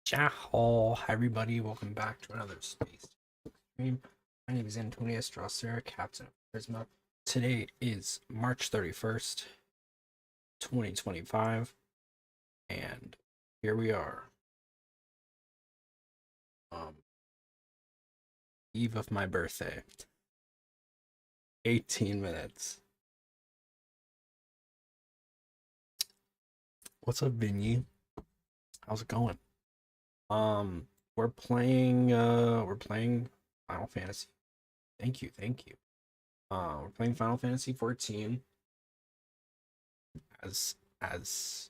Ciao, hi everybody. Welcome back to another space stream. My name is Antonia Strasser, Captain of Charisma. Today is March 31st, 2025, and here we are. Eve of my birthday. 18 minutes. What's up, Vinny? How's it going? We're playing Final Fantasy. Thank you. We're playing Final Fantasy 14 as as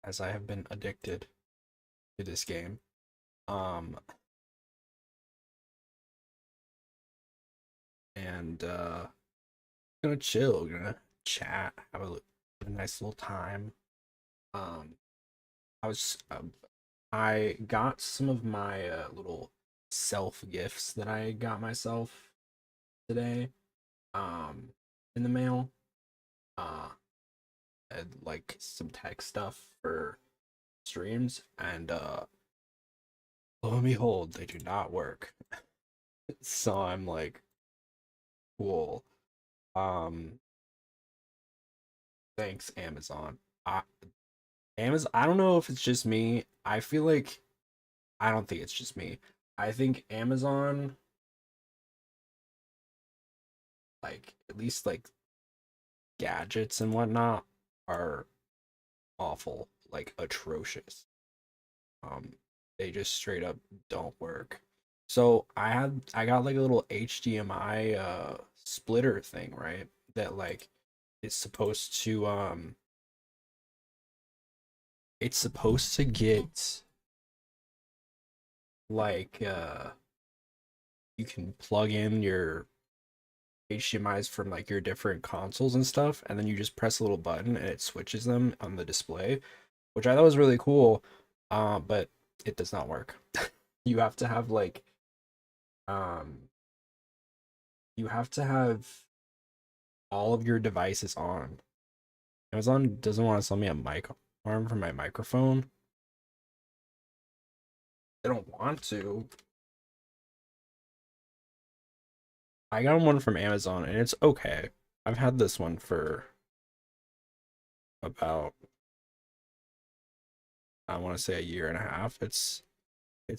as I have been addicted to this game. Um and gonna chill, gonna chat, have a nice little time. Um I was I got some of my little self gifts that I got myself today in the mail. Uh and like some tech stuff for streams, and lo and behold, they do not work. So I'm like, cool. Um Thanks, Amazon. I don't know if it's just me. I don't think it's just me. I think Amazon, like at least like gadgets and whatnot, are awful, like atrocious. Um, they just straight up don't work. So I got like a little HDMI splitter thing, right? That like is supposed to it's supposed to get like you can plug in your HDMI's from like your different consoles and stuff, and then you just press a little button and it switches them on the display, which I thought was really cool. But it does not work. You have to have like um you have to have all of your devices on. Amazon doesn't want to sell me a mic arm for my microphone. They don't want to. I got one from Amazon and it's okay. I've had this one for about, I want to say, a year and a half. It's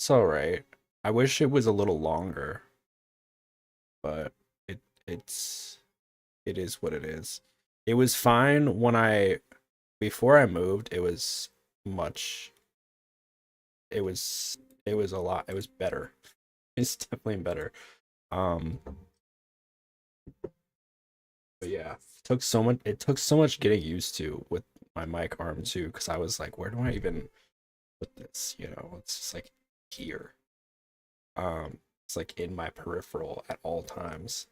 all right. I wish it was a little longer, but it it's it is what it is. It was fine when I before I moved. Much it was it was a lot. It was better. It's definitely better. Um but yeah, it took so much getting used to with my mic arm too, because I was like, where do I even put this? It's just like here. It's like in my peripheral at all times.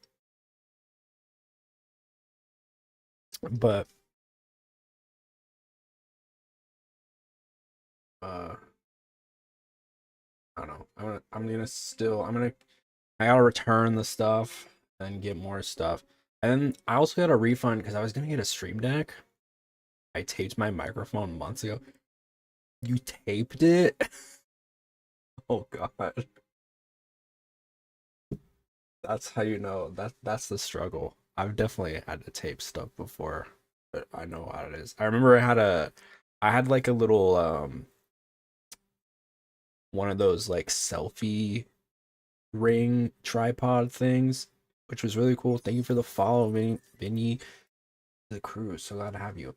But uh I don't know. I gotta return the stuff and get more stuff. And then I also got a refund because I was gonna get a stream deck. I taped my microphone months ago. You taped it? Oh god. That's how you know that's the struggle. I've definitely had to tape stuff before, but I know how it is. I remember I had like a little one of those like selfie ring tripod things, which was really cool. Thank you for the follow, Vinny, the crew. So glad to have you.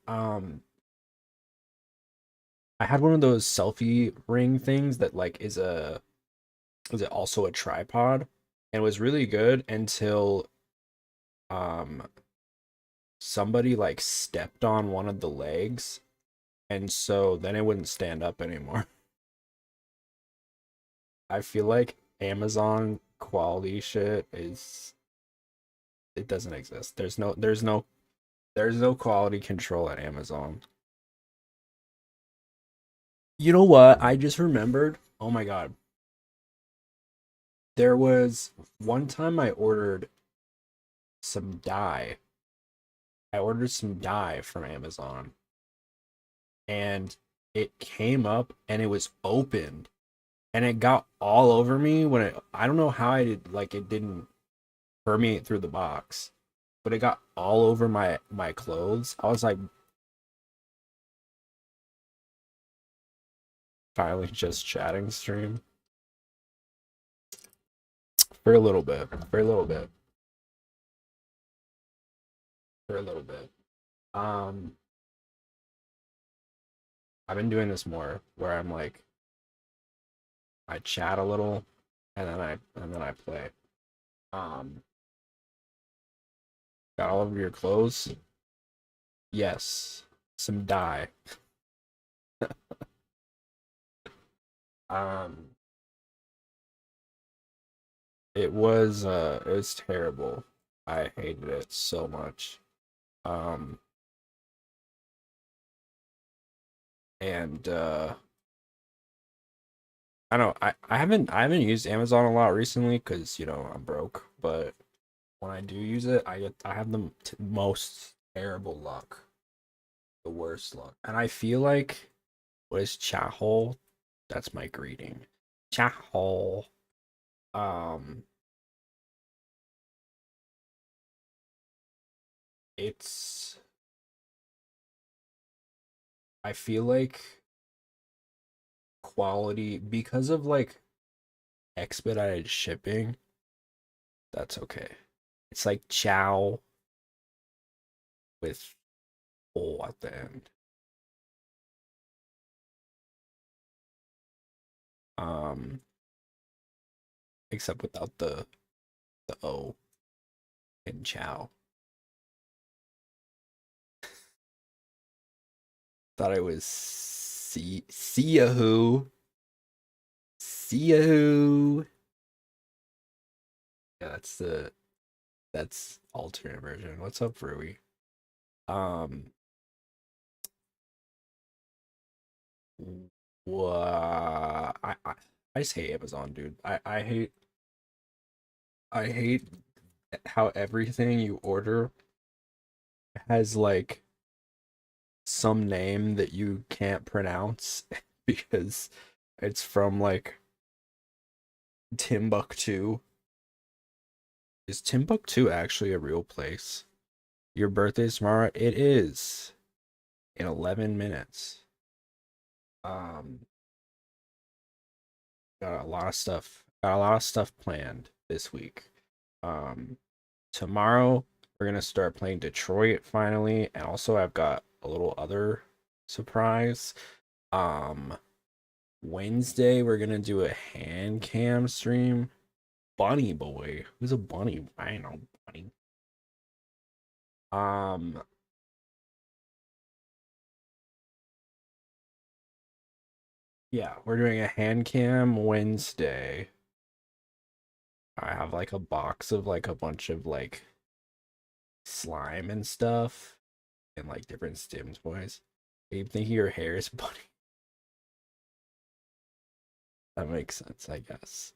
I had one of those selfie ring things that like is it also a tripod, and it was really good until um somebody like stepped on one of the legs, and so then it wouldn't stand up anymore. I feel like Amazon quality shit is it doesn't exist. There's no quality control at Amazon. You know what? I just remembered. Oh my god. There was one time some dye. I ordered some dye from Amazon, and it came up and it was opened. and it got all over me when I don't know how I did, like, it didn't permeate through the box, but it got all over my clothes. I was like, finally just chatting stream for a little bit, for a little bit, for a little bit. Um, I've been doing this more where I'm like, I chat a little, and then I play. Um, got all of your clothes? Yes. Some dye. Um, it was terrible. I hated it so much. Um, and I don't know, I haven't used Amazon a lot recently because I'm broke, but when I do use it, I have the most terrible luck, the worst luck, and I feel like what is Chahol? That's my greeting. Chahol. Um, it's I feel like quality because of like expedited shipping. That's okay. It's like chow with o at the end. Um, except without the o in chow. Thought it was see ya who. See ya who. Yeah, that's alternate version. What's up, Rui? Um, I just hate Amazon, dude. I hate how everything you order has like some name that you can't pronounce because it's from like Timbuktu. Is Timbuktu actually a real place? Your birthday's tomorrow? It is in 11 minutes. Um, got a lot of stuff. Got a lot of stuff planned this week. Um, tomorrow we're gonna start playing Detroit finally, and also I've got a little other surprise. Um, Wednesday we're gonna do a hand cam stream. Bunny boy, who's a bunny? I ain't know bunny. Um, yeah, we're doing a hand cam Wednesday. I have like a box of like a bunch of like slime and stuff and like different stim toys. Abe thinking your hair is bunny. That makes sense, I guess.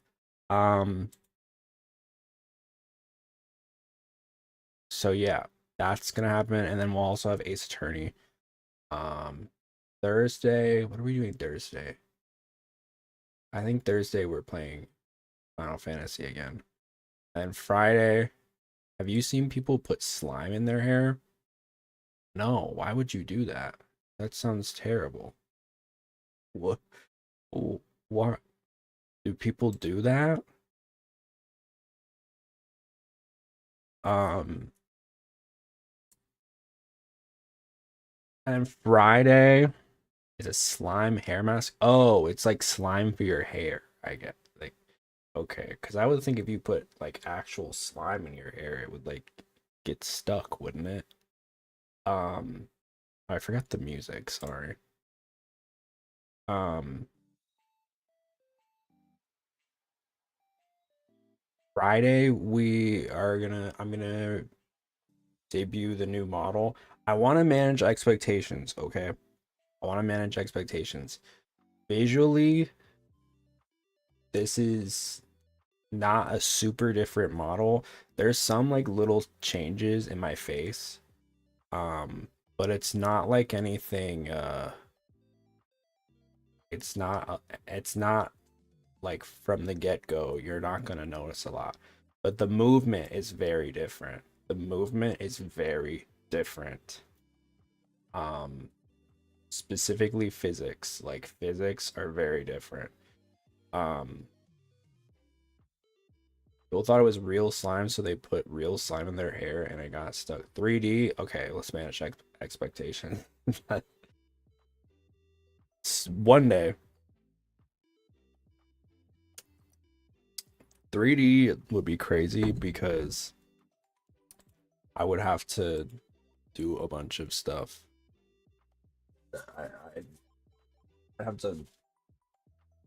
Um, so yeah, that's gonna happen, and then we'll also have Ace Attorney. Um, Thursday, what are we doing Thursday? I think Thursday we're playing Final Fantasy again. And Friday, have you seen people put slime in their hair? No, why would you do that? That sounds terrible. What? What? Do people do that? Um, and Friday is a slime hair mask. Oh, it's like slime for your hair. I get like okay, because I would think if you put like actual slime in your hair, it would like get stuck, wouldn't it? Um, I forgot the music. Sorry. Um, Friday I'm gonna debut the new model. I want to manage expectations, okay? I want to manage expectations. Visually, this is not a super different model. There's some like little changes in my face. Um, but it's not like anything it's not like from the get-go, you're not gonna notice a lot. But the movement is very different. The movement is very different. Um, Specifically physics. Like physics are very different. Um, People thought it was real slime, so they put real slime in their hair and it got stuck. 3D, okay, let's manage expectation. One day, 3D would be crazy because I would have to do a bunch of stuff. I'd have to.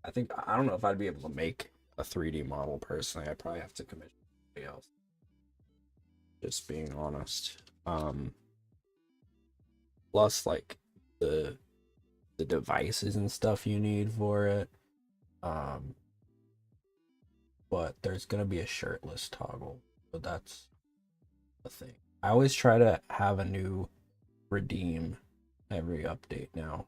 I think I don't know if I'd be able to make a 3D model personally. I'd probably have to commission somebody else. Just being honest. Plus like the the devices and stuff you need for it. Um, but there's gonna be a shirtless toggle, so that's the thing. I always try to have a new redeem every update now.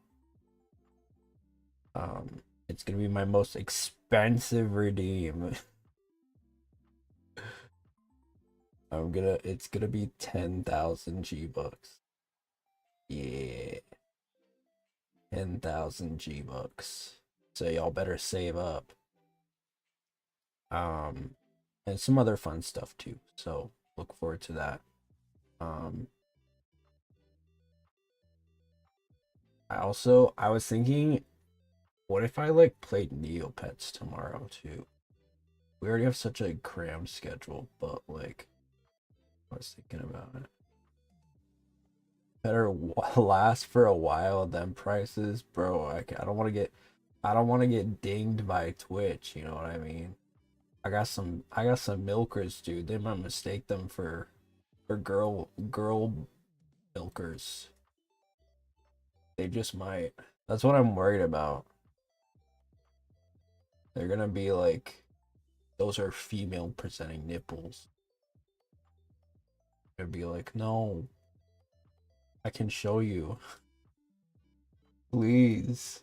It's gonna be my most expensive redeem. It's gonna be 10,000 G-Bucks. Yeah, 10,000 G-Bucks. So y'all better save up. Um, and some other fun stuff too. So look forward to that. Um, I was thinking, what if I like played Neopets tomorrow too? We already have such a crammed schedule, but like I was thinking about it. Better last for a while than prices, bro. I don't want to get dinged by Twitch. You know what I mean? I got some milkers, dude. They might mistake them for girl milkers. They just might. That's what I'm worried about. They're gonna be like, those are female presenting nipples. They'd be like, no, I can show you. Please,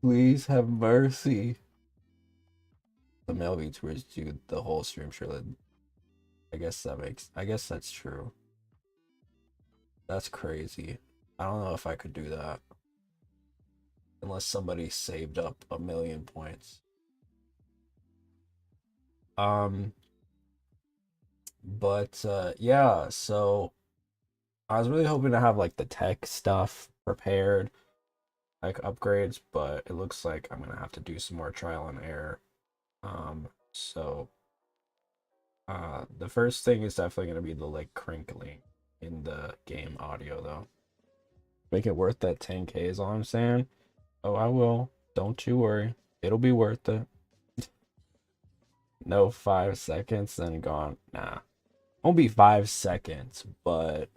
please have mercy. The male VTubers do the whole stream shirtless. I guess that's true. That's crazy. I don't know if I could do that unless somebody saved up 1,000,000 points. Um, but yeah, so I was really hoping to have like the tech stuff prepared, like upgrades, but it looks like I'm gonna have to do some more trial and error. So the first thing is definitely gonna be the like crinkling in the game audio though. Make it worth that 10K is all I'm saying. Oh, I will. Don't you worry. It'll be worth it. No 5 seconds, then gone. Nah. Won't be 5 seconds, but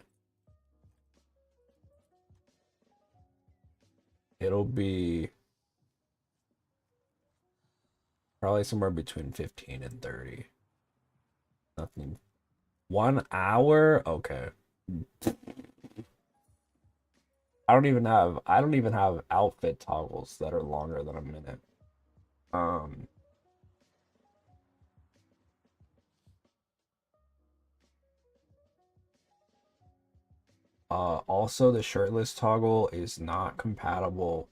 it'll be probably somewhere between 15 and 30. Nothing. 1 hour? Okay. I don't even have outfit toggles that are longer than a minute. Um Also the shirtless toggle is not compatible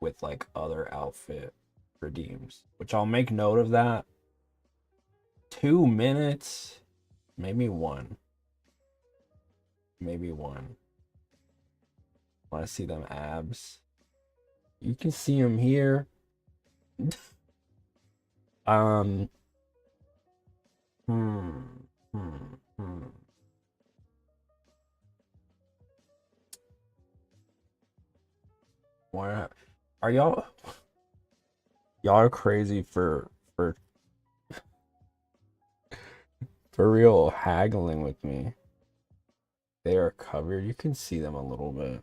with like other outfit redeems, which I'll make note of that. 2 minutes, maybe one, maybe one. Want to see them abs? You can see them here. um, hmm, hmm. Why are y'all are crazy for real haggling with me? They are covered. You can see them a little bit.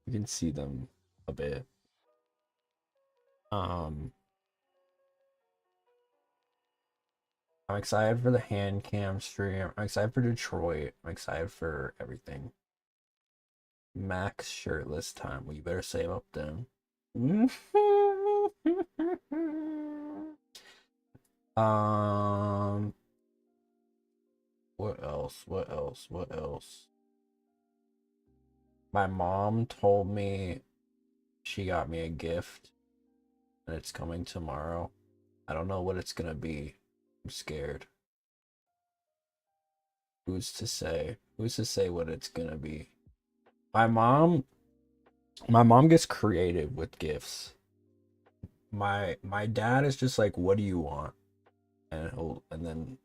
You can see them a bit. Um, I'm excited for the hand cam stream. I'm excited for Detroit. I'm excited for everything. Max shirtless time. Well, you better save up then. Um, what else? What else? What else? My mom told me she got me a gift and it's coming tomorrow. I don't know what it's gonna be. I'm scared. Who's to say? Who's to say what it's gonna be? My mom my mom gets creative with gifts. My dad is just like, "What do you want?" And then,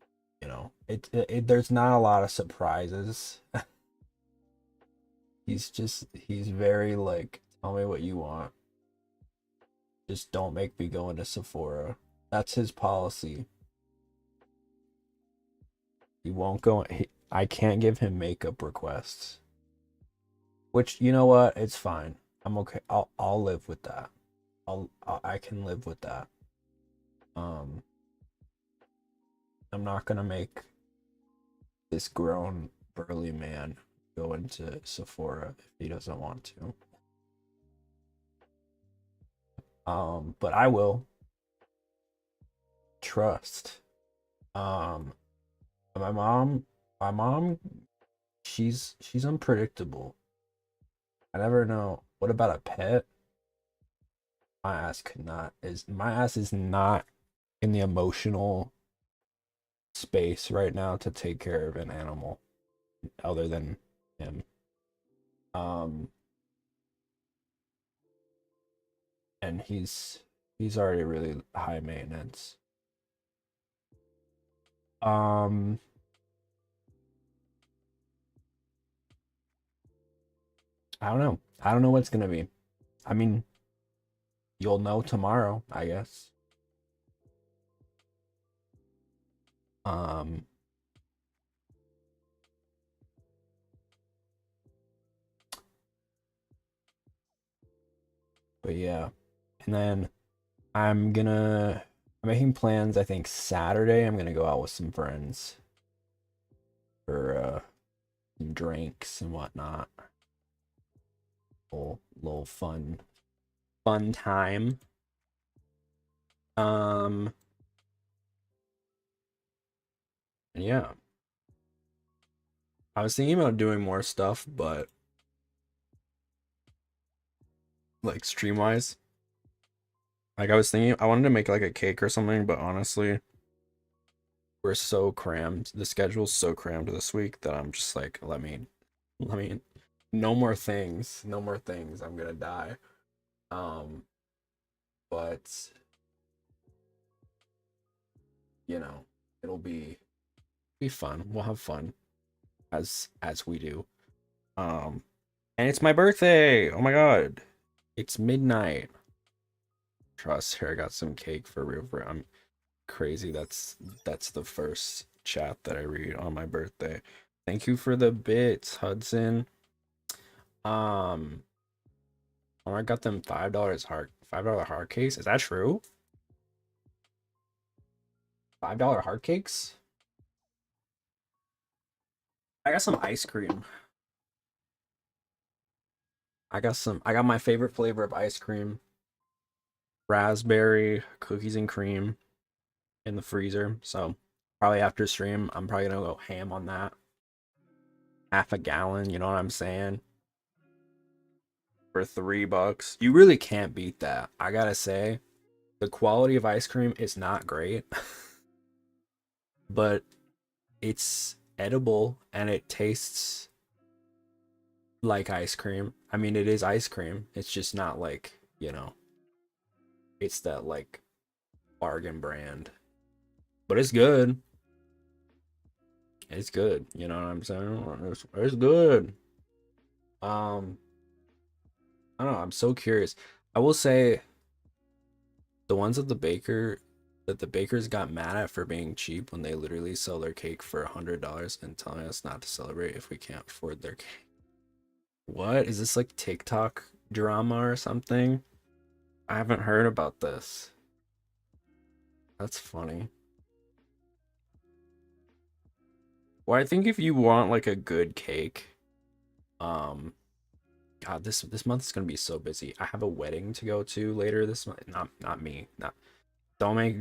there's not a lot of surprises. He's very like, "Tell me what you want. Just don't make me go into Sephora." That's his policy. He won't go. I can't give him makeup requests. Which, you know what? It's fine. I'm okay. I'll live with that. I can live with that. Um, I'm not gonna make this grown burly man go into Sephora if he doesn't want to. But I will trust. Um, my mom, my mom, she's unpredictable. I never know. What about a pet? My ass is not in the emotional space right now to take care of an animal other than him. Um, and he's already really high maintenance. Um, I don't know. I don't know what it's gonna be. I mean, you'll know tomorrow, I guess. Um, but yeah. And then I'm making plans. I think Saturday I'm gonna go out with some friends for some drinks and whatnot. Little fun time. Um, and yeah. I was thinking about doing more stuff, but like stream wise. Like I was thinking I wanted to make like a cake or something, but honestly, we're so crammed. The schedule's so crammed this week that I'm just like, let me no more things. No more things. I'm gonna die. Um, but you know, it'll be fun. We'll have fun as we do. Um, and it's my birthday. Oh my god. It's midnight. Trust here, I got some cake for real. I'm crazy. That's the first chat that I read on my birthday. Thank you for the bits, Hudson. Um, oh, I got them $5 hard cakes. Is that true? $5 hard cakes? I got some ice cream. I got my favorite flavor of ice cream. Raspberry cookies and cream in the freezer. So probably after stream, I'm probably gonna go ham on that. Half a gallon, you know what I'm saying? For $3. You really can't beat that. I gotta say, the quality of ice cream is not great, but it's edible and it tastes like ice cream. I mean, it is ice cream. It's just not like, it's that like bargain brand. But it's good. It's good. You know what I'm saying? It's good. Um, I don't know. I'm so curious. I will say the ones that the bakers got mad at for being cheap when they literally sell their cake for $100 and telling us not to celebrate if we can't afford their cake. What is this, like TikTok drama or something? I haven't heard about this. That's funny. Well, I think if you want like a good cake, um, God, this month is gonna be so busy. I have a wedding to go to later this month. Not me. Not Don't make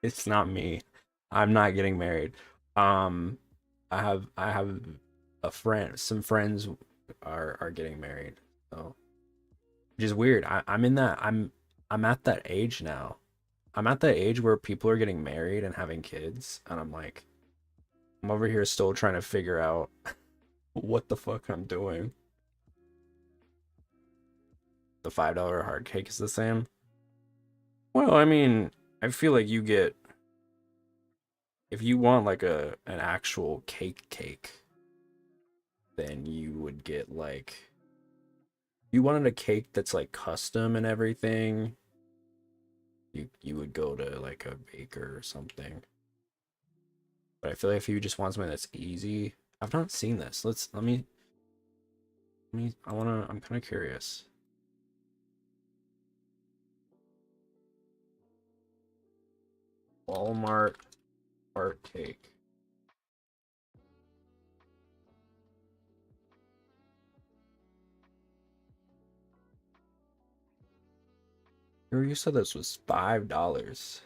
it's not me. I'm not getting married. Um, I have a friend. Some friends are getting married. So, which is weird. I'm in that. I'm at that age now. I'm at that age where people are getting married and having kids, and I'm like, I'm over here still trying to figure out what the fuck I'm doing. The $5 hard cake is the same. Well, I mean, I feel like you get if you want like an actual cake, then you would get like you wanted a cake that's like custom and everything. You would go to like a baker or something. But I feel like if you just want something that's easy, I've not seen this. I'm kind of curious. Walmart art cake. You said this was $5.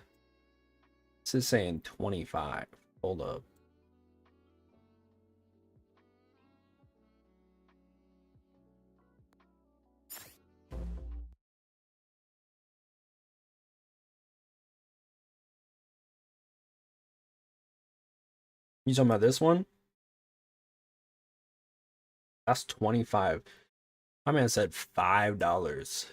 This is saying 25. Hold up. You talking about this one? That's 25. My man said $5.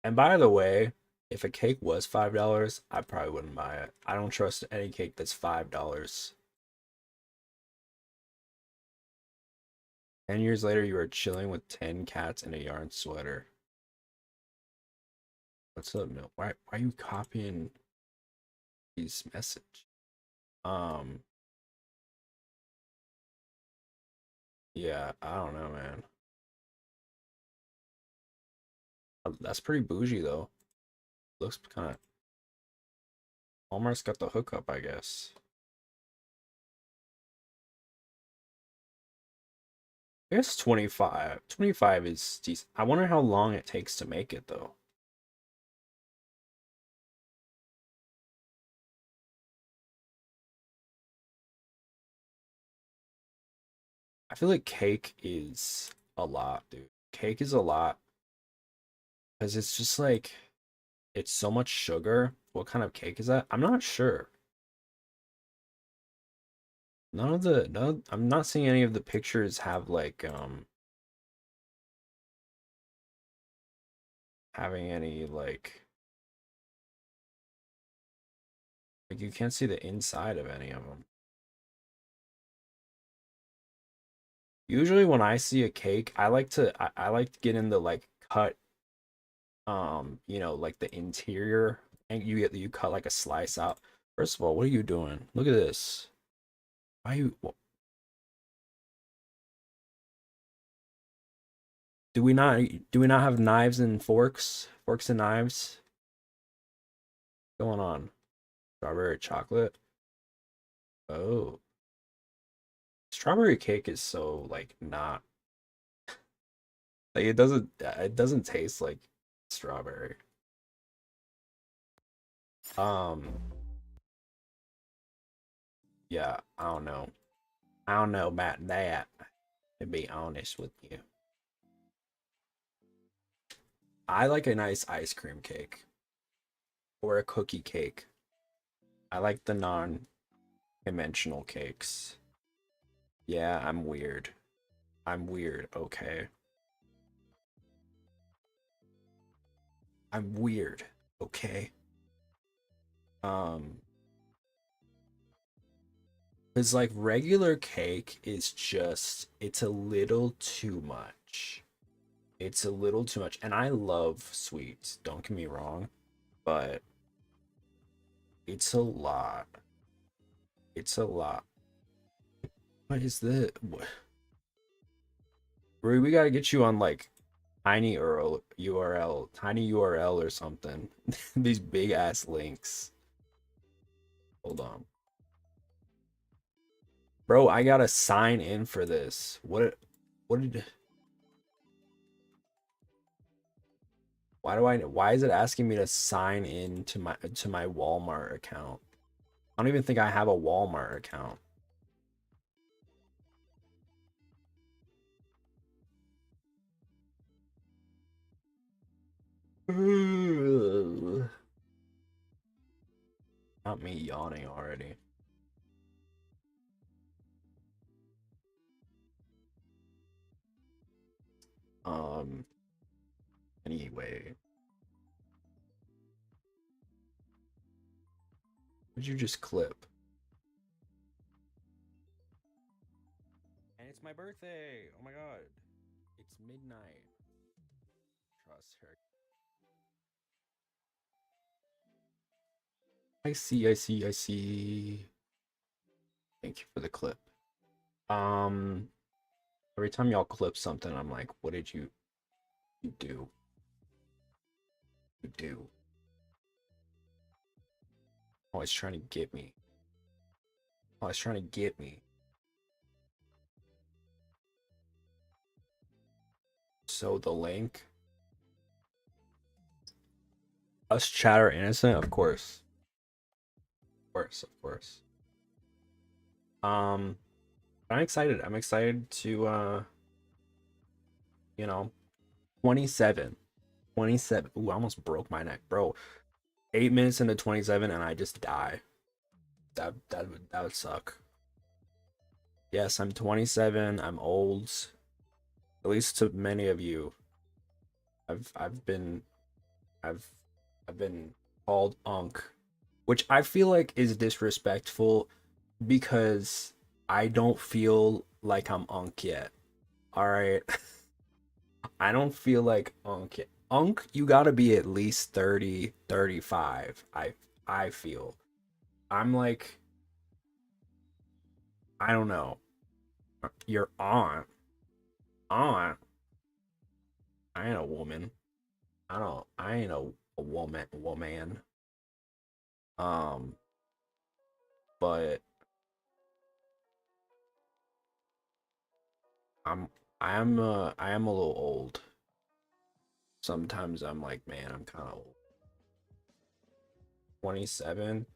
And by the way, if a cake was $5, I probably wouldn't buy it. I don't trust any cake that's $5. 10 years later, you are chilling with 10 cats in a yarn sweater. What's up, Mill? Why are you copying his message? Um, yeah, I don't know, man. That's pretty bougie though. Looks kind of Walmart's got the hookup, I guess. I guess 25. 25 is decent. I wonder how long it takes to make it though. I feel like cake is a lot, dude. Cake is a lot because it's just like it's so much sugar. What kind of cake is that? I'm not sure. I'm not seeing any of the pictures have like having any like you can't see the inside of any of them. Usually when I see a cake, I like to get in the like cut like the interior and you cut like a slice out. First of all, what are you doing? Look at this. Why you do we not have knives and forks? Forks and knives? What's going on? Strawberry chocolate? Oh. Strawberry cake is so like not like it doesn't taste like strawberry. Um yeah, I don't know. I don't know about that, to be honest with you. I like a nice ice cream cake or a cookie cake. I like the non-conventional cakes. Yeah, I'm weird. I'm weird, okay? I'm weird, okay? Um, because like regular cake is just, it's a little too much. It's a little too much. And I love sweets, don't get me wrong, but it's a lot. It's a lot. What is this? We gotta get you on like tiny URL or something. These big ass links. Hold on. Bro, I gotta sign in for this. What did Why is it asking me to sign in to my Walmart account? I don't even think I have a Walmart account. Not me yawning already. Anyway. Would you just clip? And it's my birthday. Oh my god. It's midnight. Trust her. I see, I see, I see. Thank you for the clip. Every time y'all clip something, I'm like, what did you do? You do. Always trying to get me. Always trying to get me. So the link. Us chatter innocent, of course. Of course, of course. I'm excited. I'm excited to you know, 27. 27. Ooh, I almost broke my neck, bro. 8 minutes into 27 and I just die. That would suck. Yes, I'm 27. I'm old. At least to many of you. I've been I've I've been called unk, which I feel like is disrespectful because I don't feel like I'm unk yet. All right. I don't feel like unk yet. Unk, you got to be at least 30, 35. I feel. I'm like I don't know. Your aunt. I ain't a woman. I ain't a woman. Um, but I'm I am a little old. Sometimes I'm like, man, I'm kind of old. 27.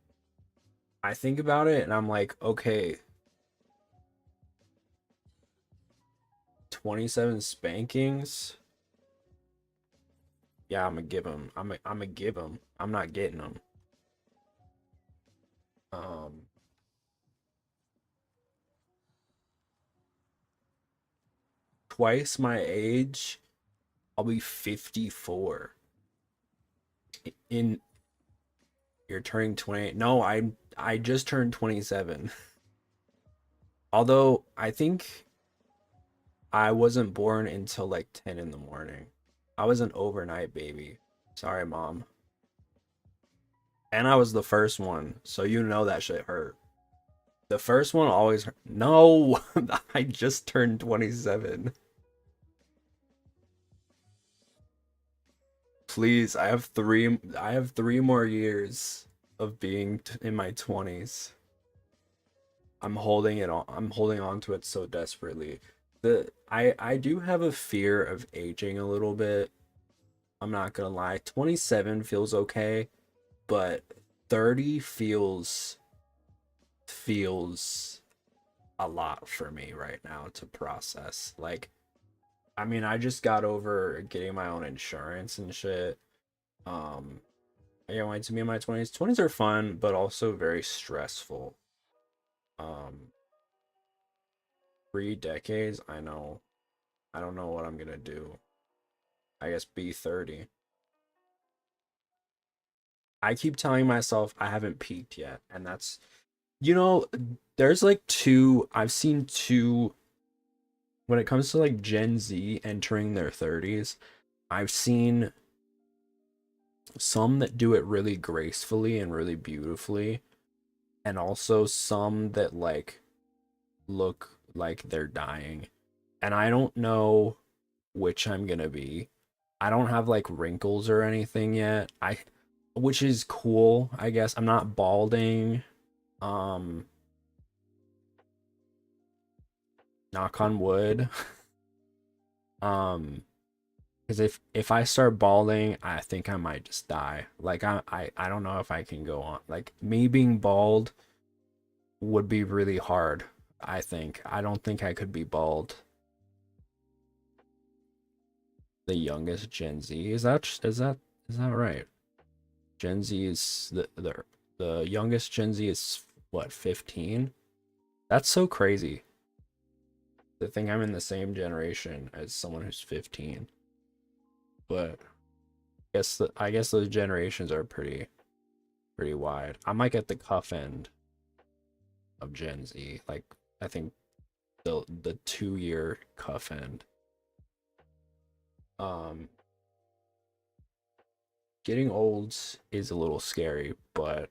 I think about it and I'm like, okay, 27 spankings. Yeah, I'm gonna give him. I'm gonna give him. I'm not getting them. Um, Twice my age, I'll be 54. In You're turning 28. No, I just turned 27. Although I think I wasn't born until like 10 in the morning. I was an overnight baby. Sorry, mom. And I was the first one, so you know that shit hurt. The first one always hurt. No, I just turned 27. Please, I have 3 more years of being in my 20s. I'm holding on to it so desperately. I do have a fear of aging a little bit. I'm not gonna lie. 27 feels okay, but 30 feels a lot for me right now to process. Like, I mean, I just got over getting my own insurance and shit. Um, I wanted to be in my 20s. 20s are fun, but also very stressful. Um, 3 decades, I know. I don't know what I'm gonna do. I guess be 30. I keep telling myself I haven't peaked yet, and that's there's like I've seen two when it comes to like Gen Z entering their 30s. I've seen some that do it really gracefully and really beautifully, and also some that like look like they're dying. And I don't know which I'm gonna be. I don't have like wrinkles or anything yet. Which is cool, I guess. I'm not balding. Um, Knock on wood. Um, Because if I start balding, I think I might just die. Like I don't know if I can go on. Like me being bald would be really hard, I think. I don't think I could be bald. The youngest Gen Z. Is that right? Gen Z is the youngest Gen Z is what, 15? That's so crazy. To think I'm in the same generation as someone who's 15. But I guess those generations are pretty wide. I might get the cuff end of Gen Z. Like I think the 2 year cuff end. Um Getting old is a little scary, but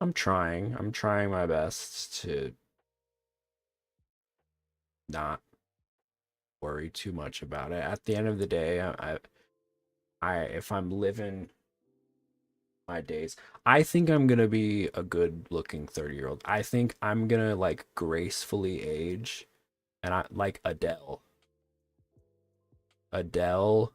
I'm trying. I'm trying my best to not worry too much about it. At the end of the day, I if I'm living my days, I think I'm gonna be a good looking 30-year-old. I think I'm gonna like gracefully age, and I like Adele. Adele,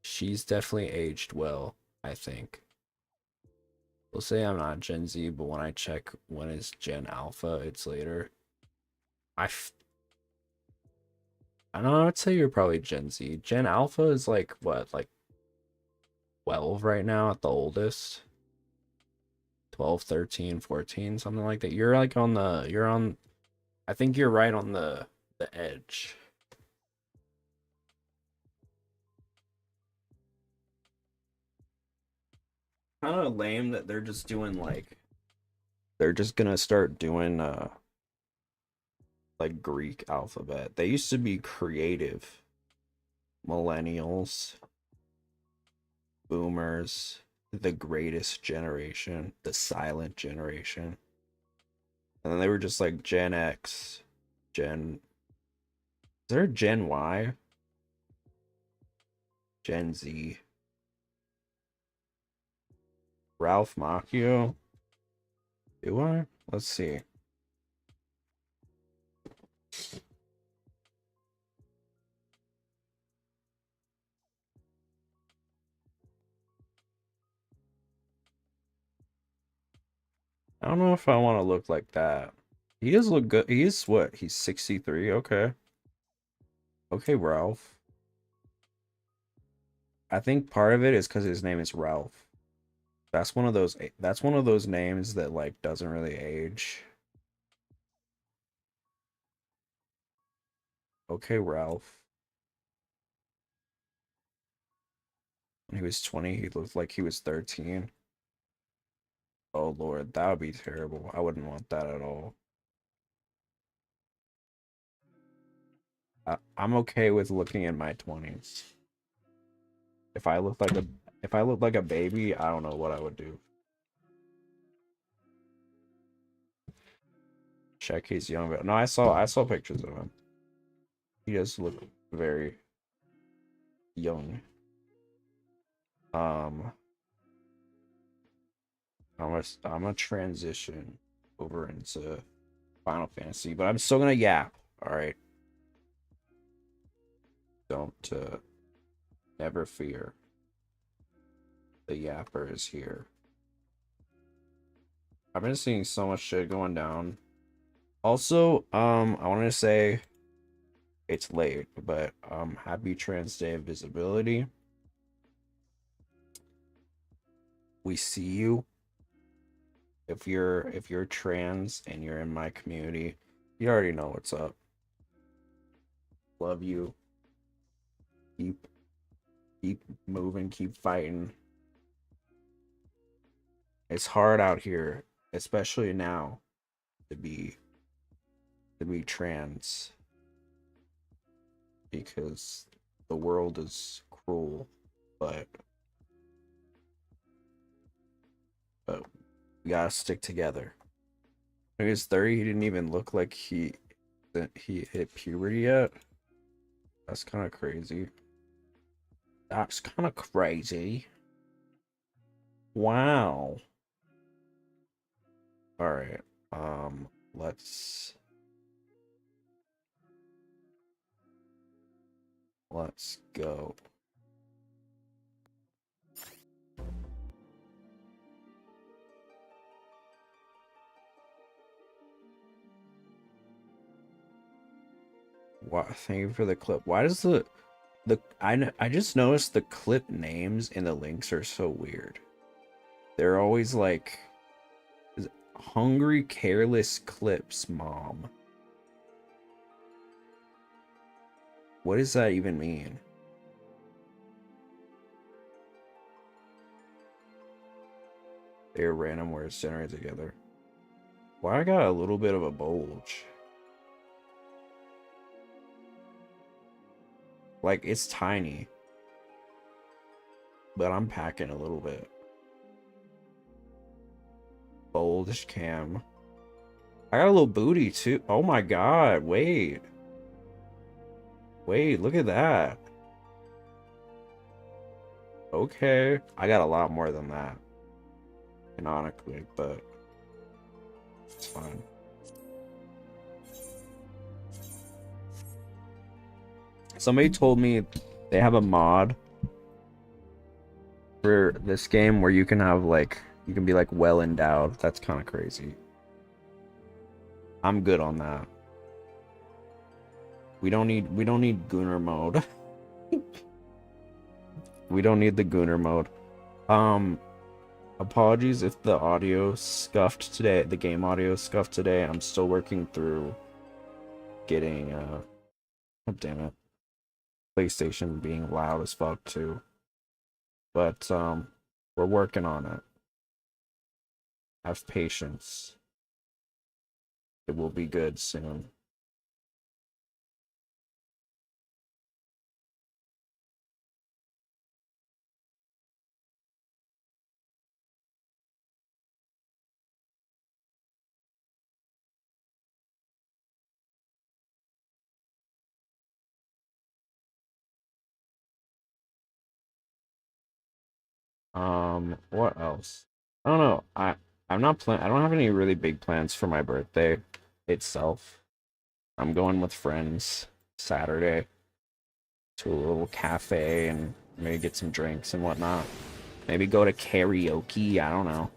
she's definitely aged well, I think. We'll say I'm not Gen Z, but when I check when is Gen Alpha, it's later. I I don't know, I'd say you're probably Gen Z. Gen Alpha is like what, like 12 right now at the oldest? 12, 13, 14, something like that. You're like you're on, I think you're right on the edge. Kind of lame that they're just doing like they're just gonna start doing like Greek alphabet. They used to be creative. Millennials, boomers, the greatest generation, the silent generation. And then they were just like Gen X, Gen. Is there a Gen Y? Gen Z. Ralph Macchio? Do I? Let's see. I don't know if I want to look like that. He does look good. He is what? He's 63. Okay. Okay, Ralph. I think part of it is because his name is Ralph. That's one of those names that like doesn't really age. Okay, Ralph. When he was 20, he looked like he was 13. Oh Lord, that would be terrible. I wouldn't want that at all. I'm okay with looking in my 20s. If I look like a if I look like a baby, I don't know what I would do. Check he's young, but no, I saw pictures of him. He does look very young. Um, I'm gonna transition over into Final Fantasy, but I'm still gonna yap. All right, don't never fear. The yapper is here. I've been seeing so much shit going down. Also, I wanted to say it's late, but happy Trans Day of Visibility. We see you. If you're trans and you're in my community, you already know what's up. Love you. Keep keep moving, keep fighting. It's hard out here, especially now, to be trans because the world is cruel, but but we gotta stick together. When he was 30, he didn't even look like he hit puberty yet. That's kind of crazy. That's kind of crazy. Wow. All right. Let's Let's go. What? Thank you for the clip. Why does the I just noticed the clip names in the links are so weird. They're always like Hungry Careless Clips Mom. What does that even mean? They're random words generated together. Why I got a little bit of a bulge? Like, it's tiny. But I'm packing a little bit. Bulge cam. I got a little booty too. Oh my god, wait. Wait, look at that. Okay. I got a lot more than that. Canonically, but it's fine. Somebody told me they have a mod for this game where you can have like you can be like well endowed. That's kind of crazy. I'm good on that. We don't need Gooner mode. We don't need the Gooner mode. Apologies if the audio scuffed today. The game audio scuffed today. I'm still working through getting oh damn it. PlayStation being loud as fuck too. But we're working on it. Have patience. It will be good soon. What else? I don't know. I'm not I don't have any really big plans for my birthday itself. I'm going with friends Saturday to a little cafe and maybe get some drinks and whatnot. Maybe go to karaoke. I don't know.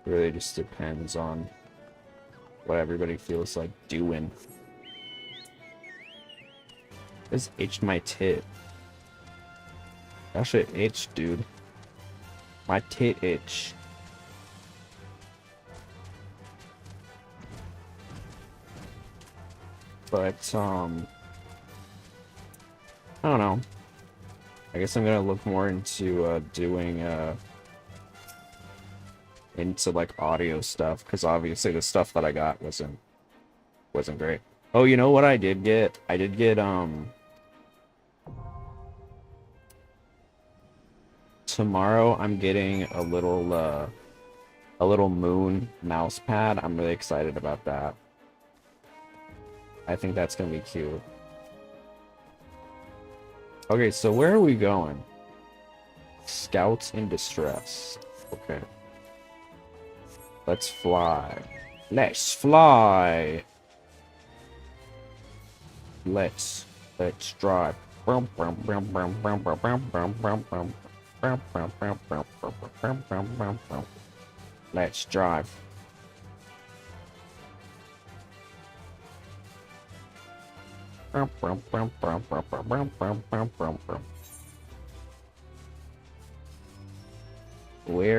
Really just depends on what everybody feels like doing. This itched my tit. That shit itched, dude. My tit itch. But I don't know. I guess I'm gonna look more into doing into like audio stuff, because obviously the stuff that I got wasn't great. Oh, you know what I did get? I did get tomorrow I'm getting a little moon mouse pad. I'm really excited about that. I think that's gonna be cute. Okay, so where are we going? Scouts in distress. Okay. Let's fly. Let's fly. Let's drive. Let's drive. Where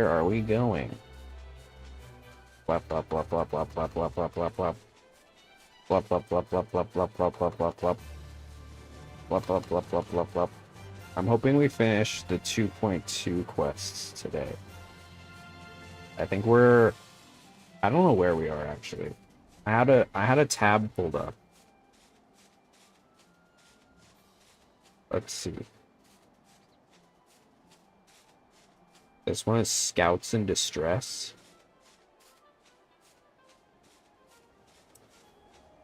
are we going? Flap flap flap flap flap flap flap flap flap flap. Flap flap flap flap flap flap flap flap flap flap. Flap flap flap flap flap flap. I'm hoping we finish the 2.2 quests today. I think I don't know where we are actually. I had a tab pulled up. Let's see. This one is Scouts in Distress.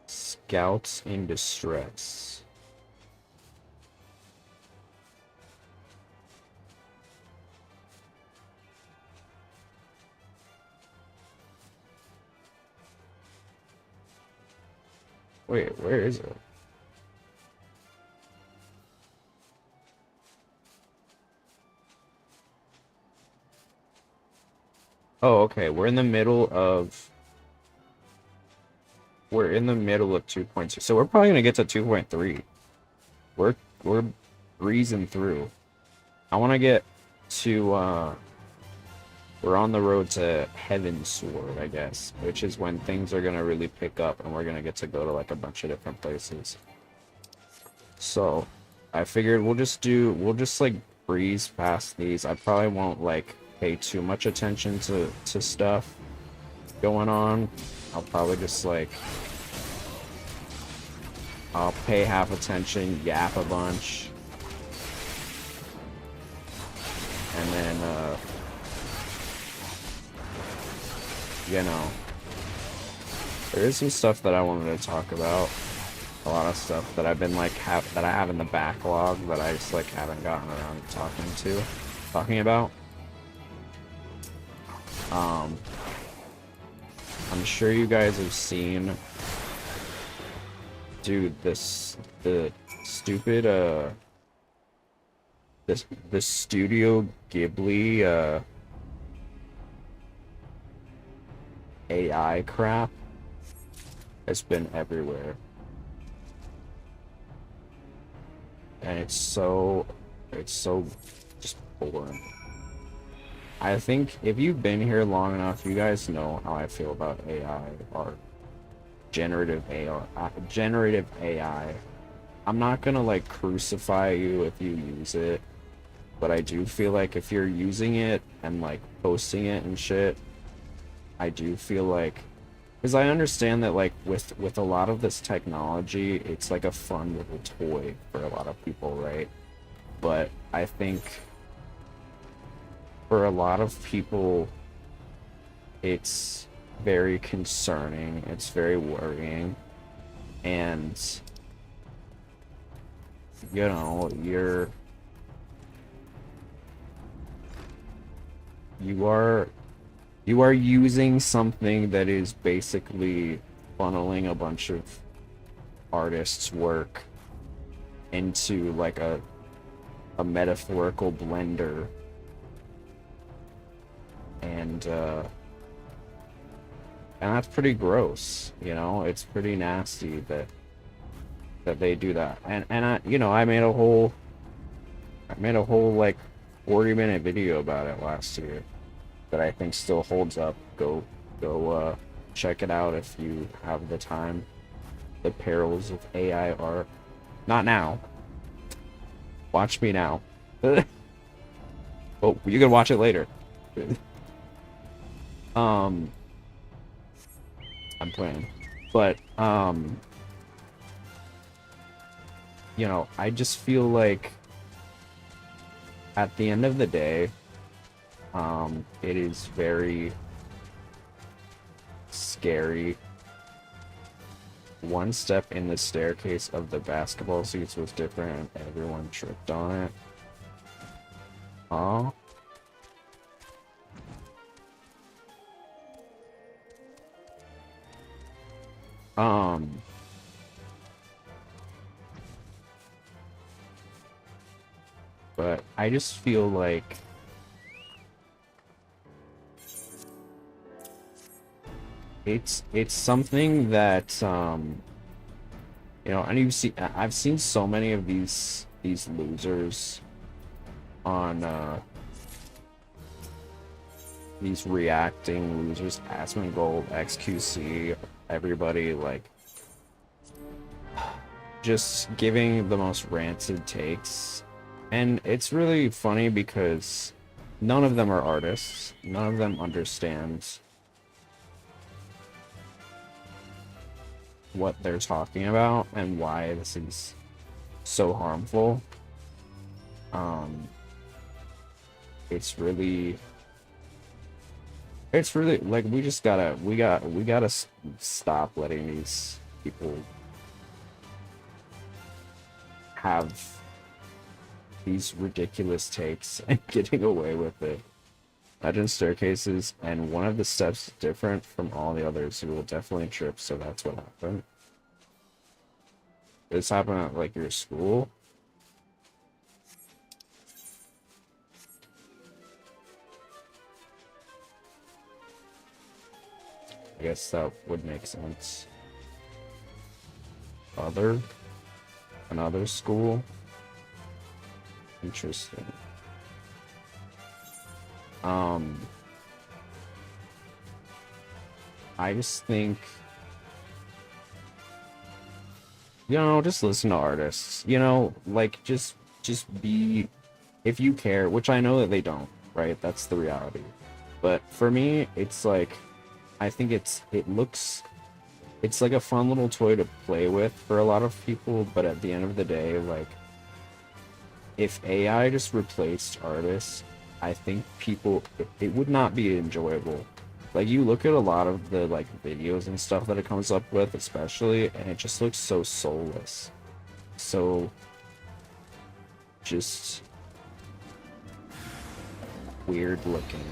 Scouts in Distress. Wait, where is it? Oh, okay. We're in the middle of 2.2. So we're probably gonna get to 2.3. We're breezing through. I wanna get to we're on the road to Heaven's Sword, I guess, which is when things are gonna really pick up and we're gonna get to go to like a bunch of different places. So I figured we'll just like breeze past these. I probably won't like pay too much attention to stuff going on. I'll probably just like I'll pay half attention, yap a bunch, and then you know, there is some stuff that I wanted to talk about. A lot of stuff that I've been like that I have in the backlog that I just like haven't gotten around to talking about. I'm sure you guys have seen, dude, the stupid the Studio Ghibli AI crap has been everywhere. And it's so just boring. I think if you've been here long enough, you guys know how I feel about AI or generative AI. Generative AI. I'm not gonna like crucify you if you use it, but I do feel like if you're using it and like posting it and shit, I do feel like, because I understand that like with a lot of this technology, it's like a fun little toy for a lot of people, right? But I think for a lot of people, it's very concerning, it's very worrying, and you know, you are using something that is basically funneling a bunch of artists' work into like a metaphorical blender, and that's pretty gross, you know. It's pretty nasty that they do that. And I, you know, I made a whole like 40-minute video about it last year that I think still holds up. Go check it out if you have the time. The perils of AI art. Not now. Watch me now. Oh, you can watch it later. I'm playing. But you know, I just feel like at the end of the day, it is very scary. One step in the staircase of the basketball seats was different and everyone tripped on it. Oh. But I just feel like it's something that you know, and I've seen so many of these losers on these reacting losers, Asmongold, XQC, everybody like just giving the most rancid takes. And it's really funny because none of them are artists. None of them understand what they're talking about and why this is so harmful. It's really like we gotta stop letting these people have these ridiculous takes and getting away with it. Legend staircases, and one of the steps is different from all the others. You will definitely trip, so that's what happened. This happened at like your school? I guess that would make sense. Another school? Interesting. I just think, you know, just listen to artists. You know, like just be, if you care, which I know that they don't, right? That's the reality. But for me, it's like, I think it's like a fun little toy to play with for a lot of people, but at the end of the day, like, if AI just replaced artists, I think it would not be enjoyable. Like, you look at a lot of the, like, videos and stuff that it comes up with, especially, and it just looks so soulless. So, just weird looking.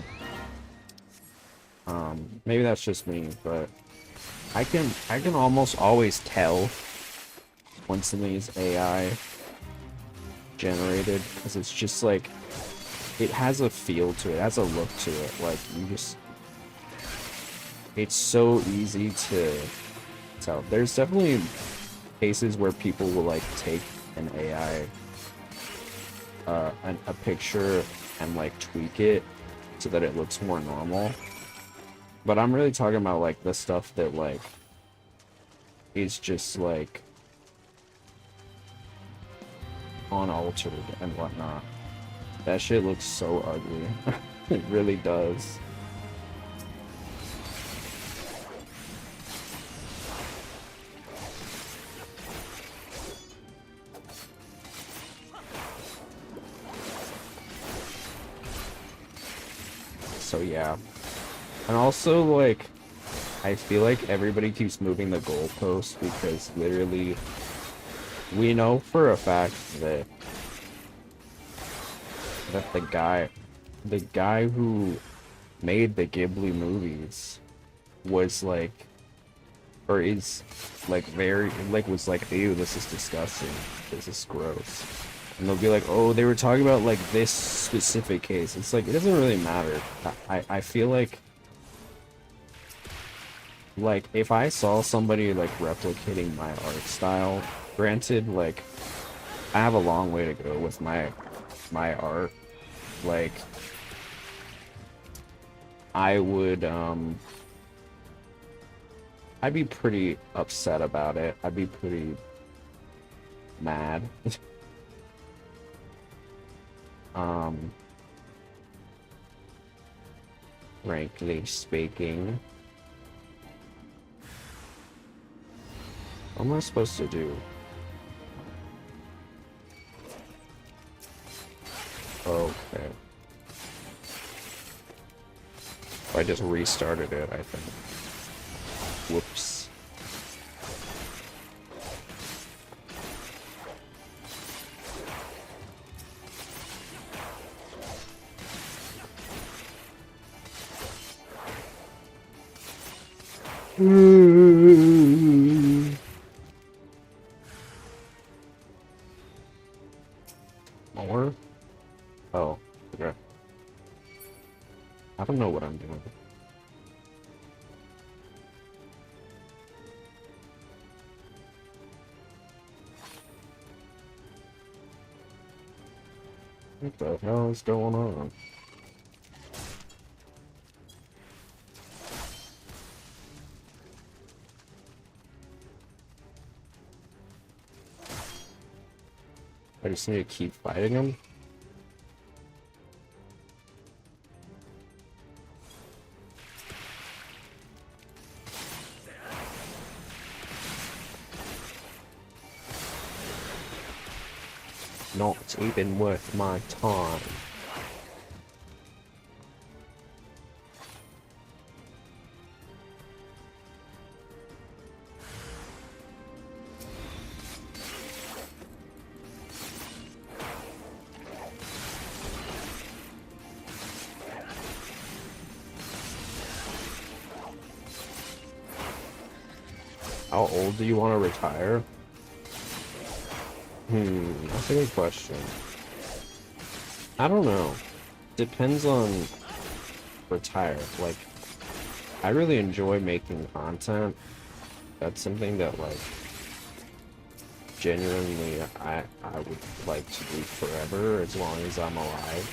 Maybe that's just me, but I can almost always tell when something is AI generated, because it's just like, it has a feel to it, it has a look to it. Like, it's so easy to tell. There's definitely cases where people will like take an AI, a picture and like tweak it so that it looks more normal. But I'm really talking about like the stuff that like is just like unaltered and whatnot. That shit looks so ugly. It really does. So yeah. And also, like, I feel like everybody keeps moving the goalpost because literally we know for a fact that the guy who made the Ghibli movies was like, or is like very, like, was like, ew, this is disgusting, this is gross. And they'll be like, oh, they were talking about like this specific case. It's like, it doesn't really matter. I feel like if I saw somebody like replicating my art style, granted, like, I have a long way to go with my art, like, I would I'd be pretty upset about it. I'd be pretty mad. Frankly speaking. What am I supposed to do? Okay. I just restarted it, I think. Whoops. More? Oh, okay. I don't know what I'm doing. What the hell is going on? I just need to keep fighting him? Not even worth my time. How old do you want to retire? That's a good question. I don't know. Depends on retire. Like, I really enjoy making content. That's something that, like, genuinely I would like to do forever as long as I'm alive.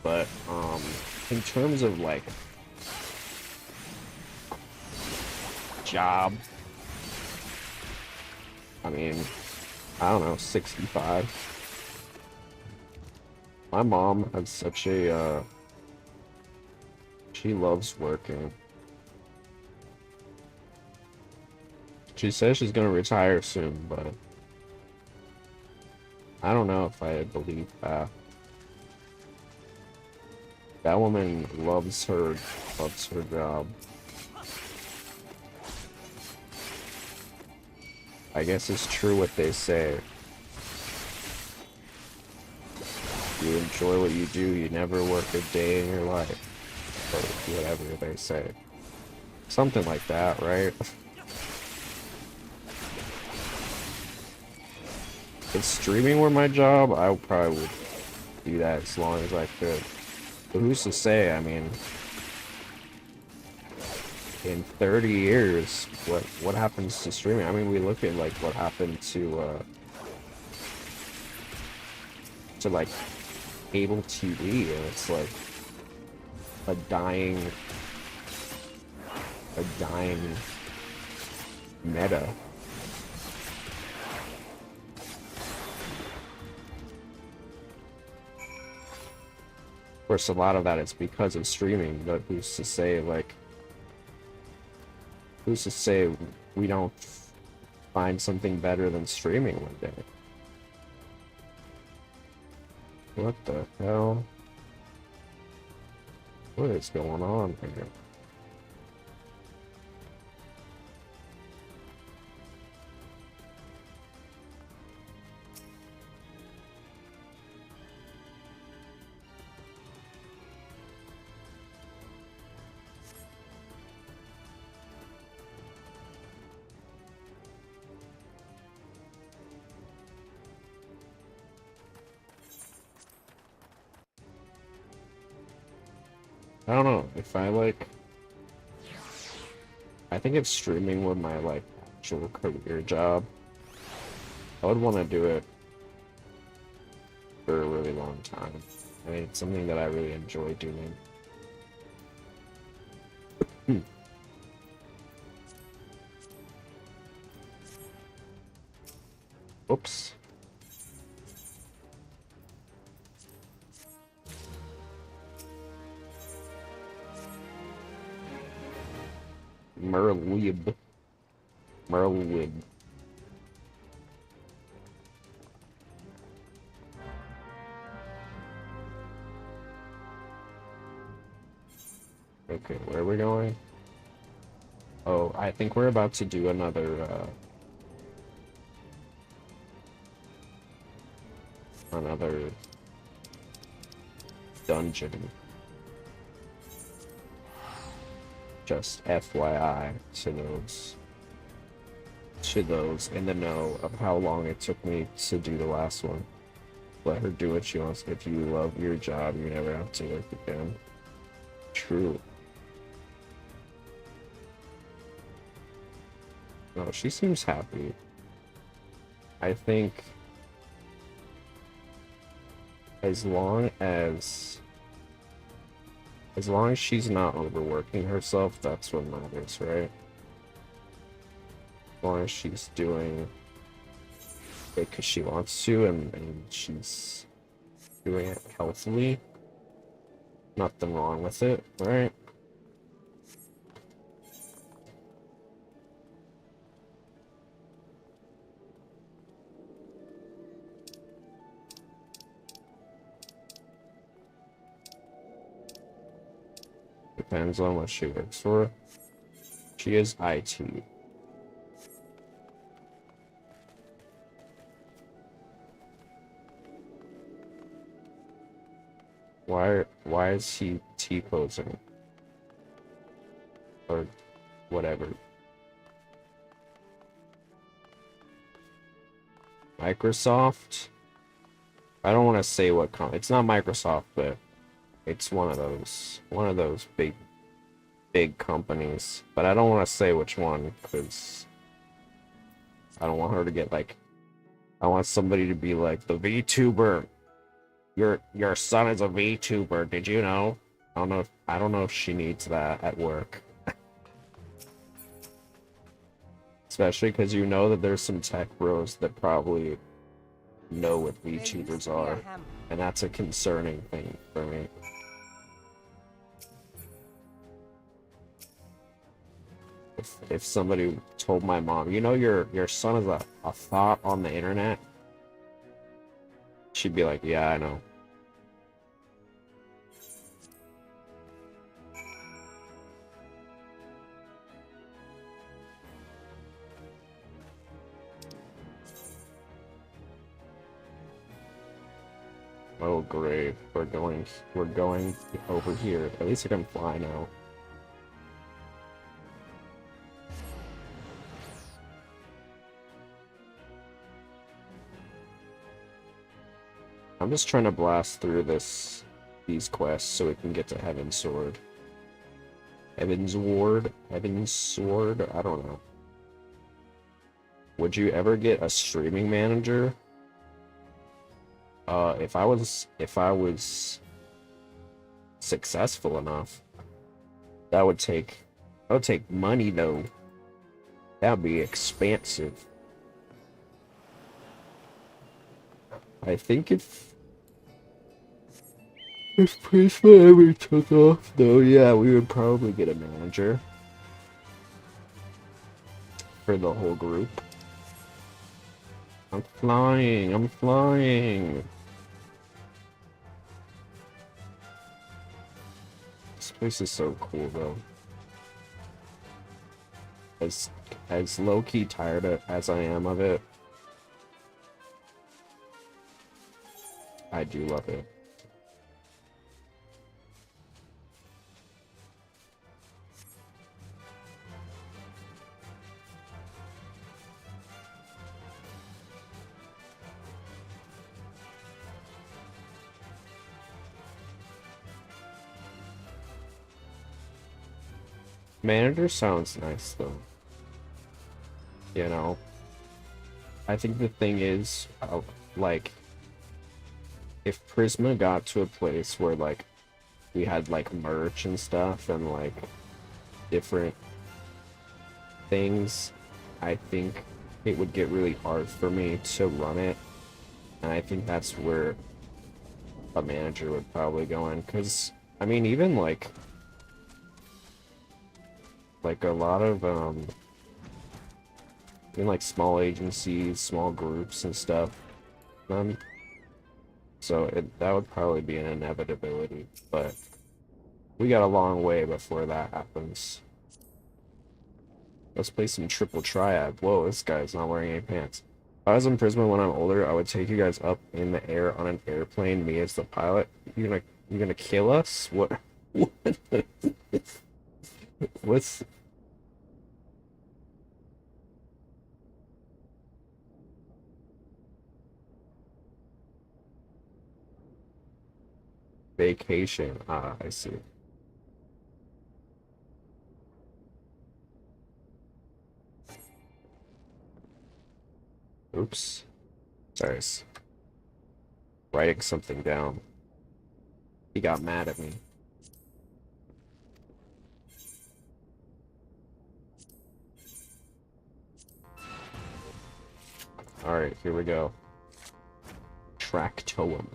But, in terms of, like, job, I mean, I don't know, 65. My mom has such a, she loves working. She says she's gonna retire soon, but I don't know if I believe that. That woman loves her job. I guess it's true what they say. You enjoy what you do, you never work a day in your life. Or whatever they say. Something like that, right? If streaming were my job, I probably would do that as long as I could. But who's to say? I mean, in 30 years, what happens to streaming? I mean, we look at like what happened to like cable TV, and it's like a dying meta. Of course, a lot of that is because of streaming, but who's to say, like, who's to say we don't find something better than streaming one day? What the hell? What is going on here? I don't know if I like. I think if streaming were my like actual career job, I would want to do it for a really long time. I mean, it's something that I really enjoy doing. Oops. Merlib. Merlib. Okay, where are we going? Oh, I think we're about to do another dungeon. Just FYI to those in the know of how long it took me to do the last one. Let her do what she wants. If you love your job, you never have to work again. True. No, she seems happy. I think as long as she's not overworking herself, that's what matters, right? As long as she's doing it because she wants to and she's doing it healthily, nothing wrong with it, right? Depends on what she works for. She is IT. Why is he T-posing? Or whatever. Microsoft. I don't want to say what it's not Microsoft, but it's one of those big companies. But I don't want to say which one because I don't want her to get like. I want somebody to be like the VTuber. Your son is a VTuber. Did you know? I don't know if she needs that at work. Especially because you know that there's some tech bros that probably know what VTubers are, and that's a concerning thing for me. If somebody told my mom, you know, your son is a thought on the internet, she'd be like, yeah, I know. Oh great, we're going over here. At least I can fly now. I'm just trying to blast through these quests so we can get to Heaven's Sword. Heaven's Ward? Heaven's Sword? I don't know. Would you ever get a streaming manager? If I was successful enough, that would take money though. That'd be expensive. I think if Prisma ever took off though, yeah, we would probably get a manager for the whole group. I'm flying. This place is so cool though. As low-key tired as I am of it, I do love it. Manager sounds nice though. You know, I think the thing is, like, if Prisma got to a place where like we had like merch and stuff and like different things, I think it would get really hard for me to run it, and I think that's where a manager would probably go in. Because I mean, even like a lot of in like small agencies, small groups and stuff, so that would probably be an inevitability, but we got a long way before that happens. Let's play some triple triad. Whoa, this guy's not wearing any pants. If I was in Prisma when I'm older, I would take you guys up in the air on an airplane, me as the pilot. You're gonna kill us? What? What's... Vacation. Ah, I see. Oops. Sorry. Writing something down. He got mad at me. Alright, here we go. Tractoem.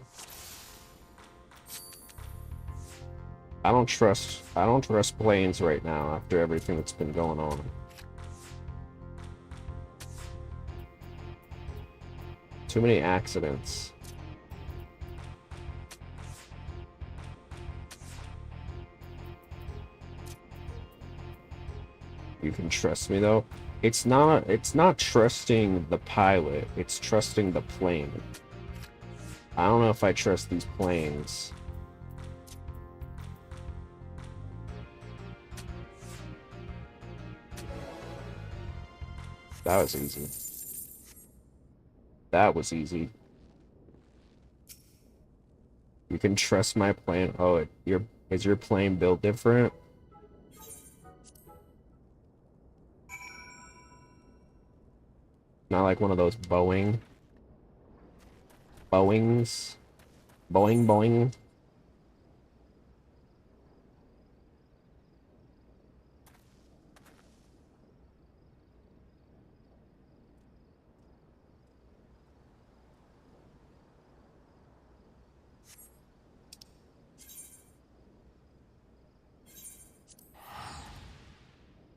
I don't trust planes right now after everything that's been going on. Too many accidents. You can trust me though. It's not trusting the pilot, it's trusting the plane. I don't know if I trust these planes. That was easy. That was easy. You can trust my plane. Oh, is your plane built different? Not like one of those Boeings. Boing.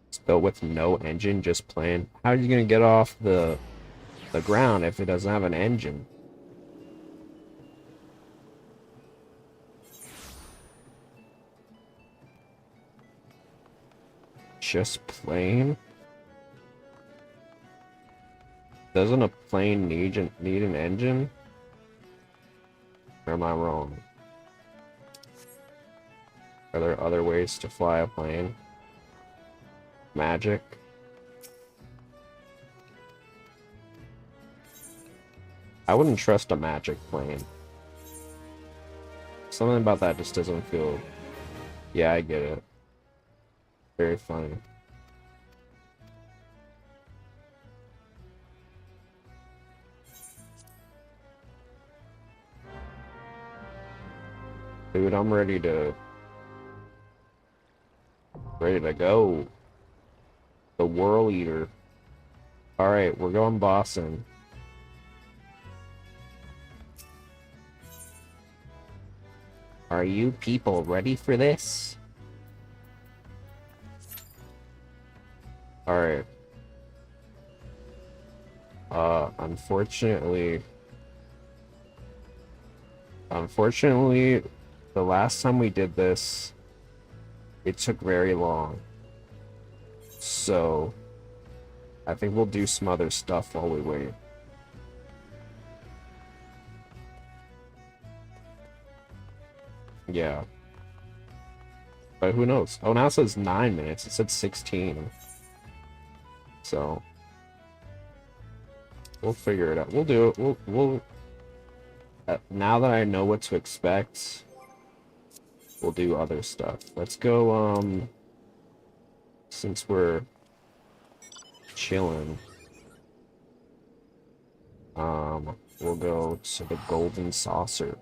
It's built with no engine, just plane. How are you gonna get off the ground if it doesn't have an engine? Just plane? Doesn't a plane need an engine? Or am I wrong? Are there other ways to fly a plane? Magic? I wouldn't trust a magic plane. Something about that just doesn't feel... Yeah, I get it. Very funny. Dude, I'm ready to go. The Whirl Eater. Alright, we're going Boston. Are you people ready for this? Alright. Unfortunately, the last time we did this, it took very long. So, I think we'll do some other stuff while we wait. Yeah. But who knows? Oh, now it says 9 minutes. It said 16. So, we'll figure it out. We'll do it. We'll now that I know what to expect, we'll do other stuff. Let's go, since we're chilling, we'll go to the Golden Saucer.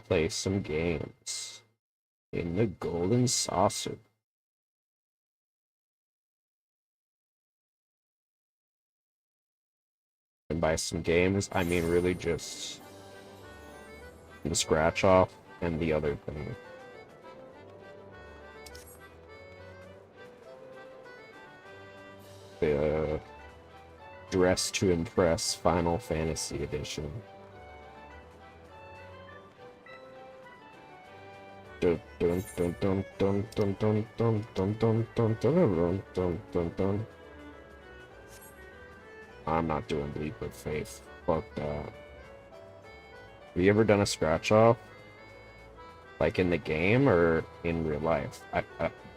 Play some games in the Golden Saucer. And by some games, I mean really just the scratch off and the other thing. The Dress to Impress Final Fantasy Edition. Dun dun dun dun dun dun dun dun dun dun dun dun dun dun dun. I'm not doing Leap of Faith. Fuck that. Have you ever done a scratch off? Like in the game or in real life?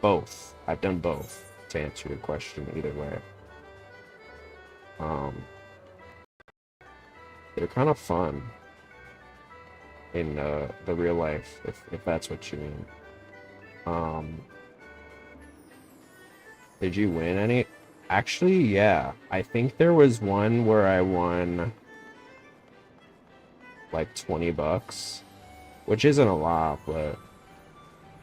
Both. I've done both, to answer your question either way. They're kind of fun in the real life, if that's what you mean. Did you win any? Actually, yeah. I think there was one where I won like 20 bucks, which isn't a lot, but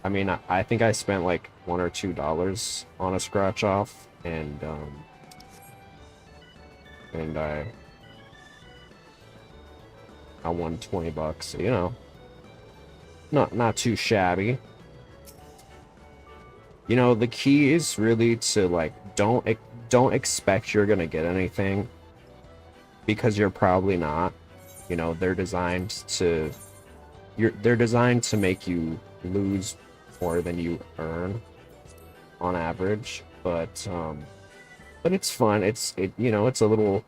I mean, I think I spent like $1 or $2 on a scratch off, and I won 20 bucks, you know. Not too shabby. You know, the key is really to like don't expect you're gonna get anything, because you're probably not. You know, they're designed to make you lose more than you earn on average. But it's fun. You know, it's a little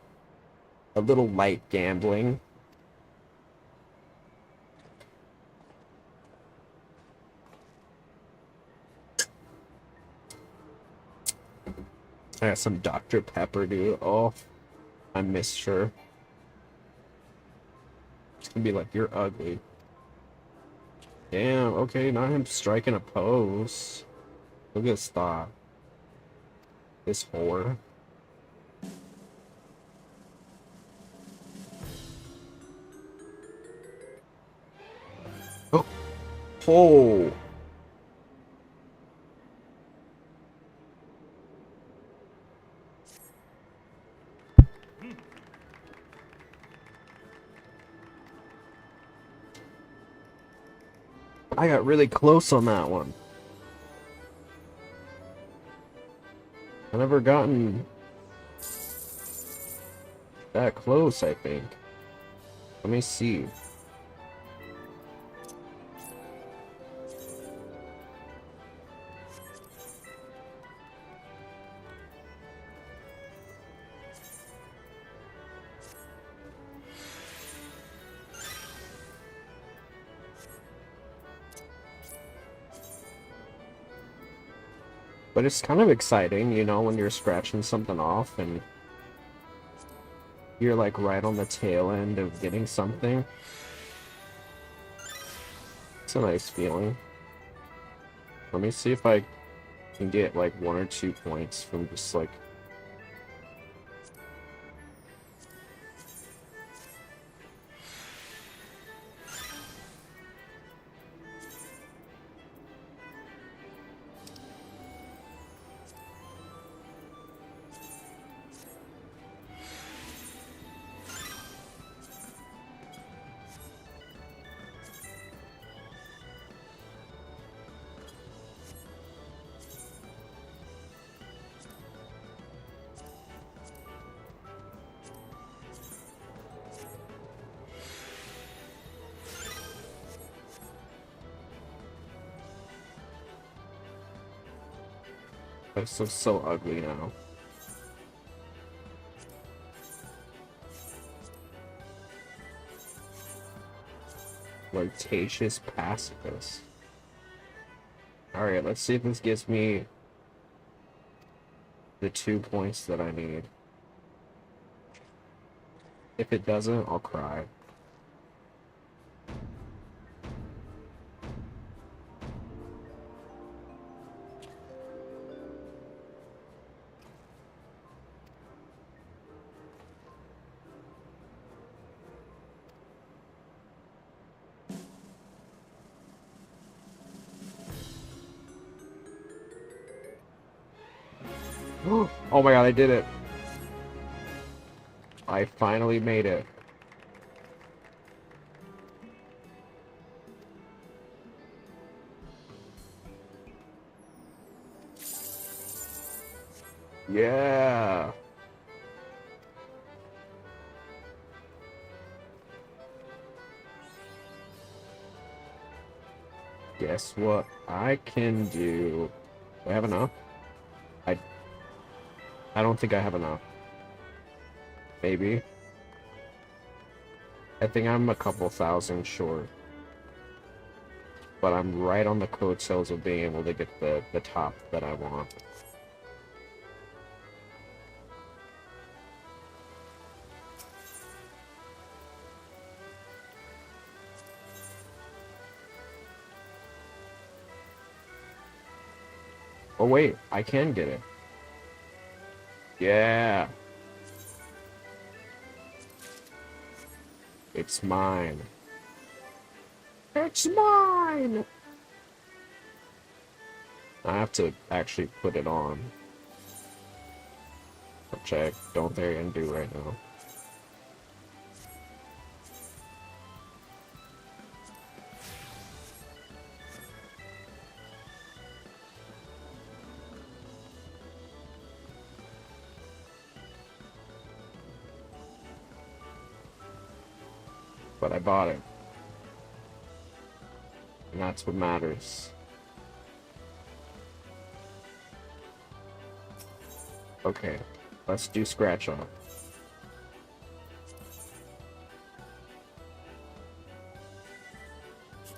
light gambling. I got some Dr. Pepper, dude. Oh, I miss her. It's gonna be like, you're ugly. Damn, okay, not him striking a pose. Look at this thought. This whore. Oh! Oh! I got really close on that one. I've never gotten that close, I think. Let me see. But it's kind of exciting, you know, when you're scratching something off and you're like right on the tail end of getting something. It's a nice feeling. Let me see if I can get like 1 or 2 points from just like... This looks so ugly now. Flirtatious pacifist. Alright, let's see if this gives me the 2 points that I need. If it doesn't, I'll cry. Oh my god, I did it. I finally made it. Yeah. Guess what I can do? Do I have enough? I I don't think I have enough. Maybe. I think I'm a couple thousand short. But I'm right on the coattails of being able to get the top that I want. Oh wait, I can get it. Yeah. It's mine. It's mine! I have to actually put it on. Which I don't think I can do right now. But I bought it. And that's what matters. Okay, let's do scratch off.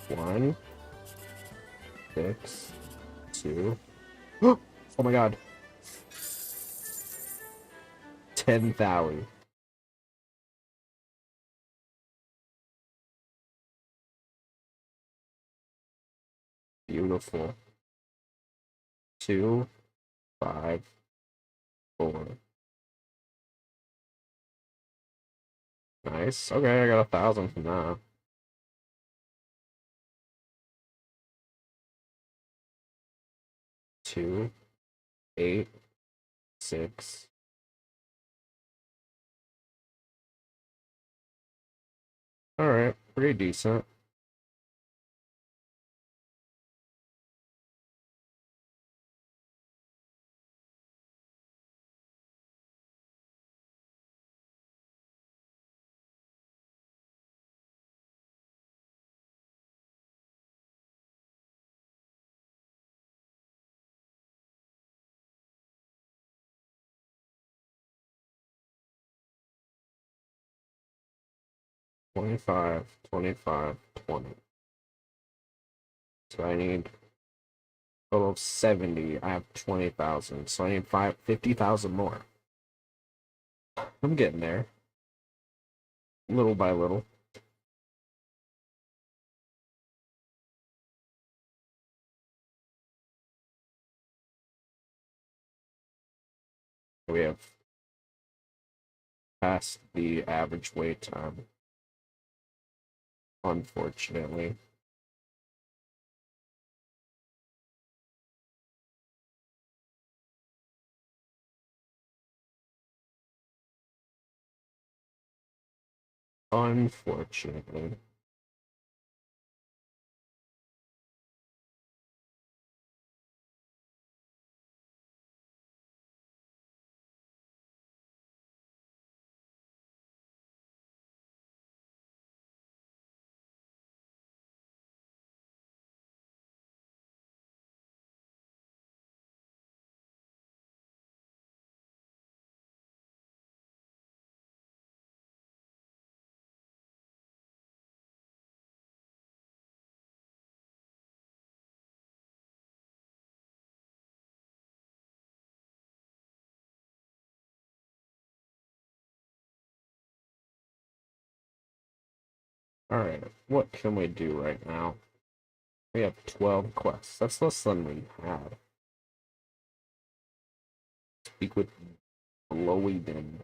One, 6, 2. Oh my god. 10,000. Beautiful. 2, 5, 4. Nice. Okay, I got 1,000 from that. 2, 8, 6. Alright, pretty decent. $25, 25, 20. So I need a total of 70. I have 20,000. So I need 50,000 more. I'm getting there. Little by little. We have passed the average wait time. Unfortunately. Unfortunately. Alright, what can we do right now? We have 12 quests. That's less than we had. Speak with Blowy Den.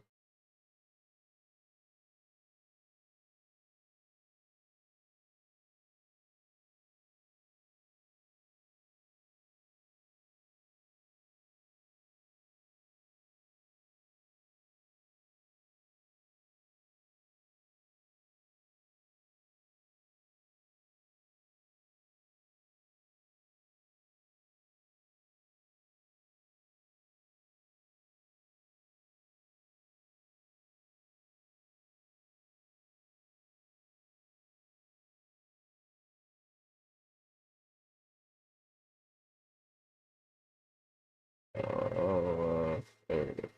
There we go.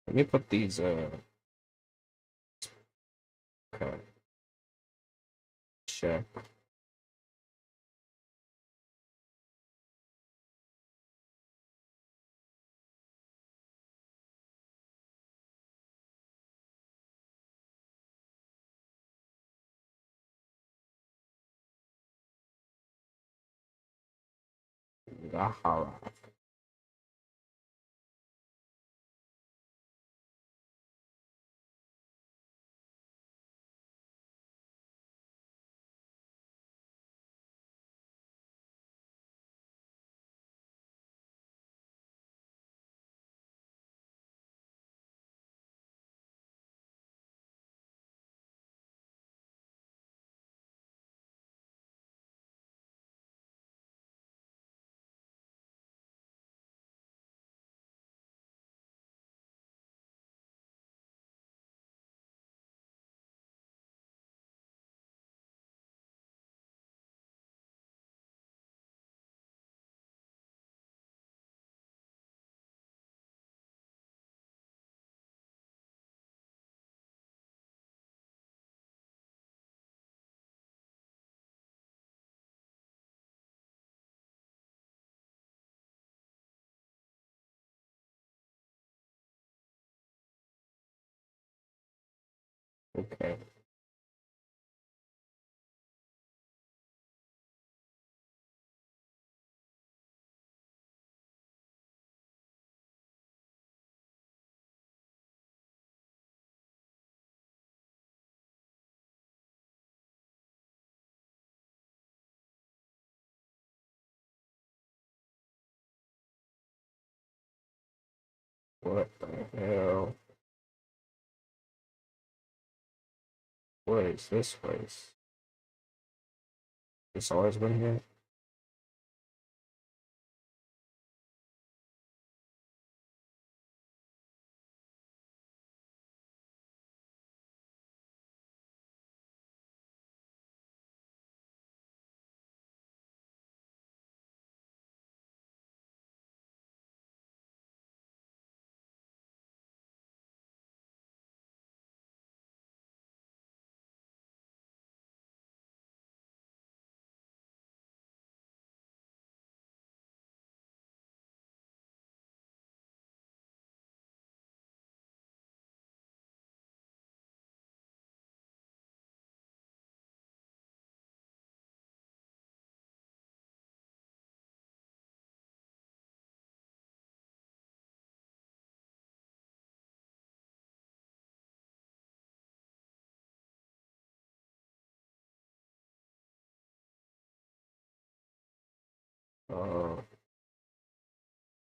Let me put these, okay. Check. Gahara. Okay. What the hell? What is this place? It's always been here?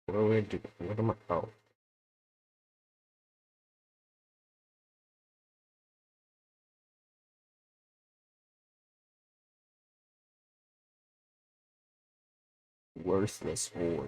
What do we do? What am I? Oh, worthless ore.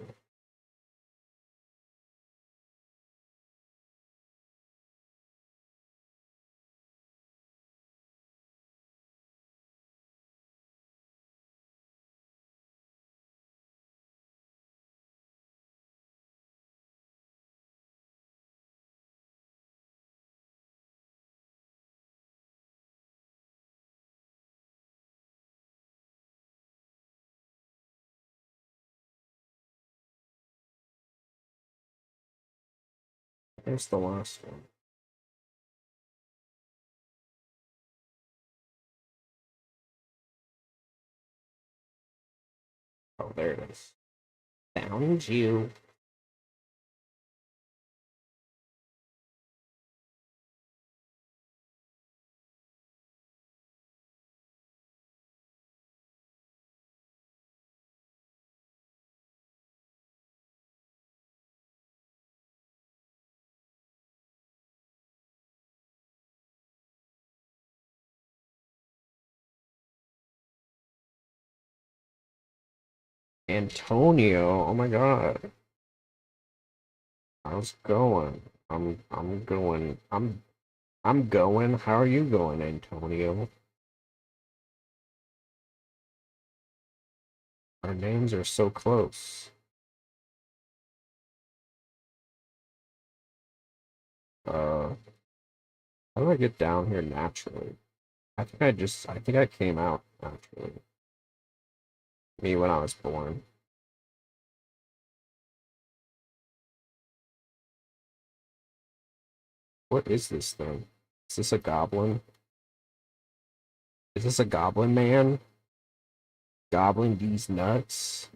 There's the last one. Oh, there it is. Found you. Antonio. Oh my god. How's it going? I'm going. I'm going. How are you going, Antonio? Our names are so close. Uh, how do I get down here naturally? I think I came out naturally. Me when I was born. What is this thing? Is this a goblin? Is this a goblin man? Gobbling these nuts?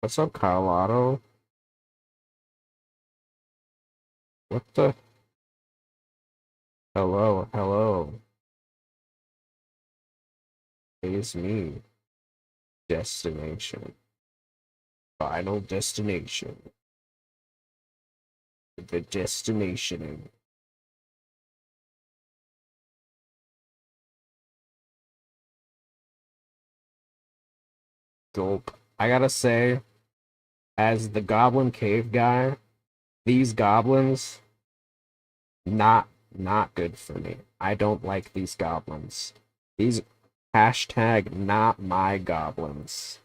What's up, Carlotta? What the? Hello, hello. It's me. Destination. Final destination. The destination. Gulp. I gotta say, as the Goblin Cave guy, these goblins, not not good for me. I don't like these goblins. These hashtag not my goblins.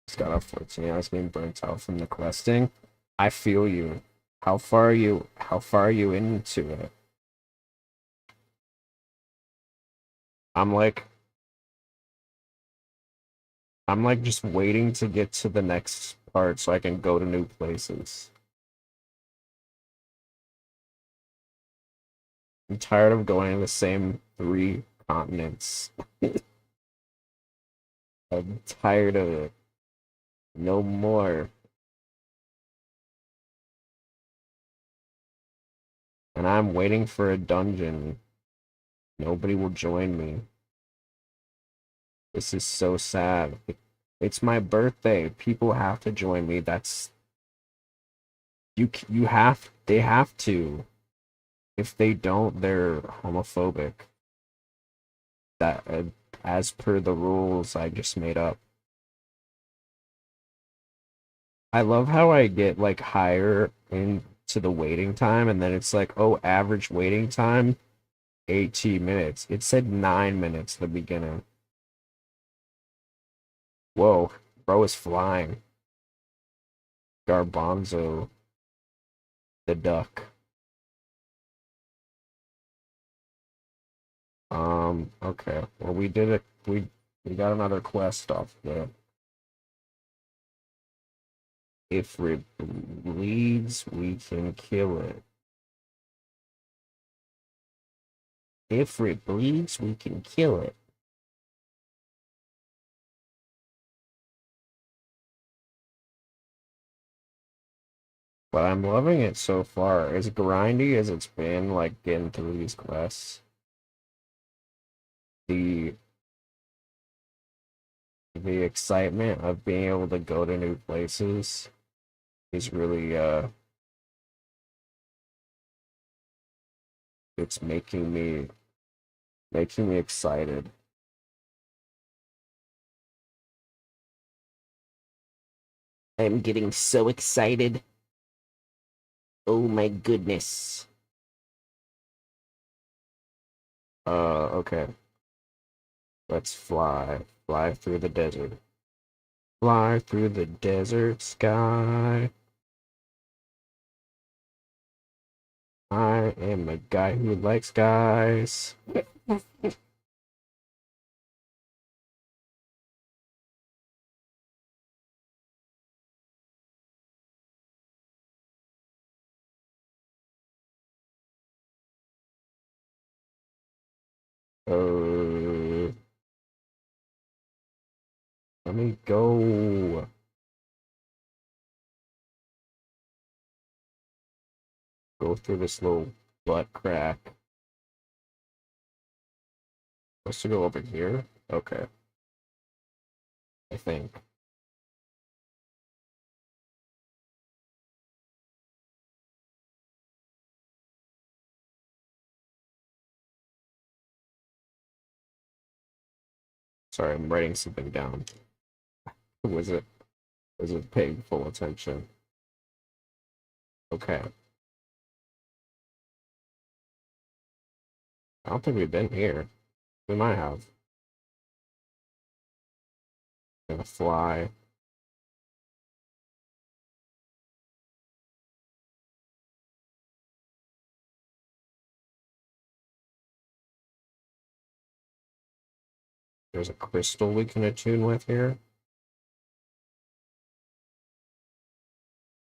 Just got off 14 hours being burnt out from the questing. I feel you. How far are you into it? I'm like I'm like just waiting to get to the next part so I can go to new places. I'm tired of going to the same 3 continents. I'm tired of it. No more. And I'm waiting for a dungeon. Nobody will join me. This is so sad. It's my birthday. People have to join me. That's you have they have to. If they don't, they're homophobic. That as per the rules I just made up. I love how I get like higher into the waiting time and then it's like, oh, average waiting time 18 minutes. It said 9 minutes at the beginning. Whoa, bro is flying. Garbanzo the duck. Okay. Well, we did it. We got another quest off the. If it bleeds, we can kill it. If it bleeds, we can kill it. But I'm loving it so far. As grindy as it's been, like getting through these quests, the the excitement of being able to go to new places is really it's making me excited. I'm getting so excited. Oh my goodness. Okay. Let's fly. Fly through the desert. Fly through the desert sky. I am a guy who likes guys. Uh, let me go. Go through this little butt crack. Supposed to go over here? Okay, I think. Sorry, I'm writing something down. Was it was it paying full attention? Okay. I don't think we've been here. We might have. Gonna fly. There's a crystal we can attune with here.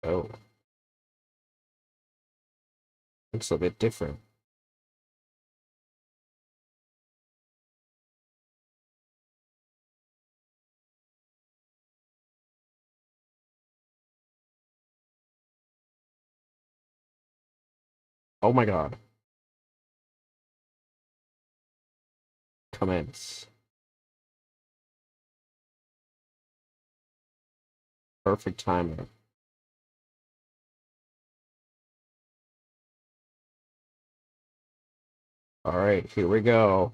Oh, looks a bit different. Oh my god. Commence. Perfect timing. All right, here we go.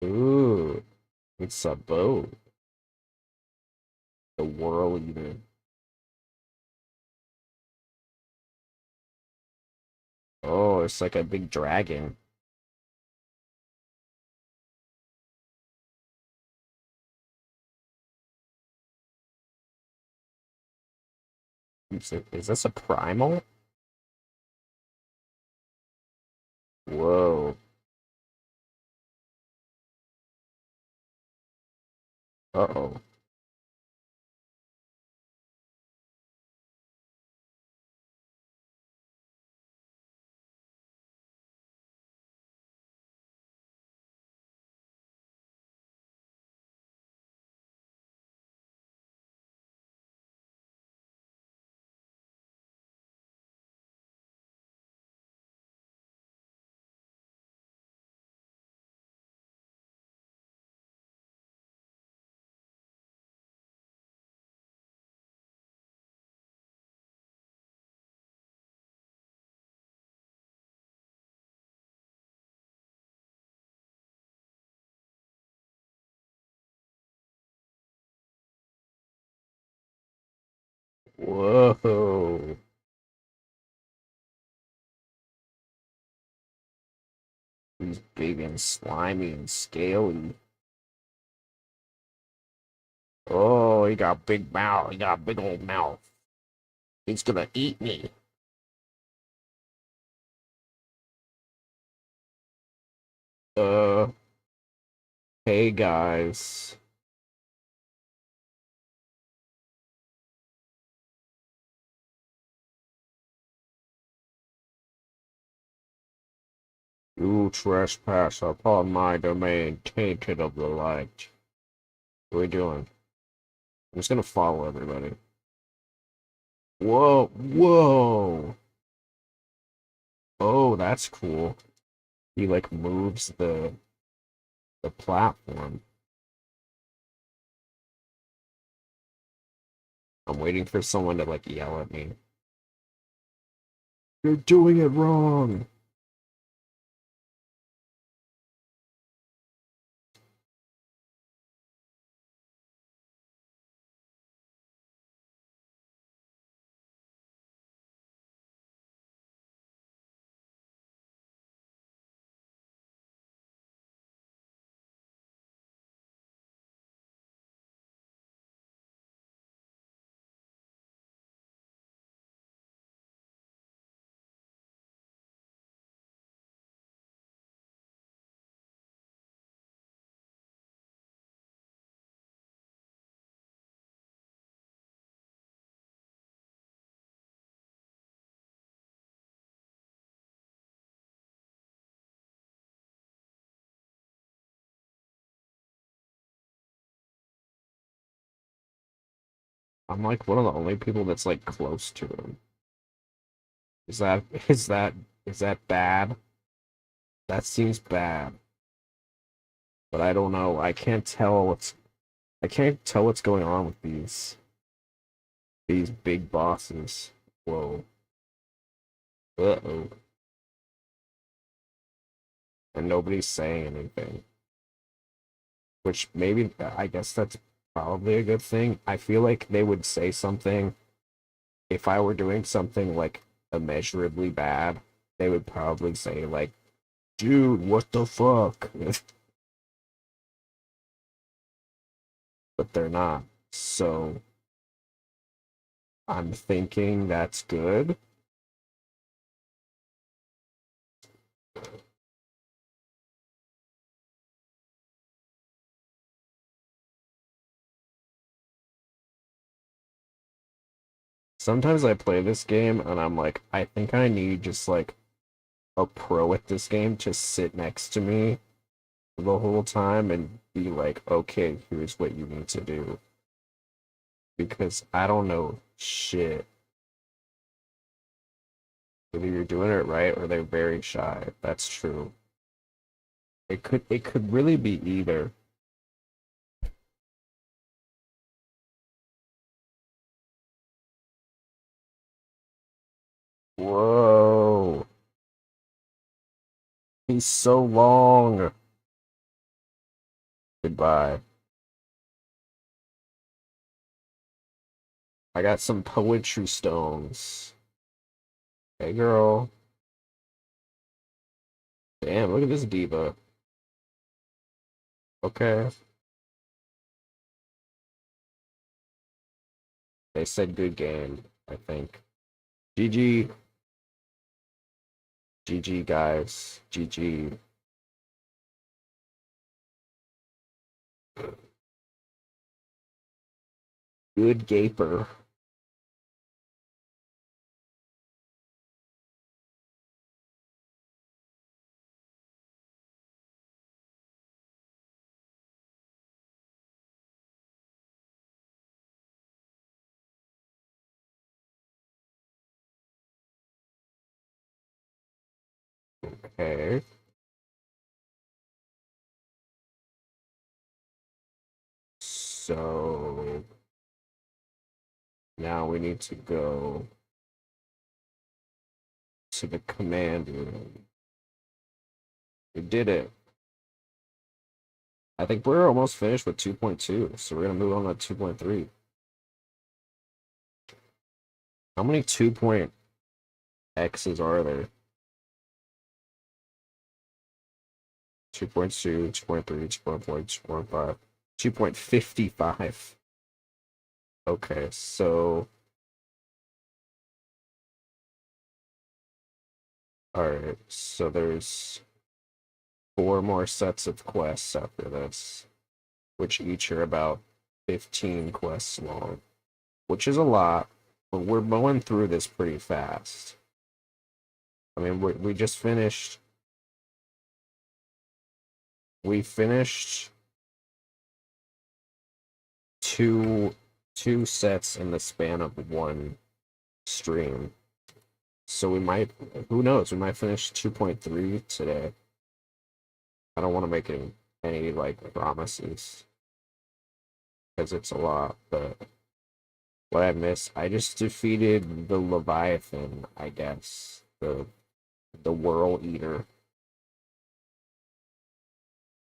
Ooh, it's a boat. The whirl-eater. Oh, it's like a big dragon. Is this a primal? Whoa. Uh-oh. Whoa. He's big and slimy and scaly. Oh, he got big mouth. He got big old mouth. He's gonna eat me. Uh, hey guys. You trespass upon my domain, tainted of the light. What are we doing? I'm just gonna follow everybody. Whoa, whoa. Oh, that's cool. He like moves the platform. I'm waiting for someone to like yell at me. You're doing it wrong. I'm like one of the only people that's like close to him. Is that is that is that bad? That seems bad. But I don't know. I can't tell what's going on with these big bosses. Whoa. Uh-oh. And nobody's saying anything. Which maybe I guess that's probably a good thing. I feel like they would say something if I were doing something like immeasurably bad. They would probably say like, "Dude, what the fuck?" But they're not. So I'm thinking that's good. Sometimes I play this game and I'm like, I think I need just like a pro at this game to sit next to me the whole time and be like, okay, here's what you need to do. Because I don't know shit. Either you're doing it right or they're very shy. That's true. It could really be either. Whoa. He's so long. Goodbye. I got some poetry stones. Hey girl. Damn, look at this diva. Okay. They said good game, I think. GG. GG guys. GG. Good gaper. Okay. So now we need to go to the command room. We did it. I think we're almost finished with 2.2, so we're gonna move on to 2.3. How many 2.x's are there? 2.2, 2.3, 2.4, 2.5, 2.55. Okay, so alright, so there's 4 more sets of quests after this, which each are about 15 quests long, which is a lot, but we're going through this pretty fast. I mean, we just finished. We finished two sets in the span of one stream. So we might, who knows, we might finish 2.3 today. I don't want to make any like promises because it's a lot, but what I missed, I just defeated the Leviathan, I guess. The Whirl Eater.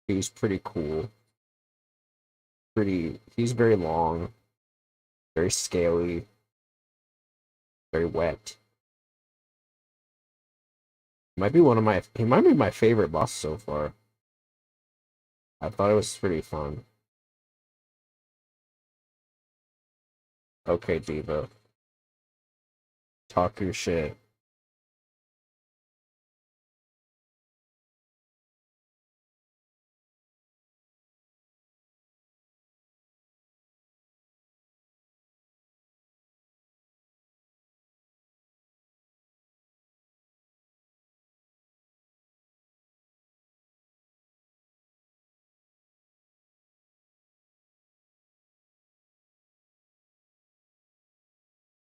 He's pretty cool. He's very long, very scaly, very wet. He might be my favorite boss so far. I thought it was pretty fun. Okay, Diva. Talk your shit.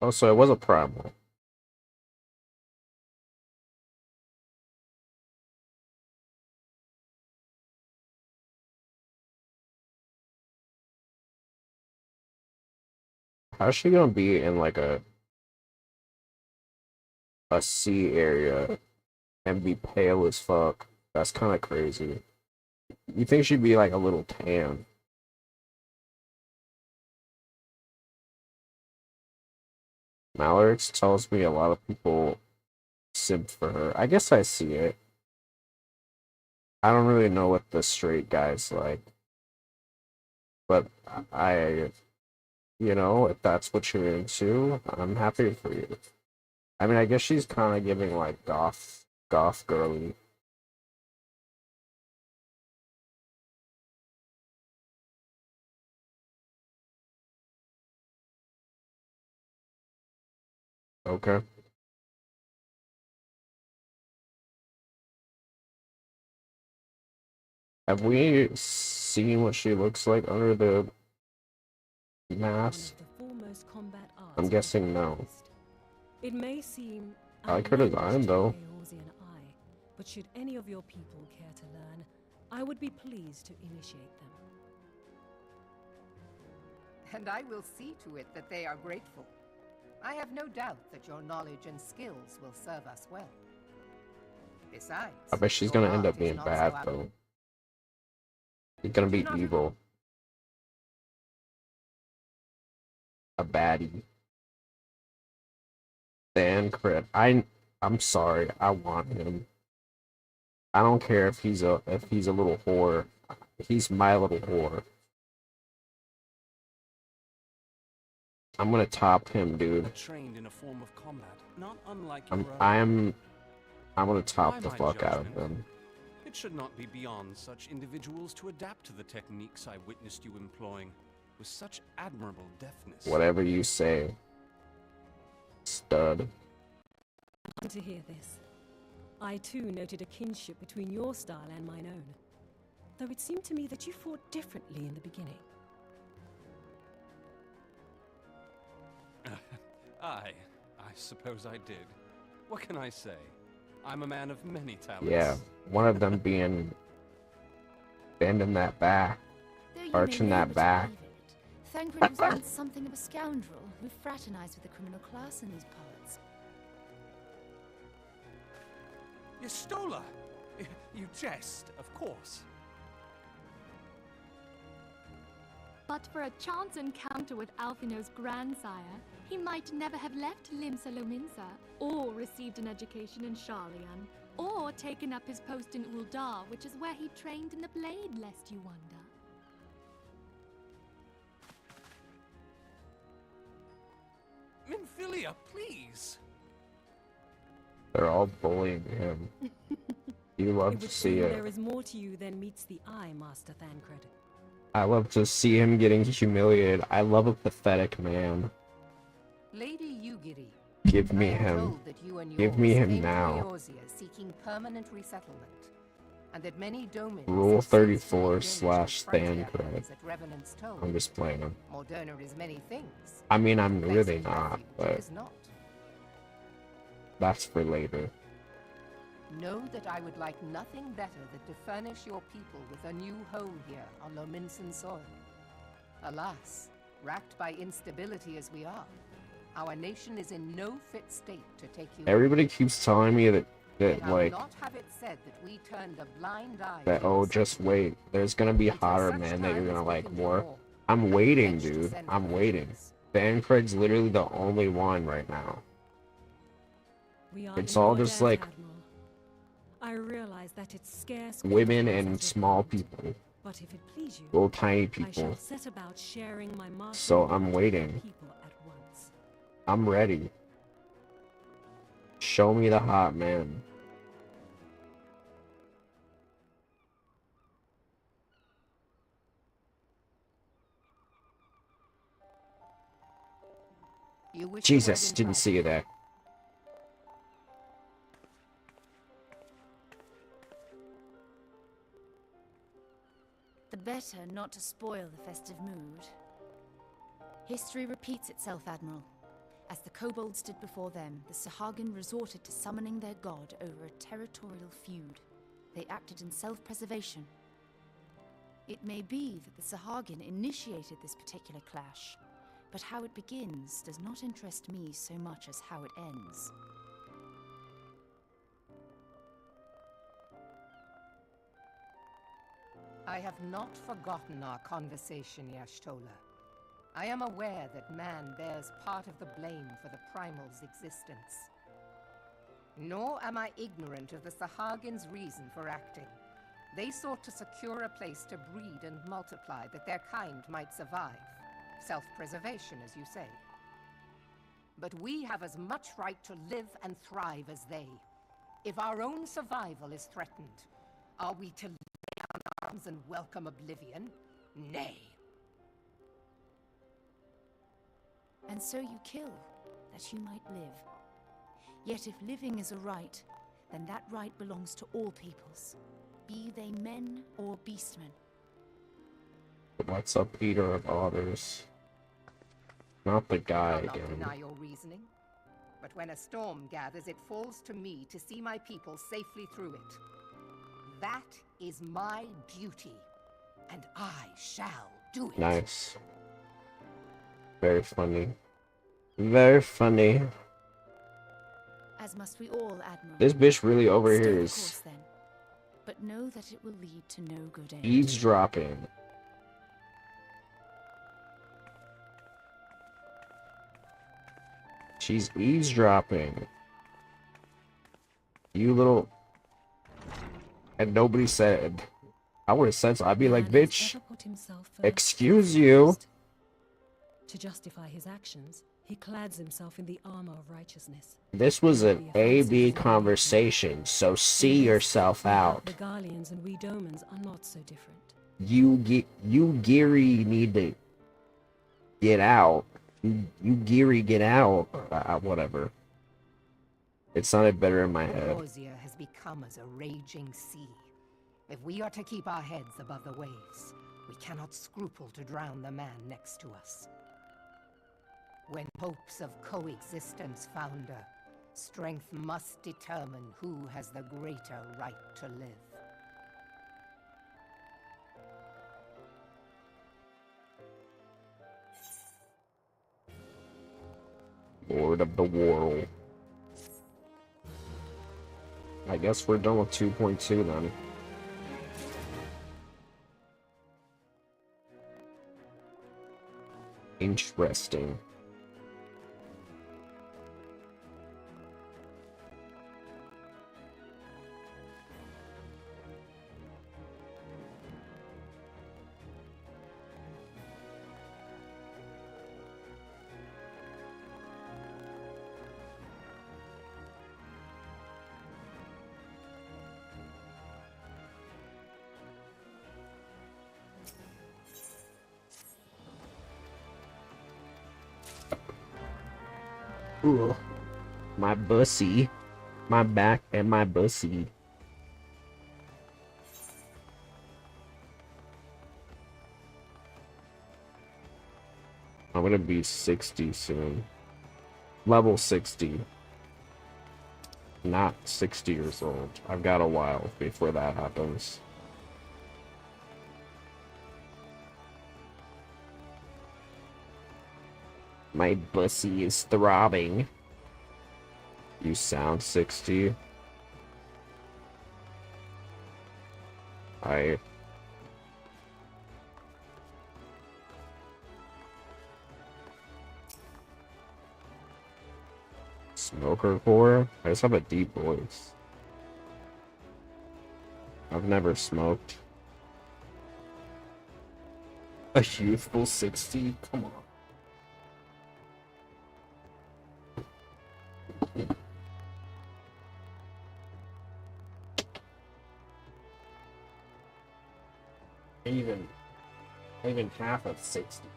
Oh, so it was a primal. How's she gonna be in like a sea area and be pale as fuck? That's kind of crazy. You think she'd be like a little tan? Mallarix tells me a lot of people simp for her. I guess I see it. I don't really know what the straight guy's like, but if that's what you're into, I'm happy for you. I mean, I guess she's kind of giving like goth girly. Okay. Have we seen what she looks like under the mask? I'm guessing no. It may seem I like her design though. But should any of your people care to learn, I would be pleased to initiate them. And I will see to it that they are grateful. I have no doubt that your knowledge and skills will serve us well. Besides, I bet she's gonna end up being bad though. She's gonna be evil. A baddie. Dan Crit. I'm sorry, I want him. I don't care if he's a little whore. He's my little whore. I'm gonna top him, dude. Trained in a form of combat, not unlike I'm gonna top the fuck out of him. It should not be beyond such individuals to adapt to the techniques I witnessed you employing with such admirable deftness. Whatever you say, stud. To hear this, I too noted a kinship between your style and mine own, though it seemed to me that you fought differently in the beginning. I suppose I did. What can I say? I'm a man of many talents. Yeah, one of them being bending that back, arching that back. Thancred was once something of a scoundrel who fraternized with the criminal class in these parts. Yestola! You jest, of course. But for a chance encounter with Alphino's grandsire, He might never have left Limsa Lominsa, or received an education in Sharlayan, or taken up his post in Uldar, which is where he trained in the blade, lest you wonder. Minfilia, please! They're all bullying him. You love It to would see seem it. there is more to you than meets the eye, Master Thancred. I love to see him getting humiliated. I love a pathetic man. Lady Yugiri, Give me I am him. told that you and Give me yours him came to now. Eorzea seeking permanent resettlement, and that many domains Rule have since 34 moved in slash to frontier Thancred. lands at Revenant's Toll. I'm just playing him. Moderna is many things. I mean, I'm Place really of not, refuge but it is not. that's for later. Know that I would like nothing better than to furnish your people with a new home here on Lominsan soil. Alas, racked by instability as we are, our nation is in no fit state to take you. Everybody keeps telling me that Yet I will like, not have it said that we turned a blind eye that, to oh, your just suffering. wait. There's gonna be Until hotter such men that you're time as gonna we like can do more. I'm waiting, Pledge to dude. send I'm waiting. provisions. Thancred's literally the only one right now. We are It's in all your just debt, like Admiral. I realize that it's scarce women quantities and at your small command, people. But if it please you, Little tiny I people. shall set about sharing my master's So I'm knowledge with waiting. people at once. I'm ready. Show me the hot man. You wish to Jesus, wed in didn't private? see you there. The better not to spoil the festive mood. History repeats itself, Admiral. As the kobolds did before them, the Sahagin resorted to summoning their god over a territorial feud. They acted in self-preservation. It may be that the Sahagin initiated this particular clash, but how it begins does not interest me so much as how it ends. I have not forgotten our conversation, Yashtola. I am aware that man bears part of the blame for the Primal's existence. Nor am I ignorant of the Sahagins' reason for acting. They sought to secure a place to breed and multiply that their kind might survive. Self-preservation, as you say. But we have as much right to live and thrive as they. If our own survival is threatened, are we to lay down arms and welcome oblivion? Nay. And so you kill, that you might live. Yet if living is a right, then that right belongs to all peoples, be they men or beastmen. What's up, eater of otters? Not the guy I'll not again. deny your reasoning. But when a storm gathers, it falls to me to see my people safely through it. That is my duty, and I shall do it. Nice. Very funny. Very funny. As must we all, Admiral. This bitch really over Stay here the is course, then. But know that it will lead to no good end. eavesdropping. She's eavesdropping. You little... And nobody said. I would have said so. I'd be like, Man has bitch, ever put himself first excuse and you. foremost. To justify his actions, he clads himself in the armor of righteousness. This was an A-B conversation, so see yourself out. The Garleans and we Domans are not so different. You Geary need to get out. You Geary get out. Whatever. It sounded better in my head. Eorzea has become as a raging sea. If we are to keep our heads above the waves, we cannot scruple to drown the man next to us. When hopes of coexistence founder, strength must determine who has the greater right to live. Lord of the World. I guess we're done with 2.2 then. Interesting. Ugh. My bussy. My back and my bussy. I'm gonna be 60 soon. Level 60. Not 60 years old. I've got a while before that happens. My bussy is throbbing. You sound 60. I... Smoker core? I just have a deep voice. I've never smoked. A youthful 60? Come on. Even half of 60.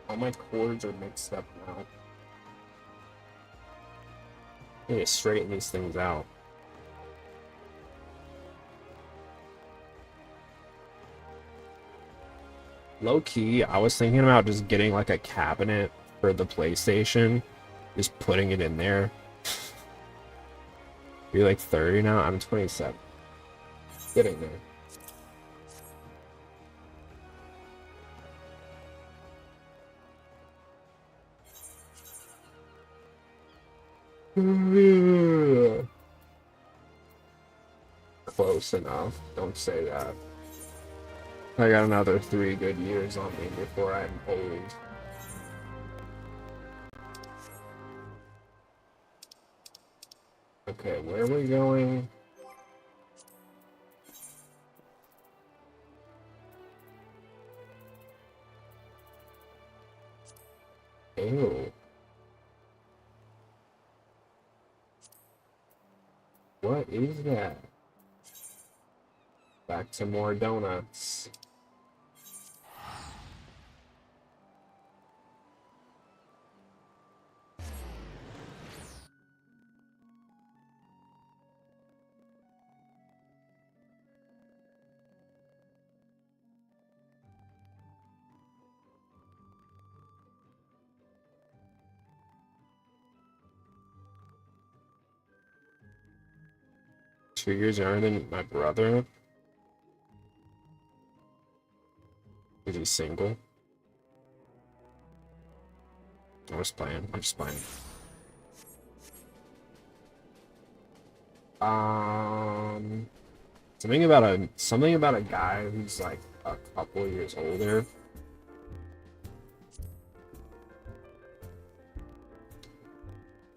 All my chords are mixed up now. I need to straighten these things out. Low key, I was thinking about just getting like a cabinet for the PlayStation, just putting it in there. You're like 30 now? I'm 27. Getting there. Close enough. Don't say that. I got another 3 good years on me before I'm old. Okay, where are we going? Ew. What is that? Back to more donuts. Two years younger than my brother? Is he single? I'm just playing. I'm just playing. Something about a guy who's like a couple years older.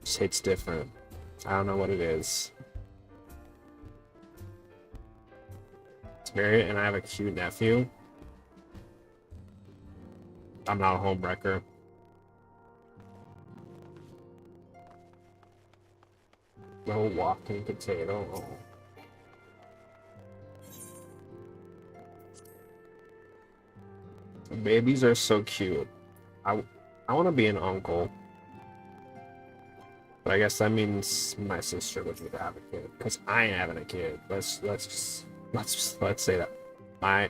Just hits different. I don't know what it is. It's married and I have a cute nephew. I'm not a home wrecker. No walking potato. Oh. Babies are so cute. I want to be an uncle. But I guess that means my sister would need to have a kid. Because I ain't having a kid. Let's say that. My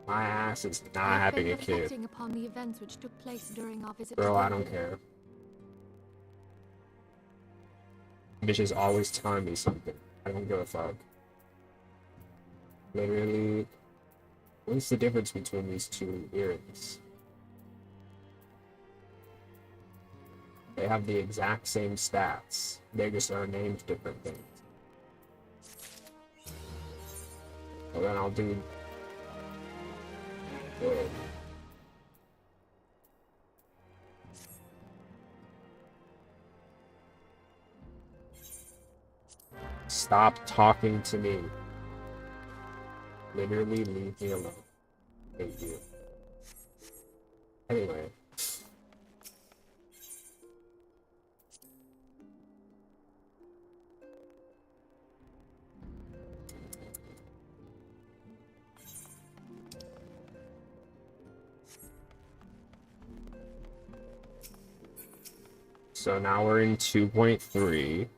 ass is not having a kid. Upon the events which took place during our visit Bro, I don't care. Bitch is always telling me something. I don't give a fuck. Literally, what's the difference between these two earrings? They have the exact same stats. They just are named different things. So then I'll do good. Stop talking to me. Literally leave me alone. Thank you. Anyway. So now we're in 2.3.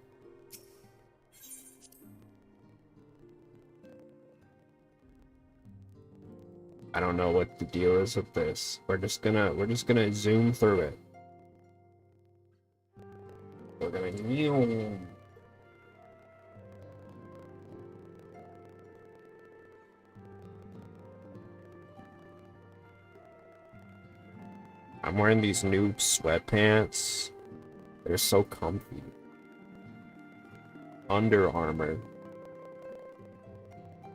I don't know what the deal is with this. We're just gonna zoom through it. We're gonna I'm wearing these new sweatpants. They're so comfy. Under Armour.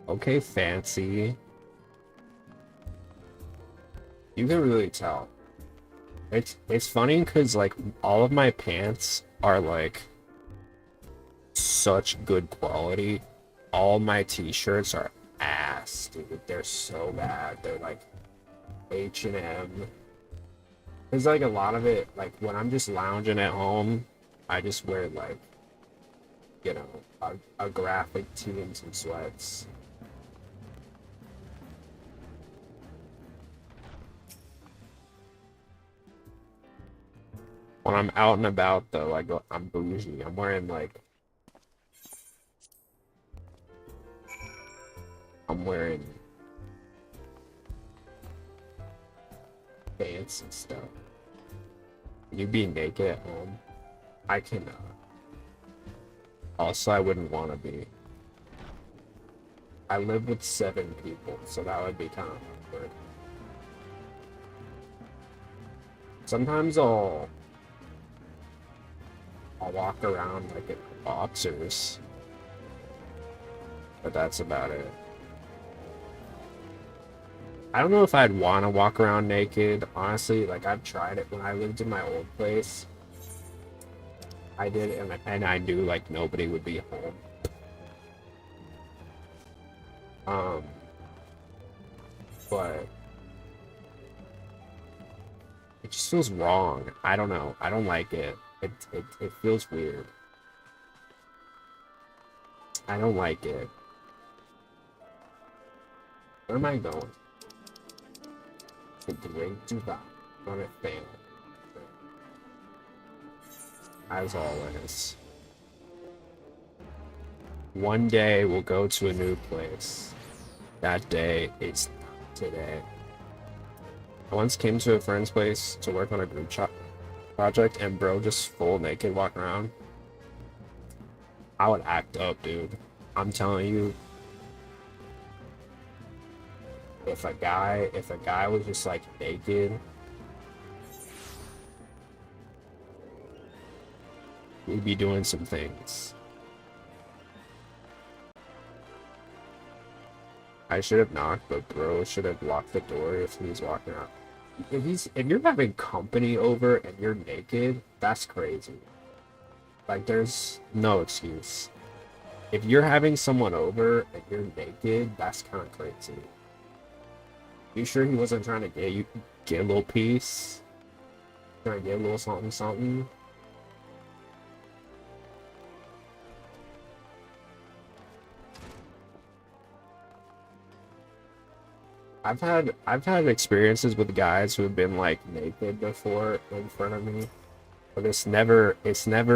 Okay, fancy. You can really tell. It's funny because like all of my pants are like such good quality. All my t-shirts are ass, dude. They're so bad. They're like H&M. There's like a lot of it, like when I'm just lounging at home, I just wear like, you know, a graphic tee and some sweats. When I'm out and about though, I'm bougie. I'm wearing like, I'm wearing fancy stuff. You be naked at home? I cannot. Also, I wouldn't want to be. I live with 7 people, so that would be kind of awkward. Sometimes I'll walk around like in boxers, but that's about it. I don't know if I'd want to walk around naked, honestly. Like, I've tried it when I lived in my old place. I did, and I knew, like, nobody would be home. But it just feels wrong. I don't know. I don't like it. It feels weird. I don't like it. Where am I going? The Great Dubai on a fan. As always. One day we'll go to a new place. That day is today. I once came to a friend's place to work on a group project, and bro just full naked walking around. I would act up, dude. I'm telling you. If a guy was just like naked, we'd be doing some things. I should have knocked, but bro should have locked the door if he's walking out. If you're having company over and you're naked, that's crazy. Like, there's no excuse. If you're having someone over and you're naked, that's kind of crazy. You sure he wasn't trying to get a little piece? Trying to get a little something, something? I've had experiences with guys who have been like naked before in front of me, but it's never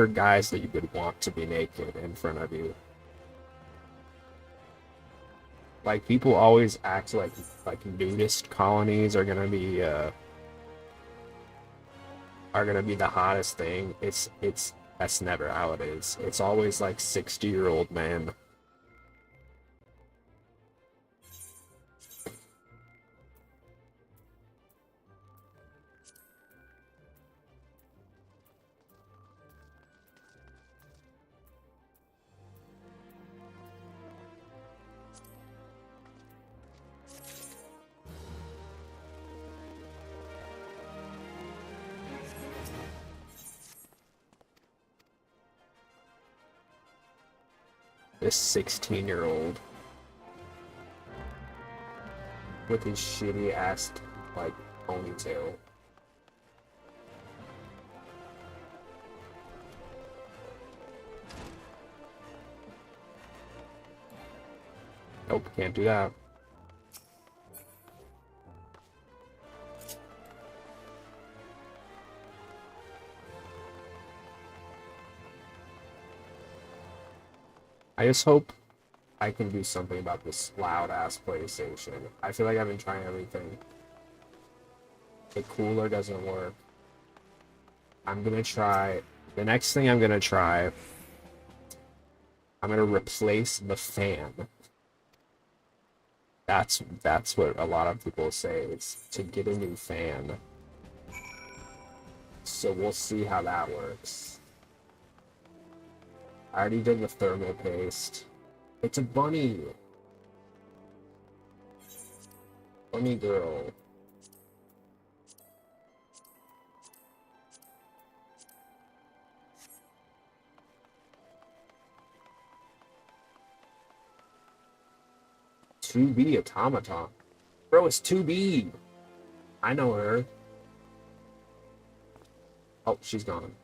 guys that you would want to be naked in front of you. Like, people always act like nudist colonies are gonna be the hottest thing. That's never how it is. It's always like 60-year-old men. This 16-year-old with his shitty ass like ponytail. Nope, can't do that. I just hope I can do something about this loud ass PlayStation. I feel like I've been trying everything. The cooler doesn't work. I'm gonna try. The next thing I'm gonna try, I'm gonna replace the fan. That's what a lot of people say, is to get a new fan. So we'll see how that works. I already did the thermal paste. It's a bunny. Bunny girl. To be automaton. Bro, it's 2B. I know her. Oh, she's gone.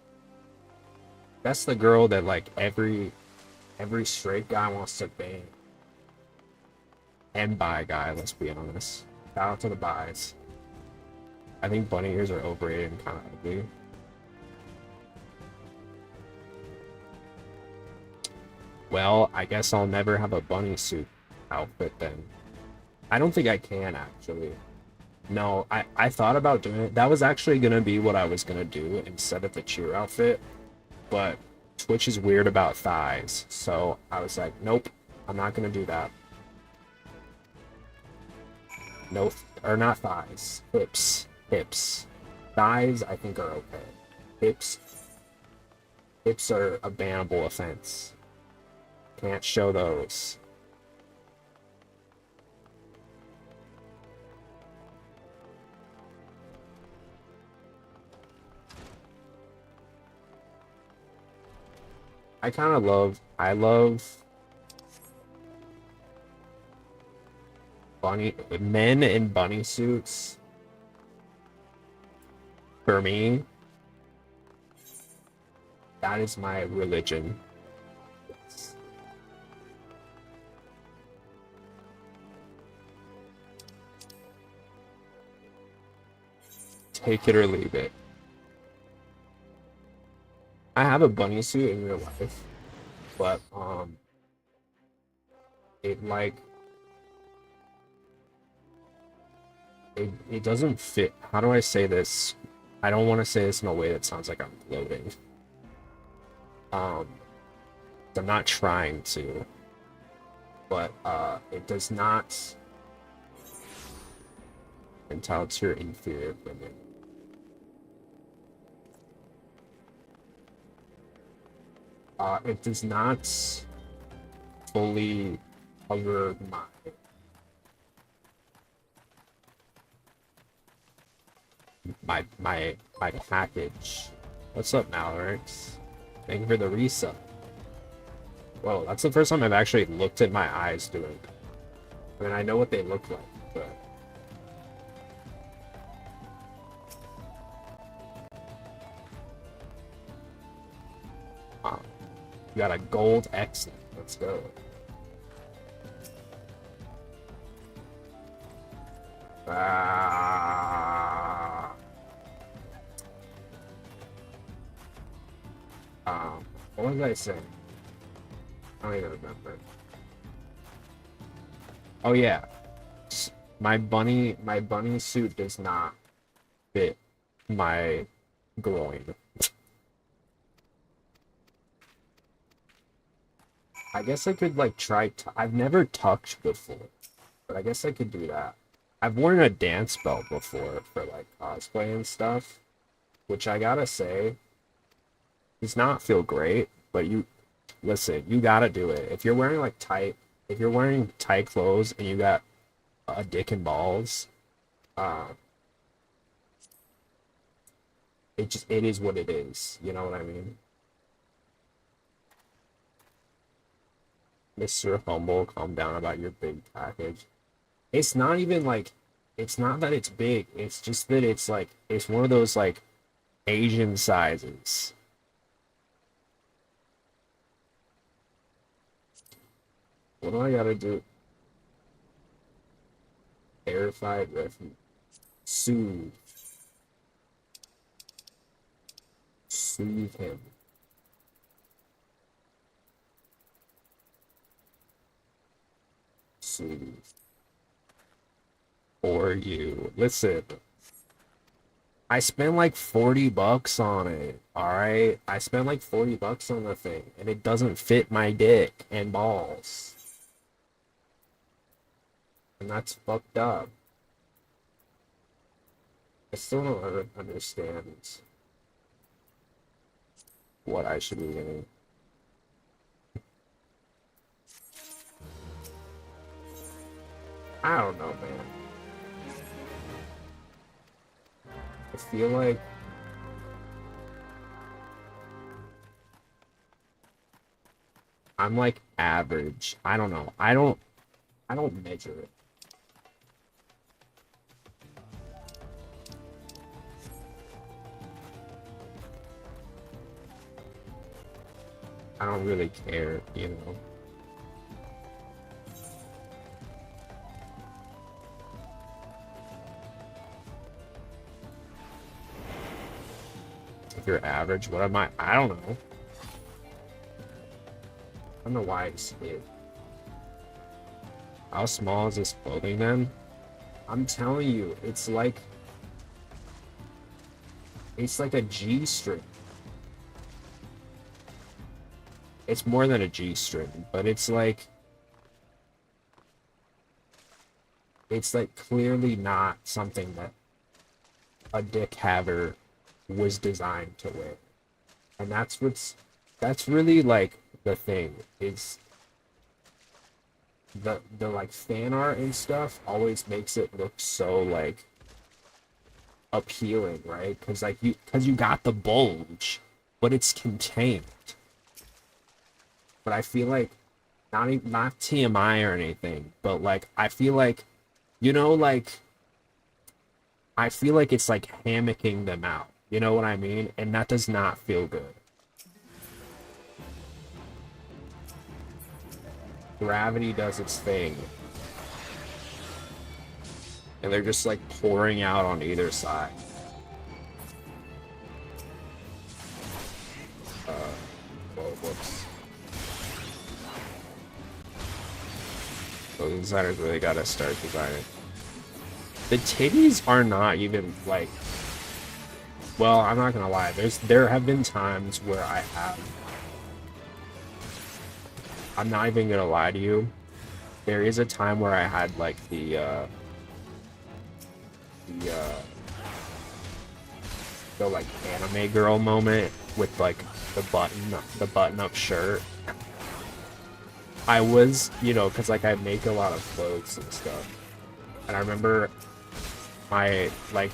That's the girl that like every straight guy wants to bang. And bi guy, let's be honest. Shout out to the bis. I think bunny ears are overrated and kind of ugly. Well, I guess I'll never have a bunny suit outfit then. I don't think I can actually. No, I thought about doing it. That was actually gonna be what I was gonna do instead of the cheer outfit. But Twitch is weird about thighs, so I was like, nope, I'm not gonna do that. No, or not thighs, hips, hips. Thighs, I think are okay. Hips are a bannable offense. Can't show those. I love men in bunny suits. For me, that is my religion. Yes. Take it or leave it. I have a bunny suit in real life, but it like it doesn't fit. How do I say this? I don't want to say this in a way that sounds like I'm gloating. I'm not trying to, but it does not entitle to your inferior opinion. It does not fully cover my package. What's up, Malorix? Thank you for the resub. Whoa, that's the first time I've actually looked at my eyes doing it. I mean, I know what they look like, but you got a gold X. Let's go. What was I saying? I don't even remember. Oh yeah, my bunny suit does not fit my groin. I guess I could like try. I've never tucked before, but I guess I could do that. I've worn a dance belt before for like cosplay and stuff, which I gotta say does not feel great. But you listen, you gotta do it. If you're wearing like if you're wearing tight clothes and you got a dick and balls, it is what it is. You know what I mean? Mr. Humble, calm down about your big package. It's not even like, it's not that it's big. It's just that it's like, it's one of those like Asian sizes. What do I gotta do? Terrified refuge. Soothe. Soothe him. for you. Listen, I spent like 40 bucks on it. All right, I spent like 40 bucks on the thing, and it doesn't fit my dick and balls, and that's fucked up. I still don't understand what I should be getting. I don't know, man. I feel like I'm like average. I don't know. I don't measure it. I don't really care, you know. If you're average, what am I? I don't know. I don't know why it's here. How small is this clothing then? I'm telling you, it's like a G-string. It's more than a G-string, but it's like clearly not something that a dick haver was designed to wear. And that's really like the thing is the like fan art and stuff always makes it look so like appealing, right? Because you got the bulge, but it's contained. But I feel like not TMI or anything, but like I feel like, you know, like I feel like it's like hammocking them out. You know what I mean? And that does not feel good. Gravity does its thing. And they're just like pouring out on either side. Whoa, whoops. Those designers really gotta start designing. The titties are not even like, well, I'm not gonna lie. There have been times where I'm not even gonna lie to you. There is a time where I had like the like anime girl moment with like the button up shirt. I was, you know, because like I make a lot of clothes and stuff, and I remember my like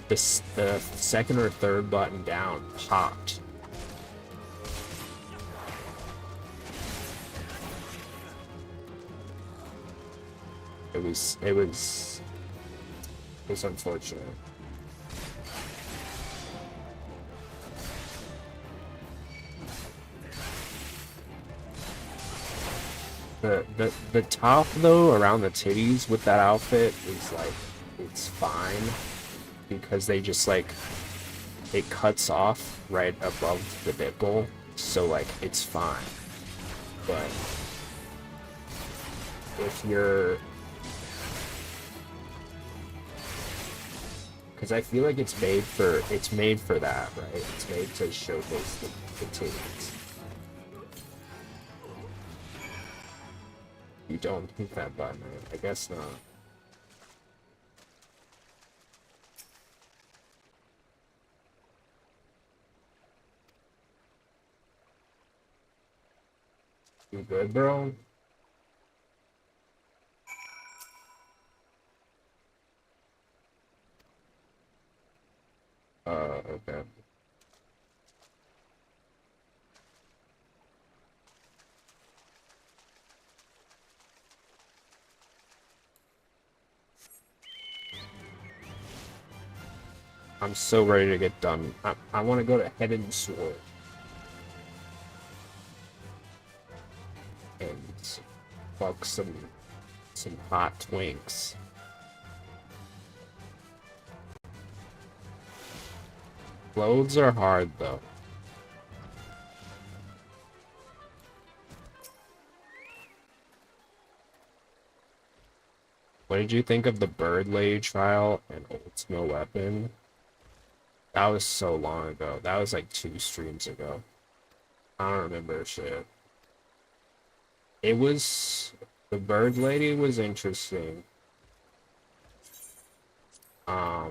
the second or third button down popped. It was unfortunate. The top though around the titties with that outfit is like, it's fine because they just like, it cuts off right above the nipple, so like it's fine. But if you're, because I feel like it's made for that, right? It's made to showcase the titties. You don't hit that button, I guess not. You good, bro? Okay. I'm so ready to get done. I want to go to Head and Sword. And fuck some hot twinks. Clothes are hard though. What did you think of the Bird Lady trial and Ultimate Weapon? That was so long ago. That was like 2 streams ago. I don't remember shit. It was... The Bird Lady was interesting. I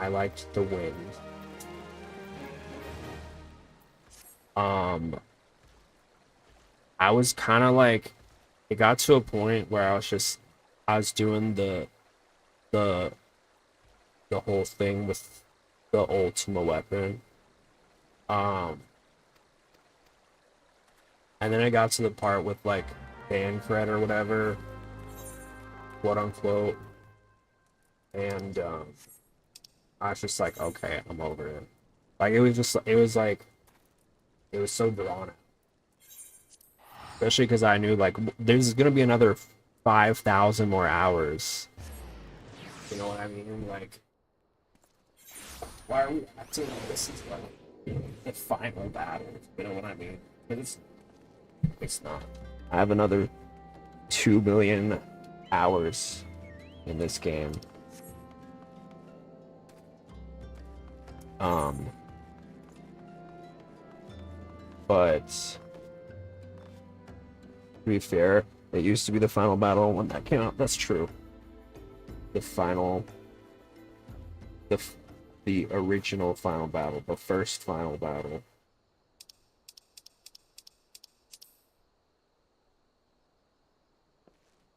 liked the wind. I was kind of like... It got to a point where I was doing the whole thing with the Ultimate Weapon. And then I got to the part with like Bancred or whatever, quote unquote. And I was just like, okay, I'm over it. Like it was so drawn out. Especially because I knew like there's gonna be another 5,000 more hours. You know what I mean? Like, why are we acting like this is like the final battle? You know what I mean? It's not. I have another 2 million hours in this game. But to be fair, it used to be the final battle when that came out. That's true. The original final battle, the first final battle.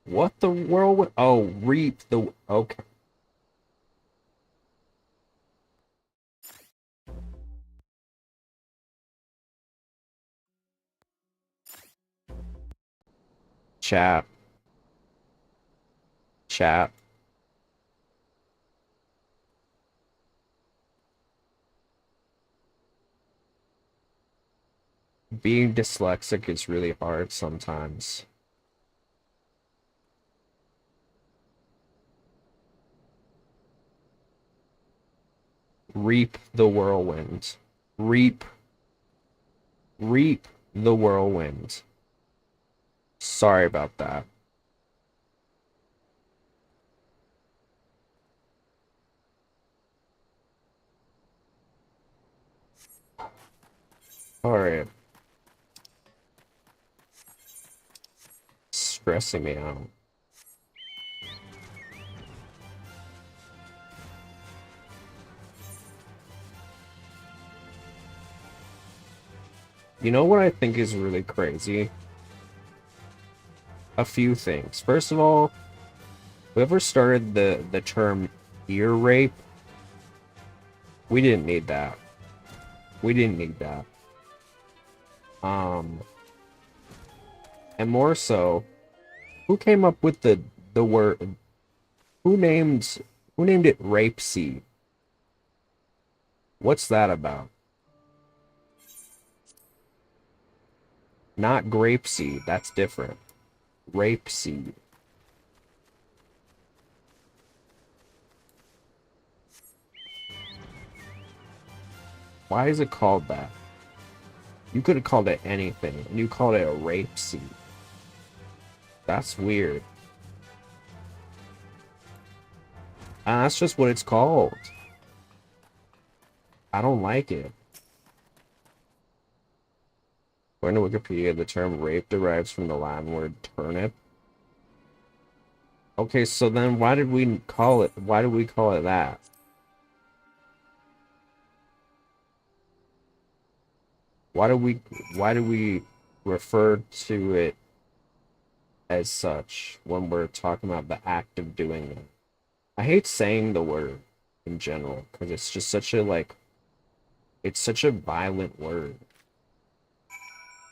What the whirlwind? Oh, reap the... Okay. Chat. Being dyslexic is really hard sometimes. Reap the whirlwind. Reap the whirlwind. Sorry about that. Alright. Stressing me out. You know what I think is really crazy? A few things. First of all, whoever started the term ear rape, we didn't need that. We didn't need that. And more so, who came up with the word? Who named it rape seed? What's that about? Not grape seed, that's different. Rape seed. Why is it called that? You could have called it anything, and you called it a rape seed. That's weird. And that's just what it's called. I don't like it. According to Wikipedia, the term rape derives from the Latin word turnip. Okay, so then why did we call it that? Why do we refer to it as such when we're talking about the act of doing it? I hate saying the word in general because it's just such a like it's such a violent word.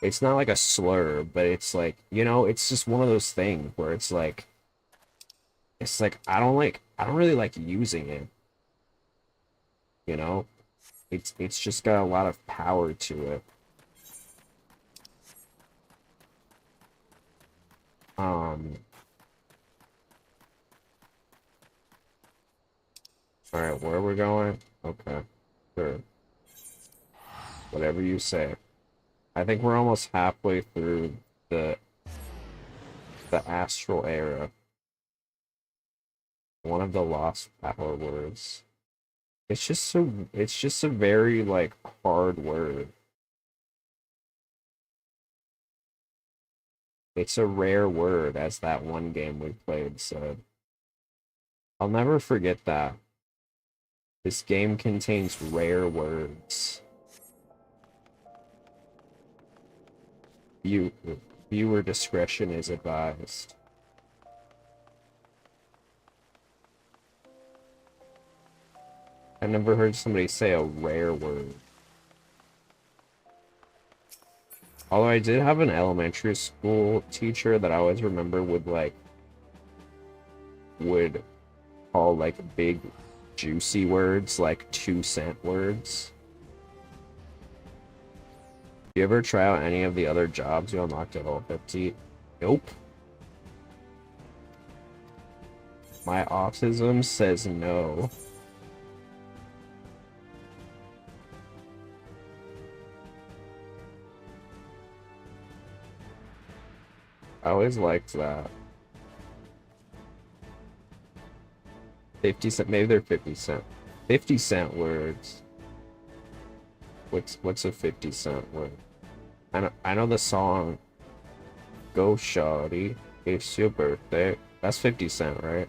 It's not like a slur, but it's like, you know, it's just one of those things where it's like I don't really like using it. You know? It's just got a lot of power to it. Alright, where are we going? Okay. Sure. Whatever you say. I think we're almost halfway through the The astral era. One of the lost power words. It's just a very like hard word. It's a rare word, as that one game we played said. I'll never forget that. This game contains rare words. Viewer discretion is advised. I never heard somebody say a rare word. Although I did have an elementary school teacher that I always remember would call like big juicy words like 2-cent words. You ever try out any of the other jobs you unlocked at level 50? Nope. My autism says no. I always liked that. 50 cent, maybe they're 50 cent. 50-cent words. What's a 50-cent word? I know the song Go Shawty, It's Your Birthday. That's 50 Cent, right?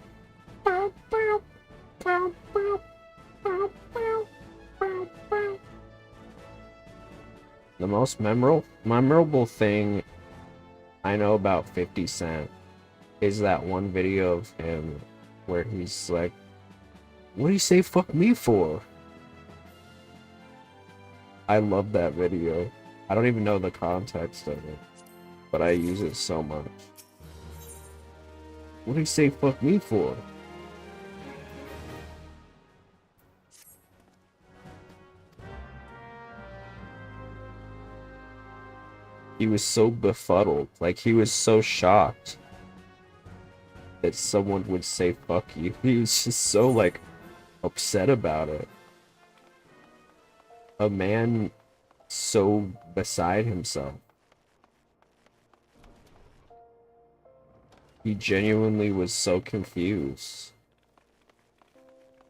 The most memorable thing I know about 50 Cent is that one video of him where he's like, what do you say fuck me for? I love that video. I don't even know the context of it, but I use it so much. What do you say fuck me for? He was so befuddled, like he was so shocked that someone would say fuck you. He was just so like upset about it. A man so beside himself. He genuinely was so confused.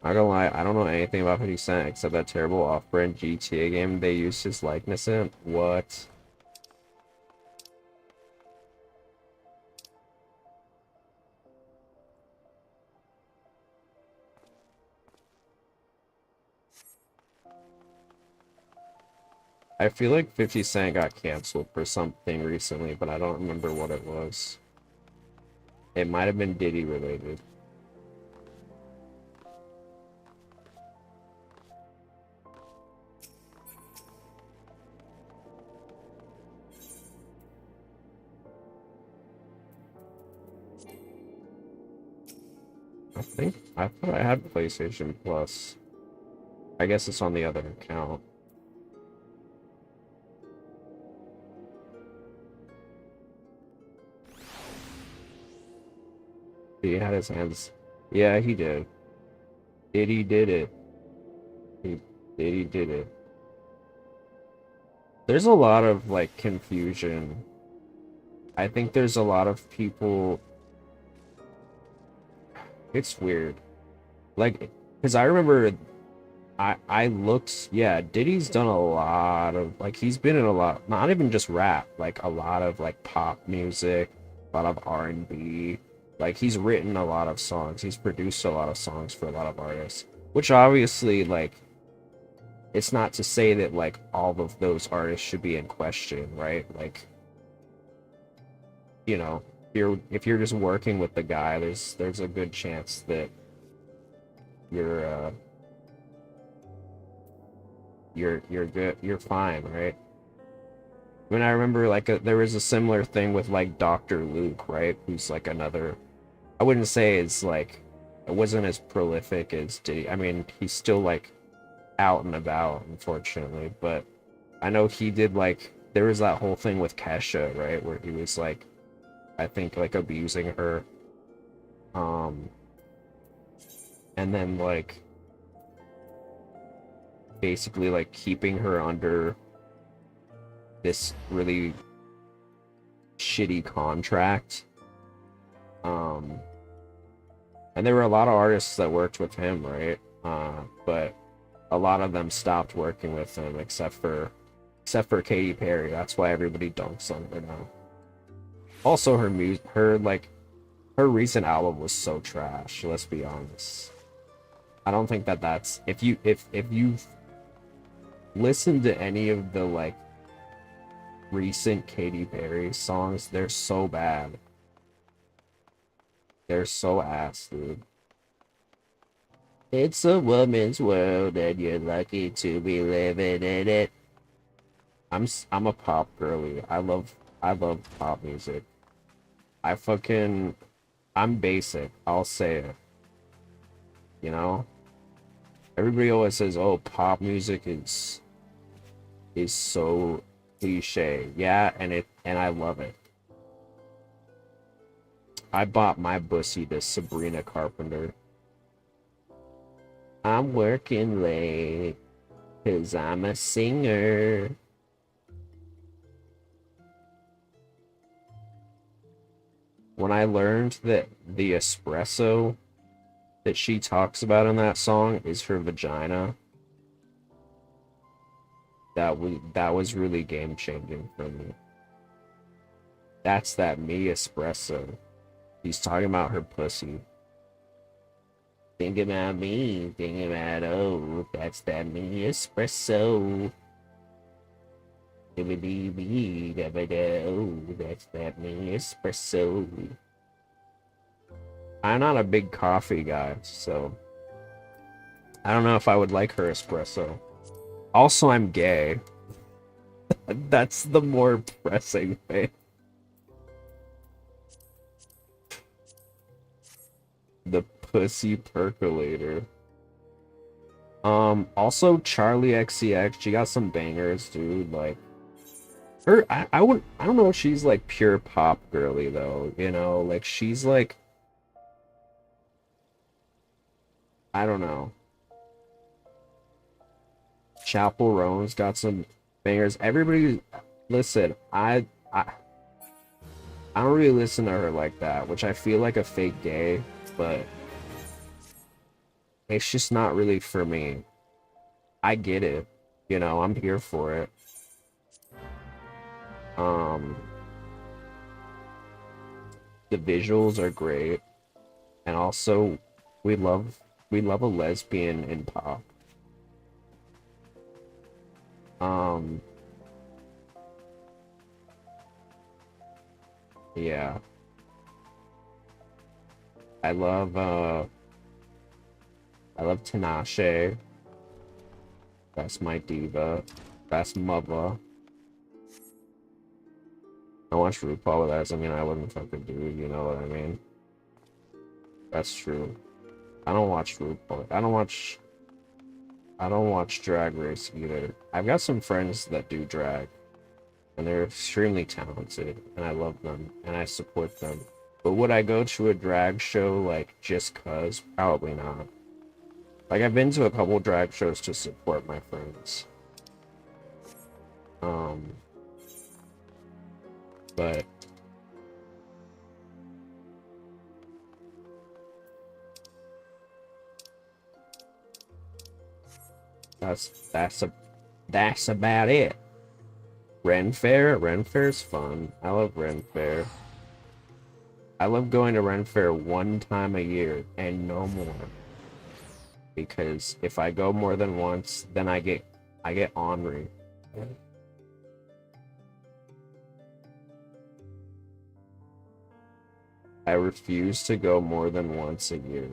Not gonna lie, I don't know anything about 50 Cent except that terrible off-brand GTA game they used his likeness in. What? I feel like 50 Cent got canceled for something recently, but I don't remember what it was. It might have been Diddy related. I thought I had PlayStation Plus. I guess it's on the other account. He had his hands. Yeah, he did. Diddy did it. Diddy did it. There's a lot of like confusion. I think there's a lot of people. It's weird. Like, because I remember I looked, yeah, Diddy's done a lot of, like, he's been in a lot, not even just rap, like, a lot of, like, pop music, a lot of R&B. Like, he's written a lot of songs. He's produced a lot of songs for a lot of artists. Which, obviously, like, it's not to say that, like, all of those artists should be in question, right? Like, you know, if you're just working with the guy, there's a good chance that you're good, you're fine, right? I mean, I remember like there was a similar thing with like Dr. Luke, right? Who's like another, I wouldn't say it's like, it wasn't as prolific as Diddy. I mean, he's still like out and about, unfortunately, but I know he did like, there was that whole thing with Kesha, right? Where he was like, I think like abusing her. And then like basically like keeping her under this really shitty contract And there were a lot of artists that worked with him, right? But a lot of them stopped working with him, except for Katy Perry. That's why everybody dunks on her now. Also, her recent album was so trash. Let's be honest. I don't think that's if you've listened to any of the like recent Katy Perry songs, they're so bad. They're so ass, dude. It's a woman's world, and you're lucky to be living in it. I'm a pop girly. I love pop music. I'm basic. I'll say it. You know? Everybody always says, "Oh, pop music is so cliche." Yeah, and I love it. I bought my bussy to Sabrina Carpenter. I'm working late, 'cause I'm a singer. When I learned that the espresso that she talks about in that song is her vagina, that was really game changing for me. That's that me espresso. He's talking about her pussy. Think about me, think about, oh, that's that me espresso. Oh, that's that me espresso. I'm not a big coffee guy, so I don't know if I would like her espresso. Also, I'm gay. That's the more pressing thing. The pussy percolator. Also Charlie XCX, she got some bangers, dude. Like her, I don't know if she's like pure pop girly though, you know, like she's like, I don't know. Chapel Roan's got some bangers. Everybody, listen, I don't really listen to her like that, which I feel like a fake gay, but it's just not really for me. I get it, you know, I'm here for it. The visuals are great, and also we love a lesbian in pop. Yeah. I love Tinashe. That's my diva. That's mother. I watch RuPaul, but that doesn't mean I wouldn't fucking do it, you know what I mean? That's true. I don't watch RuPaul. I don't watch Drag Race either. I've got some friends that do drag, and they're extremely talented, and I love them, and I support them. But would I go to a drag show, like, just cause? Probably not. Like, I've been to a couple drag shows to support my friends. But that's about it. Ren Fair's fun. I love Ren Fair. I love going to Ren Fair one time a year and no more. Because if I go more than once, then I get ornery. I refuse to go more than once a year.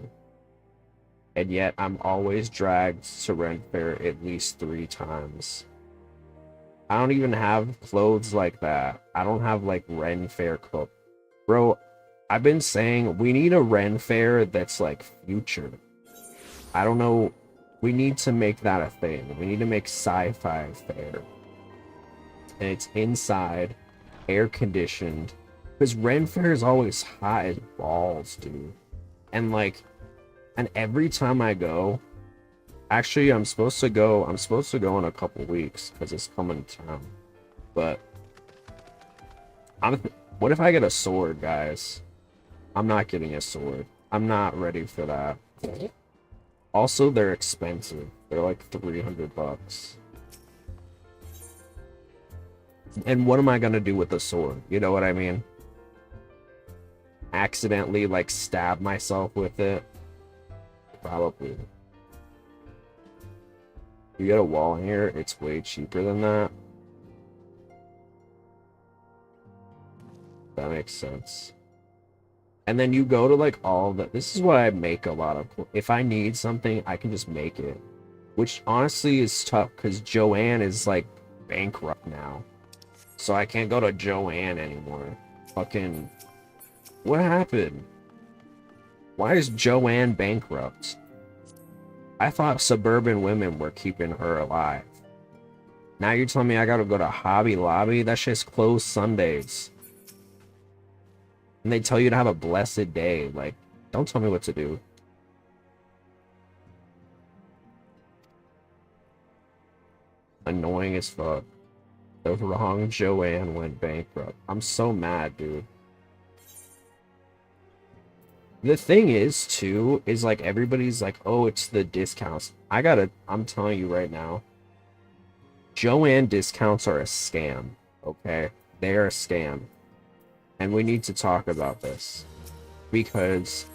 And yet I'm always dragged to Ren Fair at least 3 times. I don't even have clothes like that. I don't have like Ren Fair clothes. Bro, I've been saying we need a Ren Fair that's like future. I don't know. We need to make that a thing. We need to make sci-fi fair. And it's inside, air conditioned. Because Ren Fair is always hot as balls, dude. And like, and every time I go, actually I'm supposed to go in a couple weeks because it's coming to town. But what if I get a sword, guys? I'm not getting a sword. I'm not ready for that. Also, they're expensive. They're like 300 bucks. And what am I gonna do with the sword? You know what I mean? Accidentally, like, stab myself with it? Probably. You get a wall here, it's way cheaper than that. That makes sense. And then you go to, like, all the... This is what I make a lot of... If I need something, I can just make it. Which, honestly, is tough, because Joanne is, like, bankrupt now. So I can't go to Joanne anymore. Fucking... What happened? Why is Joanne bankrupt? I thought suburban women were keeping her alive. Now you're telling me I gotta go to Hobby Lobby? That shit's closed Sundays. And they tell you to have a blessed day. Like, don't tell me what to do. Annoying as fuck. The wrong Joanne went bankrupt. I'm so mad, dude. The thing is, too, is like everybody's like, oh, it's the discounts. I'm telling you right now, Joanne discounts are a scam, okay? They are a scam. And we need to talk about this. Because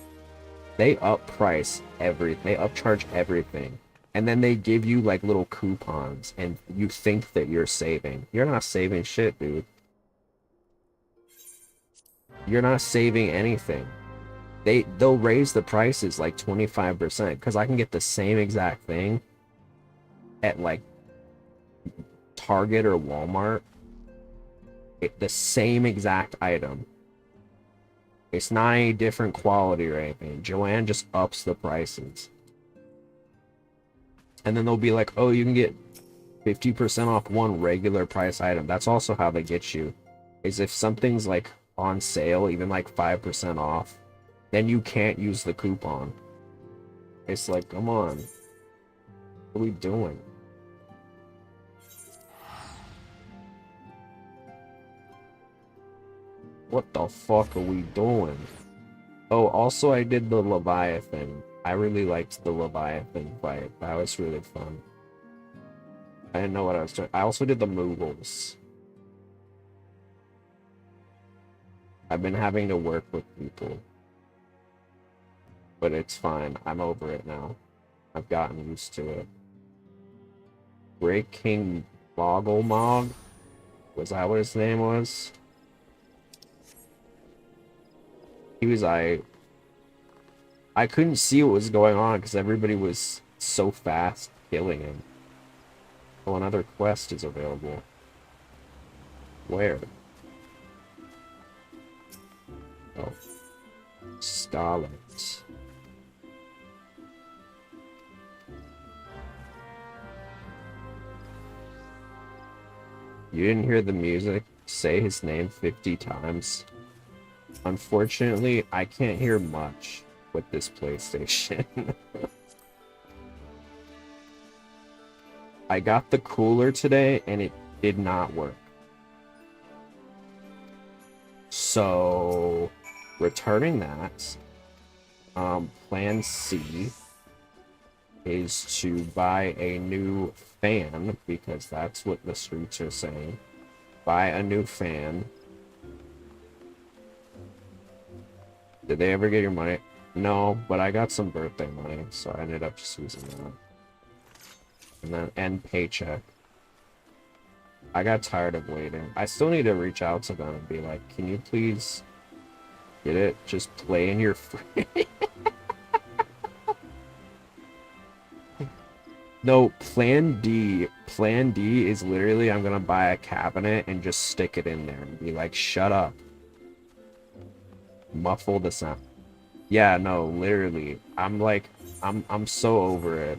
they upcharge everything. And then they give you like little coupons and you think that you're saving. You're not saving shit, dude. You're not saving anything. They'll raise the prices like 25% because I can get the same exact thing at like Target or Walmart. The same exact item. It's not any different quality or anything. Joanne just ups the prices. And then they'll be like, oh, you can get 50% off one regular price item. That's also how they get you. Is if something's like on sale, even like 5% off, then you can't use the coupon. It's like, come on. What are we doing? What the fuck are we doing? Oh, also I did the Leviathan. I really liked the Leviathan fight. That was really fun. I didn't know what I was doing. I also did the Moogles. I've been having to work with people. But it's fine. I'm over it now. I've gotten used to it. Great King Bogglemog? Was that what his name was? He was I couldn't see what was going on because everybody was so fast killing him. Oh, another quest is available. Where? Oh. Starlight. You didn't hear the music say his name 50 times? Unfortunately, I can't hear much with this PlayStation. I got the cooler today and it did not work. So, returning that, plan C is to buy a new fan, because that's what the streets are saying. Buy a new fan. Did they ever get your money? No, but I got some birthday money, so I ended up just using that. And then end paycheck. I got tired of waiting. I still need to reach out to them and be like, can you please get it? Just play in your free. No, Plan D. Plan D is literally I'm gonna buy a cabinet and just stick it in there and be like, shut up. Muffle the sound. Yeah, no, literally. I'm like, I'm so over it.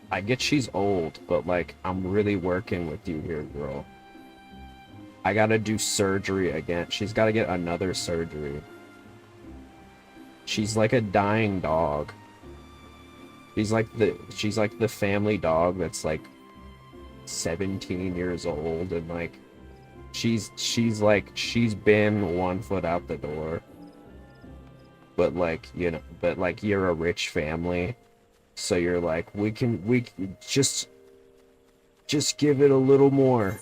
I get she's old, but like, I'm really working with you here, girl. I gotta do surgery again. She's gotta get another surgery. She's like a dying dog. She's like the family dog that's like 17 years old and like she's like, she's been 1 foot out the door. But like, you know, but like you're a rich family, so you're like, we can just give it a little more.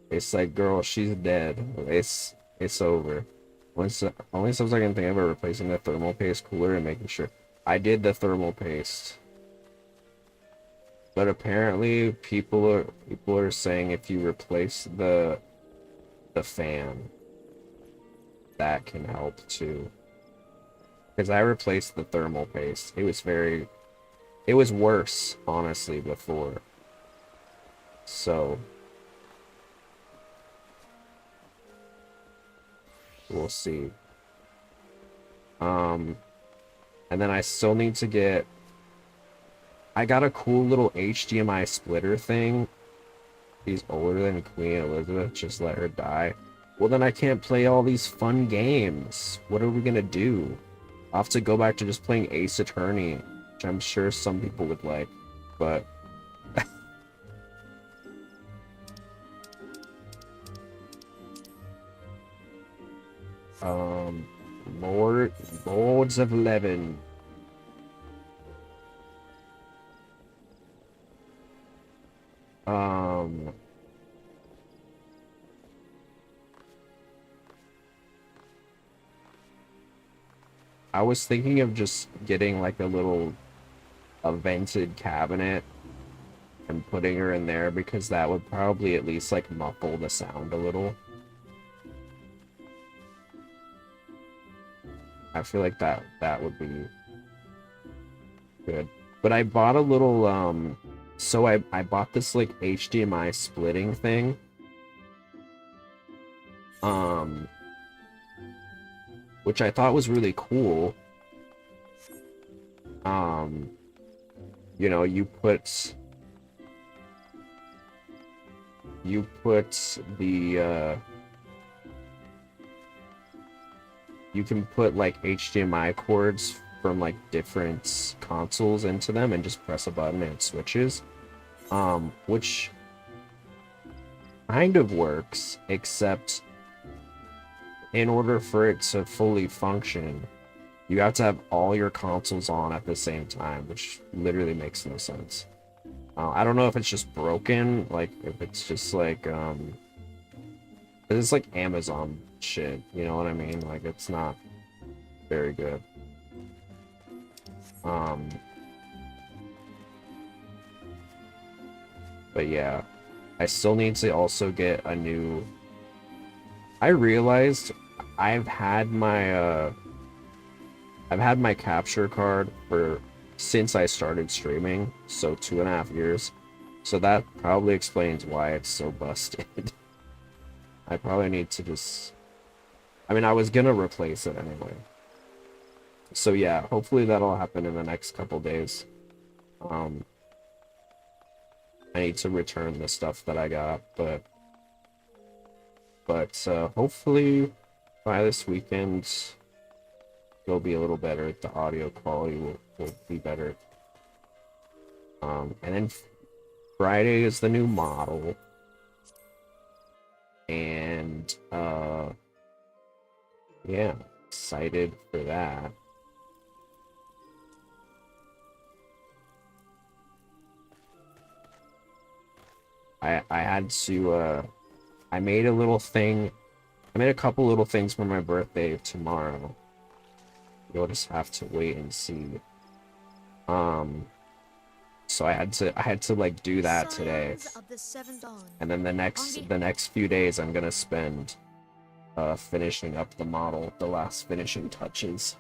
It's like, girl, she's dead. It's over. Only stuff I can think of are replacing the thermal paste cooler and making sure. I did the thermal paste. But apparently people are saying if you replace the fan, that can help too. Because I replaced the thermal paste. It was worse, honestly, before. So we'll see. And then I still need to get, I got a cool little HDMI splitter thing. He's older than Queen Elizabeth, just let her die. Well, then I can't play all these fun games. What are we gonna do? I'll have to go back to just playing Ace Attorney, which I'm sure some people would like, but Lords of Levin. I was thinking of just getting like a vented cabinet and putting her in there, because that would probably at least like muffle the sound a little. I feel like that would be good. But I bought a little so I bought this like HDMI splitting thing. Which I thought was really cool. You know, you put the you can put like HDMI cords from like different consoles into them and just press a button and it switches. Which kind of works, except in order for it to fully function, you have to have all your consoles on at the same time, which literally makes no sense. I don't know if it's just broken, like if it's just like it's like Amazon shit, you know what I mean? Like it's not very good. But yeah, I still need to also get a new. I realized I've had my capture card since I started streaming, so 2.5 years. So that probably explains why it's so busted. I probably need to just, I mean, I was gonna replace it anyway. So yeah, hopefully that'll happen in the next couple days. I need to return the stuff that I got, but hopefully by this weekend it'll be a little better. The audio quality will be better. And then Friday is the new model. And yeah, excited for that. I had to I made a little thing. I made a couple little things for my birthday tomorrow. You'll just have to wait and see. So I had to like do that today. And then the next few days I'm gonna spend finishing up the model, the last finishing touches.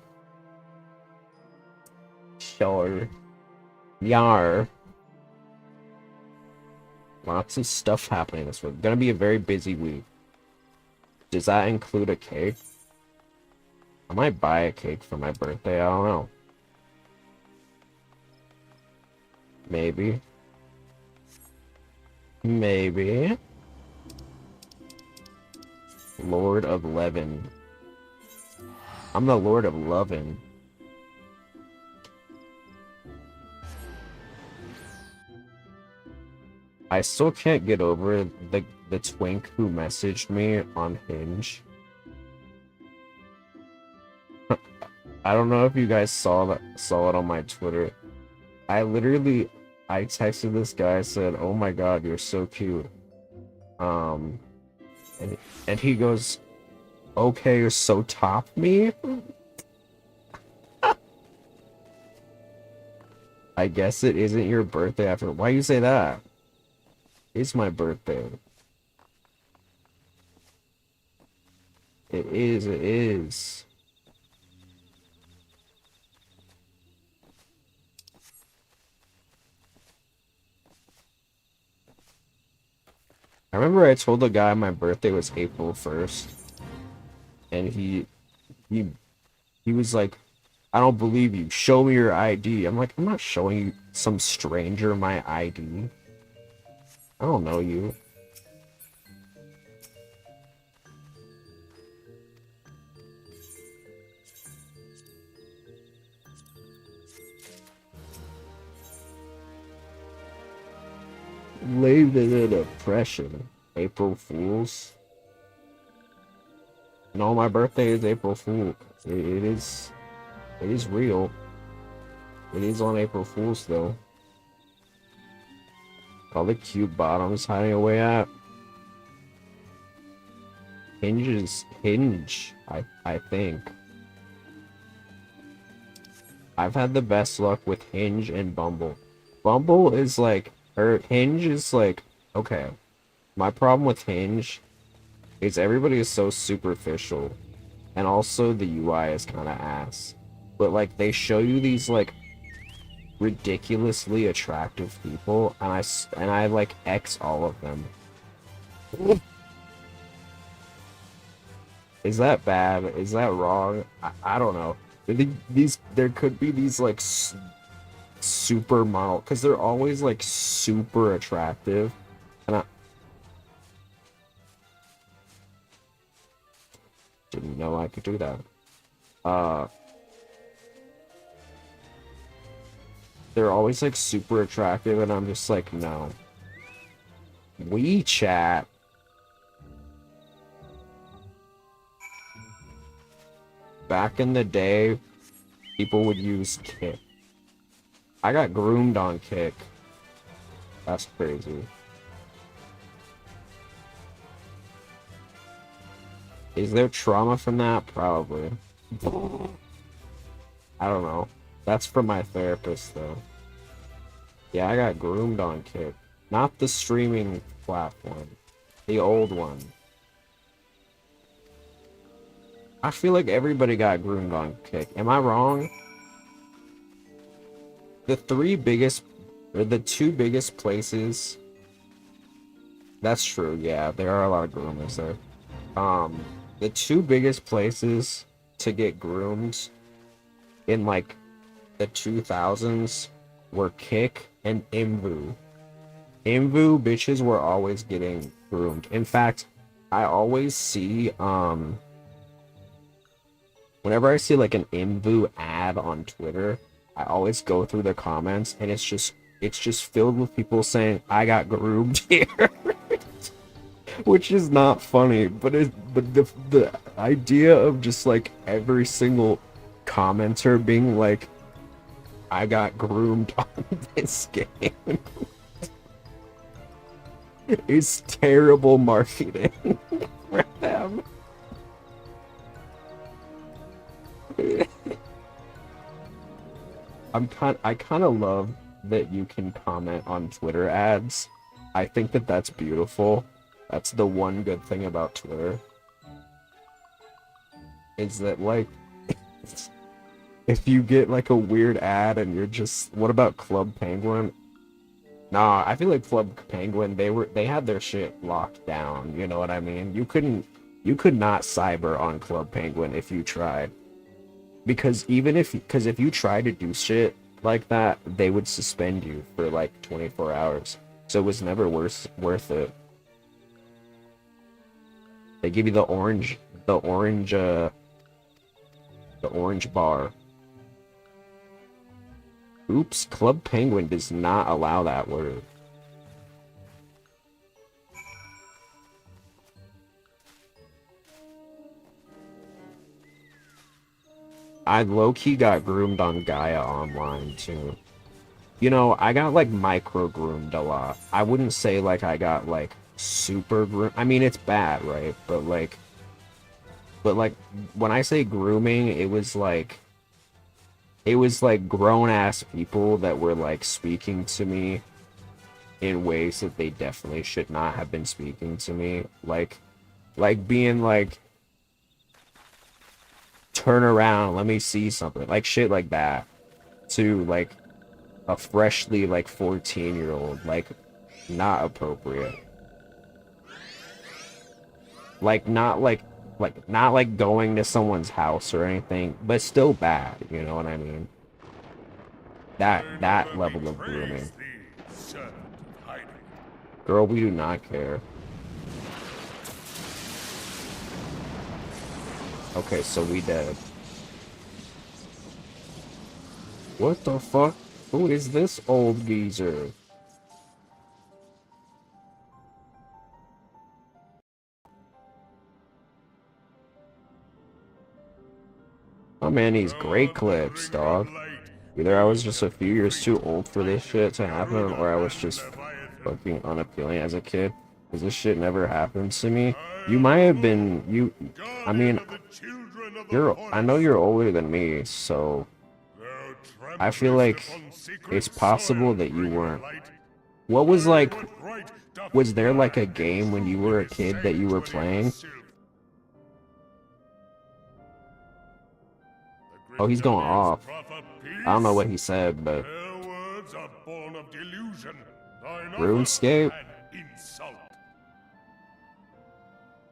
Sure. Yar. Lots of stuff happening this week. Gonna be a very busy week. Does that include a cake? I might buy a cake for my birthday, I don't know. Maybe. Maybe. Lord of Levin. I'm the Lord of Lovin'. I still can't get over the twink who messaged me on Hinge. I don't know if you guys saw it on my Twitter. I texted this guy, I said, "Oh my god, you're so cute." And he goes, "Okay, so top me?" I guess it isn't your birthday after. Why you say that? It's my birthday. It is, it is. I remember I told the guy my birthday was April 1st, and he was like, "I don't believe you. Show me your ID." I'm like, "I'm not showing you some stranger my ID. I don't know you." Lived in a depression. April Fools. No, my birthday is April Fool. It is real. It is on April Fools though. All the cute bottoms hiding away at Hinge. I think. I've had the best luck with Hinge and Bumble. Bumble is like, or Hinge is like, okay. My problem with Hinge is everybody is so superficial, and also the UI is kind of ass. But like they show you these like ridiculously attractive people, and I like X all of them. Is that bad? Is that wrong? I don't know. There could be these like super model, because they're always like super attractive, and I didn't know I could do that. They're always like super attractive, and I'm just like, no. WeChat. Back in the day, people would use Kick. I got groomed on Kick. That's crazy. Is there trauma from that? Probably. I don't know. That's from my therapist, though. Yeah, I got groomed on Kick. Not the streaming platform. The old one. I feel like everybody got groomed on Kick. Am I wrong? The two biggest places. That's true, yeah. There are a lot of groomers there. The two biggest places to get groomed in like the 2000s were Kick and Imvu. Imvu bitches were always getting groomed. In fact, I always see whenever I see like an Imvu ad on Twitter, I always go through the comments, and it's just filled with people saying, "I got groomed here." Which is not funny, but the idea of just like every single commenter being like, "I got groomed on this game," is terrible marketing for them. I kind of love that you can comment on Twitter ads. I think that that's beautiful. That's the one good thing about Twitter. Is that like if you get like a weird ad and you're just, what about Club Penguin? Nah, I feel like Club Penguin, they had their shit locked down, you know what I mean? You could not cyber on Club Penguin if you tried. Because if you try to do shit like that, they would suspend you for like 24 hours. So it was never worth it. They give you the orange bar. Oops, Club Penguin does not allow that word. I low-key got groomed on Gaia Online too. You know, I got like micro groomed a lot. I wouldn't say like I got like super groom. I mean, it's bad, right? But like when I say grooming, it was like grown ass people that were like speaking to me in ways that they definitely should not have been speaking to me. Like being like, turn around, let me see something. Like shit like that. To like a freshly like 14-year-old, like not appropriate. Like not like going to someone's house or anything, but still bad, you know what I mean? That level of grooming. Girl, we do not care. Okay, so we dead. What the fuck? Who is this old geezer? Oh man, these great clips, dog. Either I was just a few years too old for this shit to happen, or I was just fucking unappealing as a kid. Because this shit never happened to me. You might have been, I mean, I know you're older than me, so I feel like it's possible that you weren't. What was like, was there like a game when you were a kid that you were playing? Oh, he's going off. I don't know what he said, but RuneScape?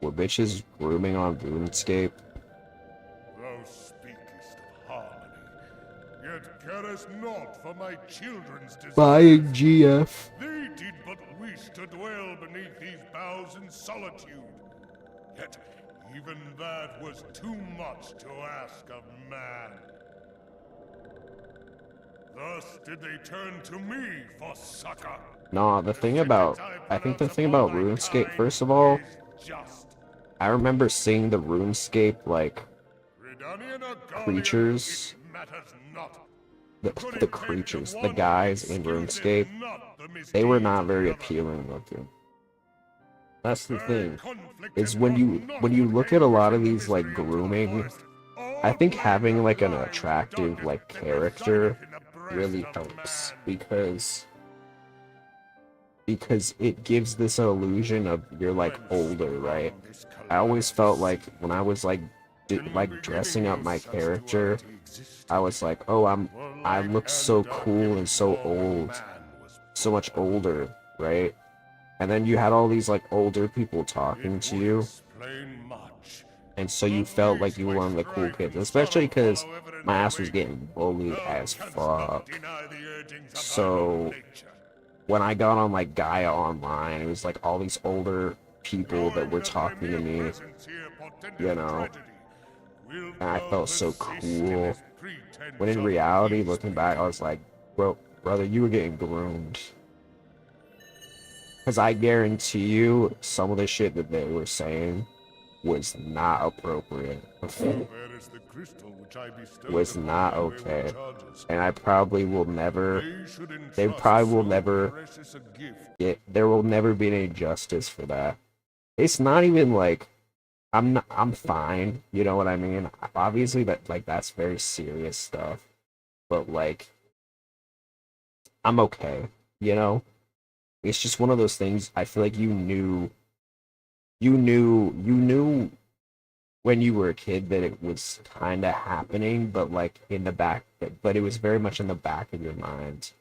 Were bitches grooming on RuneScape? Thou speakest of harmony, yet carest not for my children's desires. Buying GF. They did but wish to dwell beneath these boughs in solitude. Yet even that was too much to ask of man. Thus did they turn to me for succor. Nah, the thing about, I think the thing about RuneScape, first of all, I remember seeing the RuneScape, like, creatures, the creatures, the guys in RuneScape, they were not very appealing looking. That's the thing, is when you look at a lot of these, like, grooming, I think having, like, an attractive, like, character really helps, because it gives this illusion of you're like older, right? I always felt like when I was like dressing up my character, I was like, oh, I look so cool and so old, so much older, right? And then you had all these like older people talking to you, and so you felt like you were one of the cool kids, especially because my ass was getting bullied as fuck. So when I got on like Gaia Online, it was like all these older people that were talking to me, you know, and I felt so cool. When in reality, looking back, I was like, brother, you were getting groomed. Because I guarantee you, some of the shit that they were saying was not appropriate. Was not okay. And I probably will never, they probably will never there will never be any justice for that. It's not even like, I'm fine, you know what I mean? Obviously that's very serious stuff, but like, I'm okay, you know? It's just one of those things. I feel like you knew when you were a kid that it was kind of happening, but like in the back, but it was very much in the back of your mind.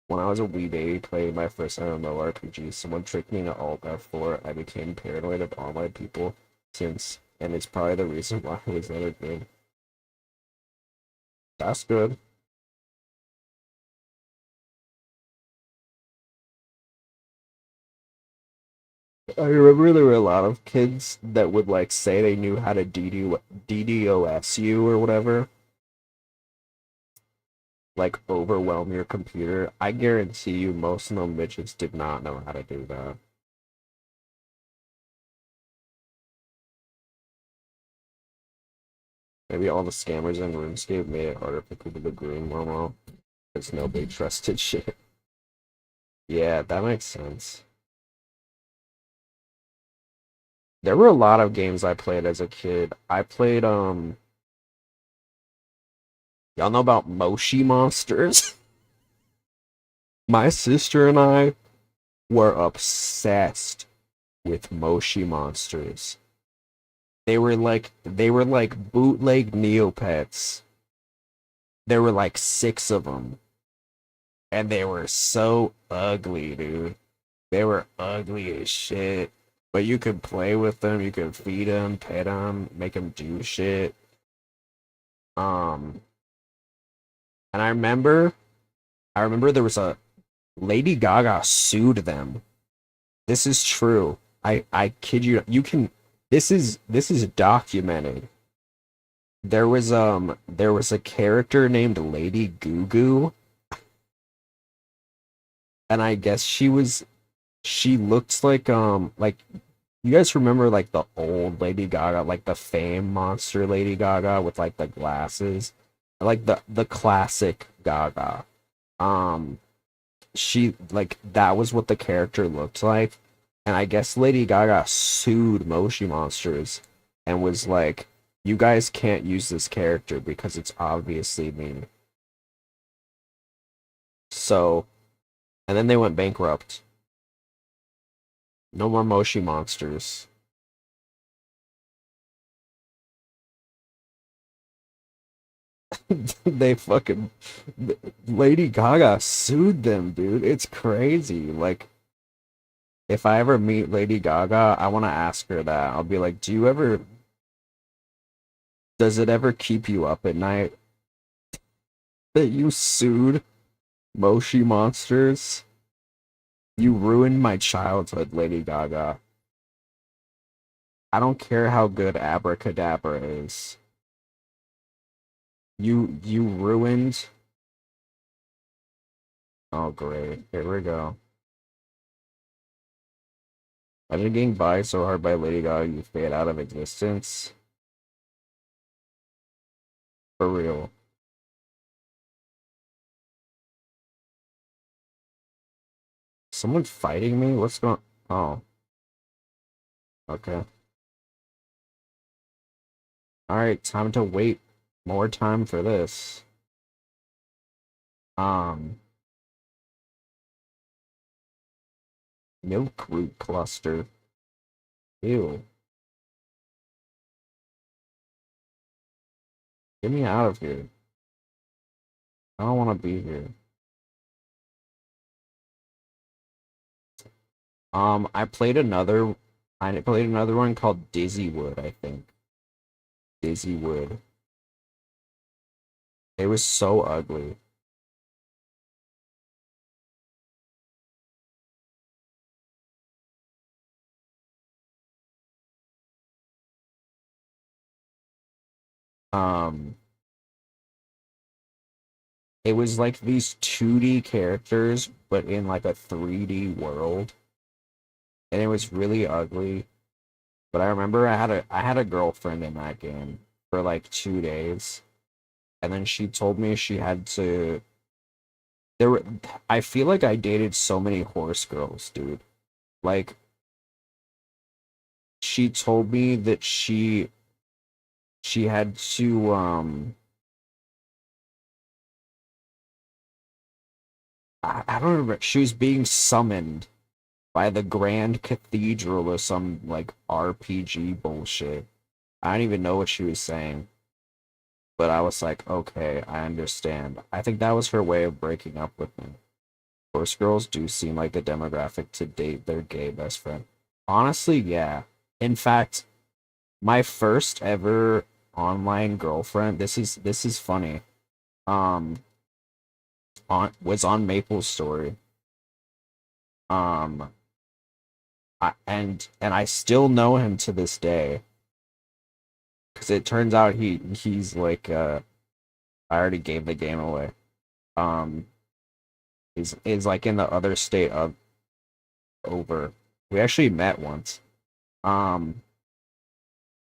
When I was a wee baby playing my first MMORPG, someone tricked me into Alt F4. I became paranoid of online people since, and it's probably the reason why I was never good. That's good. I remember there were a lot of kids that would like say they knew how to DDoS you or whatever. Like overwhelm your computer. I guarantee you most of them bitches did not know how to do that. Maybe all the scammers in RuneScape made it harder for people to groom Momo. Because nobody trusted shit. Yeah, that makes sense. There were a lot of games I played as a kid. I played, y'all know about Moshi Monsters? My sister and I were obsessed with Moshi Monsters. They were like bootleg Neopets. There were like 6 of them. And they were so ugly, dude. They were ugly as shit. But you could play with them, you could feed them, pet them, make them do shit. Um, and I remember there was a Lady Gaga sued them. This is true. I kid you. You can. This is documented. There was a character named Lady Goo Goo, and I guess she looked like you guys remember like the old Lady Gaga, like the Fame monster Lady Gaga with like the glasses, like the classic Gaga. Um, she like that was what the character looked like, and I guess Lady Gaga sued Moshi Monsters and was like, "You guys can't use this character because it's obviously me." So, and then they went bankrupt. No more Moshi Monsters. They fucking Lady Gaga sued them, dude. It's crazy. Like, if I ever meet Lady Gaga, I want to ask her that. I'll be like, does it ever keep you up at night that you sued Moshi Monsters? You ruined my childhood, Lady Gaga. I don't care how good Abracadabra is. You ruined. Oh great, here we go. Imagine getting by so hard by Lady Gaga you fade out of existence. For real. Someone fighting me? What's going? Oh, okay. All right, time to wait. More time for this. Um, Milkroot cluster. Ew. Get me out of here. I don't want to be here. I played another one called Dizzywood, I think. Dizzywood. It was so ugly. Um, it was like these 2D characters, but in like a 3D world. And it was really ugly. But I remember I had a girlfriend in that game for like 2 days. And then she told me she had to there were I feel like I dated so many horse girls, dude. Like she told me that she had to I don't remember, she was being summoned by the Grand Cathedral or some like RPG bullshit. I don't even know what she was saying. But I was like, okay, I understand. I think that was her way of breaking up with me. Horse girls do seem like the demographic to date their gay best friend. Honestly, yeah. In fact, my first ever online girlfriend, this is funny. Um on was on Maple Story. Um and I still know him to this day. Cause it turns out he's like I already gave the game away. Um is like in the other state of over. We actually met once. Um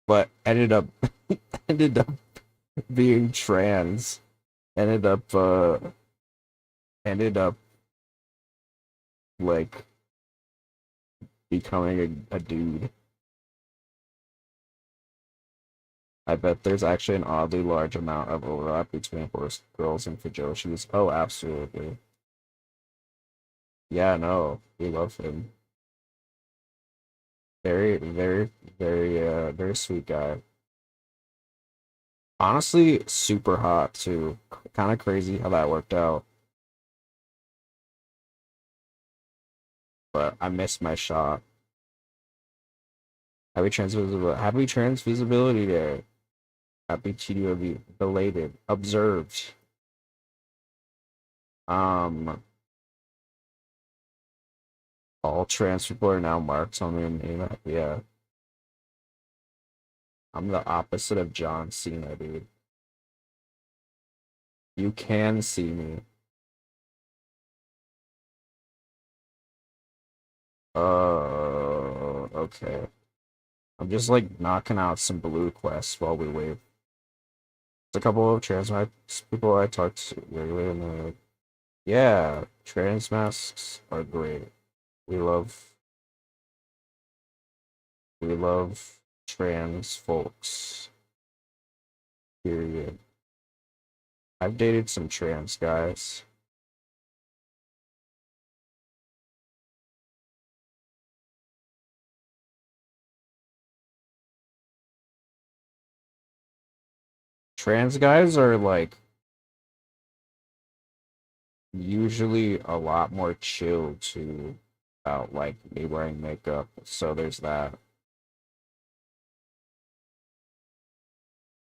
but ended up ended up being trans ended up ended up like becoming a dude. I bet there's actually an oddly large amount of overlap between horse girls and Fujoshis. Oh, absolutely. Yeah, no, we love him. Very, very, very sweet guy. Honestly, super hot too. Kind of crazy how that worked out. But I missed my shot. Happy trans visibility day. Happy TDOV. Belated. Observed. Um, all trans people are now marked on their name. Yeah. I'm the opposite of John Cena, dude. You can see me. Okay. I'm just like knocking out some blue quests while we wait. There's a couple of people I talked to regularly, and they're like, yeah, trans masks are great. We love we love trans folks. Period. I've dated some trans guys. Trans guys are like usually a lot more chill too about like me wearing makeup. So there's that.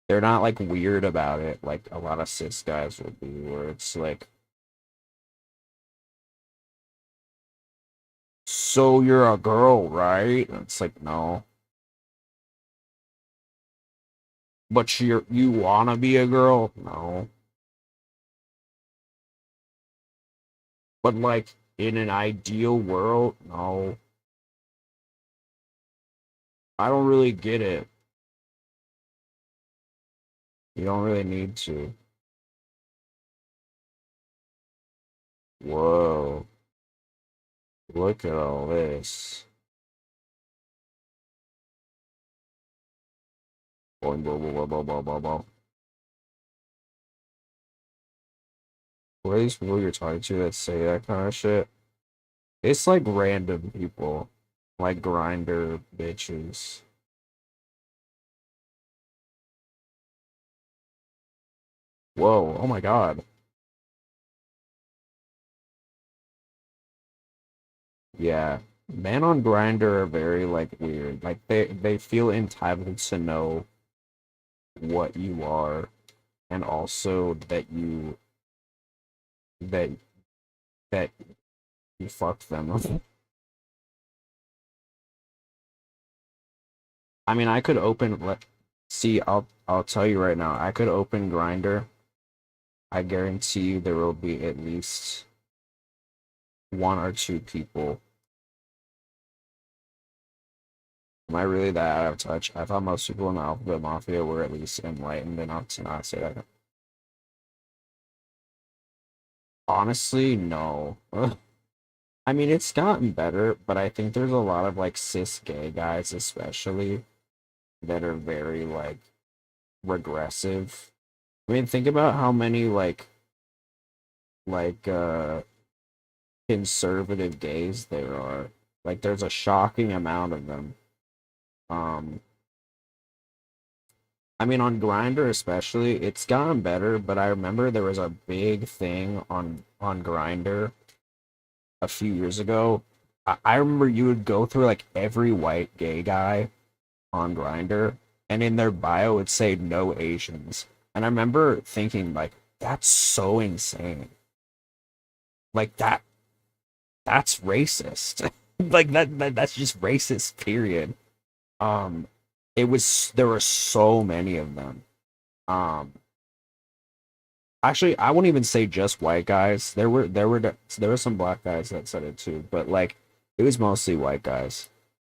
They're not like weird about it like a lot of cis guys would be, where it's like, so you're a girl, right? And it's like, no. But you wanna be a girl? No. But like in an ideal world, no. I don't really get it. You don't really need to. Whoa. Look at all this. Boing, boing, boing, boing, boing, boing, boing. Who are these people you're talking to that say that kind of shit? It's like random people. Like grinder bitches. Whoa, oh my god. Yeah. Men on Grinder are very like weird. Like they feel entitled to know what you are, and also that that you fucked them. I mean, I could open see, I'll tell you right now, I could open Grinder. I guarantee you there will be at least one or two people. Am I really that out of touch? I thought most people in the Alphabet Mafia were at least enlightened enough to not say that. Honestly, no. I mean, it's gotten better, but I think there's a lot of like cis gay guys, especially, that are very like regressive. I mean, think about how many like conservative gays there are. Like, there's a shocking amount of them. Um, I mean, on Grinder especially, it's gotten better, but I remember there was a big thing on Grinder a few years ago. I remember you would go through like every white gay guy on Grinder, and in their bio it'd say no Asians. And I remember thinking like, that's so insane. Like that's racist. Like that's just racist, period. Um there were so many of them. Um Actually, I wouldn't even say just white guys. There were some black guys that said it too, but like it was mostly white guys.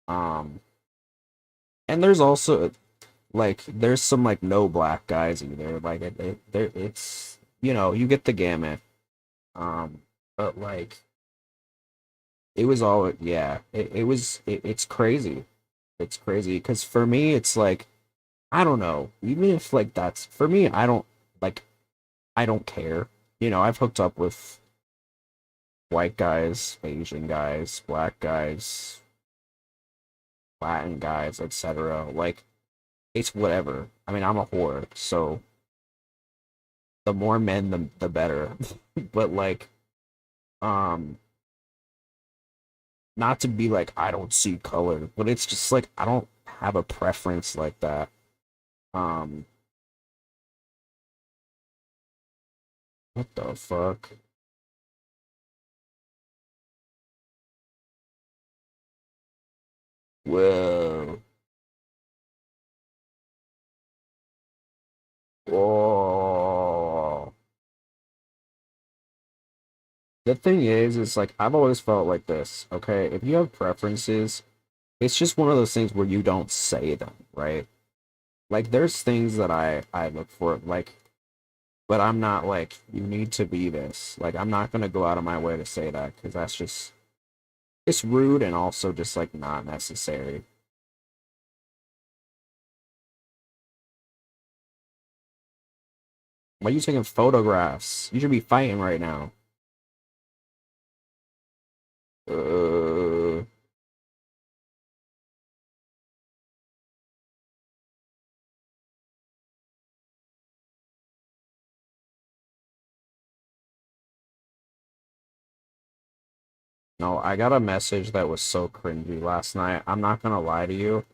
Um and there's also like there's some like no black guys either. Like it's you know, you get the gamut. But like it was all yeah, it's crazy. It's crazy because for me it's like I don't know. Even if like that's for me, like I don't care. You know, I've hooked up with white guys, Asian guys, black guys, Latin guys, etc. Like it's whatever. I mean, I'm a whore, so the more men the better. But like um not to be like I don't see color, but it's just like I don't have a preference like that. Um what the fuck? Whoa. Whoa. The thing is like I've always felt like this, okay? If you have preferences, it's just one of those things where you don't say them, right? Like there's things that I look for, like, but I'm not like you need to be this. Like I'm not gonna go out of my way to say that because that's just it's rude and also just like not necessary. Why are you taking photographs? You should be fighting right now. Uh, no, I got a message that was so cringy last night. I'm not gonna lie to you.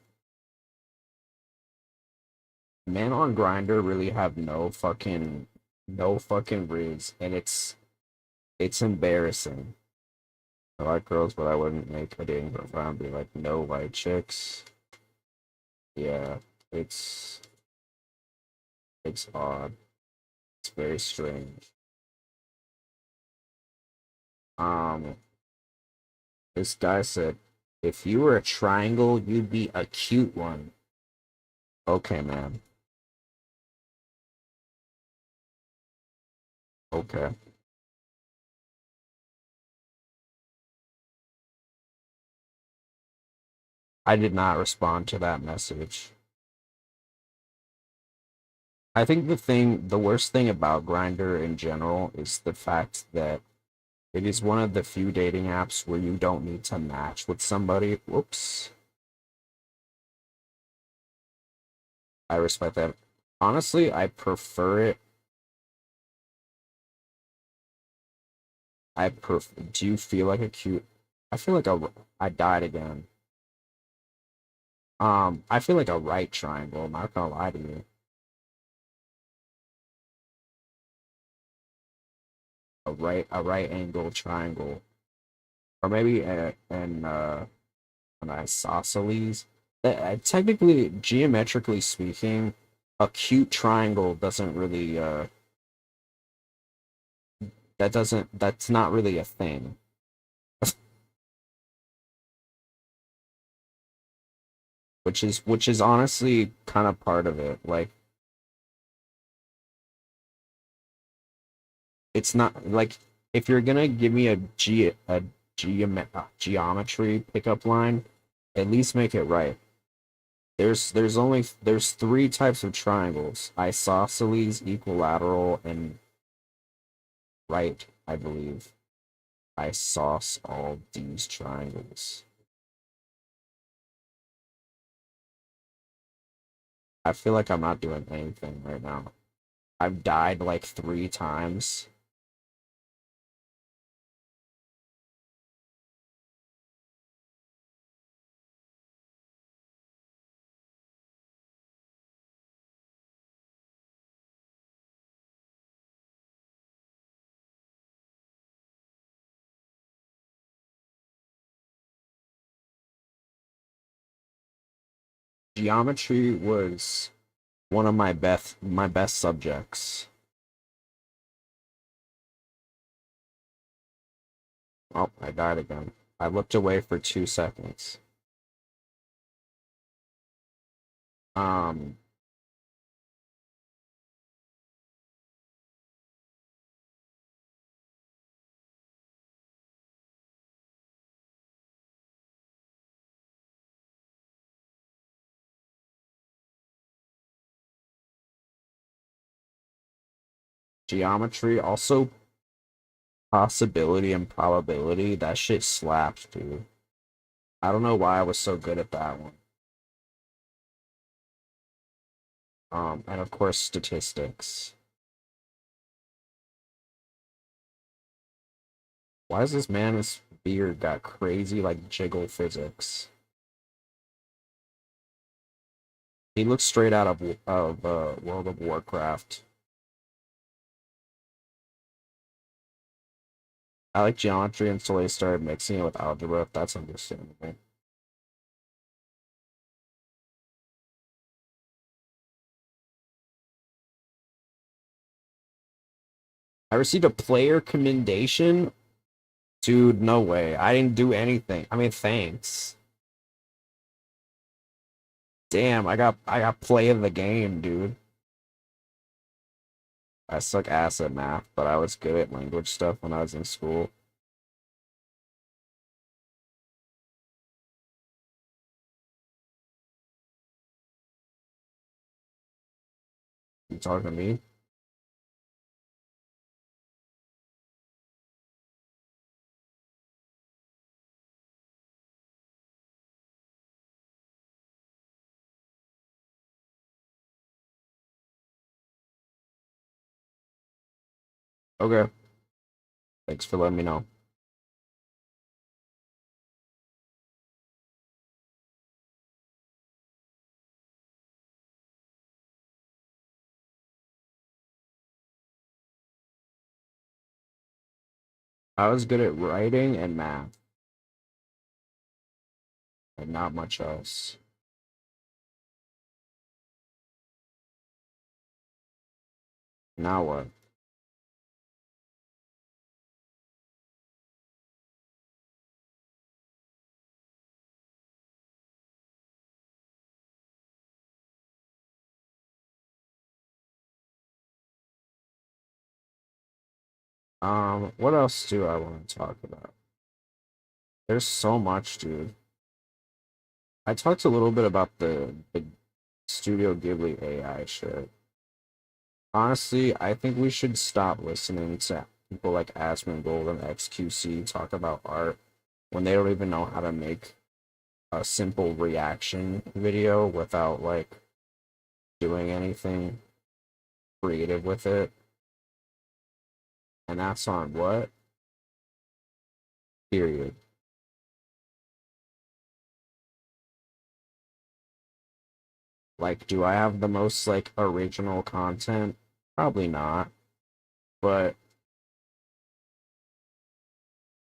Men on Grinder really have no fucking riz, and it's embarrassing. I like girls, but I wouldn't make a dating profile and be like no white chicks. Yeah, it's it's odd. It's very strange. Um, this guy said, if you were a triangle, you'd be a cute one. Okay, man. Okay. I did not respond to that message. I think the worst thing about Grindr in general is the fact that it is one of the few dating apps where you don't need to match with somebody. Whoops. I respect that. Honestly, I prefer it. Do you feel like a cute? I feel like I died again. I feel like a right triangle. I'm not gonna lie to you. A right angle triangle, or maybe an isosceles. Technically, geometrically speaking, a cute triangle doesn't really that's not really a thing. Which is honestly kind of part of it. Like it's not like if you're gonna give me geometry pickup line, at least make it right. There's three types of triangles: isosceles, equilateral, and right, I believe. I sauce all these triangles. I feel like I'm not doing anything right now. I've died like 3 times. Geometry was one of my best subjects. Oh, I died again. I looked away for 2 seconds. Geometry, also possibility and probability. That shit slaps, dude. I don't know why I was so good at that one. And of course, statistics. Why is this man's beard got crazy, like, jiggle physics? He looks straight out of World of Warcraft. I like geometry until they started mixing it with algebra. That's understandable. I received a player commendation. Dude, no way. I didn't do anything. I mean, thanks. Damn, I got play of the game, dude. I suck ass at math, but I was good at language stuff when I was in school. You talking to me? Okay. Thanks for letting me know. I was good at writing and math, and not much else. Now what? What else do I want to talk about? There's so much, dude. I talked a little bit about the Studio Ghibli AI shit. Honestly, I think we should stop listening to people like Asmongold and XQC talk about art when they don't even know how to make a simple reaction video without like doing anything creative with it. And that's on what? Period. Like, do I have the most like original content? Probably not. But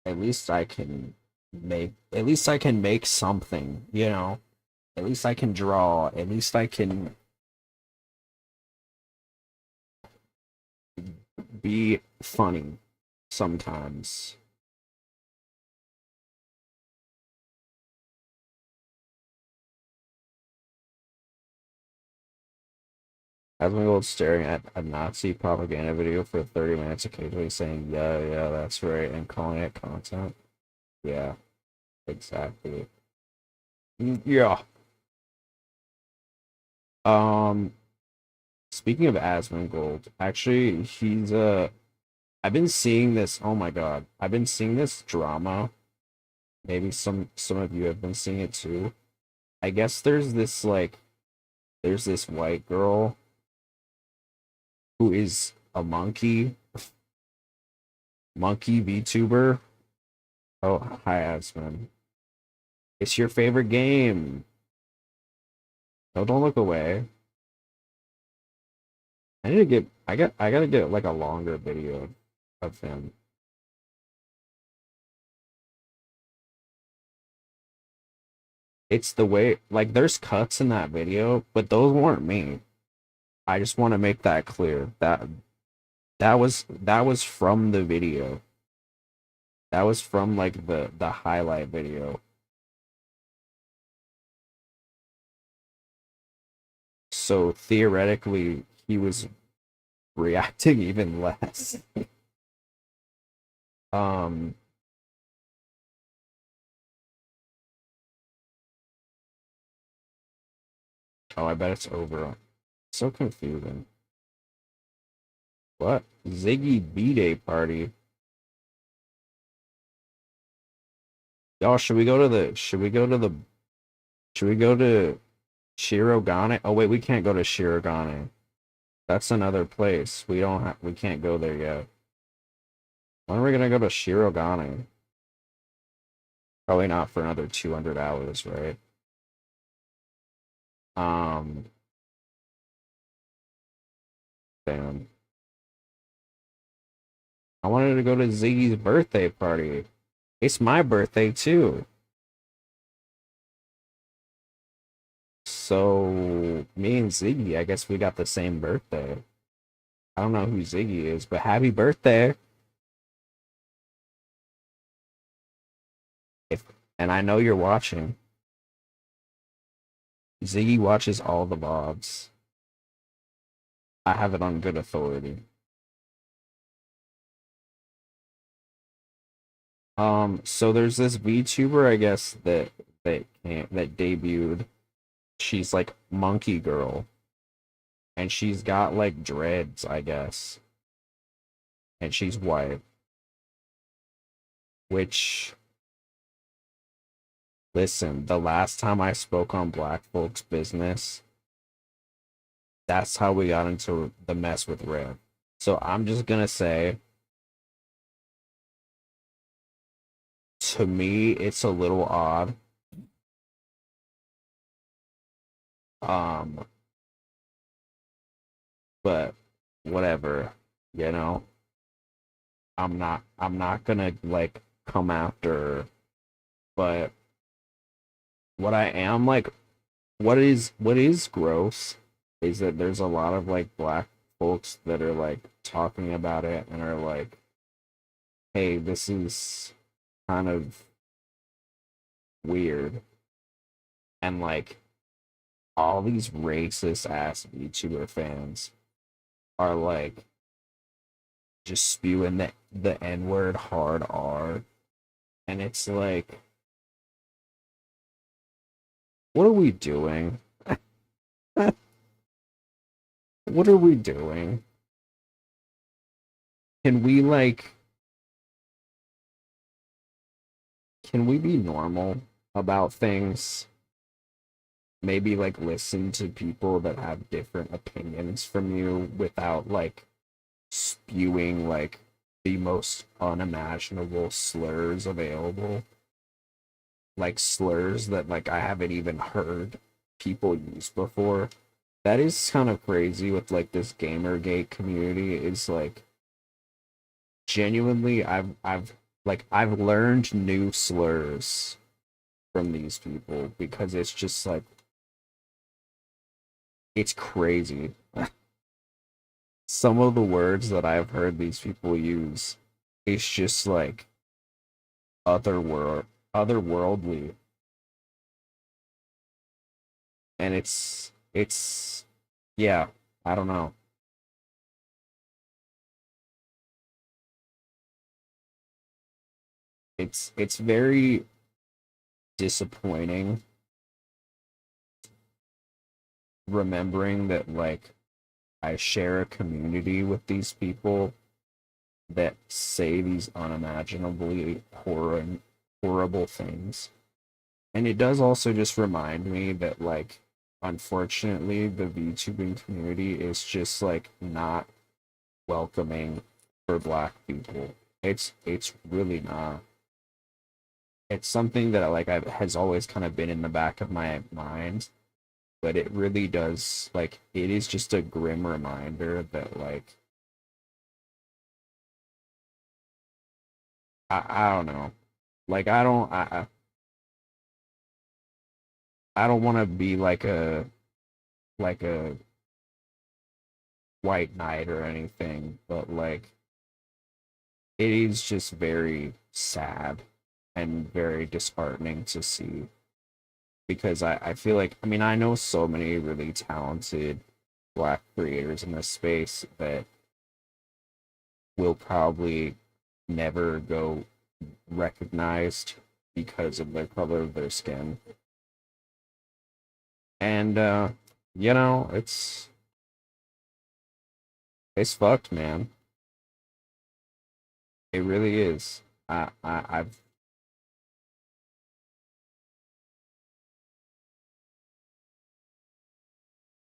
at least I can make something, you know? At least I can draw. At least I can be funny sometimes. As my old staring at a Nazi propaganda video for 30 minutes, occasionally saying, yeah, yeah, that's right, and calling it content. Yeah, exactly. Yeah. Um, Speaking of Asmongold, actually, I've been seeing this, oh my god, I've been seeing this drama. Maybe some of you have been seeing it too. I guess there's this white girl who is a monkey VTuber. Oh, hi, Asmon. It's your favorite game. No, don't look away. I gotta get like a longer video of him. It's the way, like, there's cuts in that video, but those weren't me. I just want to make that clear. That was from the video. That was from like the highlight video. So theoretically, he was reacting even less. Um, oh, I bet it's over. So confusing. What? Ziggy B-Day party. Y'all, should we go to Shirogane? Oh wait, we can't go to Shirogane. That's another place. We can't go there yet. When are we gonna go to Shirogane? Probably not for another 200 hours, right? Damn. I wanted to go to Ziggy's birthday party. It's my birthday too. So me and Ziggy, I guess we got the same birthday. I don't know who Ziggy is, but happy birthday. If and I know you're watching. Ziggy watches all the VODs. I have it on good authority. So there's this VTuber, I guess, that debuted. She's like Monkey Girl. And she's got like dreads, I guess. And she's white. Which, listen, the last time I spoke on Black Folks Business, that's how we got into the mess with Red. So I'm just gonna say, to me, it's a little odd. But whatever, you know. I'm not gonna like come after her, but what I am like what is gross is that there's a lot of like black folks that are like talking about it and are like, hey, this is kind of weird. And like all these racist ass VTuber fans are like just spewing the N-word hard R. And it's like, what are we doing? What are we doing? Can we like can we be normal about things? Maybe like listen to people that have different opinions from you without like spewing like the most unimaginable slurs available. Like slurs that like I haven't even heard people use before. That is kind of crazy with like this Gamergate community is like genuinely I've learned new slurs from these people because it's just like it's crazy. Some of the words that I've heard these people use is just like otherworldly, and it's yeah, I don't know. It's very disappointing remembering that like I share a community with these people that say these unimaginably horrible things. And it does also just remind me that like unfortunately the VTubing community is just like not welcoming for black people. It's really not. It's something that like has always kind of been in the back of my mind, but it really does like it is just a grim reminder that like I don't know. Like I don't want to be like a white knight or anything, but like it is just very sad and very disheartening to see because I feel like I mean I know so many really talented black creators in this space that will probably never go recognized because of the color of their skin. And you know, It's fucked, man. It really is. I've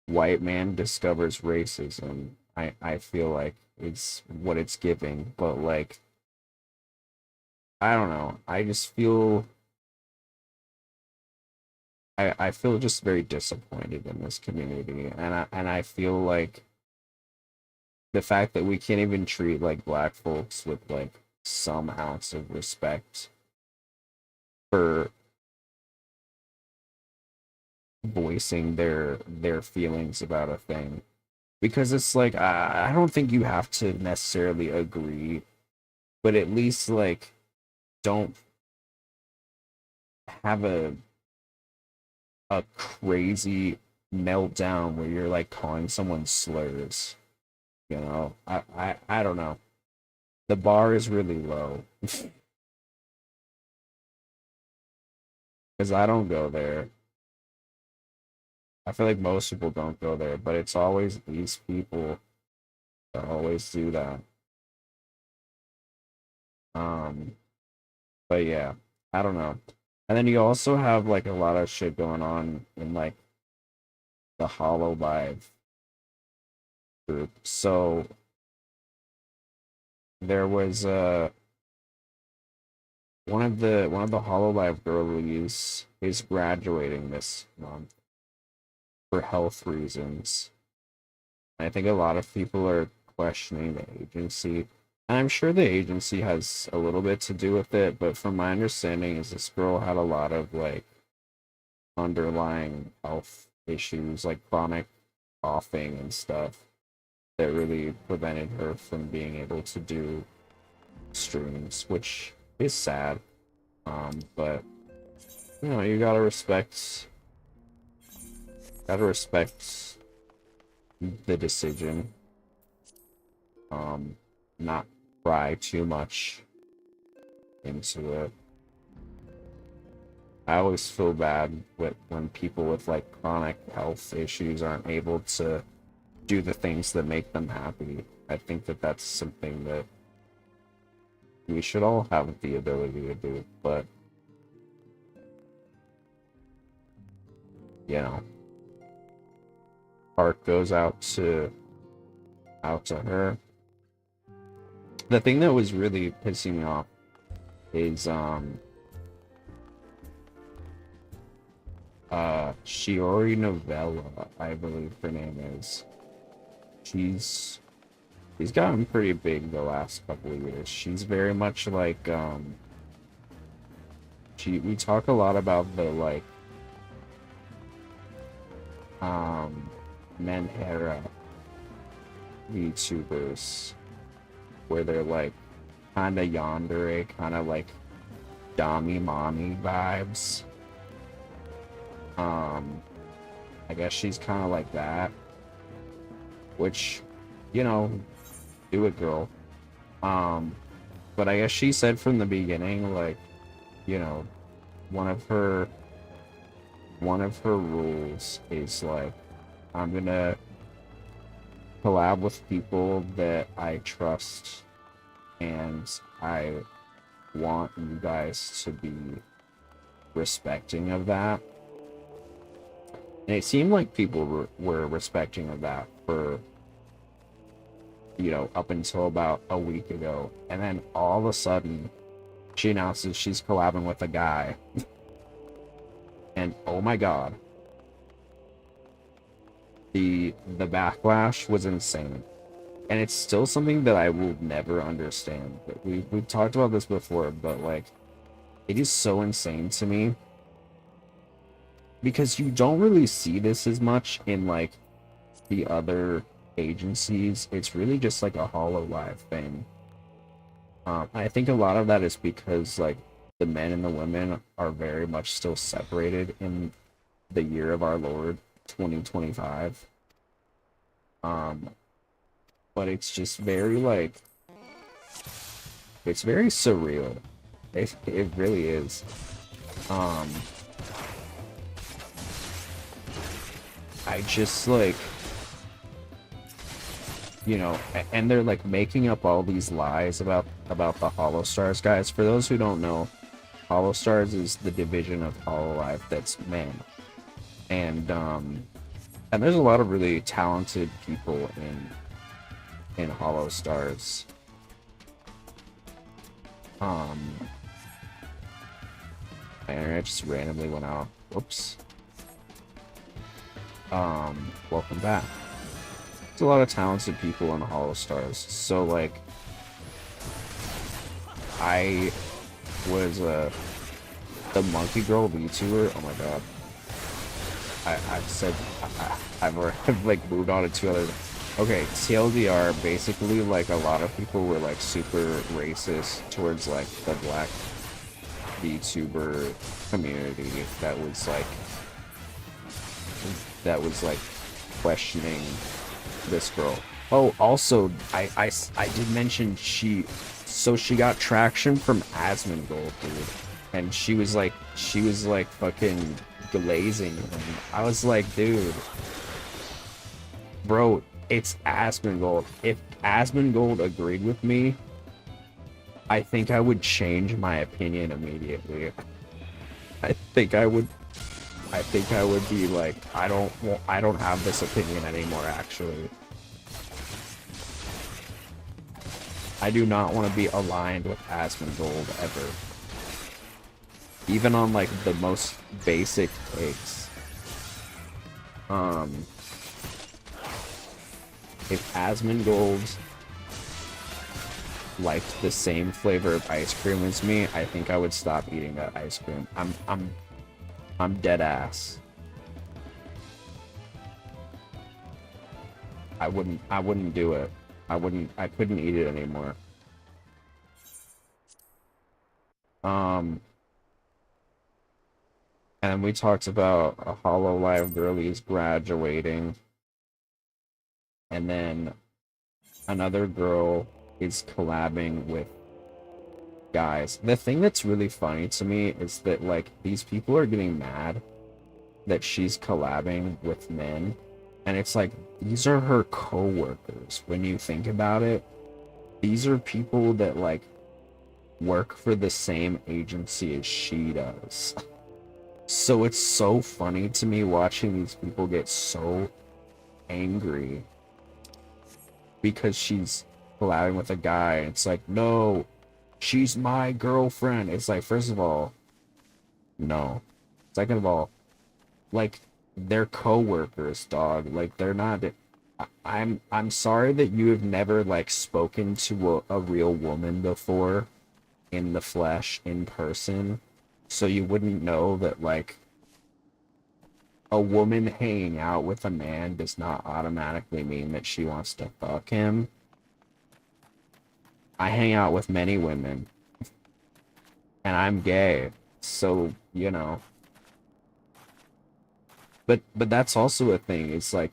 white man discovers racism. I feel like it's what it's giving, but like I don't know. I just feel I feel just very disappointed in this community, and I feel like the fact that we can't even treat like black folks with like some ounce of respect for voicing their feelings about a thing, because it's like I don't think you have to necessarily agree, but at least like don't have a crazy meltdown where you're like calling someone slurs. You know, I don't know. The bar is really low because I don't go there. I feel like most people don't go there, but it's always these people that always do that. Um, but yeah, I don't know. And then you also have like a lot of shit going on in like the Hollow Live group. So there was one of the Hollow Live girlies is graduating this month for health reasons. I think a lot of people are questioning the agency. And I'm sure the agency has a little bit to do with it, but from my understanding is this girl had a lot of like underlying health issues like chronic coughing and stuff that really prevented her from being able to do streams, which is sad. But you know, you gotta respect the decision. Not pry too much into it. I always feel bad when people with like chronic health issues aren't able to do the things that make them happy. I think that that's something that we should all have the ability to do, but you know, heart goes out to her. The thing that was really pissing me off is Shiori Novella, I believe her name is. She's gotten pretty big the last couple of years. She's very much like we talk a lot about the like Menhera VTubers where they're like kinda yandere, kinda like Dami mommy vibes. I guess she's kinda like that. Which, you know, do it, girl. But I guess she said from the beginning, like, you know, one of her rules is like, I'm gonna collab with people that I trust, and I want you guys to be respecting of that. And it seemed like people were respecting of that for, you know, up until about a week ago. And then all of a sudden, she announces she's collabing with a guy. And oh my god. The backlash was insane. And it's still something that I will never understand. But we've talked about this before, but like, it is so insane to me. Because you don't really see this as much in like the other agencies. It's really just like a Hollow Live thing. I think a lot of that is because like the men and the women are very much still separated in the year of our Lord 2025. But it's just very like it's very surreal. It really is. I just like you know, and they're like making up all these lies about the Hollow Stars, guys. For those who don't know, Hollow Stars is the division of Hololive that's men, and there's a lot of really talented people in Hollow Stars. My internet just randomly went out. Whoops. Welcome back. There's a lot of talented people in Hollow Stars. So like, I was the Monkey Girl VTuber. Oh my god. I've said I've like moved on to two other. Okay, TLDR. Basically, like a lot of people were like super racist towards like the black VTuber community that was like questioning this girl. Oh, also, I did mention she got traction from Asmongold, dude, and she was like fucking glazing him. I was like, dude, bro, it's Asmongold. If Asmongold agreed with me, I think I would change my opinion immediately. I think I would be like, I don't have this opinion anymore, actually. I do not want to be aligned with Asmongold ever. Even on like the most basic takes. If Asmongold liked the same flavor of ice cream as me, I think I would stop eating that ice cream. I'm dead ass. I wouldn't do it. I couldn't eat it anymore. And we talked about a Hololive girlies graduating. And then another girl is collabing with guys. The thing that's really funny to me is that like these people are getting mad that she's collabing with men, and it's like these are her co-workers. When you think about it, these are people that like work for the same agency as she does. So it's so funny to me watching these people get so angry because she's collabing with a guy. It's like, no, she's my girlfriend. It's like, first of all, no. Second of all, like, they're co-workers, dog. Like, they're not. I'm sorry that you have never like spoken to a real woman before in the flesh, in person, so you wouldn't know that like a woman hanging out with a man does not automatically mean that she wants to fuck him. I hang out with many women, and I'm gay, so you know. But that's also a thing. It's like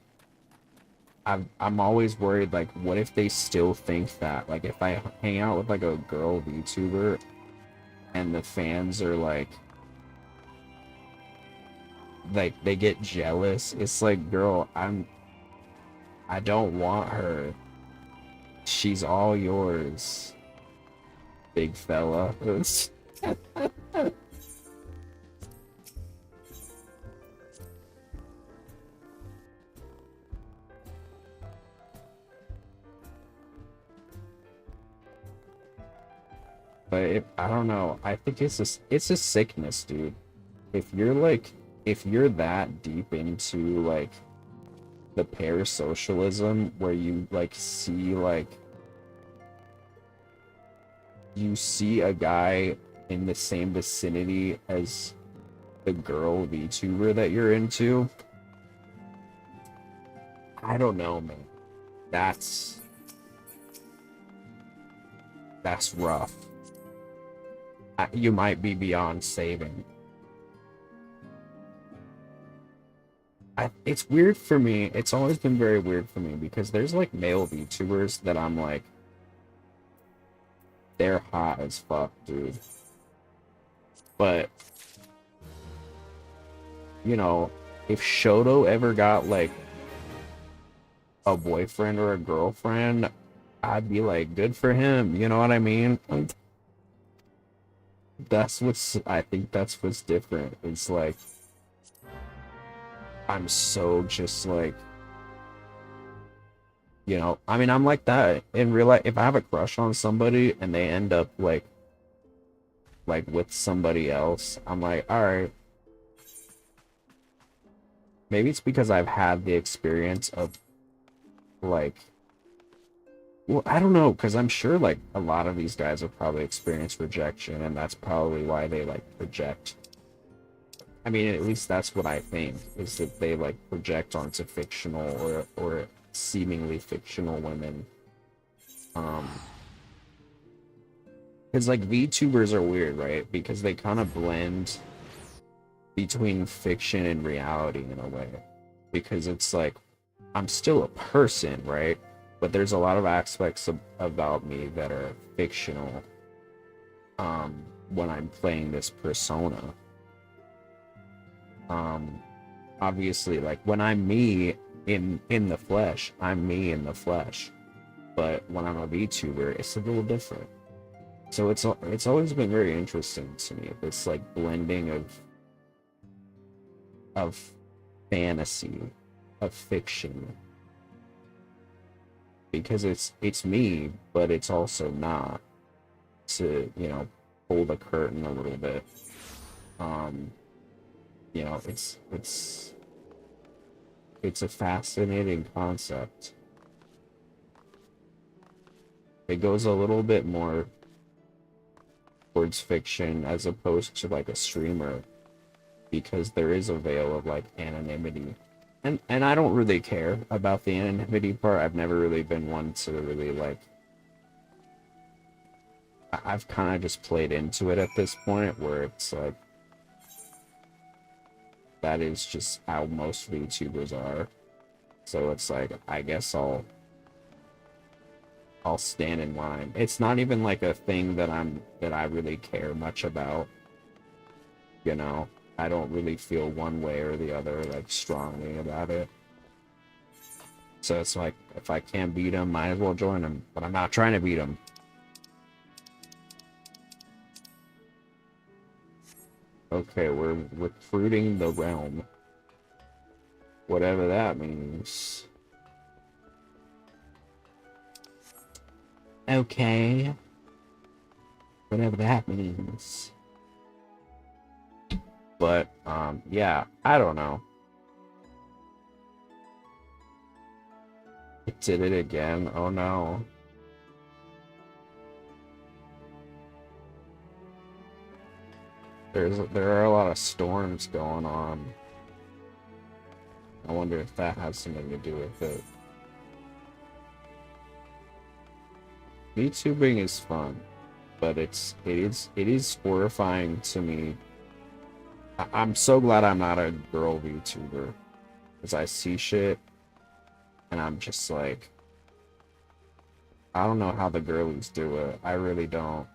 I'm always worried, like, what if they still think that? Like, if I hang out with like a girl VTuber, and the fans are like they get jealous. It's like, girl, I don't want her. She's all yours, big fella. But I don't know. I think it's a sickness, dude. If you're that deep into like the parasocialism where you like see you see a guy in the same vicinity as the girl VTuber that you're into, I don't know, man. That's rough. You might be beyond saving. It's weird for me. It's always been very weird for me because there's like male VTubers that I'm like, they're hot as fuck, dude. But you know, if Shoto ever got like a boyfriend or a girlfriend, I'd be like, good for him. You know what I mean? Like, I think that's what's different. It's like, I'm so just like, you know, I mean, I'm like that in real life. If I have a crush on somebody and they end up like with somebody else, I'm like, all right. Maybe it's because I've had the experience of like, well, I don't know, because I'm sure like a lot of these guys have probably experienced rejection, and that's probably why they like project. I mean, at least that's what I think, is that they like project onto fictional or seemingly fictional women. Because like VTubers are weird, right? Because they kind of blend between fiction and reality in a way. Because it's like, I'm still a person, right? But there's a lot of aspects about me that are fictional when I'm playing this persona. Obviously, like when I'm me in the flesh, I'm me in the flesh. But when I'm a VTuber, it's a little different. So it's always been very interesting to me, this like blending of fantasy, of fiction, because it's me, but it's also not, to, you know, pull the curtain a little bit. You know, it's a fascinating concept. It goes a little bit more towards fiction as opposed to like a streamer, because there is a veil of like anonymity. And I don't really care about the anonymity part. I've never really been one to really like, I've kind of just played into it at this point, where it's like, that is just how most VTubers are. So it's like, I guess I'll stand in line. It's not even like a thing that I really care much about. You know, I don't really feel one way or the other like strongly about it. So it's like, if I can't beat him, might as well join him. But I'm not trying to beat him. Okay, we're recruiting the realm. Whatever that means. Okay. Whatever that means. But, yeah, I don't know. It did it again. Oh no. There are a lot of storms going on. I wonder if that has something to do with it. VTubing is fun, but it is horrifying to me. I'm so glad I'm not a girl VTuber, because I see shit and I'm just like, I don't know how the girlies do it. I really don't.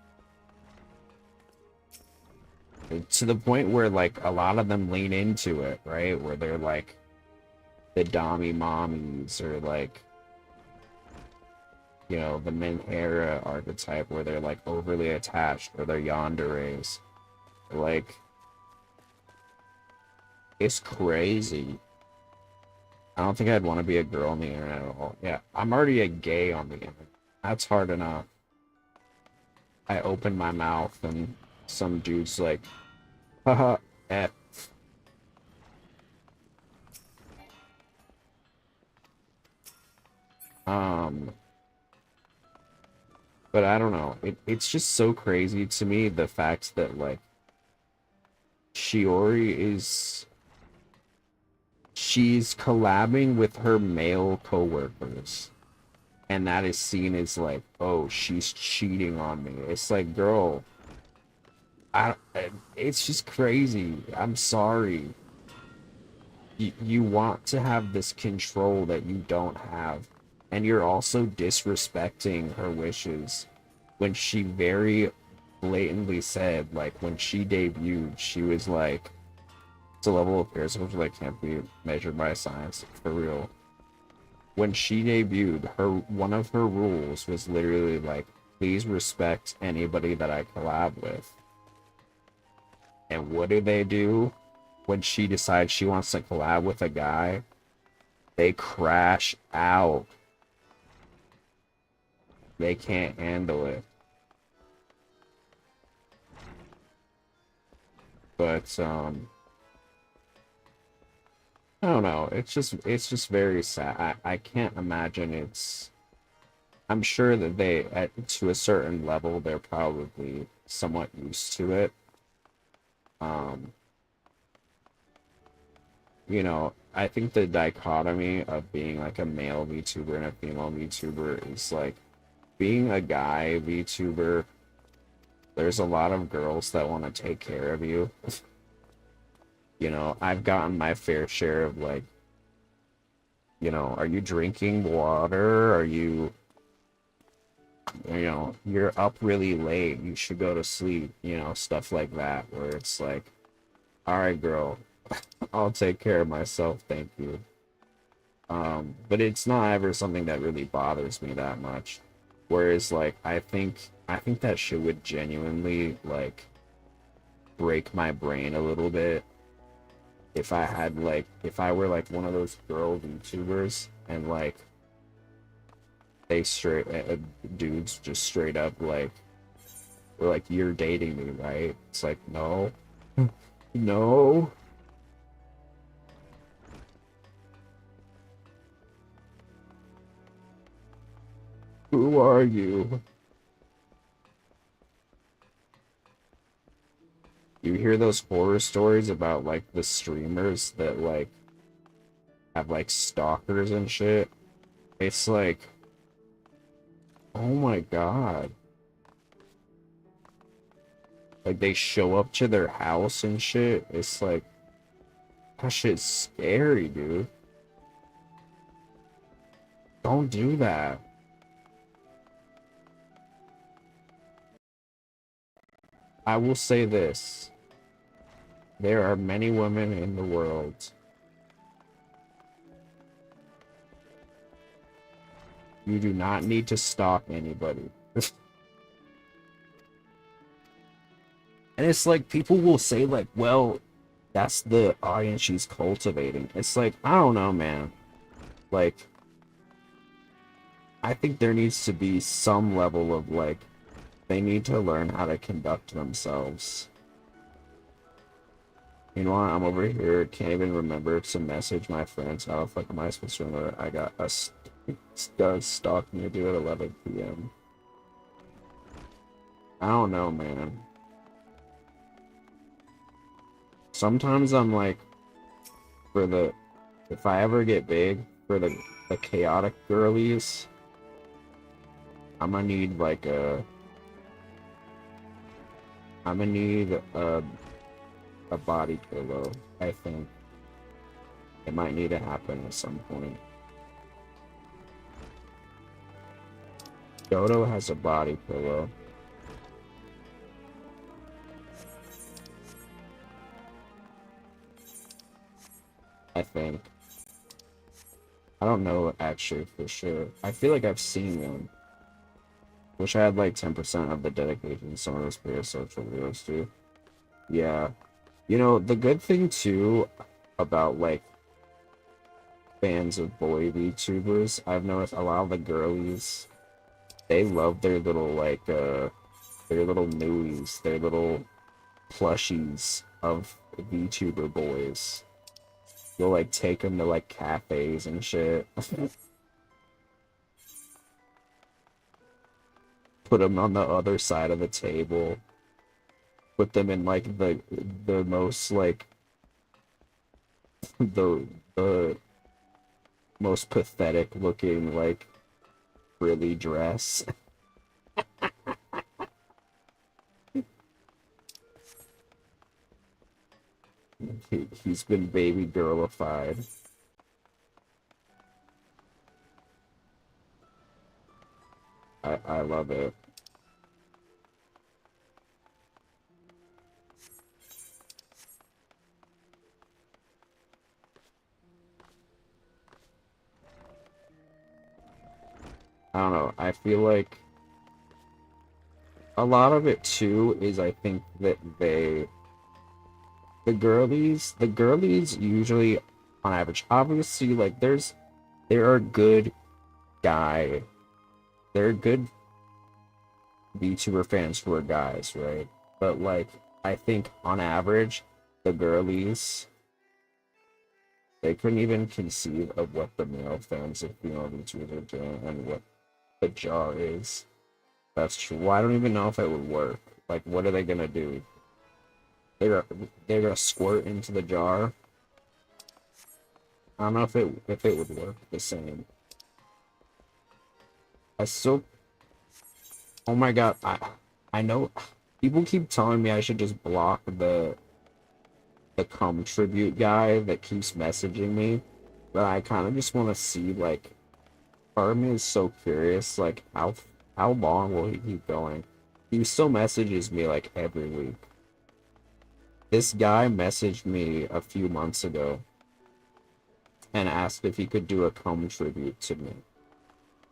To the point where like a lot of them lean into it, right? Where they're like the dommy mommies, or like, you know, the Menhera archetype, where they're like overly attached, or they're yanderes. Like, it's crazy. I don't think I'd want to be a girl on the internet at all. Yeah, I'm already a gay on the internet. That's hard enough. I open my mouth and some dude's like, haha, F. But I don't know. It's just so crazy to me, the fact that like she's collabing with her male coworkers, and that is seen as like, oh, she's cheating on me. It's like, girl, it's just crazy. I'm sorry. You want to have this control that you don't have, and you're also disrespecting her wishes, when she very blatantly said, like, when she debuted, she was like, it's a level of fear which like can't be measured by science, for real. when she debuted, one of her rules was literally like, please respect anybody that I collab with. And what do? When she decides she wants to collab with a guy, they crash out. They can't handle it. But I don't know. It's just very sad. I can't imagine it's. I'm sure that to a certain level, they're probably somewhat used to it. You know, I think the dichotomy of being like a male VTuber and a female VTuber is like being a guy VTuber. There's a lot of girls that want to take care of you. You know, I've gotten my fair share of like, you know, are you drinking water? Are you, you know, you're up really late. You should go to sleep. You know, stuff like that, where it's like, all right, girl, I'll take care of myself. Thank you. But it's not ever something that really bothers me that much. Whereas, like, I think that shit would genuinely, like, break my brain a little bit if I were like one of those girl VTubers and like dudes just straight up like were like, you're dating me, right? It's like, no. No. Who are you? You hear those horror stories about like the streamers that like have like stalkers and shit? It's like, oh my god. Like they show up to their house and shit. It's like, that shit's scary, dude. Don't do that. I will say this. There are many women in the world. You do not need to stalk anybody. And it's like, people will say like, well, that's the audience she's cultivating. It's like, I don't know, man. Like, I think there needs to be some level of like, they need to learn how to conduct themselves. Meanwhile, I'm over here, can't even remember to message my friends. How the fuck am I supposed to remember? I got a stalk me to at 11 p.m. I don't know, man. Sometimes I'm like, if I ever get big, for the chaotic girlies, I'm gonna need like a body pillow. I think it might need to happen at some point. Dodo has a body pillow. I think. I don't know actually for sure. I feel like I've seen one. Wish I had like 10% of the dedication some of those parasocial videos too. Yeah. You know, the good thing too about like fans of boy VTubers, I've noticed a lot of the girlies, they love their little like their little newies, their little plushies of VTuber boys. You'll like take them to like cafes and shit. Put them on the other side of the table. Put them in like the most like the most pathetic looking like frilly dress. He's been baby girlified. I love it. I don't know. I feel like a lot of it too is I think that the girlies usually on average, obviously like there are good guy there are good VTuber fans who are guys, right? But like I think on average the girlies they couldn't even conceive of what the male fans of female VTubers are doing and what the jar is. That's true. Well, I don't even know if it would work. Like, what are they gonna do? They're they're gonna squirt into the jar. I don't know if it would work the same. I still. Oh my god! I know. People keep telling me I should just block the cum tribute guy that keeps messaging me, but I kind of just want to see like. Part of me is so curious, like how long will he keep going? He still messages me like every week. This guy messaged me a few months ago and asked if he could do a cum tribute to me.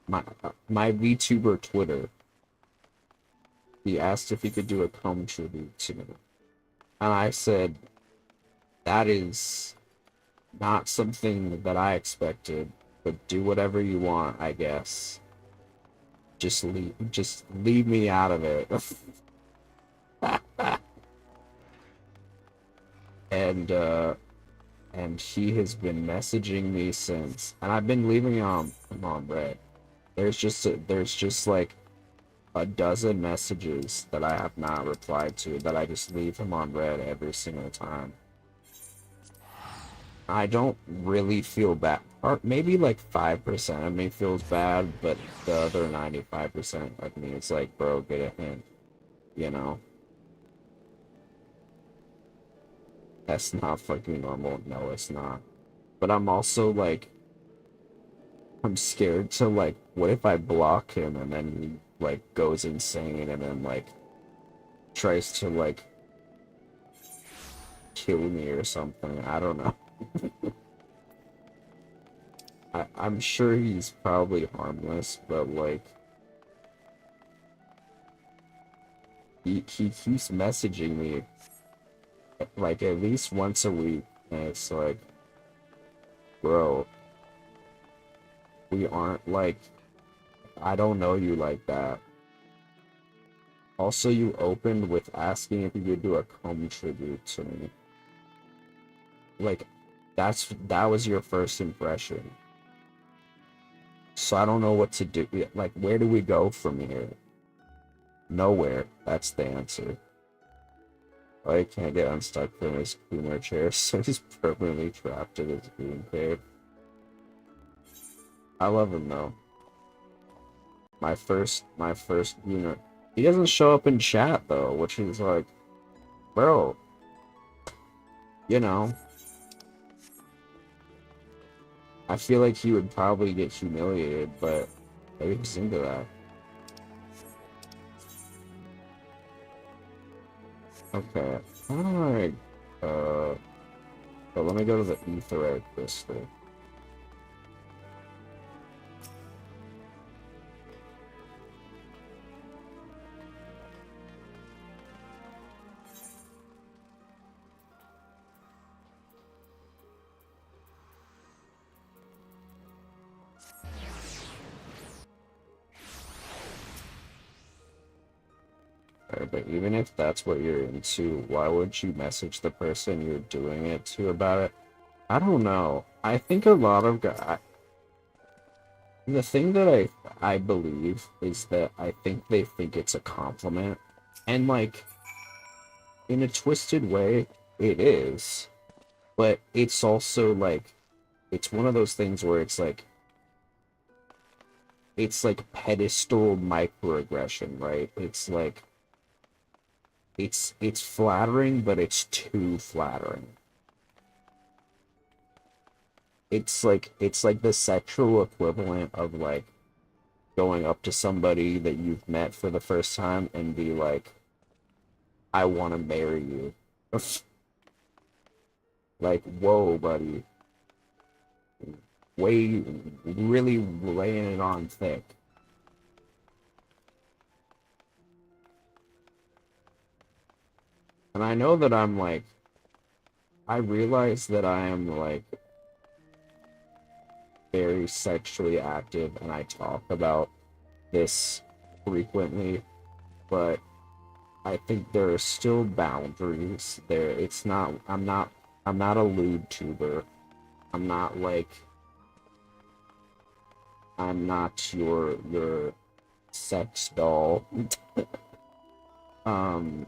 My VTuber Twitter. He asked if he could do a cum tribute to me. And I said, that is not something that I expected, but do whatever you want, I guess. Just leave me out of it. And he has been messaging me since, and I've been leaving him on red. There's just like a dozen messages that I have not replied to that I just leave him on red every single time. I don't really feel bad. Or maybe like 5% of me feels bad, but the other 95% of me is like, bro, get a hint, you know? That's not fucking normal. No, it's not. But I'm also like, I'm scared to like, what if I block him and then he like goes insane and then like tries to like kill me or something? I don't know. I'm sure he's probably harmless, but like he keeps messaging me like at least once a week, and it's like, bro, we aren't like, I don't know you like that. Also, you opened with asking if you could do a cum tribute to me. Like, that was your first impression. So I don't know what to do. Like, where do we go from here? Nowhere. That's the answer. Oh, he can't get unstuck from his boomer chair, so he's permanently trapped in his boom cave. I love him though. My first unit. He doesn't show up in chat though, which is like, bro, you know. I feel like he would probably get humiliated, but maybe he's into that. Okay, how do I, but let me go to the Etherite crystal. But even if that's what you're into, why would you message the person you're doing it to about it? I don't know. I think a lot of guys... The thing that I believe is that I think they think it's a compliment. And, like, in a twisted way, it is. But it's also, like... It's one of those things where it's like pedestal microaggression, right? It's like it's flattering, but it's too flattering. It's like the sexual equivalent of like going up to somebody that you've met for the first time and be like, I want to marry you. Like, whoa, buddy. Really laying it on thick. And I know that I'm like, I realize that I am like very sexually active and I talk about this frequently, but I think there are still boundaries there. It's not, I'm not a lewd tuber. I'm not like, I'm not your sex doll. um,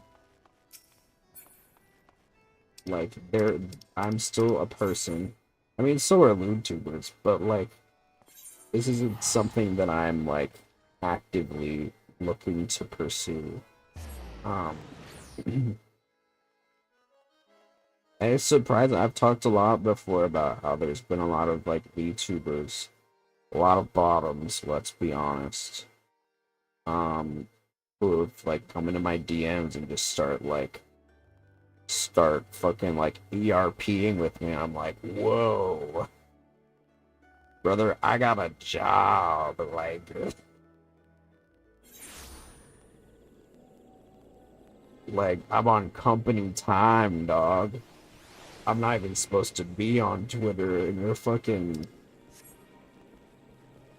like there, I'm still a person. I mean, so are lewd tubers, but like, this isn't something that I'm like actively looking to pursue. Um, and it's surprising. I've talked a lot before about how there's been a lot of like VTubers, a lot of bottoms. Let's be honest. Who have like come into my DMs and just start fucking like ERPing with me. I'm like, whoa, brother, I got a job. Like I'm on company time, dog. I'm not even supposed to be on Twitter, and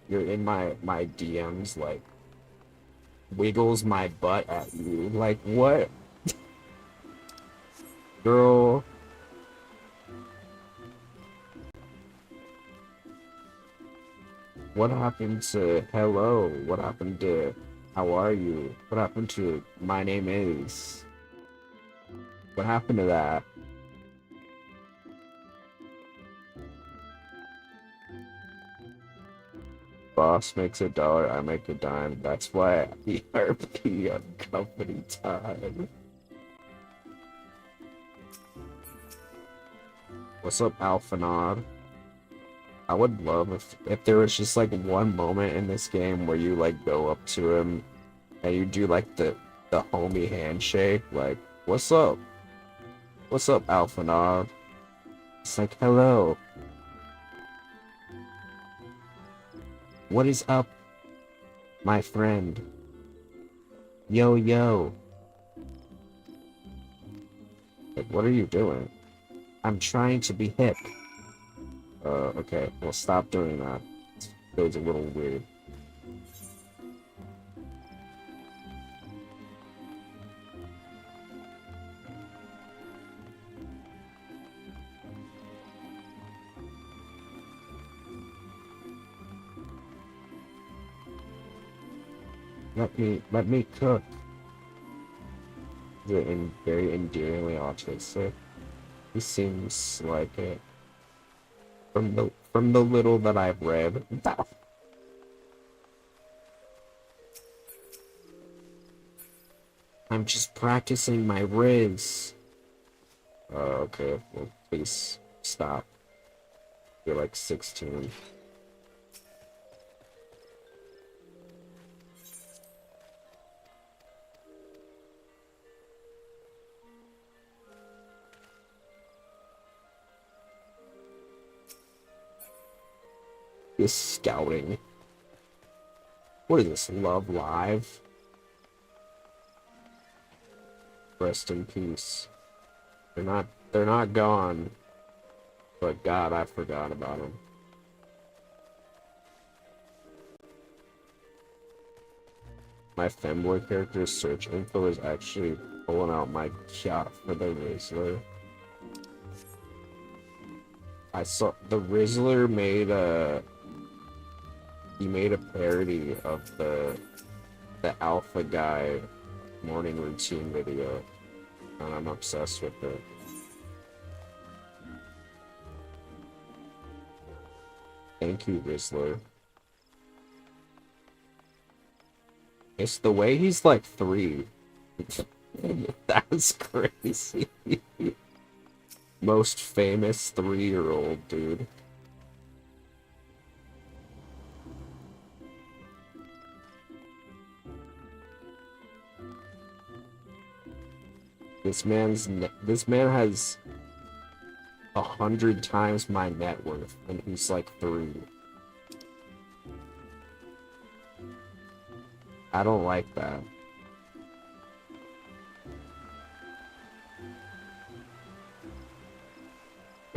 you're in my DMs, like wiggles my butt at you. Like what, girl? What happened to hello? What happened to how are you? What happened to my name is? What happened to that? Boss makes $1, I make a dime. That's why I ERP on company time. What's up, Alphanod? I would love if there was just like one moment in this game where you like go up to him and you do like the homie handshake, like, what's up? What's up, Alphanod? It's like, hello. What is up, my friend? Yo, yo. Like, what are you doing? I'm trying to be hip. Okay, well, stop doing that. It feels a little weird. Let me cook. You're very endearingly autistic. He seems like it. From the little that I've read. I'm just practicing my riz. Okay, well, please stop. You're like 16. This scouting. What is this, Love Live? Rest in peace. They're not gone. But God, I forgot about them. My femboy character's search info is actually pulling out my yacht for the Rizzler. I saw the Rizzler made he made a parody of the Alpha Guy morning routine video, and I'm obsessed with it. Thank you, Rizzler. It's the way he's like 3. That's crazy. Most famous 3-year-old, dude. This man has 100 times my net worth, and he's like 3. I don't like that.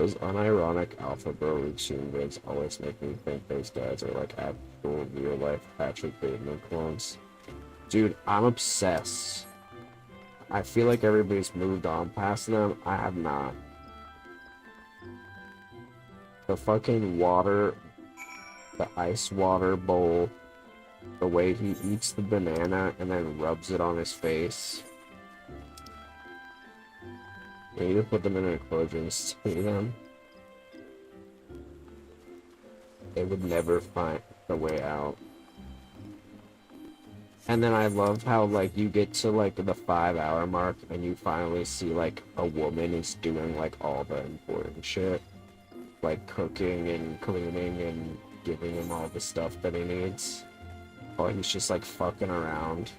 Those unironic alpha bro routine vids always make me think those guys are like actual real life Patrick Bateman clones. Dude, I'm obsessed. I feel like everybody's moved on past them. I have not. The fucking water, the ice water bowl, the way he eats the banana and then rubs it on his face. You need to put them in an enclosure and see them. They would never find the way out. And then I love how, like, you get to, like, the 5-hour mark and you finally see, like, a woman is doing, like, all the important shit. Like, cooking and cleaning and giving him all the stuff that he needs. While he's just, like, fucking around.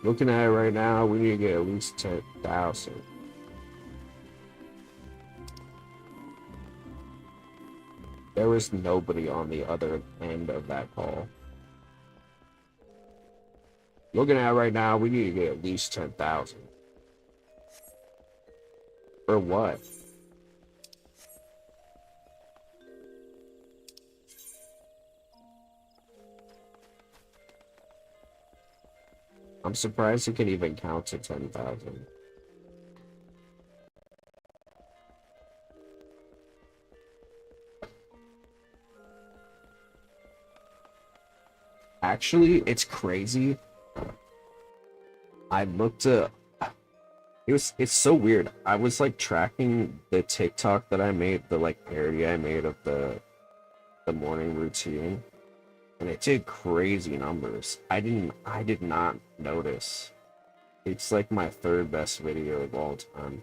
Looking at it right now, we need to get at least 10,000. There was nobody on the other end of that call. Looking at it right now, we need to get at least 10,000. For what? I'm surprised you can even count to 10,000. Actually, it's crazy. I looked at it's so weird. I was like tracking the TikTok that I made, the like parody I made of the morning routine, and it did crazy numbers. I did not notice. It's like my third best video of all time.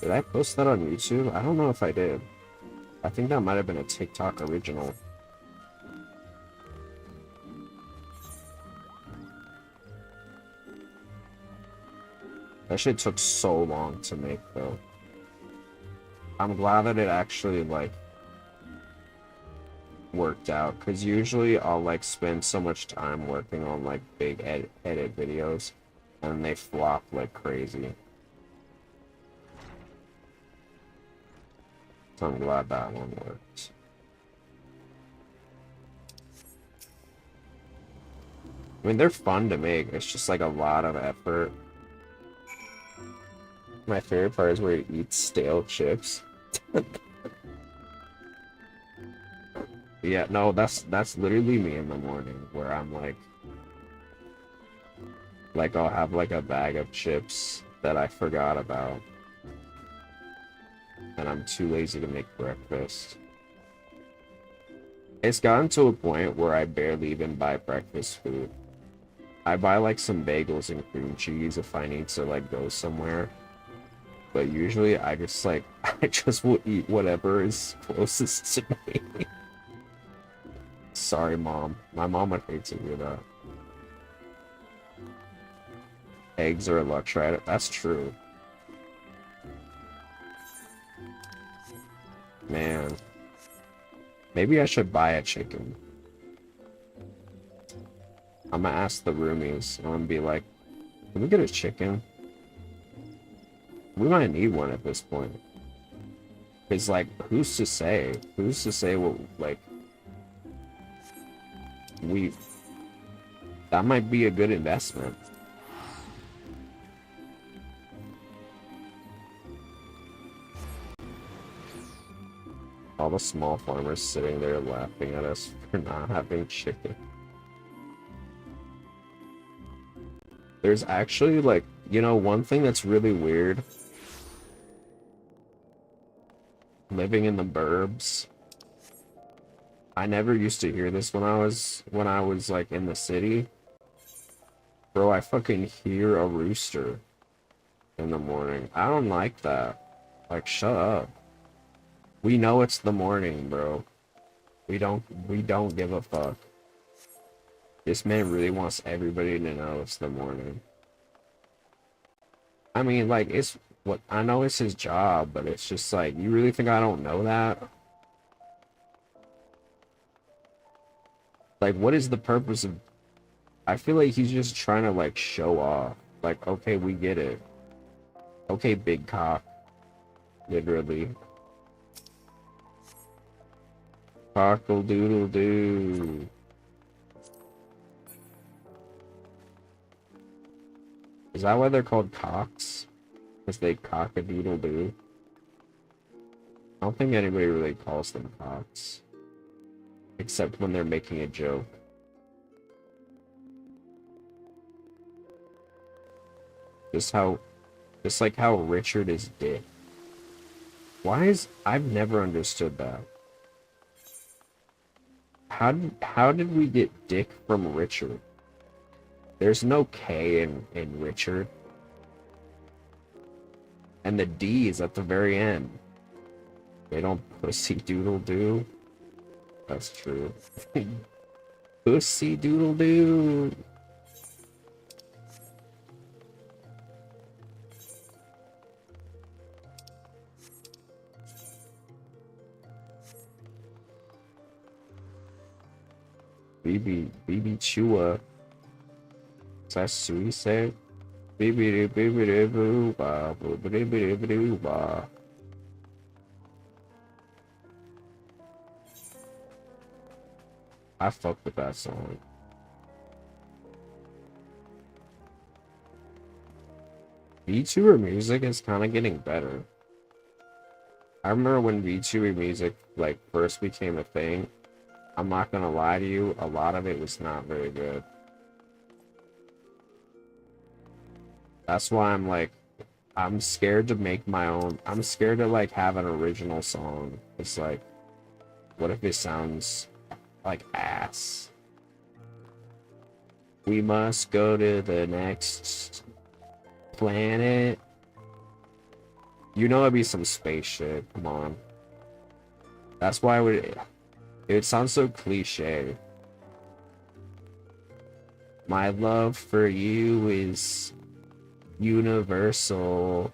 Did I post that on YouTube? I don't know if I did. I think that might have been a TikTok original. That shit took so long to make, though. I'm glad that it actually, like, worked out. Because usually I'll, like, spend so much time working on, like, big edit videos. And they flop like crazy. So I'm glad that one worked. I mean, they're fun to make. It's just, like, a lot of effort. My favorite part is where he eats stale chips. Yeah, no, that's literally me in the morning, where I'm like I'll have like a bag of chips that I forgot about, and I'm too lazy to make breakfast. It's gotten to a point where I barely even buy breakfast food. I buy like some bagels and cream cheese if I need to like go somewhere. But usually I just like, I just will eat whatever is closest to me. Sorry, Mom. My mom would hate to hear that. Eggs are a luxury item. That's true. Man. Maybe I should buy a chicken. I'm gonna ask the roomies. I'm gonna be like, can we get a chicken? We might need one at this point. It's like, who's to say? Who's to say what, like, that might be a good investment. All the small farmers sitting there laughing at us for not having chicken. There's actually, like, you know, one thing that's really weird. Living in the burbs. I never used to hear this when I was like in the city. Bro, I fucking hear a rooster in the morning. I don't like that. Like, shut up. We know it's the morning, bro. We don't give a fuck. This man really wants everybody to know it's the morning. I mean, like, it's what I know it's his job, but it's just like, you really think I don't know that? Like, what is the purpose of I feel like he's just trying to like show off. Like, okay, we get it. Okay, big cock. Literally. Cockle doodle doo. Is that why they're called cocks? Because they cock a doodle doo? I don't think anybody really calls them cocks. Except when they're making a joke. Just like how Richard is dick. I've never understood that. How did we get dick from Richard? There's no K in Richard. And the D is at the very end. They don't pussy doodle doo. That's true. Pussy doodle doo. BB Chua. Is that Sui say? BB BB boo ba boo BB boo ba. I fuck with that song. VTuber music is kind of getting better. I remember when VTuber music like first became a thing. I'm not gonna lie to you, a lot of it was not very good. That's why I'm like, I'm scared to make my own. I'm scared to like have an original song. It's like, what if it sounds like ass? We must go to the next planet. You know it'd be some space shit. Come on. That's why it sounds so cliche. My love for you is universal.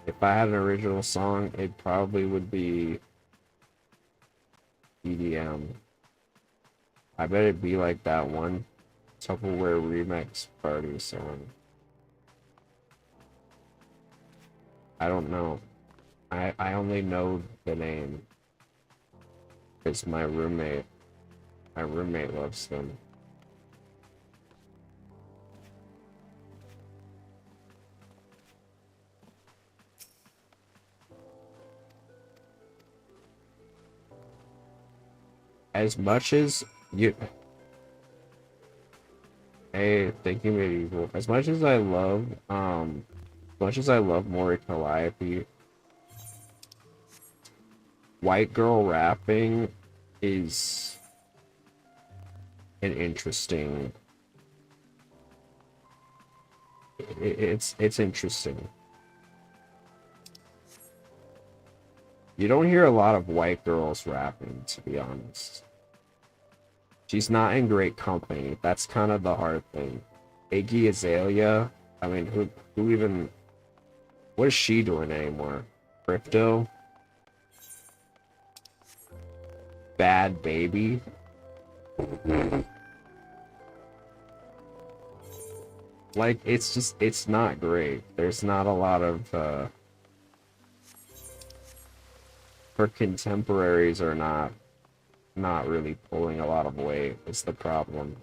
If I had an original song, it probably would be EDM. I bet it'd be like that one Tupperware remix party song. I don't know. I only know the name. It's my roommate loves them. As much as you... Hey, thank you, Medieval. As much as I love Mori Calliope, white girl rapping is an interesting... It's interesting. You don't hear a lot of white girls rapping, to be honest. She's not in great company. That's kind of the hard thing. Iggy Azalea, I mean, who even... What is she doing anymore? Crypto? Bad Baby? Like, it's not great. There's not a lot of, her contemporaries are not really pulling a lot of weight. It's the problem.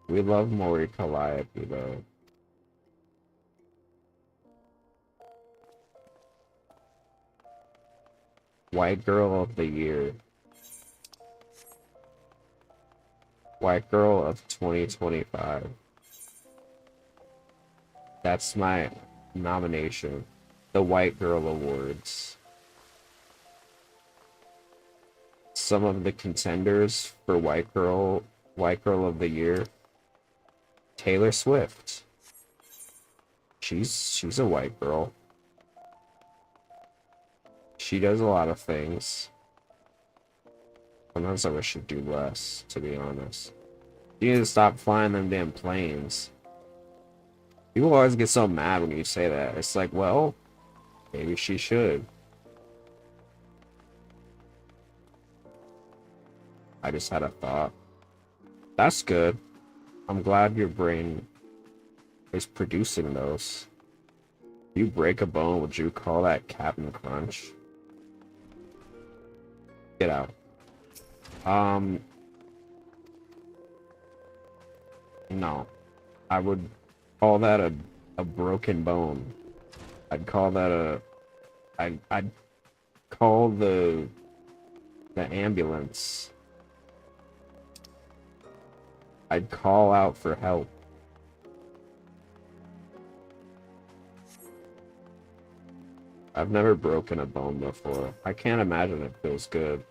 We love Mori Calliope, though. White Girl of the Year. White Girl of 2025. That's my nomination. The White Girl Awards. Some of the contenders for White Girl of the Year. Taylor Swift. She's a white girl. She does a lot of things. Sometimes I wish she'd do less, to be honest. You need to stop flying them damn planes. People always get so mad when you say that. It's like, well, maybe she should. I just had a thought. That's good. I'm glad your brain is producing those. You break a bone, would you call that Captain Crunch? Get out. No. I would call that a broken bone. I'd call that I'd call the ambulance. I'd call out for help. I've never broken a bone before. I can't imagine it feels good.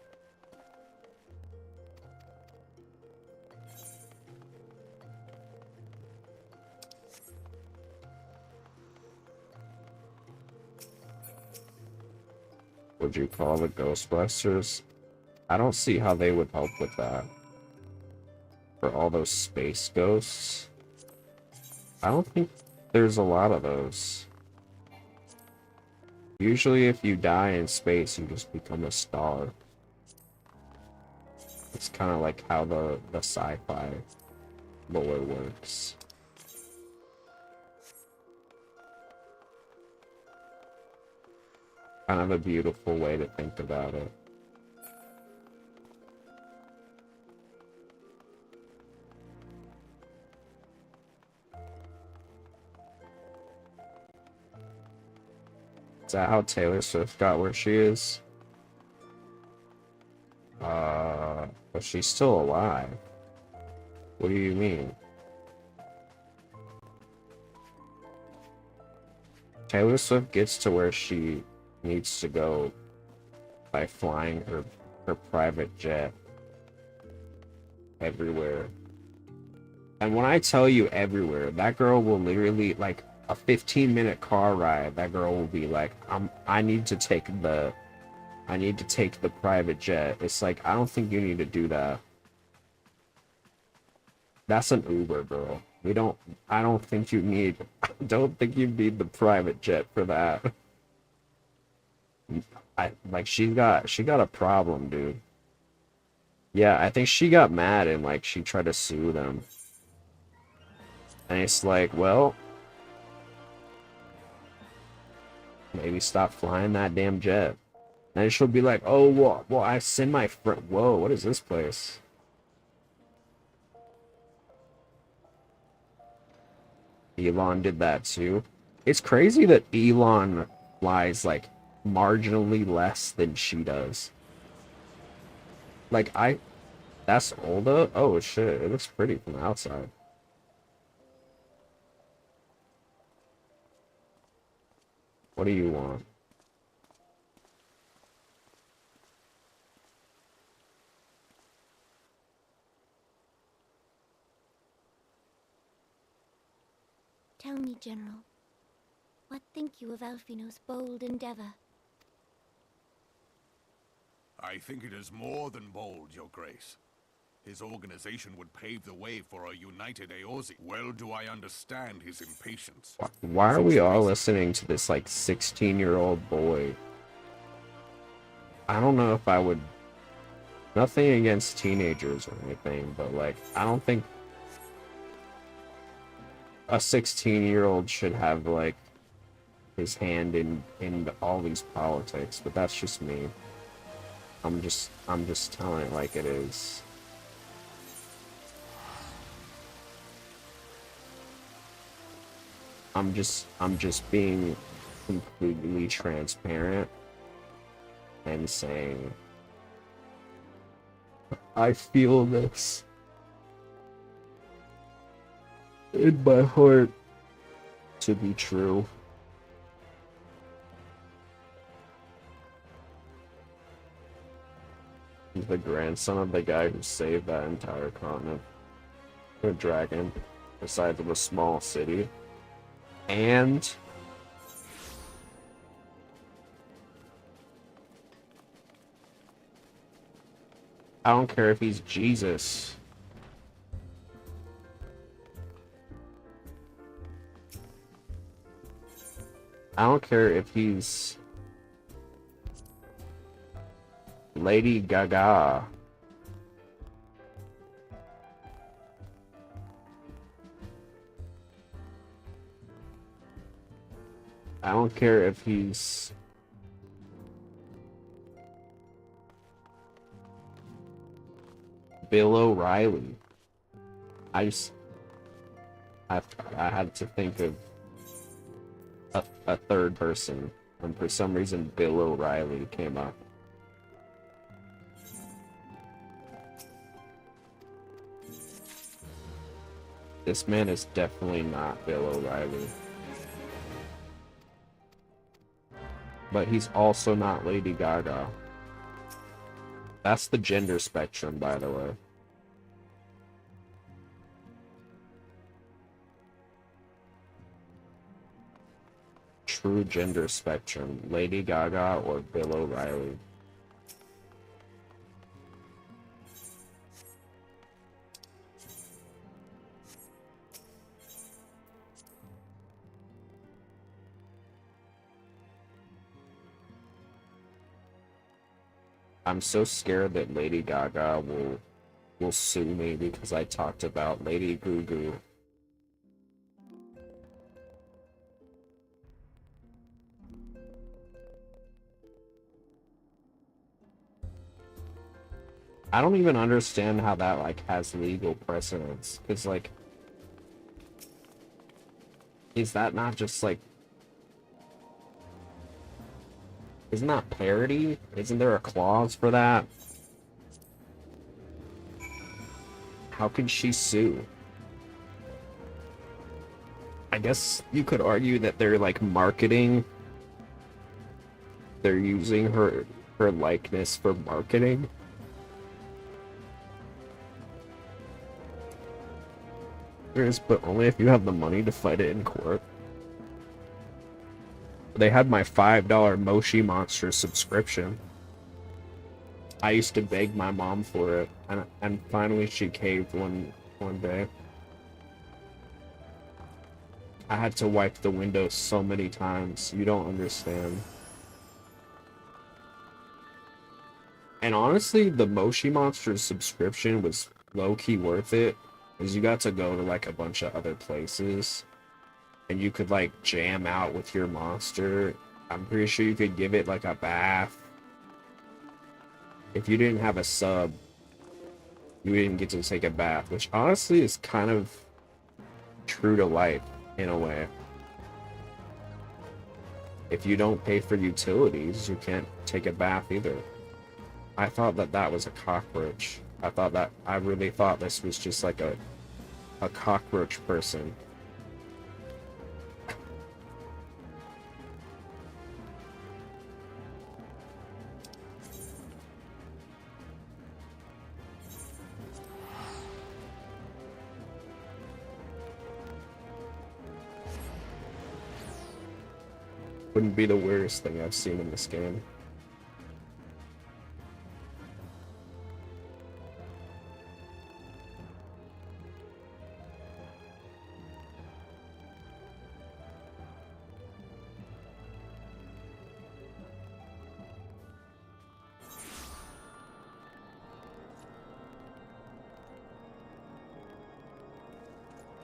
Would you call the Ghostbusters? I don't see how they would help with that. For all those space ghosts? I don't think there's a lot of those. Usually if you die in space, you just become a star. It's kind of like how the sci-fi lore works. Kind of a beautiful way to think about it. Is that how Taylor Swift got where she is? But she's still alive. What do you mean? Taylor Swift gets to where she needs to go by flying her private jet everywhere. And when I tell you everywhere, that girl will literally, like, a 15-minute car ride, that girl will be like, I need to take the private jet. It's like, I don't think you need to do that. That's an Uber, girl. I don't think you need the private jet for that. She got a problem, dude. Yeah, I think she got mad and like she tried to sue them. And it's like, well, maybe stop flying that damn jet. And she'll be like, oh, well, I send my friend. Whoa, what is this place? Elon did that too. It's crazy that Elon flies like marginally less than she does. Like, that's Olda? Oh shit, it looks pretty from the outside. What do you want? Tell me, General, what think you of Alfino's bold endeavor? I think it is more than bold, Your Grace. His organization would pave the way for a united Eorzea. Well do I understand his impatience. Why are we all listening to this, like, 16-year-old boy? I don't know if I would... Nothing against teenagers or anything, but, like, I don't think a 16-year-old should have, like, his hand in all these politics, but that's just me. I'm just telling it like it is. I'm just being completely transparent and saying I feel this in my heart to be true. He's the grandson of the guy who saved that entire continent. A dragon, the size of a small city. And I don't care if he's Jesus. I don't care if he's Lady Gaga. I don't care if he's Bill O'Reilly. I just I had to think of a third person, and for some reason Bill O'Reilly came up. This man is definitely not Bill O'Reilly. But he's also not Lady Gaga. That's the gender spectrum, by the way. True gender spectrum. Lady Gaga or Bill O'Reilly. I'm so scared that Lady Gaga will sue me because I talked about Lady Goo Goo. I don't even understand how that like has legal precedence, because like, is that not just like, isn't that parody? Isn't there a clause for that? How can she sue? I guess you could argue that they're like marketing. They're using her likeness for marketing. But only if you have the money to fight it in court. They had my $5 Moshi Monster subscription. I used to beg my mom for it, and finally she caved one day. I had to wipe the windows so many times. You don't understand. And honestly, the Moshi Monster subscription was low-key worth it, because you got to go to like a bunch of other places, and you could like jam out with your monster. I'm pretty sure you could give it like a bath. If you didn't have a sub, you didn't get to take a bath, which honestly is kind of true to life in a way. If you don't pay for utilities, you can't take a bath either. I thought that was a cockroach. I really thought this was just like a cockroach person. Wouldn't be the weirdest thing I've seen in this game.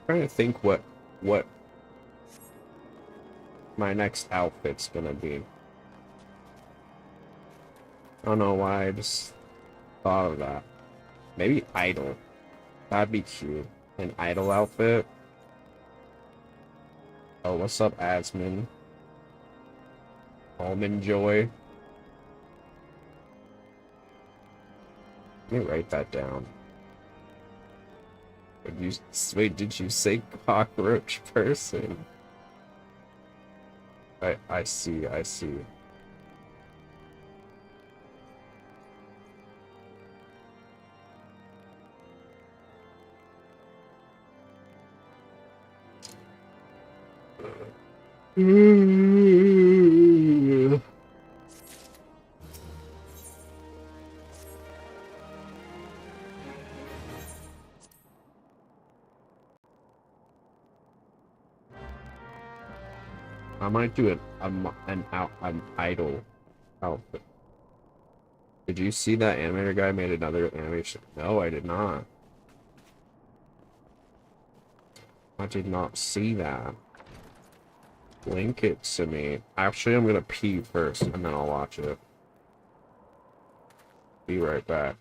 Trying to think what my next outfit's gonna be. I don't know why I just thought of that. Maybe Idol. That'd be cute. An Idol outfit. Oh, what's up, Asmin? Almond Joy. Let me write that down. Wait, did you say cockroach person? I see. I might do an idol outfit. Did you see that animator guy made another animation? No, I did not. I did not see that. Link it to me. Actually, I'm gonna pee first, and then I'll watch it. Be right back.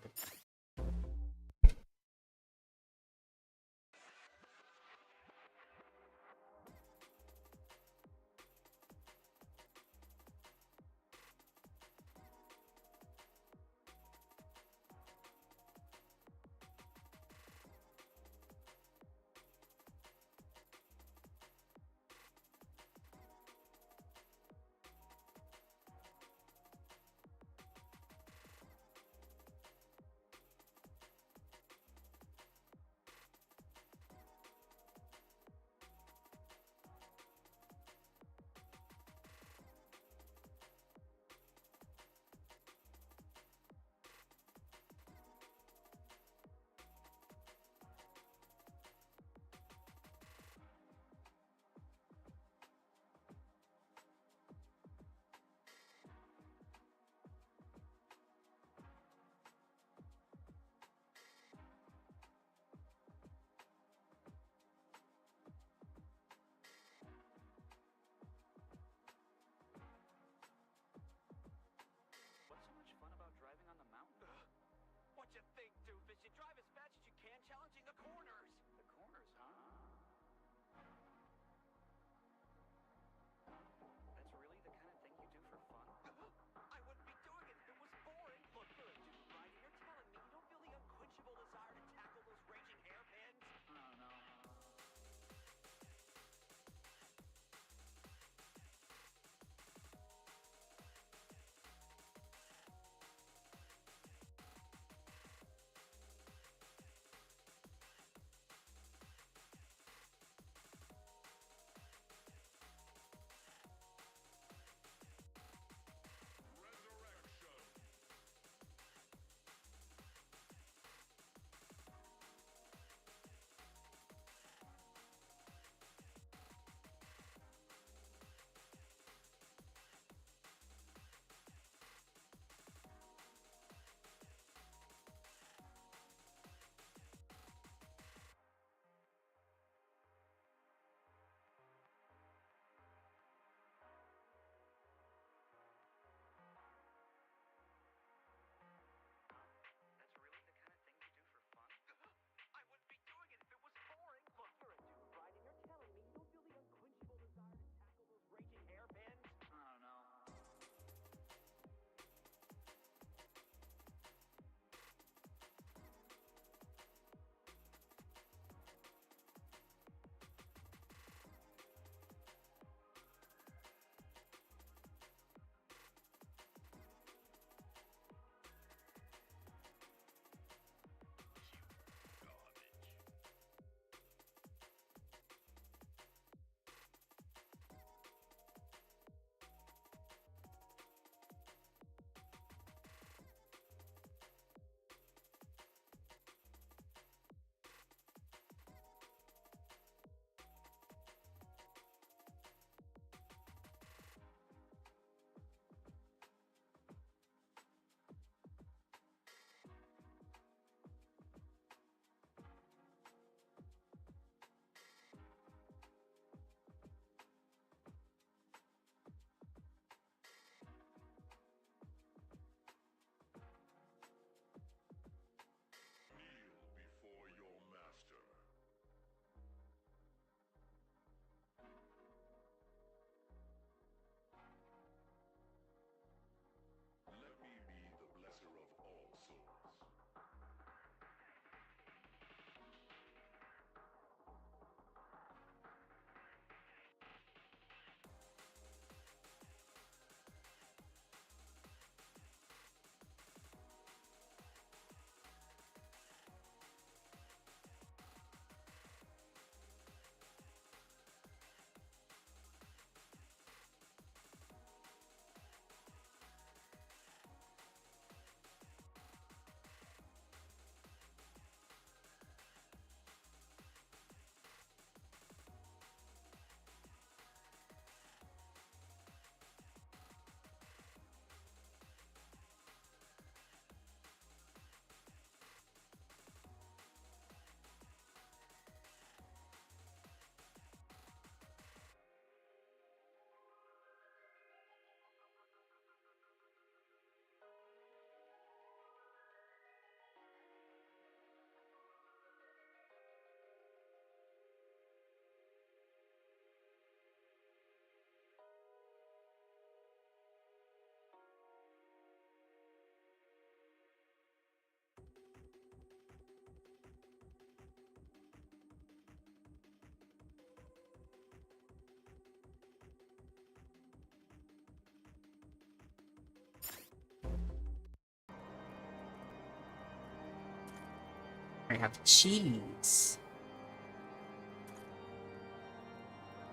I have cheese.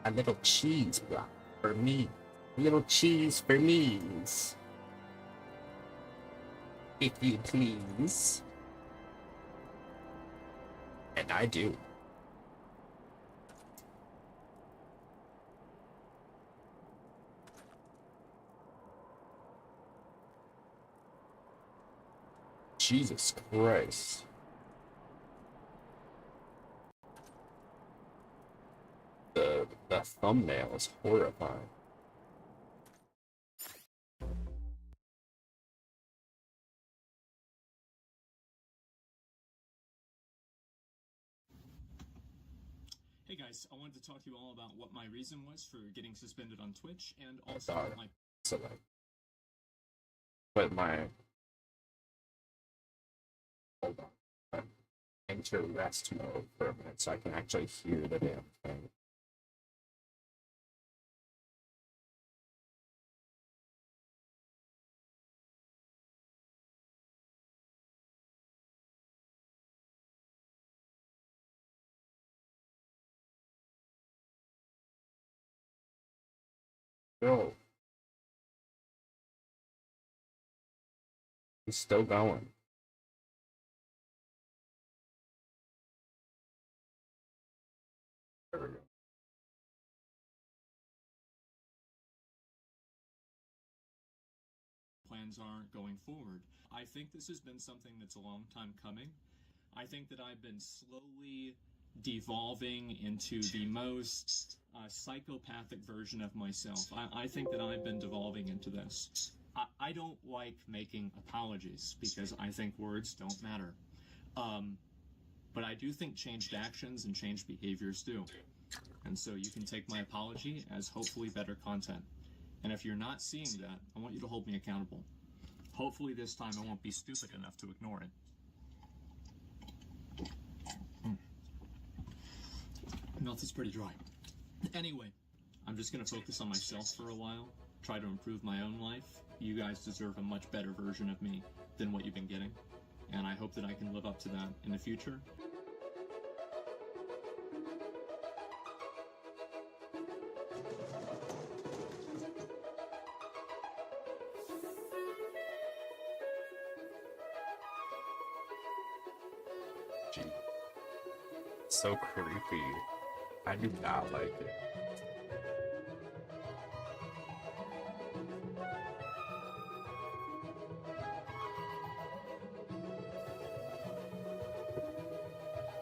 A little cheese block for me. A little cheese for me. If you please. And I do. Jesus Christ. The thumbnail is horrifying. Hey guys, I wanted to talk to you all about what my reason was for getting suspended on Twitch, and I also thought my... so like put my hold on. Enter rest mode for a minute so I can actually hear the damn thing. Bro. He's still going. There we go. plans are going forward. I think this has been something that's a long time coming. I think that I've been slowly devolving into the most psychopathic version of myself. I think that I've been devolving into this. I don't like making apologies because I think words don't matter. But I do think changed actions and changed behaviors do. And so you can take my apology as hopefully better content. And if you're not seeing that, I want you to hold me accountable. Hopefully this time I won't be stupid enough to ignore it. Mouth is pretty dry. Anyway, I'm just gonna focus on myself for a while, try to improve my own life. You guys deserve a much better version of me than what you've been getting, and I hope that I can live up to that in the future. Gee. So creepy. I do not like it.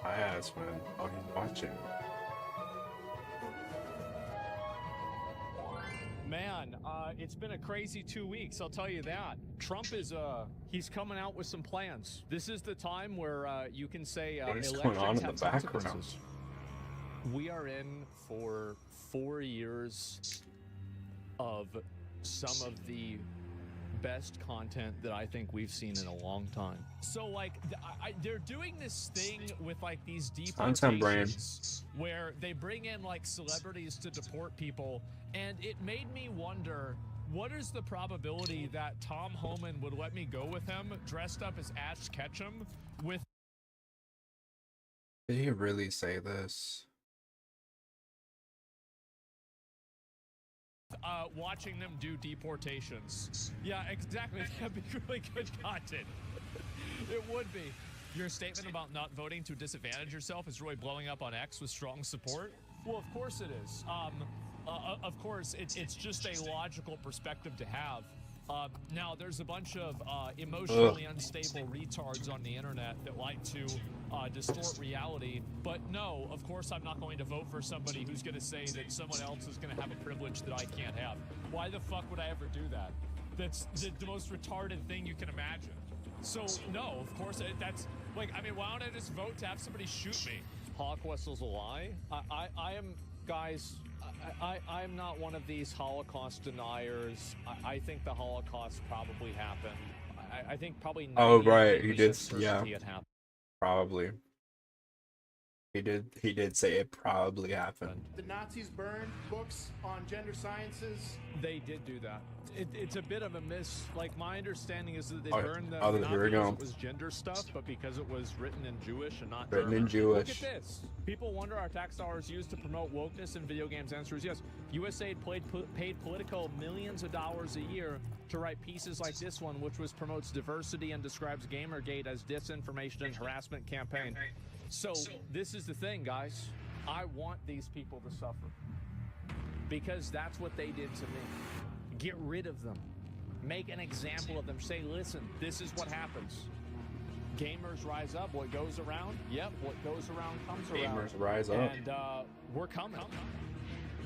I asked, man. Oh, he's watching. Man, it's been a crazy 2 weeks, I'll tell you that. Trump is, he's coming out with some plans. This is the time where you can say What is going on in the background? We are in for 4 years of some of the best content that I think we've seen in a long time. So like they're doing this thing with like these deportations where they bring in like celebrities to deport people, and it made me wonder, what is the probability that Tom Homan would let me go with him dressed up as Ash Ketchum with... Did he really say this? Watching them do deportations. Yeah, exactly. That'd be really good content. It would be. Your statement about not voting to disadvantage yourself is really blowing up on X with strong support. Well, of course it is. Of course, it's just a logical perspective to have. Now, there's a bunch of emotionally unstable retards on the internet that like to distort reality. But no, of course, I'm not going to vote for somebody who's going to say that someone else is going to have a privilege that I can't have. Why the fuck would I ever do that? That's the most retarded thing you can imagine. So, no, of course, that's... Like, I mean, why don't I just vote to have somebody shoot me? Holocaust is a lie? I am... Guys... I'm not one of these Holocaust deniers. I think the Holocaust probably happened. I think probably... Oh, right. He did. Yeah. It happened. Probably. He did say it probably happened. The Nazis burned books on gender sciences. They did do that. It's a bit of a miss. Like, my understanding is that they Oh, burned them oh, not here we because go. it was gender stuff, but because it was written in Jewish and not Written German. in Jewish. Look at this. People wonder our tax dollars used to promote wokeness in video games. Answer is yes. USAID paid Politico millions of dollars a year to write pieces like this one, which promotes diversity and describes Gamergate as disinformation and harassment campaign. So this is the thing, guys. I want these people to suffer because that's what they did to me. Get rid of them. Make an example of them. Say, listen, this is what happens. Gamers rise up. What goes around? Yep, what goes around comes around. Gamers rise up. And we're coming.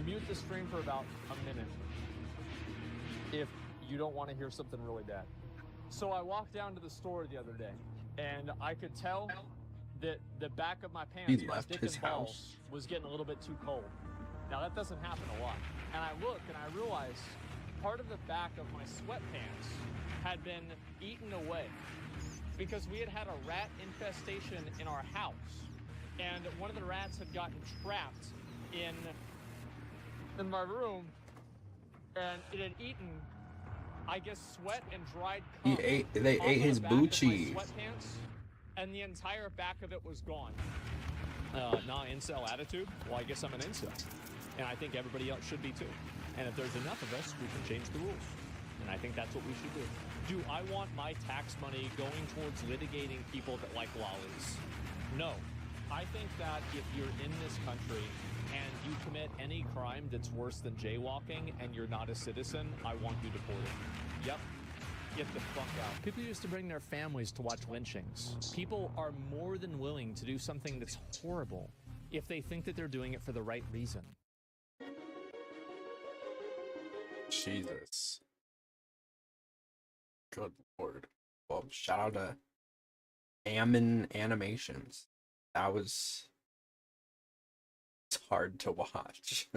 Mute the stream for about a minute if you don't want to hear something really bad. So I walked down to the store the other day, and I could tell that the back of my pants, my dick and balls, was getting a little bit too cold. Now, that doesn't happen a lot. And I look, and I realize part of the back of my sweatpants had been eaten away because we had had a rat infestation in our house. And one of the rats had gotten trapped in my room, and it had eaten, I guess, sweat and dried cum. They ate his Bucci. Sweatpants, and the entire back of it was gone. Non-incel attitude? Well, I guess I'm an incel. And I think everybody else should be too. And if there's enough of us, we can change the rules. And I think that's what we should do. Do I want my tax money going towards litigating people that like lollies? No. I think that if you're in this country and you commit any crime that's worse than jaywalking and you're not a citizen, I want you deported. Yep. Get the fuck out. People used to bring their families to watch lynchings. People are more than willing to do something that's horrible if they think that they're doing it for the right reason. Jesus. Good lord. Well, shout out to Ammon Animations. That was... It's hard to watch.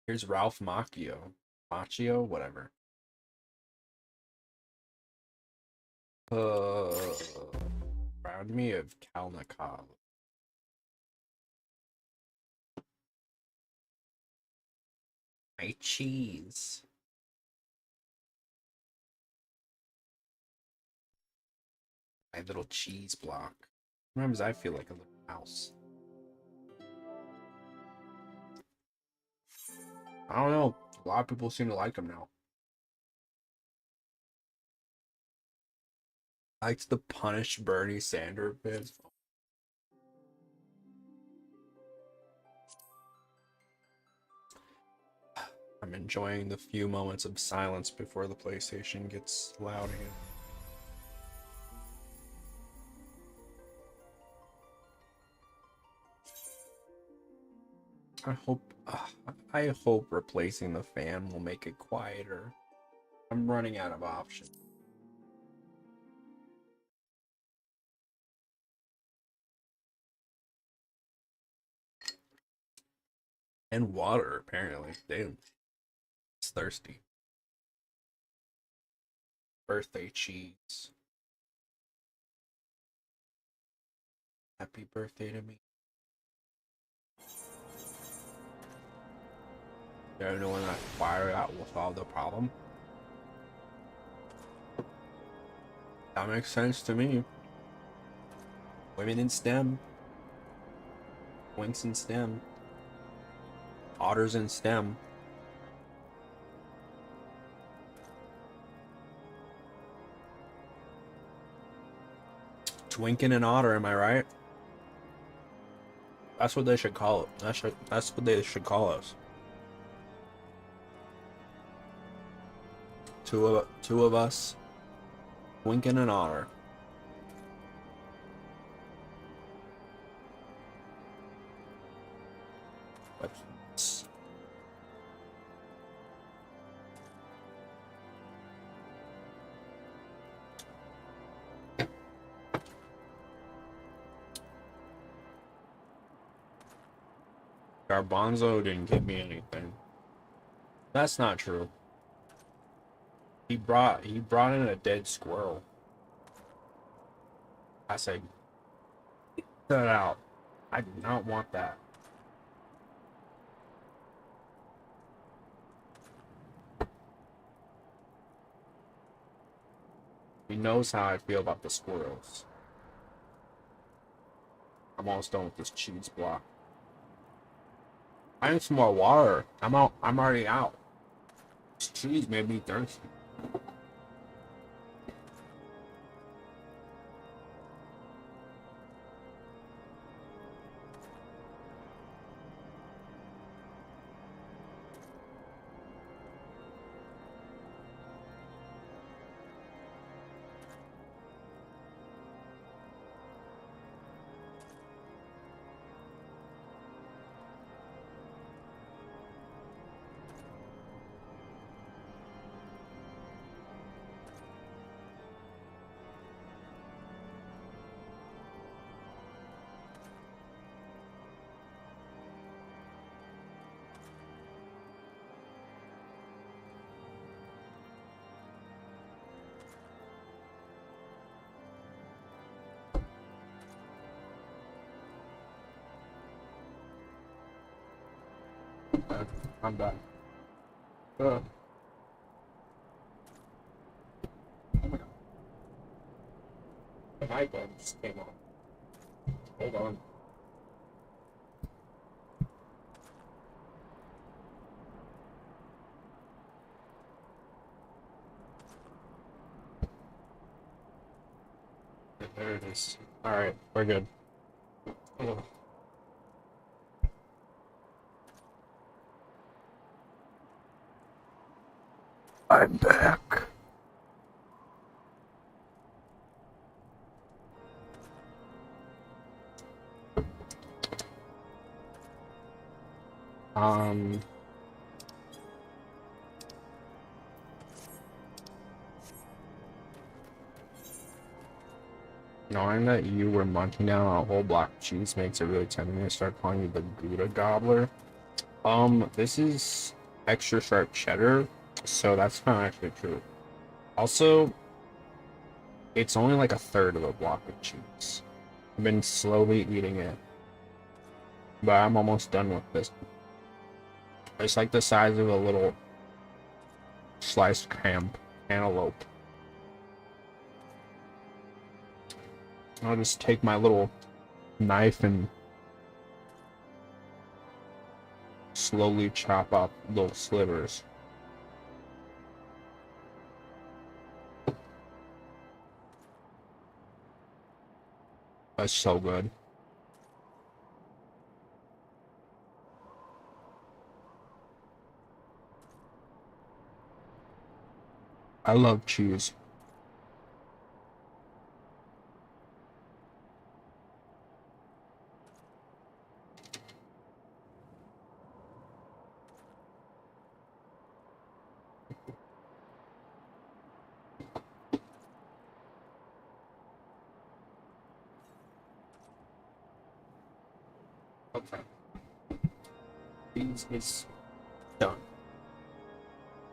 Here's Ralph Macchio. Macchio? Whatever. Round me of Kalnikov. My cheese. My little cheese block. Sometimes I feel like a little mouse. I don't know. A lot of people seem to like him now. I liked the Punish Bernie Sanders bits. I'm enjoying the few moments of silence before the PlayStation gets loud again. I hope replacing the fan will make it quieter. I'm running out of options. And water, apparently. Damn. It's thirsty. Birthday cheese. Happy birthday to me. You know when that fire out will solve the problem? That makes sense to me. Women in STEM. Winks in STEM. Otters in STEM. Twinking an otter, am I right? That's what they should call it. That's what they should call us. Two of us. Winking an otter. Garbanzo didn't give me anything. That's not true. He brought in a dead squirrel. I say, get that out. I do not want that. He knows how I feel about the squirrels. I'm almost done with this cheese block. I need some more water. I'm out. I'm already out. This cheese made me thirsty. I'm done. Oh my god. The mic just came on. Hold on. There it is. Alright, we're good. Oh. I'm back. Knowing that you were munching down on a whole block of cheese makes it really tempting to start calling you the Gouda Gobbler. This is extra sharp cheddar, so that's not actually true. Also, it's only like a third of a block of cheese. I've been slowly eating it, but I'm almost done with this. It's like the size of a little sliced cantaloupe. I'll just take my little knife and slowly chop up little slivers. That's so good. I love cheese. Okay. Cheese is done.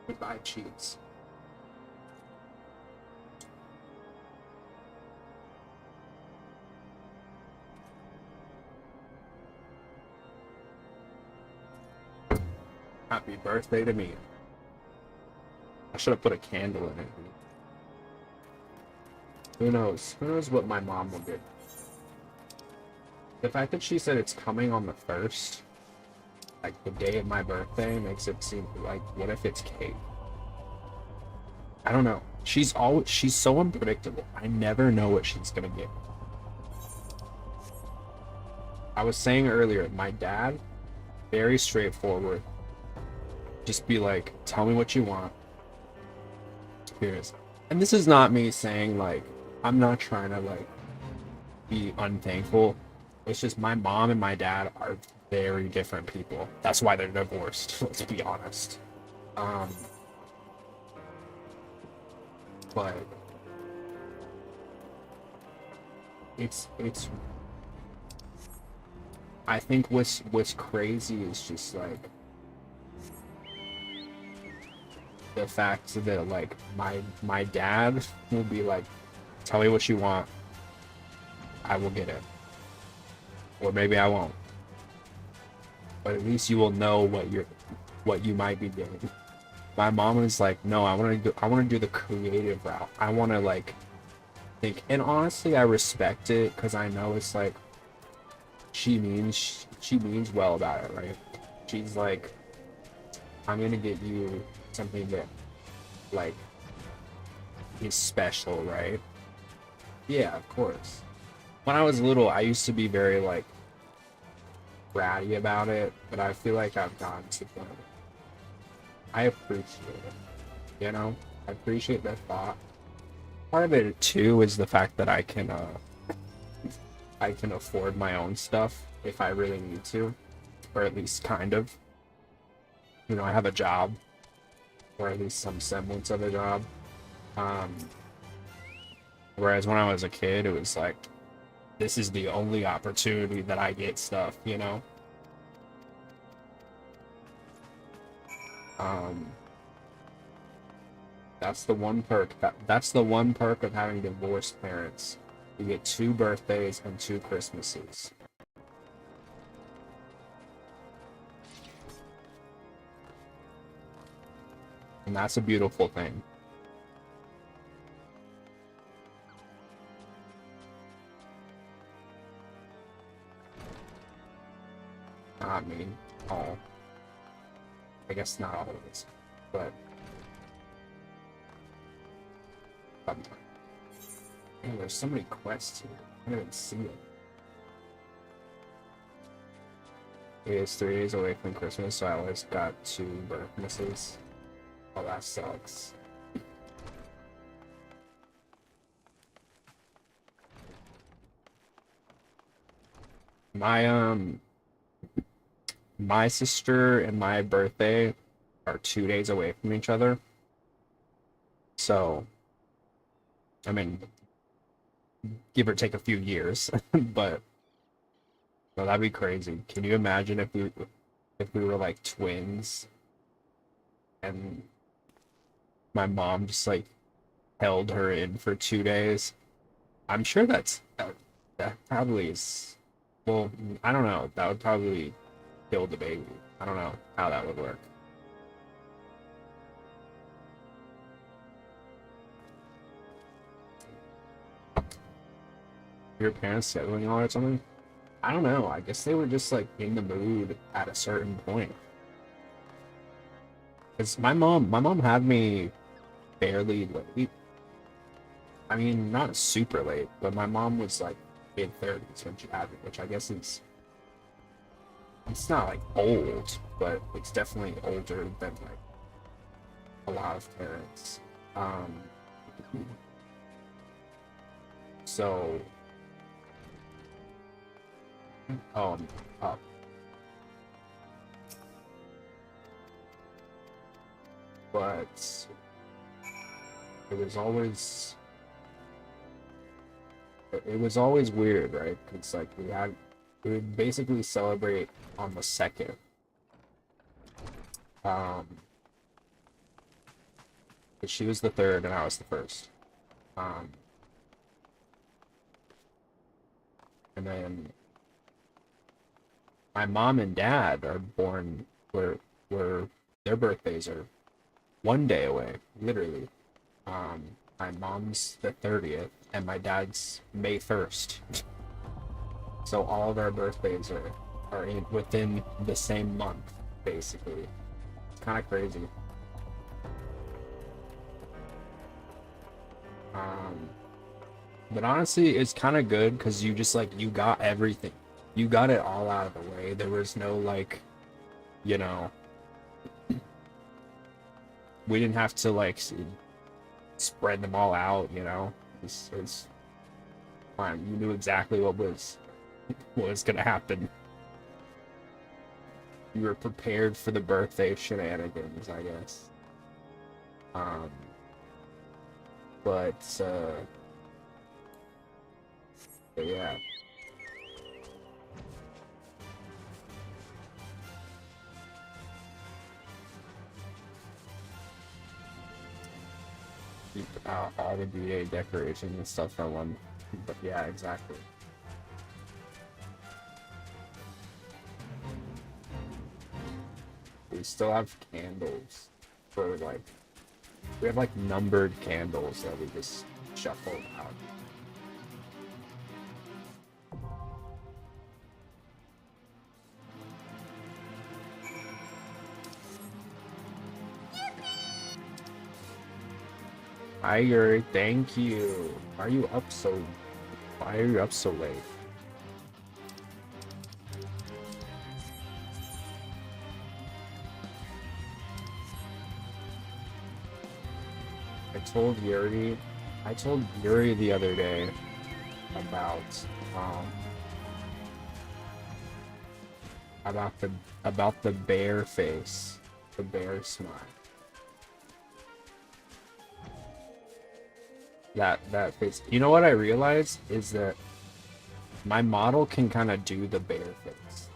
Goodbye, cheese. Happy birthday to me. I should have put a candle in it. Who knows? Who knows what my mom will do? The fact that she said it's coming on the 1st, like the day of my birthday, makes it seem like, what if it's cake? I don't know. She's so unpredictable. I never know what she's gonna get. I was saying earlier, my dad, very straightforward. Just be like, tell me what you want. Here's. And this is not me saying, like, I'm not trying to, like, be unthankful. It's just my mom and my dad are very different people. That's why they're divorced, let's be honest. But it's I think what's crazy is just like the fact that like my dad will be like, tell me what you want, I will get it. Or maybe I won't. But at least you will know what you might be getting. My mom was like, no, I want to do the creative route. I want to like think, and honestly, I respect it because I know it's like she means well about it, right? She's like, I'm gonna get you something that like is special, right? Yeah, of course. When I was little, I used to be very like bratty about it, but I feel like I've gotten to the point. I appreciate it, you know? I appreciate that thought. Part of it too is the fact that I can afford my own stuff if I really need to, or at least kind of. You know, I have a job, or at least some semblance of a job. Whereas when I was a kid, it was like, this is the only opportunity that I get stuff, you know? That's the one perk. That's the one perk of having divorced parents. You get 2 birthdays and 2 Christmases. And that's a beautiful thing. I mean, all. I guess not always, but sometimes. Man, there's so many quests here. I didn't even see it. It is 3 days away from Christmas, so I always got 2 birthdays. Oh, that sucks. My sister and my birthday are 2 days away from each other. So, I mean, give or take a few years, but well, that'd be crazy. Can you imagine if we were like twins and my mom just like held her in for 2 days? I'm sure that probably is, well, I don't know. That would probably kill the baby. I don't know how that would work. Your parents scheduling all or something? I don't know. I guess they were just like in the mood at a certain point. Cause my mom had me fairly late. I mean, not super late, but my mom was like mid-30s when she had me, which I guess is, it's not like old, but it's definitely older than like a lot of parents. So, up. But it was always weird, right? Because like we would basically celebrate on the 2nd. But she was the 3rd and I was the 1st. And then my mom and dad are born where their birthdays are 1 day away, literally. My mom's the 30th and my dad's May 1st. So all of our birthdays are within the same month, basically. It's kind of crazy. But honestly, it's kind of good because you just like, you got everything. You got it all out of the way. There was no like, you know, we didn't have to like spread them all out, you know. It's fine. You knew exactly what was gonna happen. You were prepared for the birthday shenanigans, I guess. But yeah. Keep all the B.A. decorations and stuff for one. But yeah, exactly. We still have candles for like, we have like numbered candles that we just shuffle out. Tiger, thank you. Why are you up so? Why are you up so late? I told Yuri the other day um about the bear face, the bear smile. That face. You know what I realized is that my model can kind of do the bear face.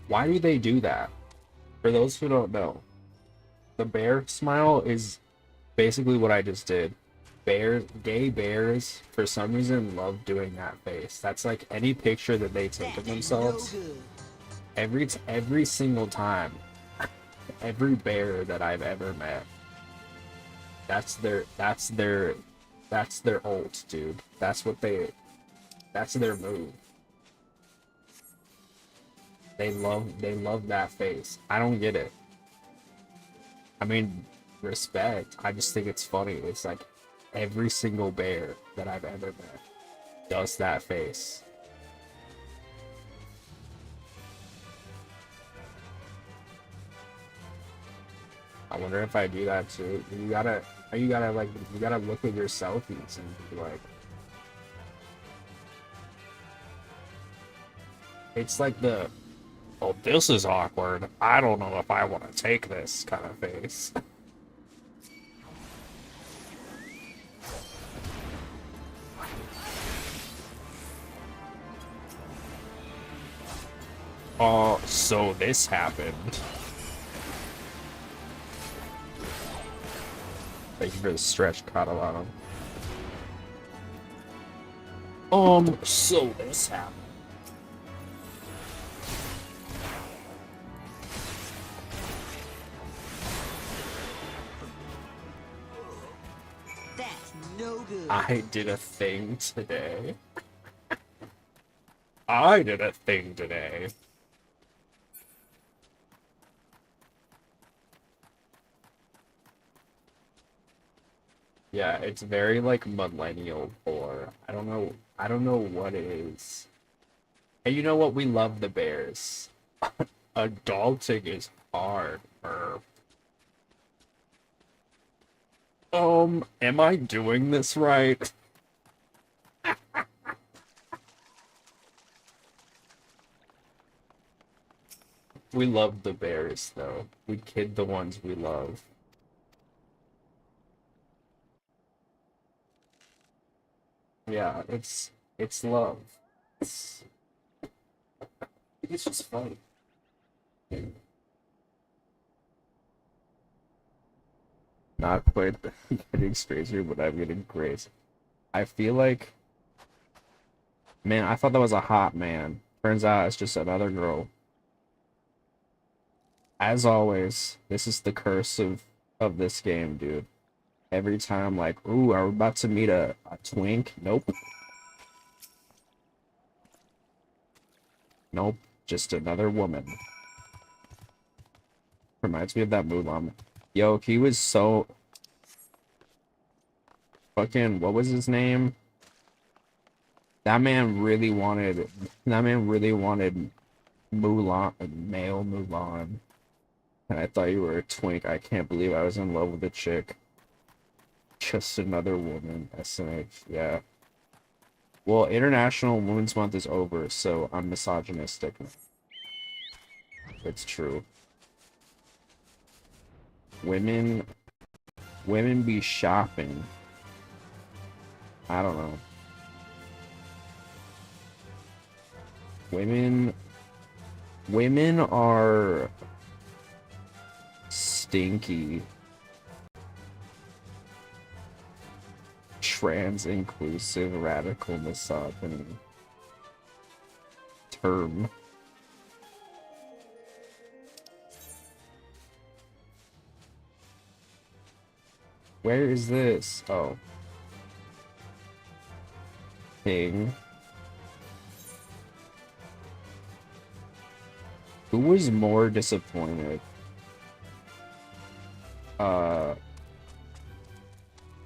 Why do they do that? For those who don't know, the bear smile is basically what I just did. Gay bears, for some reason, love doing that face. That's like any picture that they take of themselves. Every single time, every bear that I've ever met, that's their ult, dude. That's their move. They love that face. I don't get it. I mean, respect. I just think it's funny. It's like every single bear that I've ever met does that face. I wonder if I do that too. You gotta look at your selfies and be like, it's like the, oh, this is awkward. I don't know if I want to take this kind of face. Oh, so this happened. Thank you for the stretch, Catalano. So this happened. That's no good. I did a thing today. I did a thing today. Yeah, it's very like millennial lore. I don't know what it is. And you know what? We love the bears. Adulting is hard. Am I doing this right? We love the bears, though. We kid the ones we love. Yeah, it's love. It's just fun. Not quite getting stranger, but I'm getting great. I feel like, man, I thought that was a hot man. Turns out it's just another girl. As always, this is the curse of this game, dude. Every time, like, ooh, are we about to meet a twink? Nope. Nope, just another woman. Reminds me of that Mulan. Yo, he was so... Fucking, what was his name? That man really wanted Mulan, male Mulan. And I thought you were a twink. I can't believe I was in love with a chick. Just another woman. SMH, yeah. Well, International Women's Month is over, so I'm misogynistic. It's true. Women be shopping. I don't know. Women are stinky trans-inclusive radical misogyny term. Where is this? Oh. Thing. Who was more disappointed?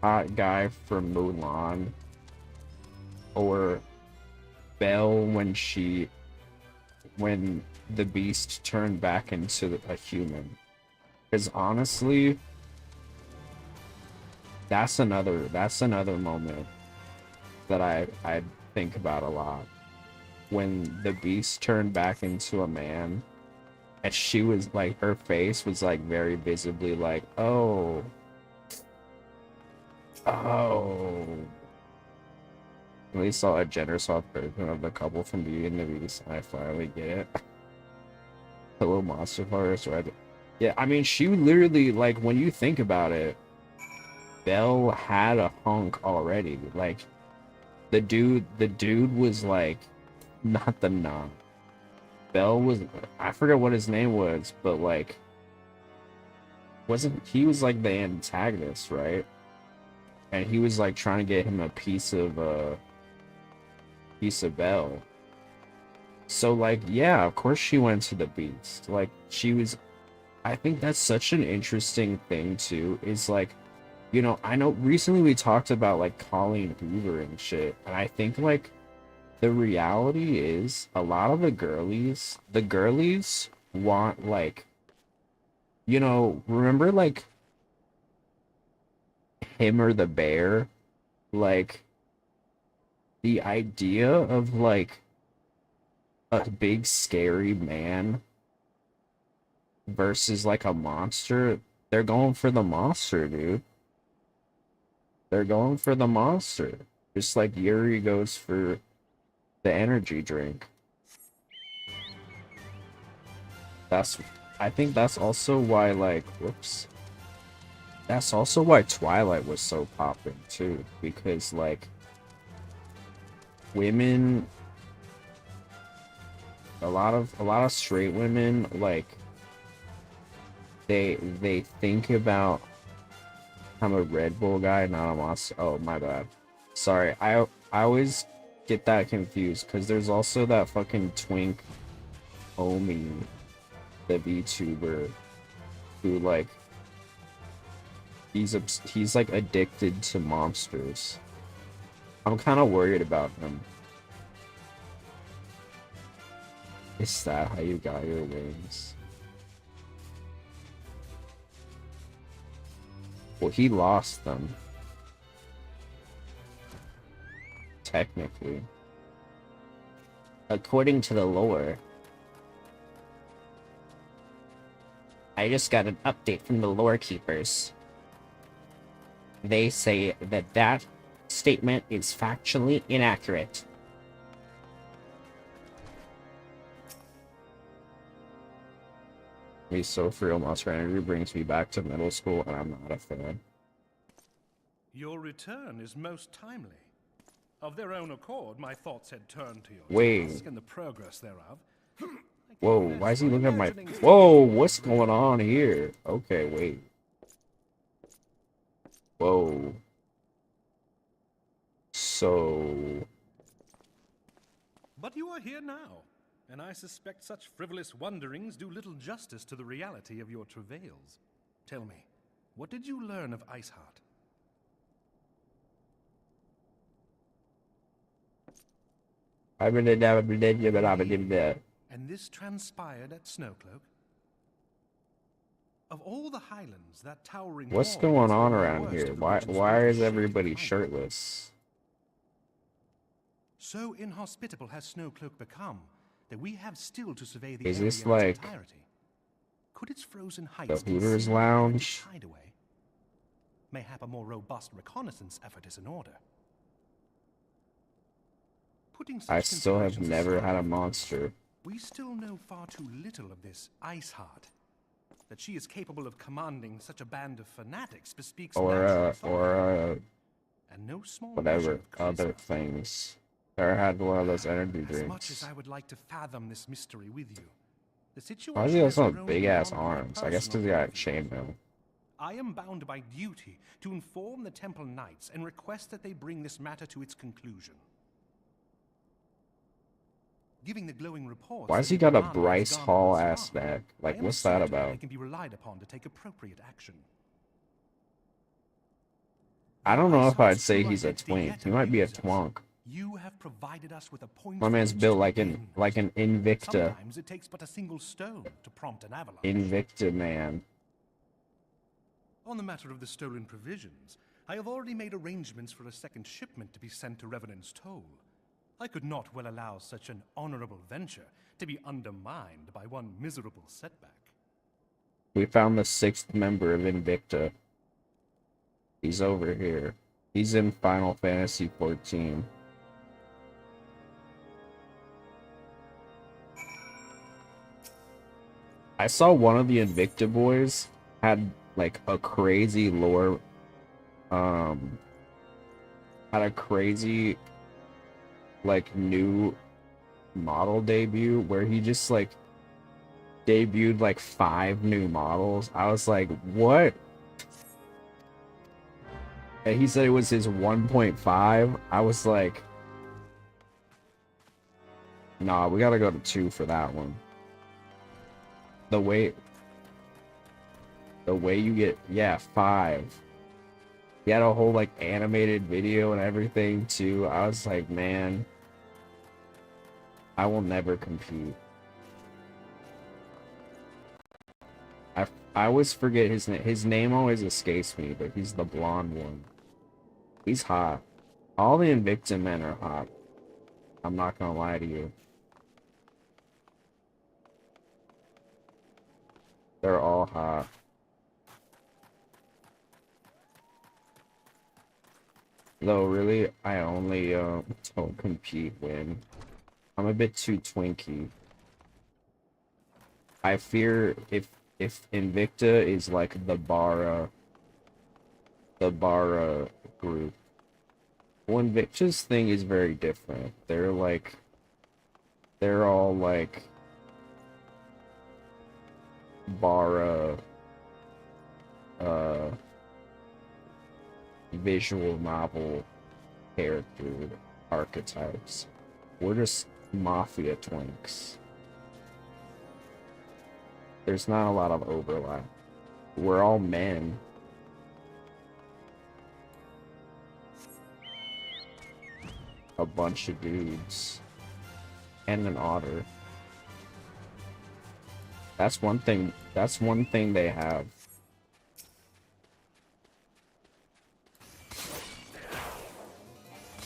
Hot guy from Mulan or Belle when the beast turned back into a human? Because honestly, that's another moment that I think about a lot. When the beast turned back into a man, and she was like, her face was like very visibly like, oh. We saw a Gendersoft version of the couple from Beauty and the Beast, and I finally get it. The little monster forest, right? Yeah, I mean, she literally, like, when you think about it, Belle had a hunk already. Like, the dude was like, not the non. Belle was, I forget what his name was, but like, he was like the antagonist, right? And he was like trying to get him a piece of Belle. So like, yeah, of course she went to the beast. Like, she was, I think that's such an interesting thing too, is like, you know, I know recently we talked about like Colleen Hoover and shit, and I think like the reality is a lot of the girlies want like, you know, remember like Him or the Bear? Like, the idea of like a big scary man versus like a monster, they're going for the monster, dude. They're going for the monster. Just like Yuri goes for the energy drink. I think that's also why, like, whoops. That's also why Twilight was so popping too, because like women, a lot of straight women, like they think about, I'm a Red Bull guy, not a monster. Oh, my bad. Sorry, I always get that confused because there's also that fucking twink homie, the VTuber, who like he's like addicted to monsters. I'm kind of worried about him. Is that how you got your wings? Well, he lost them. Technically. According to the lore. I just got an update from the lore keepers. They say that that statement is factually inaccurate. He's so for real, Monster Energy brings me back to middle school, and I'm not a fan. Your return is most timely. Of their own accord, my thoughts had turned to your task and the progress thereof. Whoa, why is he looking at my... Whoa, what's going on here? Okay, wait. Whoa. So... But you are here now, and I suspect such frivolous wonderings do little justice to the reality of your travails. Tell me, what did you learn of Iceheart? And this transpired at Snowcloak? Of all the highlands, that towering what's wall going is on the around worst here? of the Why region's is shaded everybody climate. shirtless? So inhospitable has Snowcloak become that we have still to survey the Is area this in its like entirety. Could its frozen heights the Hooters conceal Lounge? its hideaway? Mayhap a more robust reconnaissance effort is in order. Putting such I still have considerations never aside, had a monster. we still know far too little of this Iceheart. That she is capable of commanding such a band of fanatics bespeaks or natural authority, and no small measure whatever of other charisma. things. Or had one of those energy As much as drinks. I would like to fathom this mystery with you, the Why does he situation have has some grown big ass beyond my arms? I guess personal because he got purview. chainmail. I am bound by duty to inform the Temple Knights and request that they bring this matter to its conclusion. Giving the glowing reports Why has that he your got a commander has Bryce garnered Hall thus ass far, neck? I Like, am what's that certain about? They can be relied upon to take appropriate action. I don't Though know I if I'd source say true he's a identity twink. yet He might be a eludes us, twonk. you have provided us with a point My from man's which built to like begin. an Invicta. Sometimes it takes but a single stone to prompt an avalanche. Invicta man. On the matter of the stolen provisions, I have already made arrangements for a second shipment to be sent to Revenant's Toll. I could not well allow such an honorable venture to be undermined by one miserable setback. We found the 6th member of Invicta. He's over here. He's in Final Fantasy 14. I saw one of the Invicta boys had like a crazy lore, had a crazy like new model debut where he just like debuted like 5 new models. I was like, what? And he said it was his 1.5. I was like, nah, we gotta go to 2 for that one. The way you get, yeah, 5. He had a whole like animated video and everything too. I was like, man, I will never compete. I always forget his name. His name always escapes me, but he's the blonde one. He's hot. All the Invicta men are hot. I'm not gonna lie to you. They're all hot. Though, really, I only don't compete when I'm a bit too twinky. I fear if Invicta is like the Bara group. Well, Invicta's thing is very different. They're all like Bara visual novel character archetypes. We're just mafia twinks. There's not a lot of overlap. We're all men. A bunch of dudes. And an otter. That's one thing they have.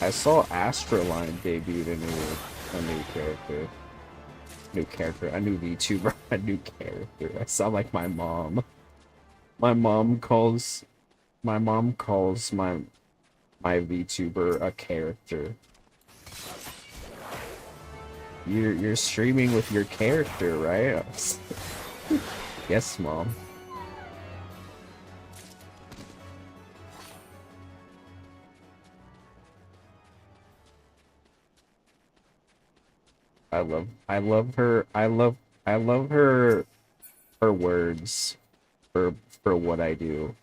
I saw Astroline debuted a new character. A new VTuber, a new character. I sound like my mom. My mom calls my VTuber a character. You're streaming with your character, right? Yes, mom. I love her words for what I do.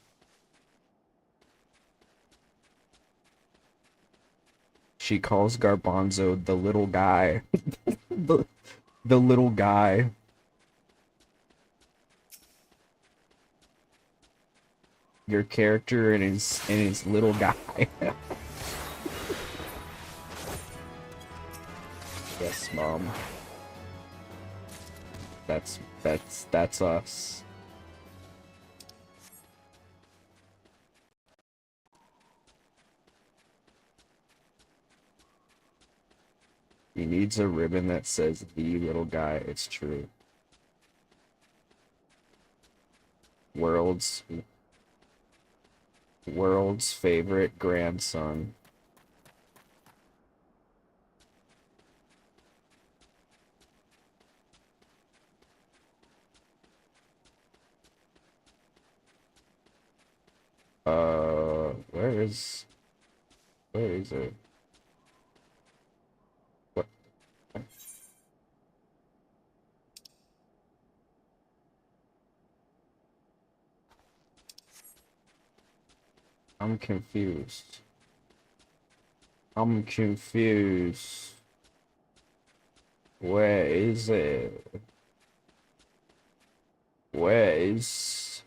She calls Garbanzo the little guy. the little guy. Your character and his little guy. Yes, mom. That's us. He needs a ribbon that says the little guy. It's true. World's favorite grandson. Where is it? What? I'm confused. I'm confused. Where is it? Where is...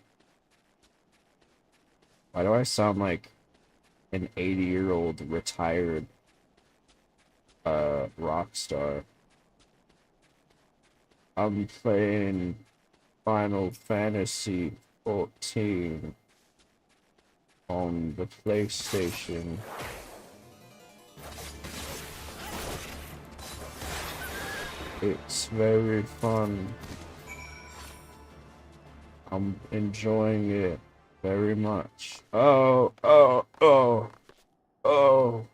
Why do I sound like an 80-year-old retired rock star? I'm playing Final Fantasy 14 on the PlayStation. It's very fun. I'm enjoying it very much. Oh, oh, oh, oh,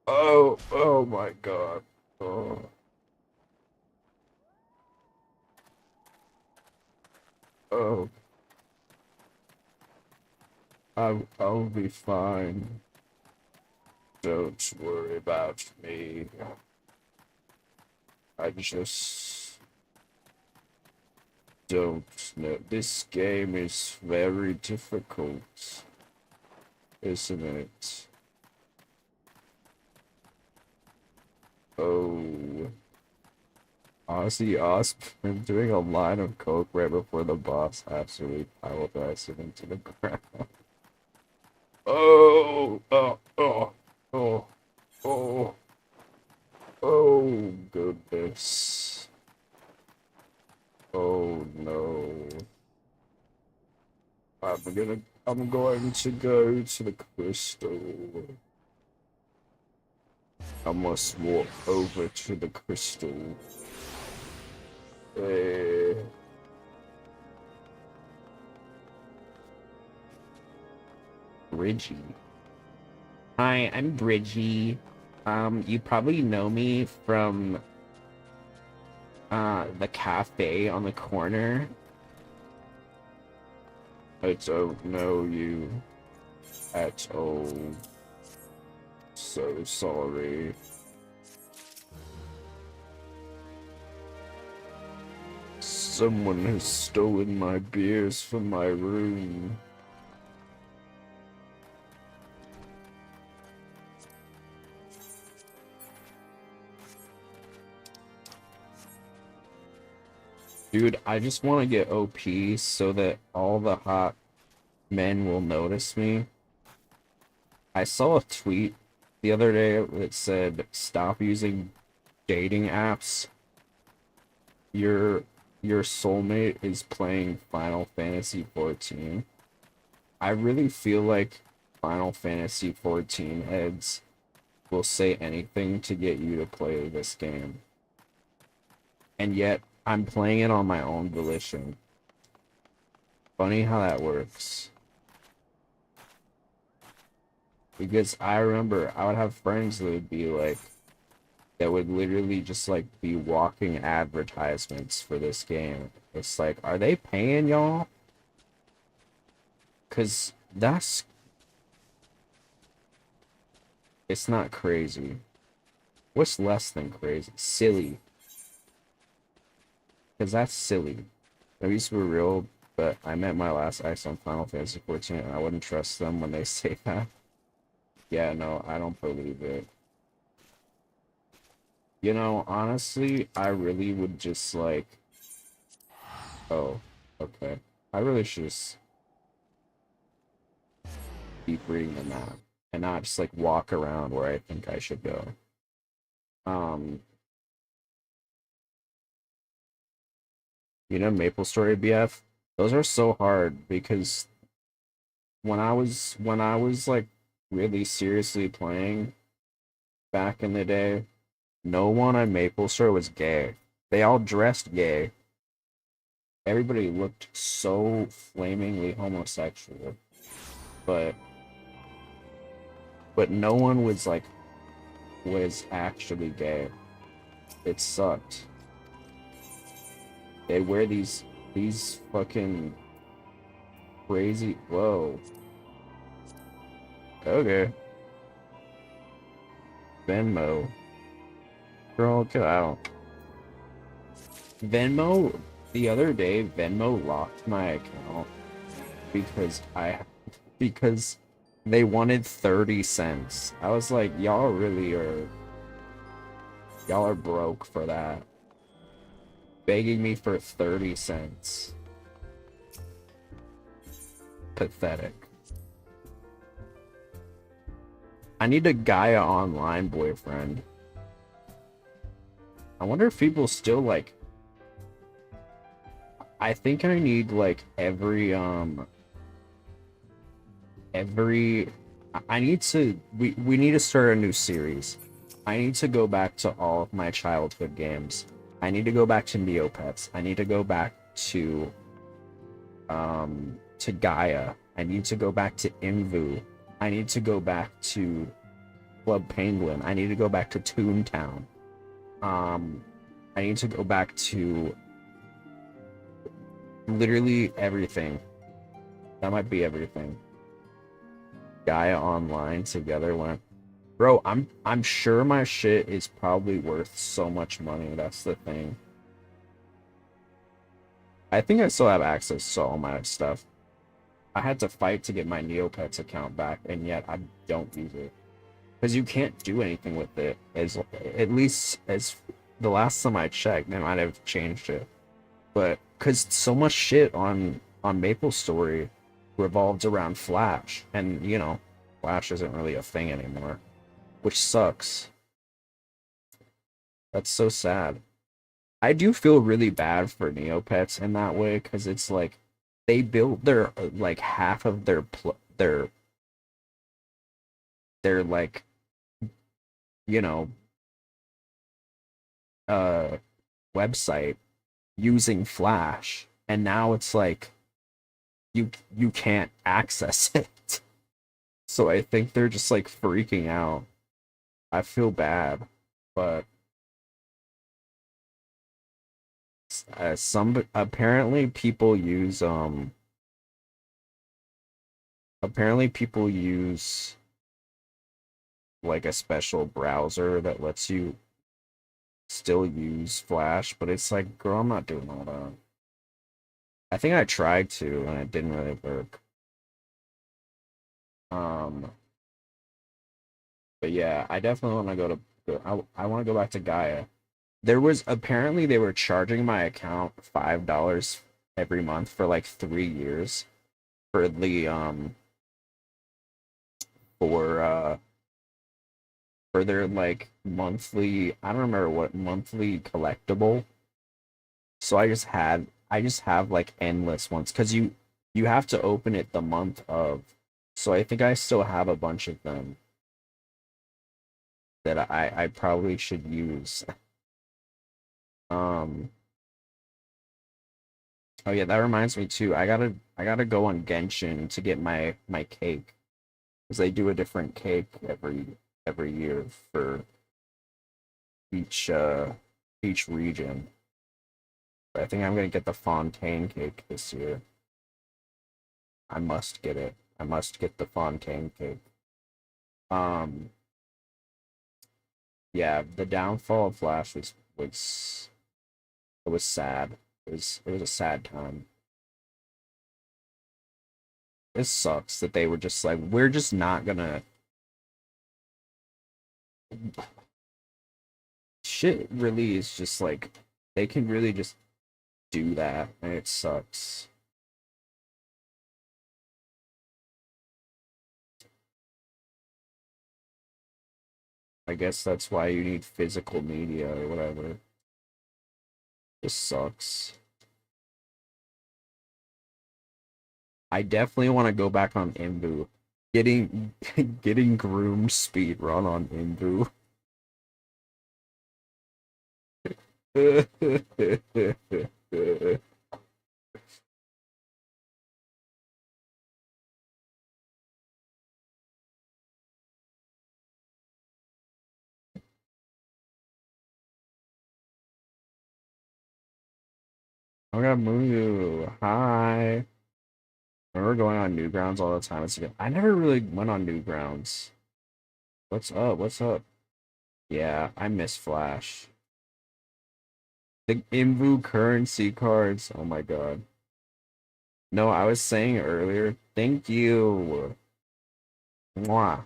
oh my god. Oh. Oh. I'll be fine. Don't worry about me. I just don't know. This game is very difficult, isn't it? Oh. Ozzy Osbourne doing a line of coke right before the boss absolutely pile drives him into the ground. Oh, oh, oh, oh, oh, oh, goodness. Oh no. I'm going to go to the crystal. I must walk over to the crystal. Bridgie. Hi, I'm Bridgie. You probably know me from the cafe on the corner. I don't know you at all. So sorry. Someone has stolen my beers from my room. Dude, I just want to get OP so that all the hot men will notice me. I saw a tweet the other day that said, stop using dating apps. Your soulmate is playing Final Fantasy 14. I really feel like Final Fantasy 14 heads will say anything to get you to play this game. And yet, I'm playing it on my own volition. Funny how that works. Because I remember I would have friends that would be like, that would literally just like be walking advertisements for this game. It's like, are they paying y'all? Cause it's not crazy. What's less than crazy? Silly. Cause that's silly. I used to be real, but I met my last ex on Final Fantasy 14 and I wouldn't trust them when they say that. Yeah, no, I don't believe it. You know, honestly, I really would just like... Oh, okay. I really should just keep reading the map and not just like walk around where I think I should go. You know, Maple Story BF? Those are so hard because when I was like really seriously playing back in the day, no one on Maple Story was gay. They all dressed gay. Everybody looked so flamingly homosexual. But no one was actually gay. It sucked. They wear these fucking crazy... Whoa. Okay. Venmo. Girl, get out. Venmo, the other day, Venmo locked my account because they wanted 30 cents. I was like, y'all are broke for that. Begging me for 30 cents. Pathetic. I need a Gaia Online boyfriend. I wonder if people still like... I think I need like every I need to we need to start a new series. I need to go back to all of my childhood games. I need to go back to Neopets. I need to go back to Gaia. I need to go back to Invu. I need to go back to Club Penguin. I need to go back to Toontown. I need to go back to literally everything. That might be everything. Gaia Online together went. Bro, I'm sure my shit is probably worth so much money. That's the thing. I think I still have access to all my stuff. I had to fight to get my Neopets account back, and yet I don't use it. Because you can't do anything with it. At least as the last time I checked, they might have changed it. But because so much shit on MapleStory revolves around Flash, and you know, Flash isn't really a thing anymore, which sucks. That's so sad. I do feel really bad for Neopets in that way, because it's like they built their like half of their like, you know, website using Flash, and now it's like you can't access it. So I think they're just like freaking out. I feel bad, but some apparently people use like a special browser that lets you still use Flash, but it's like, girl, I'm not doing all that. I think I tried to and it didn't really work. But yeah, I definitely want to I want to go back to Gaia. There was apparently they were charging my account $5 every month for like 3 years for the for their like monthly, I don't remember what monthly collectible. So I just have like endless ones because you have to open it the month of. So I think I still have a bunch of them that I probably should use. Oh yeah, that reminds me too. I gotta go on Genshin to get my cake, because they do a different cake every year for each region. But I think I'm gonna get the Fontaine cake this year. I must get it. I must get the Fontaine cake. Um, yeah, the downfall of Flash was it was sad. It was a sad time. It sucks that they were just like, we're just not gonna shit really is just like they can really just do that, and it sucks. I guess that's why you need physical media or whatever. This sucks. I definitely want to go back on Imbu. Getting groomed speed run on Imbu. I got Moo. Hi. remember going on Newgrounds all the time. I never really went on Newgrounds. What's up? What's up? Yeah, I miss Flash. The Invu currency cards. Oh my god. No, I was saying earlier. Thank you. Mwah.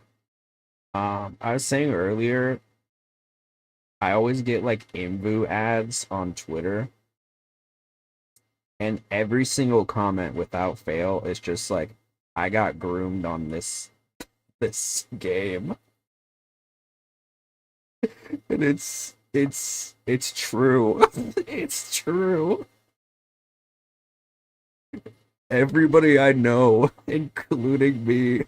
I was saying earlier, I always get like Invu ads on Twitter, and every single comment without fail is just like, I got groomed on this game. And it's true. It's true. Everybody I know, including me,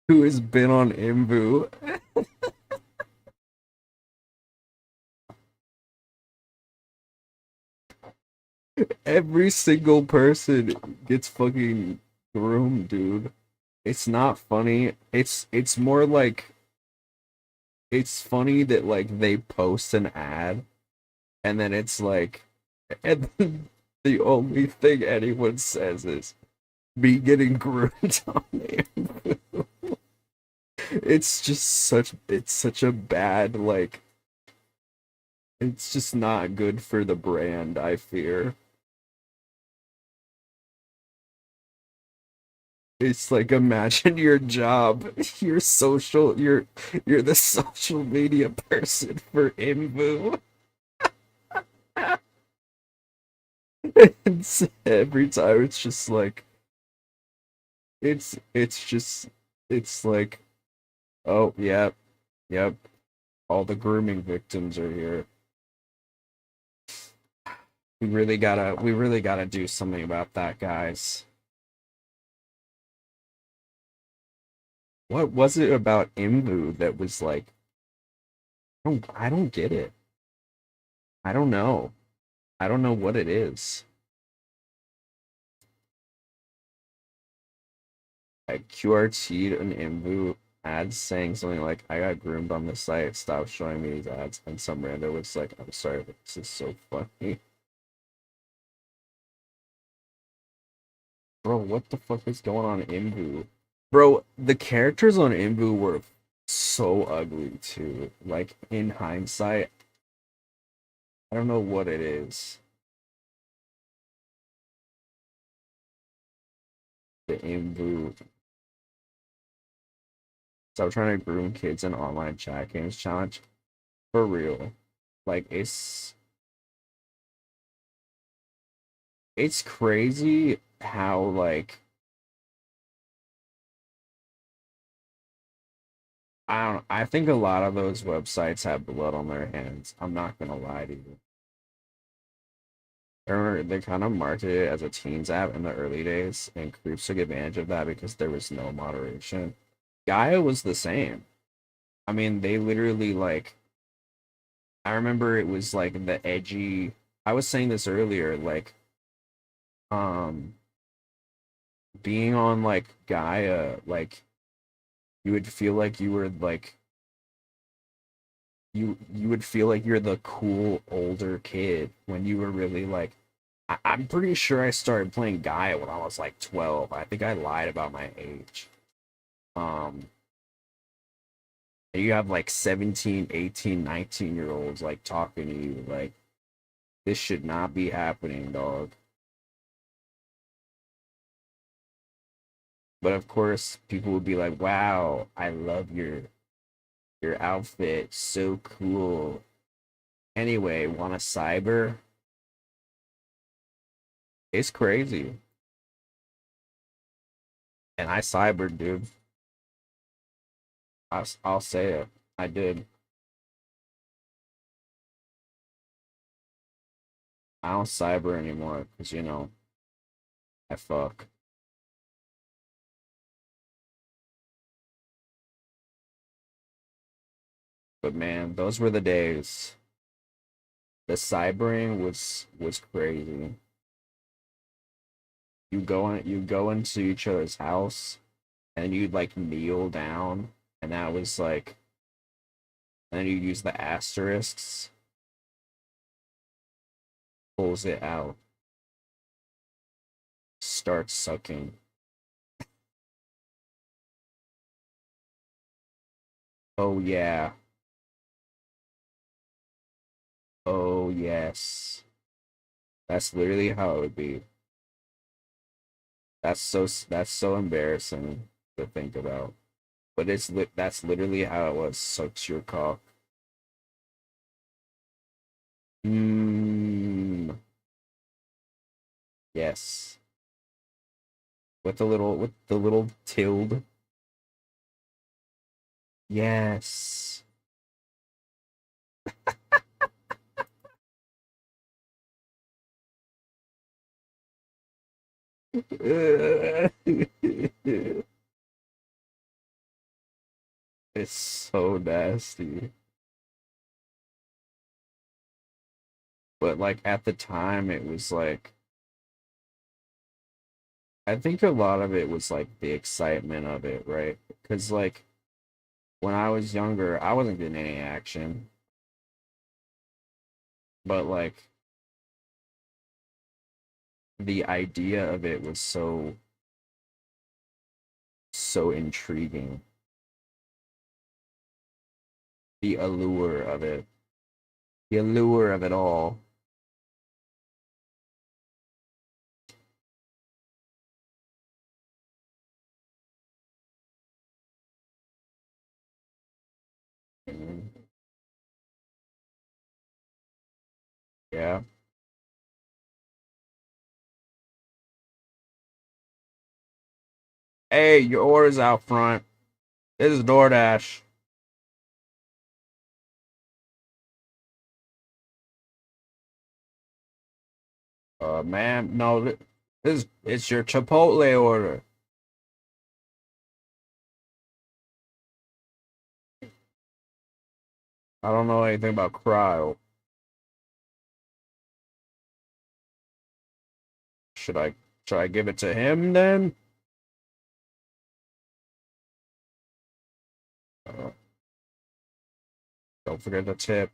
who has been on Imbu. Every single person gets fucking groomed, dude. It's not funny. It's more like it's funny that like they post an ad and then it's like and then the only thing anyone says is me getting groomed on Imbu. It's such a bad like it's just not good for the brand, I fear. It's like imagine your job, you're the social media person for Imbu. Every time it's just like it's just it's like oh yep, all the grooming victims are here. We really gotta do something about that, guys. What was it about Imbu that was like I don't get it. I don't know. I don't know what it is. I QRT'd an Imbu ad saying something like, I got groomed on the site, stop showing me these ads, and some rando was like, I'm sorry, but this is so funny. Bro, what the fuck is going on in Imbu? Bro, the characters on Imbu were so ugly too. Like, in hindsight, I don't know what it is. The Imbu. Stop trying to groom kids in online chat games challenge. For real. Like, it's crazy how, like, I think a lot of those websites have blood on their hands. I'm not gonna lie to you. Or they kind of marketed it as a teens app in the early days, and creeps took advantage of that because there was no moderation. Gaia was the same. I mean, they literally like. I remember it was like the edgy. I was saying this earlier, like, um, being on like Gaia, like, you would feel like you were like you would feel like you're the cool older kid when you were really like I'm pretty sure I started playing Gaia when I was like 12. I think I lied about my age. Um and you have like 17, 18, 19-year olds like talking to you like this should not be happening, dog. But of course, people would be like, "Wow, I love your outfit. So cool." Anyway, want a cyber? It's crazy. And I cybered, dude. I'll say it. I did. I don't cyber anymore because, you know, I fuck. But man, those were the days. The cybering was crazy. You go into each other's house and you'd like kneel down and that was like and then you use the asterisks, pulls it out. starts sucking. Oh yeah. Oh yes. That's literally how it would be. That's so embarrassing to think about. But that's literally how it was. Sucks your cock. Mmm. Yes. With the little tilde. Yes. It's so nasty. But like at the time it was like I think a lot of it was like the excitement of it, right? Because like when I was younger, I wasn't getting any action. But like the idea of it was so intriguing. The allure of it. The allure of it all. Mhm. Yeah. Hey, your order's out front. This is DoorDash. Ma'am, no, this it's your Chipotle order. I don't know anything about cryo. Should I should I give it to him then? Uh, don't forget the tip.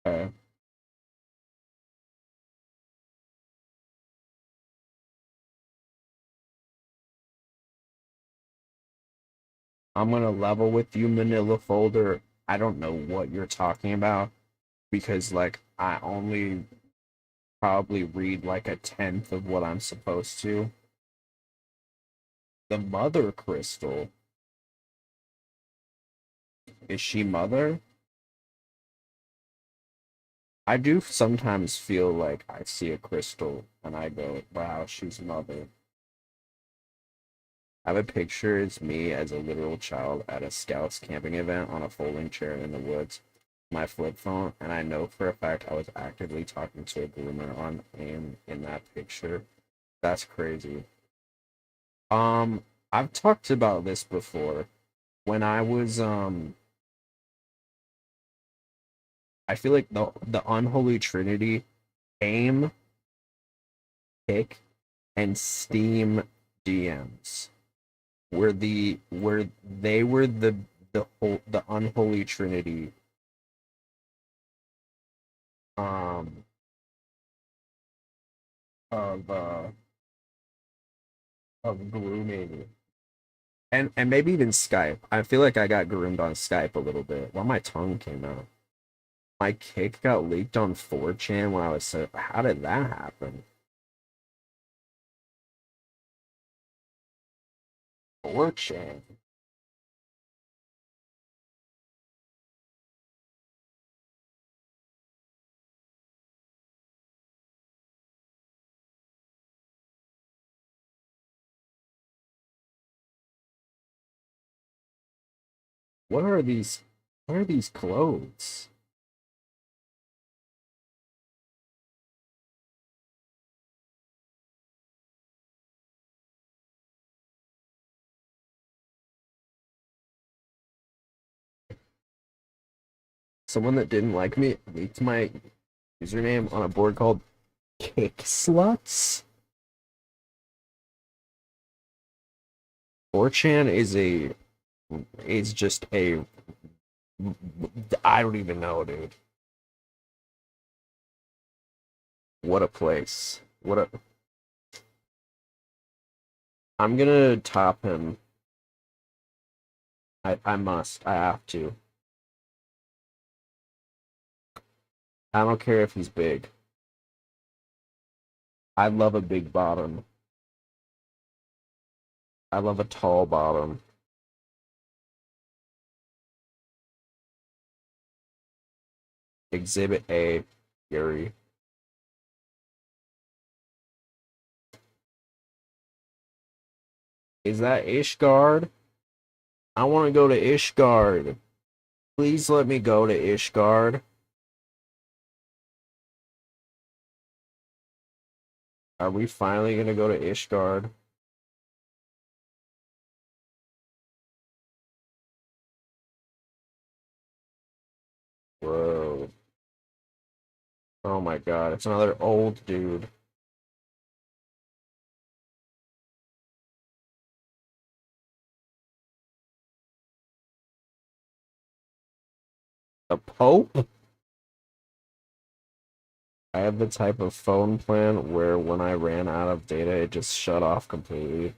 Okay. I'm gonna level with you, Manila Folder. I don't know what you're talking about because like I only probably read like a tenth of what I'm supposed to. The mother crystal. Is she mother? I do sometimes feel like I see a crystal and I go, wow, she's mother. I have a picture. It's me as a literal child at a Scouts camping event on a folding chair in the woods, my flip phone, and I know for a fact I was actively talking to a groomer on AIM in that picture. That's crazy. Um, I've talked about this before. When I was I feel like the unholy trinity, AIM, Kick, and Steam DMs were they were the unholy trinity um of uh of grooming and maybe even Skype. I feel like I got groomed on Skype a little bit. Well, my tongue came out. My kick got leaked on 4chan when I was so. How did that happen? 4chan. What are these? What are these clothes? Someone that didn't like me leaked my Username on a board called Kick Sluts? 4chan is just a, I don't even know, dude. What a place. I'm gonna top him. I must. I have to. I don't care if he's big. I love a big bottom. I love a tall bottom. Exhibit A, Yuri. Is that Ishgard? I want to go to Ishgard. Please let me go to Ishgard. Are we finally gonna go to Ishgard? Whoa. Oh my god, it's another old dude. The Pope? I have the type of phone plan where when I ran out of data, it just shut off completely.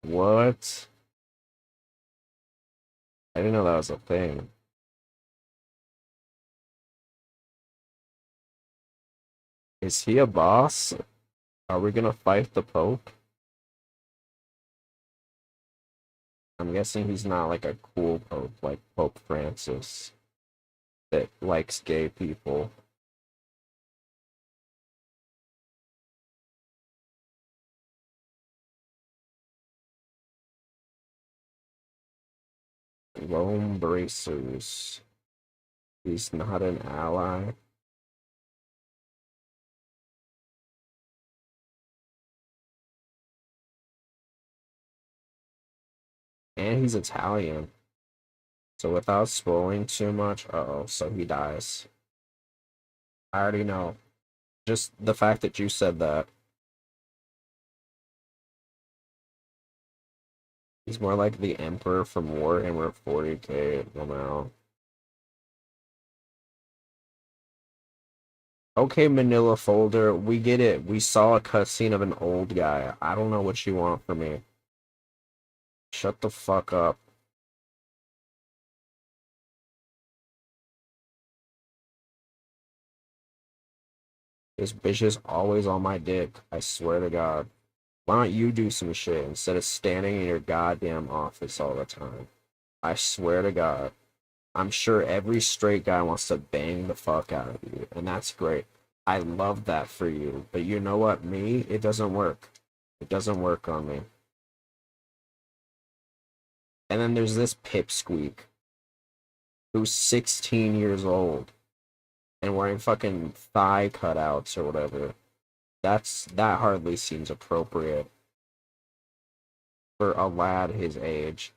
What? I didn't know that was a thing. Is he a boss? Are we gonna fight the Pope? I'm guessing he's not like a cool Pope like Pope Francis that likes gay people. Rome Bracers. He's not an ally. And he's Italian. So without spoiling too much, uh-oh, so he dies. I already know. Just the fact that you said that. He's more like the Emperor from Warhammer 40k. Well, now. Okay, Manila Folder, we get it. We saw a cutscene of an old guy. I don't know what you want from me. Shut the fuck up. This bitch is always on my dick. I swear to God. Why don't you do some shit instead of standing in your goddamn office all the time? I swear to God. I'm sure every straight guy wants to bang the fuck out of you, and that's great. I love that for you, but you know what? Me, it doesn't work. It doesn't work on me. And then there's this pipsqueak who's 16 years old and wearing fucking thigh cutouts or whatever. That hardly seems appropriate for a lad his age.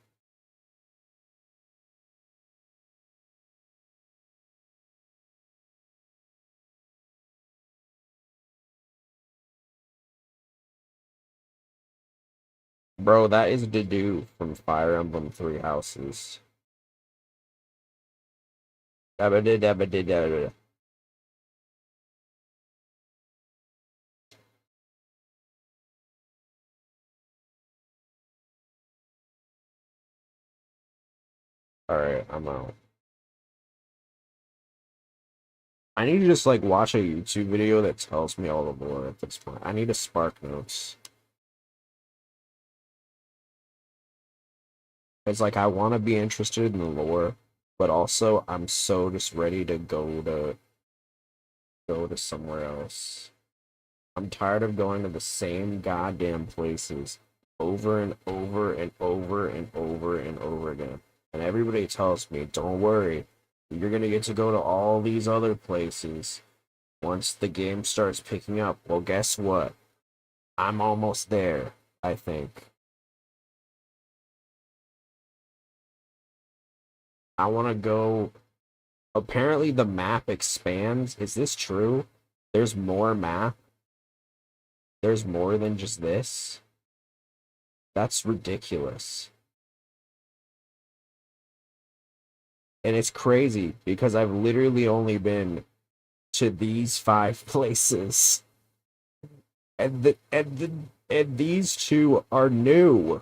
Bro, that is Dedue from Fire Emblem Three Houses. Dabba-da-dabba-da-da-da. Alright, I'm out. I need to just like watch a YouTube video that tells me all the lore at this point. I need a Spark Notes. It's like I want to be interested in the lore, but also I'm so just ready to go to somewhere else. I'm tired of going to the same goddamn places over and over and over and over and over again. And everybody tells me, don't worry, you're gonna get to go to all these other places once the game starts picking up. Well, guess what? I'm almost there, I think. I want to go. Apparently, the map expands. Is this true? There's more map. There's more than just this. That's ridiculous. And it's crazy because I've literally only been to these 5 places. And these 2 are new.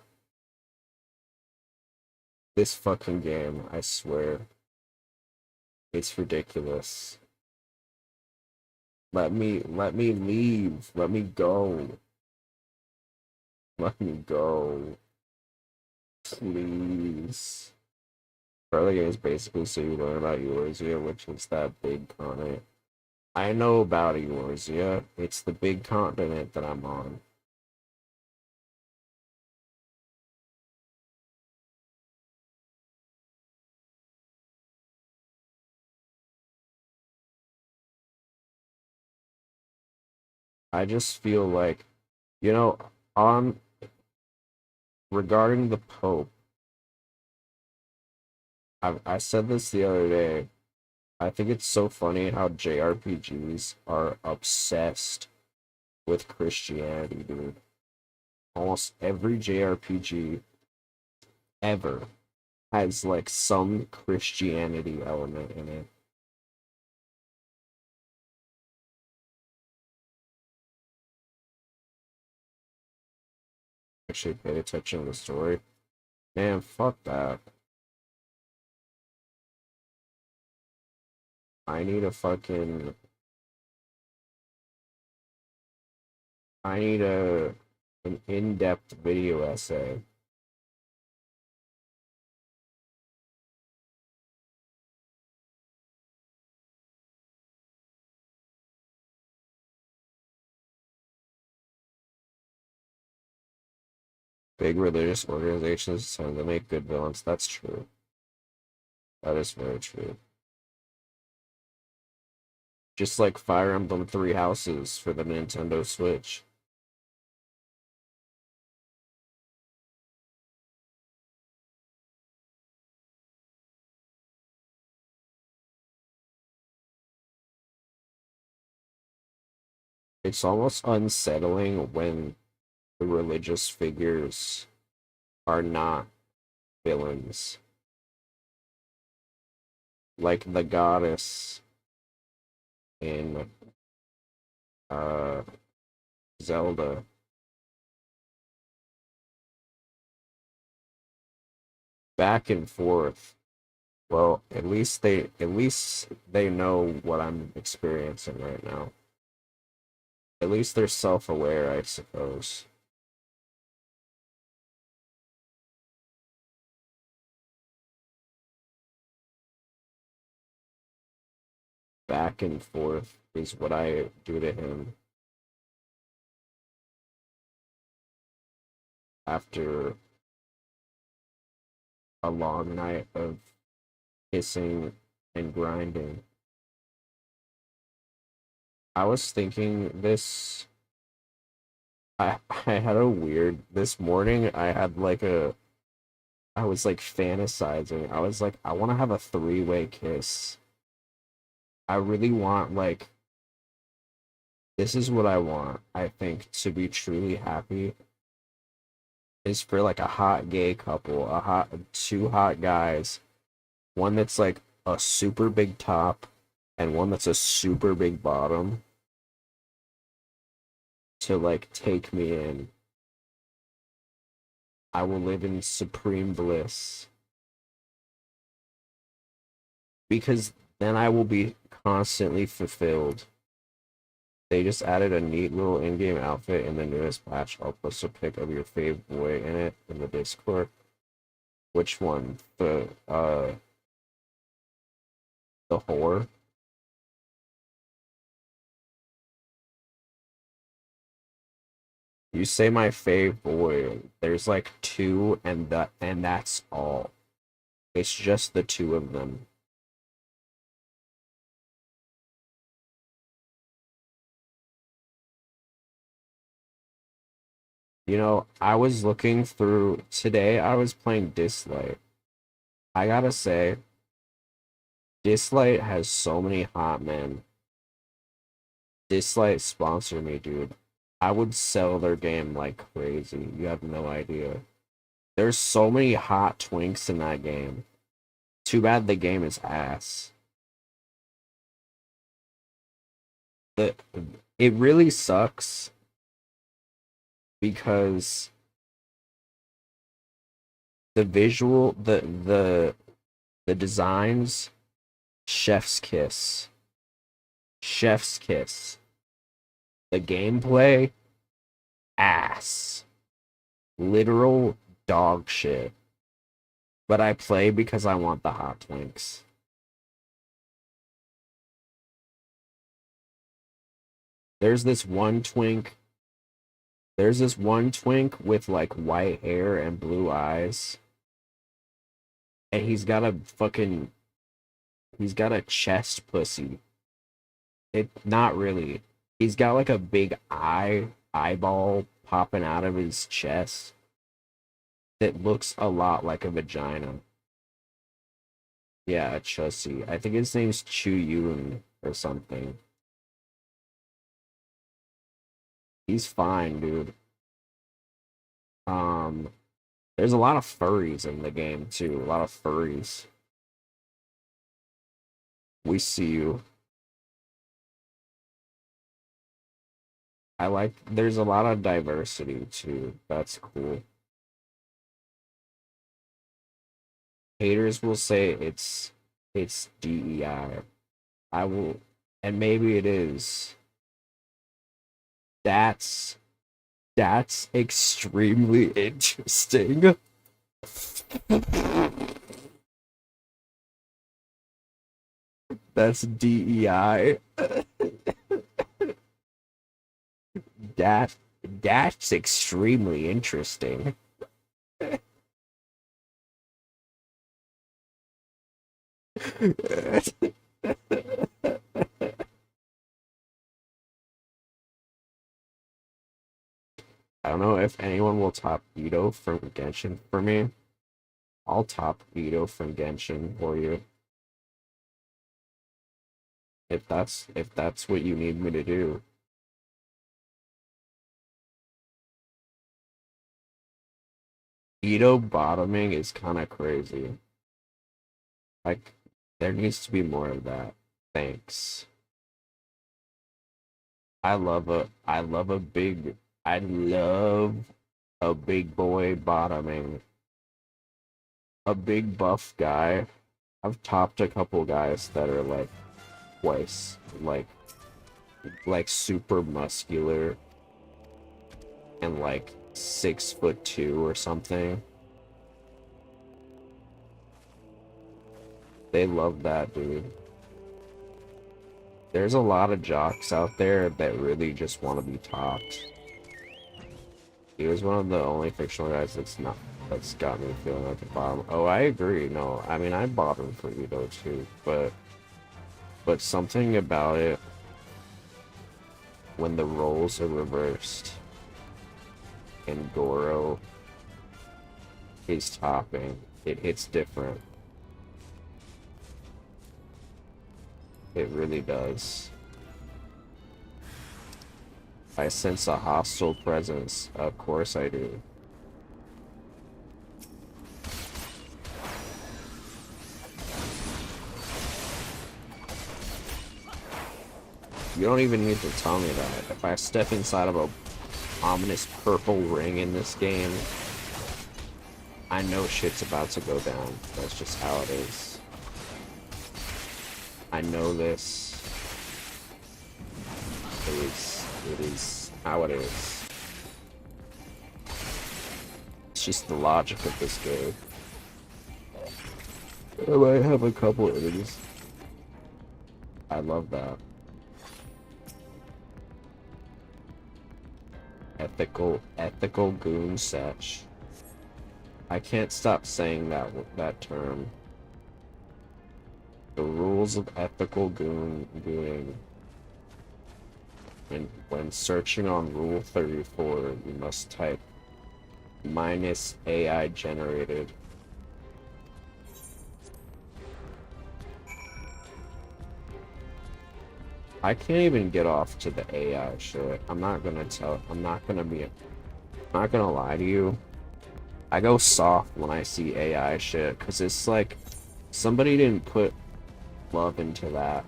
This fucking game, I swear. It's ridiculous. Let me leave. Let me go. Let me go. Please. Early games basically so you learn about Eorzea, which is that big continent. I know about Eorzea. It's the big continent that I'm on. I just feel like, you know, on regarding the Pope, I said this the other day. I think it's so funny how JRPGs are obsessed with Christianity, dude. Almost every JRPG ever has like some Christianity element in it. Actually paid attention to the story. Man, fuck that. I need a fucking... I need an in-depth video essay. Big religious organizations tend to make good villains. That's true. That is very true. Just like Fire Emblem Three Houses for the Nintendo Switch. It's almost unsettling when the religious figures are not villains. Like the goddess in Zelda. Back and forth. Well, at least they know what I'm experiencing right now. At least they're self-aware, I suppose. Back and forth is what I do to him after a long night of kissing and grinding. I was thinking this. I had a weird this morning. I was like fantasizing. I was like, I want to have a 3-way kiss. I really want like this is what I want. I think to be truly happy is for like a hot gay couple, 2 hot guys, one that's like a super big top and one that's a super big bottom, to like take me in. I will live in supreme bliss. Because then I will be constantly fulfilled. They just added a neat little in-game outfit in the newest patch. I'll post a pic of your fave boy in it in the Discord. Which one? The whore? You say my fave boy. There's like 2 and that's all. It's just the 2 of them. You know, I was looking through today, I was playing Dislight. I gotta say, Dislight has so many hot men. Dislight sponsor me, dude. I would sell their game like crazy. You have no idea. There's so many hot twinks in that game. Too bad the game is ass. It really sucks because the visual, the designs, chef's kiss. Chef's kiss. The gameplay, ass. Literal dog shit. But I play because I want the hot twinks. There's this one twink with like white hair and blue eyes. And he's got a chest pussy. Not really. He's got like a big eyeball popping out of his chest that looks a lot like a vagina. Yeah, a chussy. I think his name's Chu Yun or something. He's fine, dude. There's a lot of furries in the game too. A lot of furries. We see you. There's a lot of diversity too. That's cool. Haters will say it's DEI. I will, and maybe it is. That's extremely interesting. That's DEI. That's extremely interesting. I don't know if anyone will top Ito from Genshin for me. I'll top Ito from Genshin for you. If that's what you need me to do. Ito bottoming is kind of crazy. Like, there needs to be more of that. Thanks. I love a big boy bottoming. A big buff guy. I've topped a couple guys that are like twice, like super muscular and like 6'2" or something. They love that, dude. There's a lot of jocks out there that really just want to be topped. He was one of the only fictional guys that's got me feeling at the bottom. Oh, I agree. No, I mean I bottom for you though too, but something about it when the roles are reversed and Goro is topping, it hits different. It really does. I sense a hostile presence. Of course I do. You don't even need to tell me that. If I step inside of a ominous purple ring in this game, I know shit's about to go down. That's just how it is. I know this. It is how it is. It's just the logic of this game. I might have a couple of these. I love that. Ethical goon setch. I can't stop saying that term. The rules of ethical gooning. And when searching on Rule 34, you must type -AI generated. I can't even get off to the AI shit. I'm not gonna lie to you. I go soft when I see AI shit, because it's like, somebody didn't put love into that.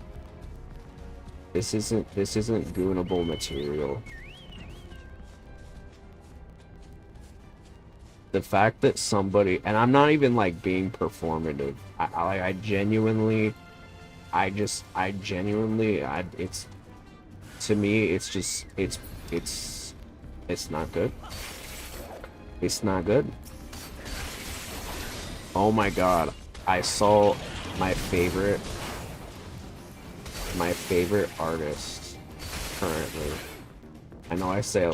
This isn't goonable material. The fact that somebody, and I'm not even like being performative. I genuinely, it's, to me, it's just, it's not good. It's not good. Oh my god, I saw my favorite artist currently. I know I say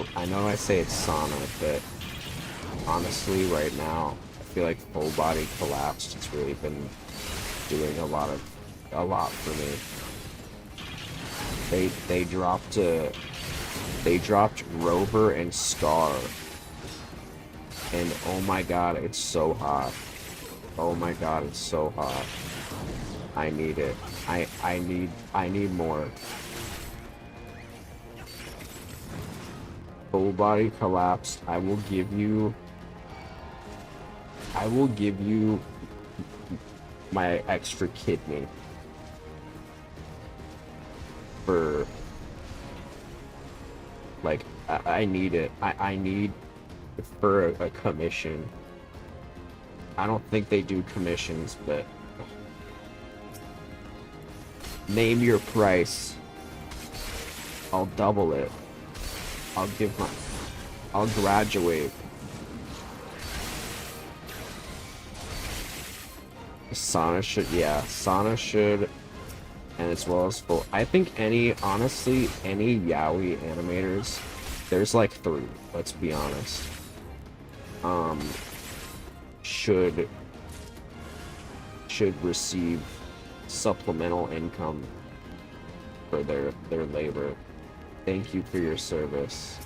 it's Sana, but honestly, right now, I feel like Full Body Collapsed has really been doing a lot for me. They dropped Rover and Scar, and oh my god, it's so hot. Oh my god, it's so hot. I need it. I need more. Full Body Collapsed. I will give you my extra kidney for, like, I need it. I need for a commission. I don't think they do commissions, but name your price. I'll double it. I'll graduate. Sana should, and as well as full. I think honestly, any yaoi animators, there's like 3, let's be honest, should receive supplemental income for their labor. Thank you for your service.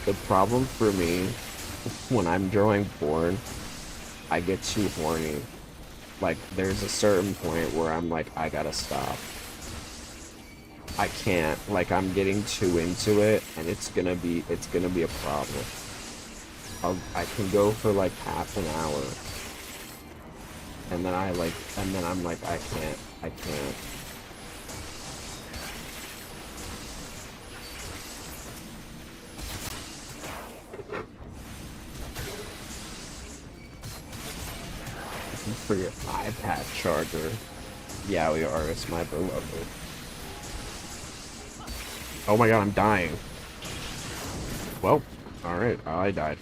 The problem for me, when I'm drawing porn, I get too horny. Like, there's a certain point where I'm like, I gotta stop. I can't. Like, I'm getting too into it, and it's gonna be a problem. I can go for like half an hour, and then I'm like, I can't. For your iPad charger, yaoi artist, my beloved. Oh my god, I'm dying. Well, alright, I died.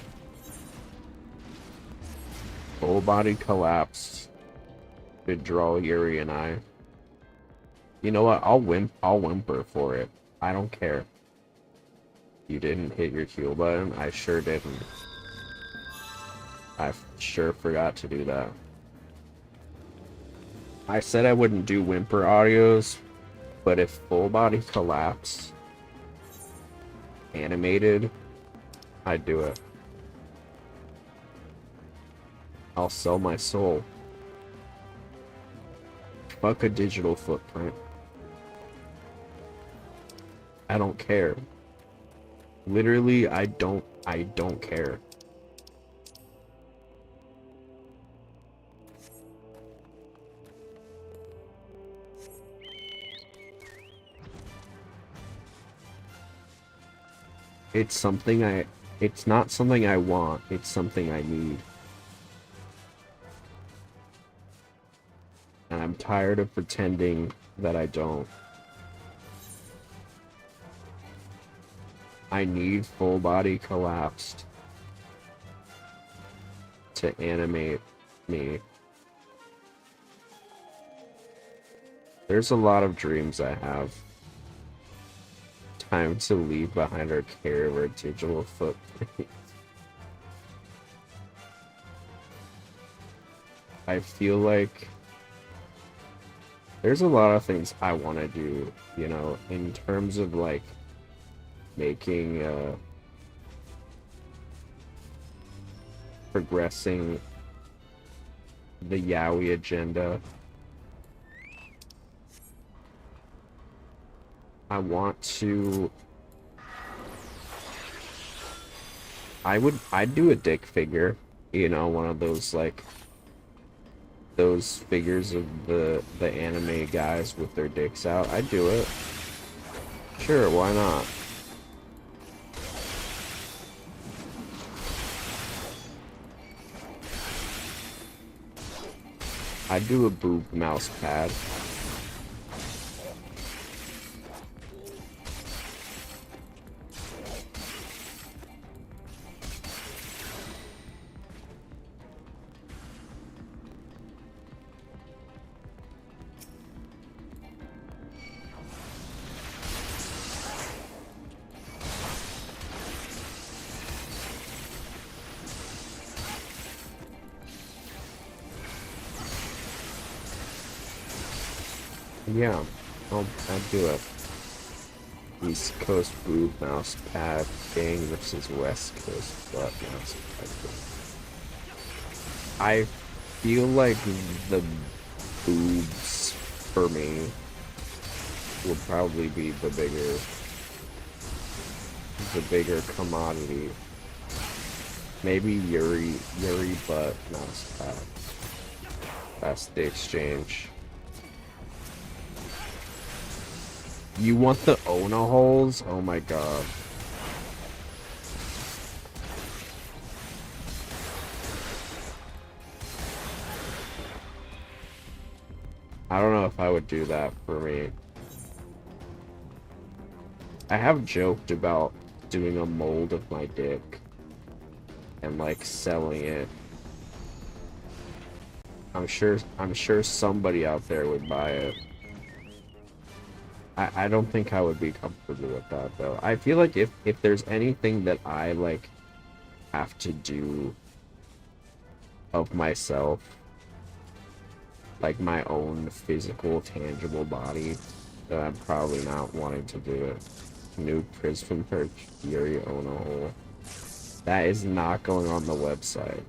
Full Body Collapsed. Good draw, Yuri and I. You know what? I'll whimper for it. I don't care. You didn't hit your Q button? I sure didn't. I sure forgot to do that. I said I wouldn't do whimper audios, but if Full Body Collapsed animated, I'd do it. I'll sell my soul. Fuck a digital footprint. I don't care. Literally, I don't care. It's not something I want, it's something I need. And I'm tired of pretending that I don't. I need Full Body Collapsed to animate me. There's a lot of dreams I have. Time to leave behind our care of our digital footprint. I feel like there's a lot of things I want to do, you know, in terms of like making progressing the yaoi agenda. I'd do a dick figure, you know, one of those like those figures of the anime guys with their dicks out. I'd do it. Sure, why not? I'd do a boob mouse pad. Yeah, I'll do it. East Coast boob mouse pad gang versus West Coast butt mouse pad gang. I feel like the boobs for me would probably be the bigger commodity. Maybe Yuri butt mouse pad. That's the exchange. You want the Ona holes? Oh my god. I don't know if I would do that for me. I have joked about doing a mold of my dick and like selling it. I'm sure somebody out there would buy it. I don't think I would be comfortable with that though. I feel like if there's anything that I like have to do of myself, like my own physical tangible body, then I'm probably not wanting to do it. New Prism Perch Yuri Ono hole. That is not going on the website.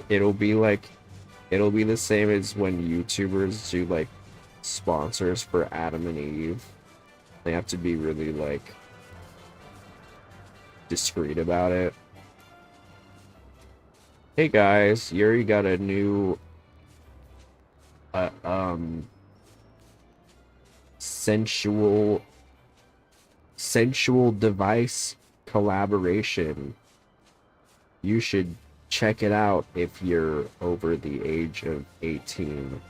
It'll be the same as when YouTubers do like sponsors for Adam and Eve. They have to be really like discreet about it. Hey guys, Yuri got a new sensual device collaboration. You should check it out if you're over the age of 18.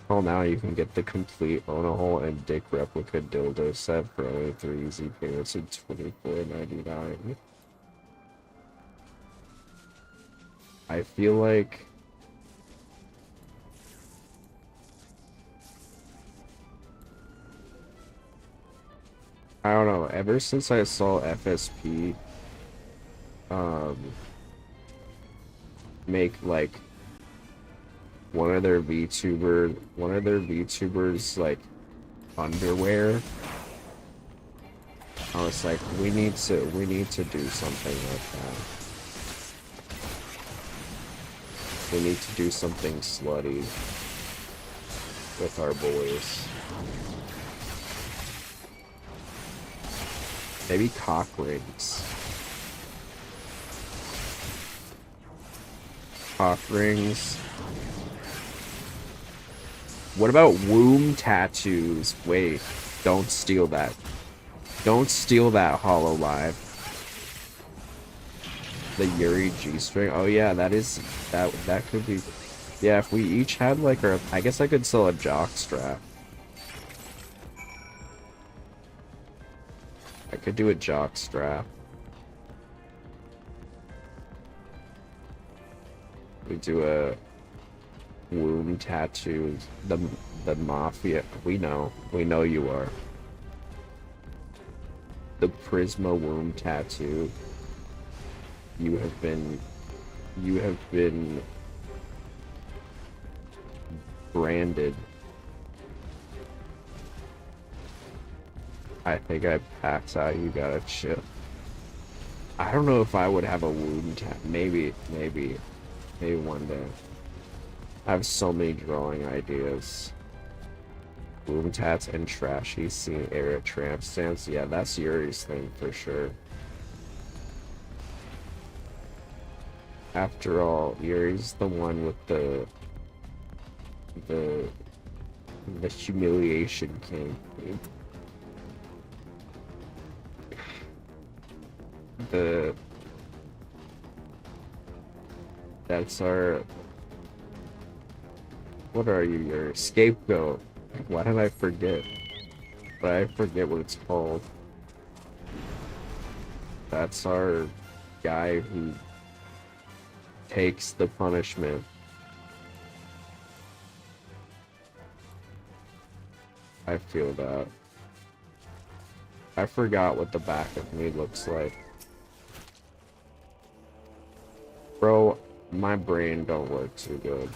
Well, now you can get the complete Ona hole and dick replica dildo set for only 3 easy payments of $24.99. I feel like I don't know, ever since I saw FSP make like one of their VTubers like underwear, I was like, we need to do something like that. We need to do something slutty with our boys. Maybe cock rings. Cock rings. What about womb tattoos? Wait, don't steal that. Don't steal that, HoloLive. The Yuri G-string. Oh yeah, that could be. Yeah, if we each had like our, I guess I could sell a jock strap. I could do a jock strap. We do a womb tattoo. The Mafia. We know you are. The Prisma womb tattoo. You have been branded. I think I packed out. You gotta chill. I don't know if I would have a wound tap. Maybe one day. I have so many drawing ideas. Boom tats and trashy scene area tramp stamps. Yeah, that's Yuri's thing for sure. After all, Yuri's the one with the humiliation king. That's our, what are you, your scapegoat? Why did I forget? I forget what it's called. That's our guy who takes the punishment. I feel that. I forgot what the back of me looks like. Bro, my brain don't work too good.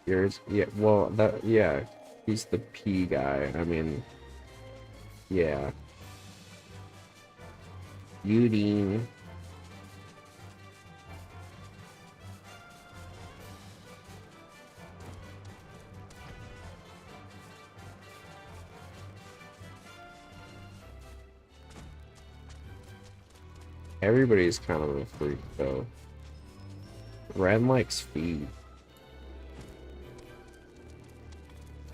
Yours? Yeah, well, that, yeah. He's the P guy. I mean, yeah. Udine. Everybody's kind of a freak, though. Ren likes feet.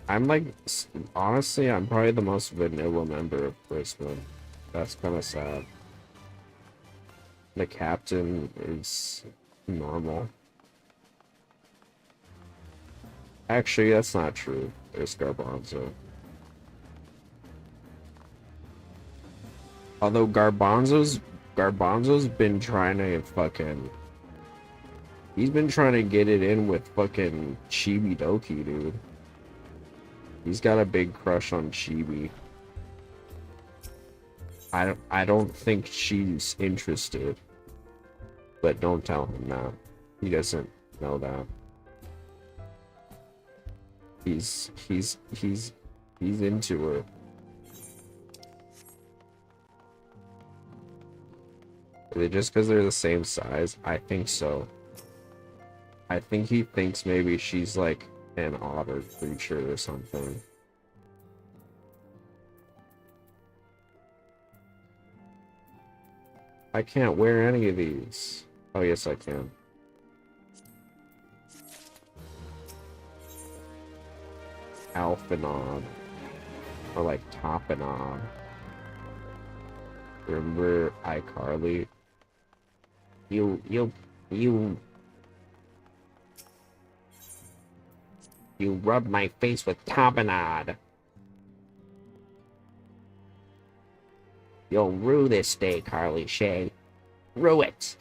I'm like, honestly, I'm probably the most vanilla member of Brisbane. That's kind of sad. The captain is normal. Actually, that's not true. There's Garbanzo. Although Garbanzo's been trying to fucking... He's been trying to get it in with fucking Chibi Doki, dude. He's got a big crush on Chibi. I don't think she's interested. But don't tell him that. He doesn't know that. He's into her. Is it just because they're the same size? I think so. I think he thinks maybe she's like an otter creature or something. I can't wear any of these. Oh, yes, I can. Alphanod. Or like Toppanod. Remember iCarly? You rubbed my face with Toppanod. You'll rue this day, Carly Shay. Rue it.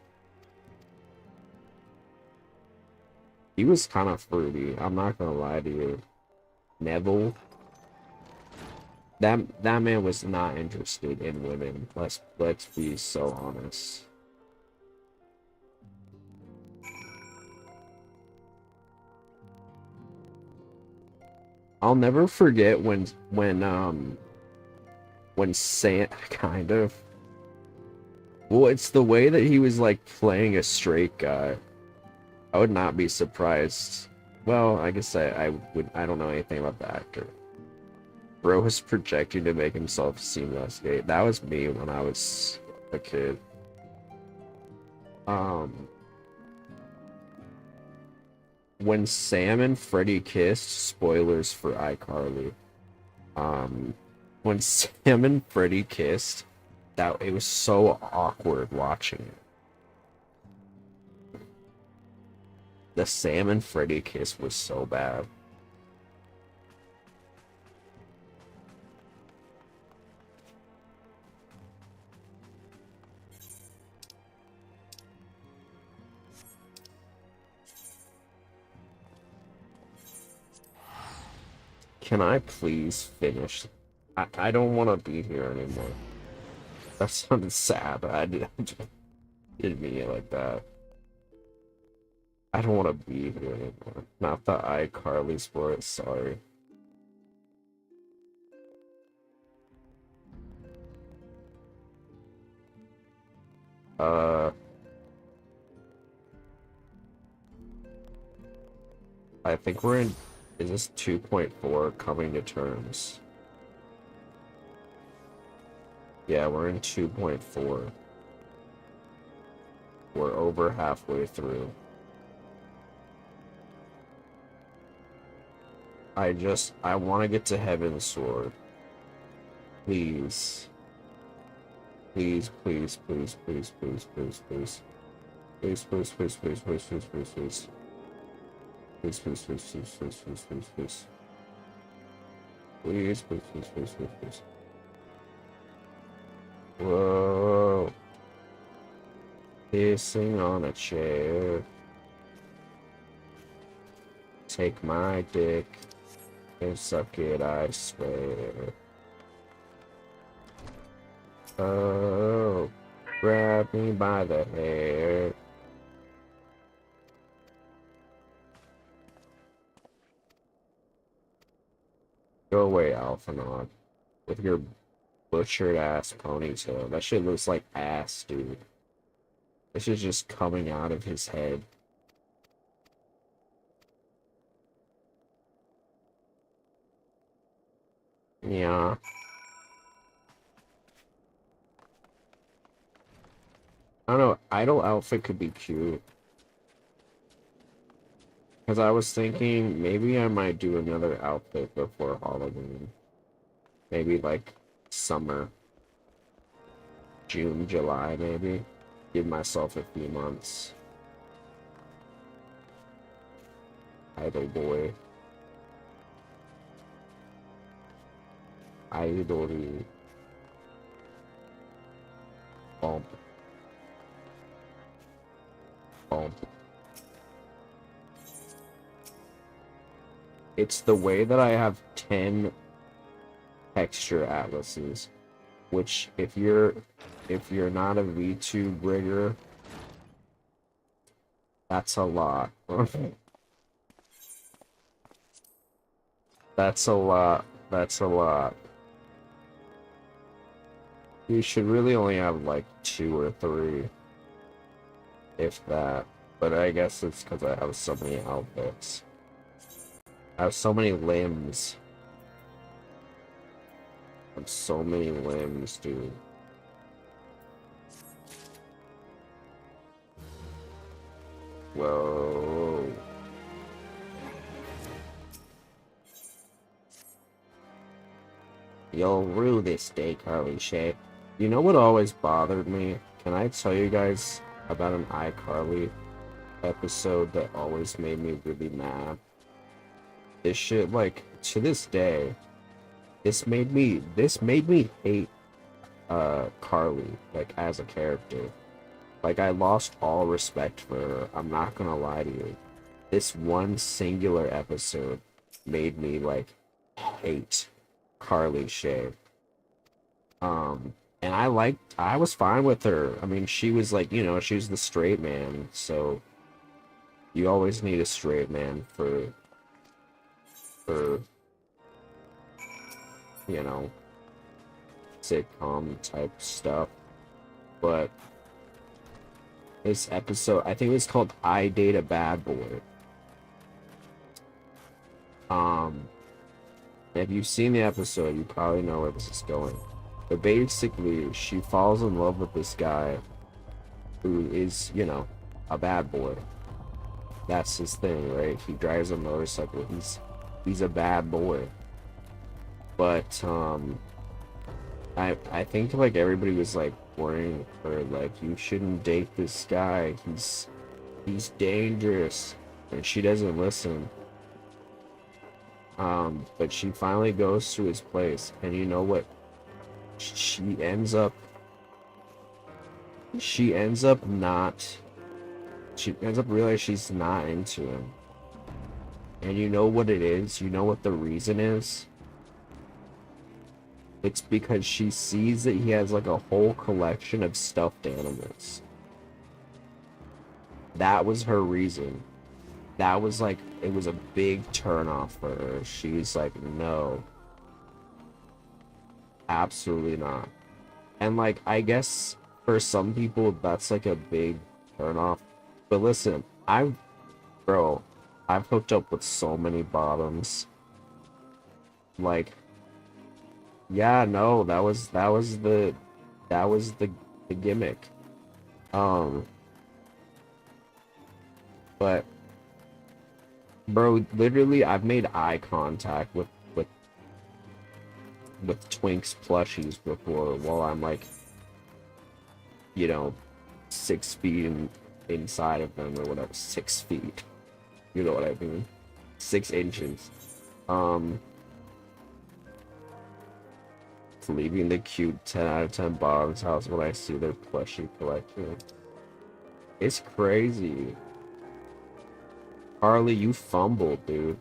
He was kind of fruity. I'm not gonna lie to you. Neville. That man was not interested in women. Let's be so honest. I'll never forget when Sam kind of. Well, it's the way that he was like playing a straight guy. I would not be surprised. Well, I guess I don't know anything about the actor. Bro was projecting to make himself seem less gay. That was me when I was a kid. When Sam and Freddy kissed, spoilers for iCarly. When Sam and Freddy kissed, it was so awkward watching it. The Sam and Freddy kiss was so bad. Can I please finish? I don't want to be here anymore. That sounded sad. Didn't mean it like that. I don't want to be here anymore. Not the iCarly sport, sorry. I think we're in, is this 2.4 coming to terms? Yeah, we're in 2.4. We're over halfway through. I want to get to Heaven's Sword. Please. Please, please, please, please, please, please, please. Please, please, please, please, please, please, please, please. Please, please, please, please, please, please, please, please. Please, please, please, please, please, please. Whoa. Pissing on a chair. Take my dick and suck it, I swear. Oh, grab me by the hair. Go away, Alphanaud, with your butchered ass ponytail. That shit looks like ass, dude. This is just coming out of his head. Yeah. I don't know, idol outfit could be cute. Because I was thinking maybe I might do another outfit before Halloween. Maybe like summer. June, July, maybe. Give myself a few months. Idol boy. Idol-y. Bump. Bump. It's the way that I have 10 texture atlases, which if you're not a VTuber rigger, that's a lot. That's a lot. That's a lot. You should really only have like 2 or 3, if that. But I guess it's because I have so many outfits. I have so many limbs. I have so many limbs, dude. Whoa. You'll rue this day, Carly Shay. You know what always bothered me? Can I tell you guys about an iCarly episode that always made me really mad? This shit, like, to this day, this made me hate Carly, like, as a character. Like, I lost all respect for her. I'm not gonna lie to you. This one singular episode made me, like, hate Carly Shay. And I was fine with her. I mean, she was like, you know, she was the straight man, so you always need a straight man for you know, sitcom type stuff. But this episode, I think it was called I Date a Bad Boy. If you've seen the episode, you probably know where this is going. But basically, she falls in love with this guy who is, you know, a bad boy. That's his thing, right? He drives a motorcycle. He's a bad boy. But I think like everybody was like worrying her, like, you shouldn't date this guy. He's dangerous, and she doesn't listen. But she finally goes to his place, and you know what? She ends up realizing she's not into him. And you know what it is? You know what the reason is? It's because she sees that he has like a whole collection of stuffed animals. That was her reason. That was like, it was a big turn off for her. She's like, no, absolutely not. And like, I guess for some people that's like a big turn off. But listen, bro, I've hooked up with so many bottoms. Like, yeah, no, that was the gimmick. Um, but bro, literally, I've made eye contact with Twinks plushies before while I'm like, you know, 6 feet inside of them or whatever. 6 feet. You know what I mean? 6 inches. Leaving the cute 10 out of 10 bottoms house when I see their plushie collection. It's crazy. Harley, you fumbled, dude.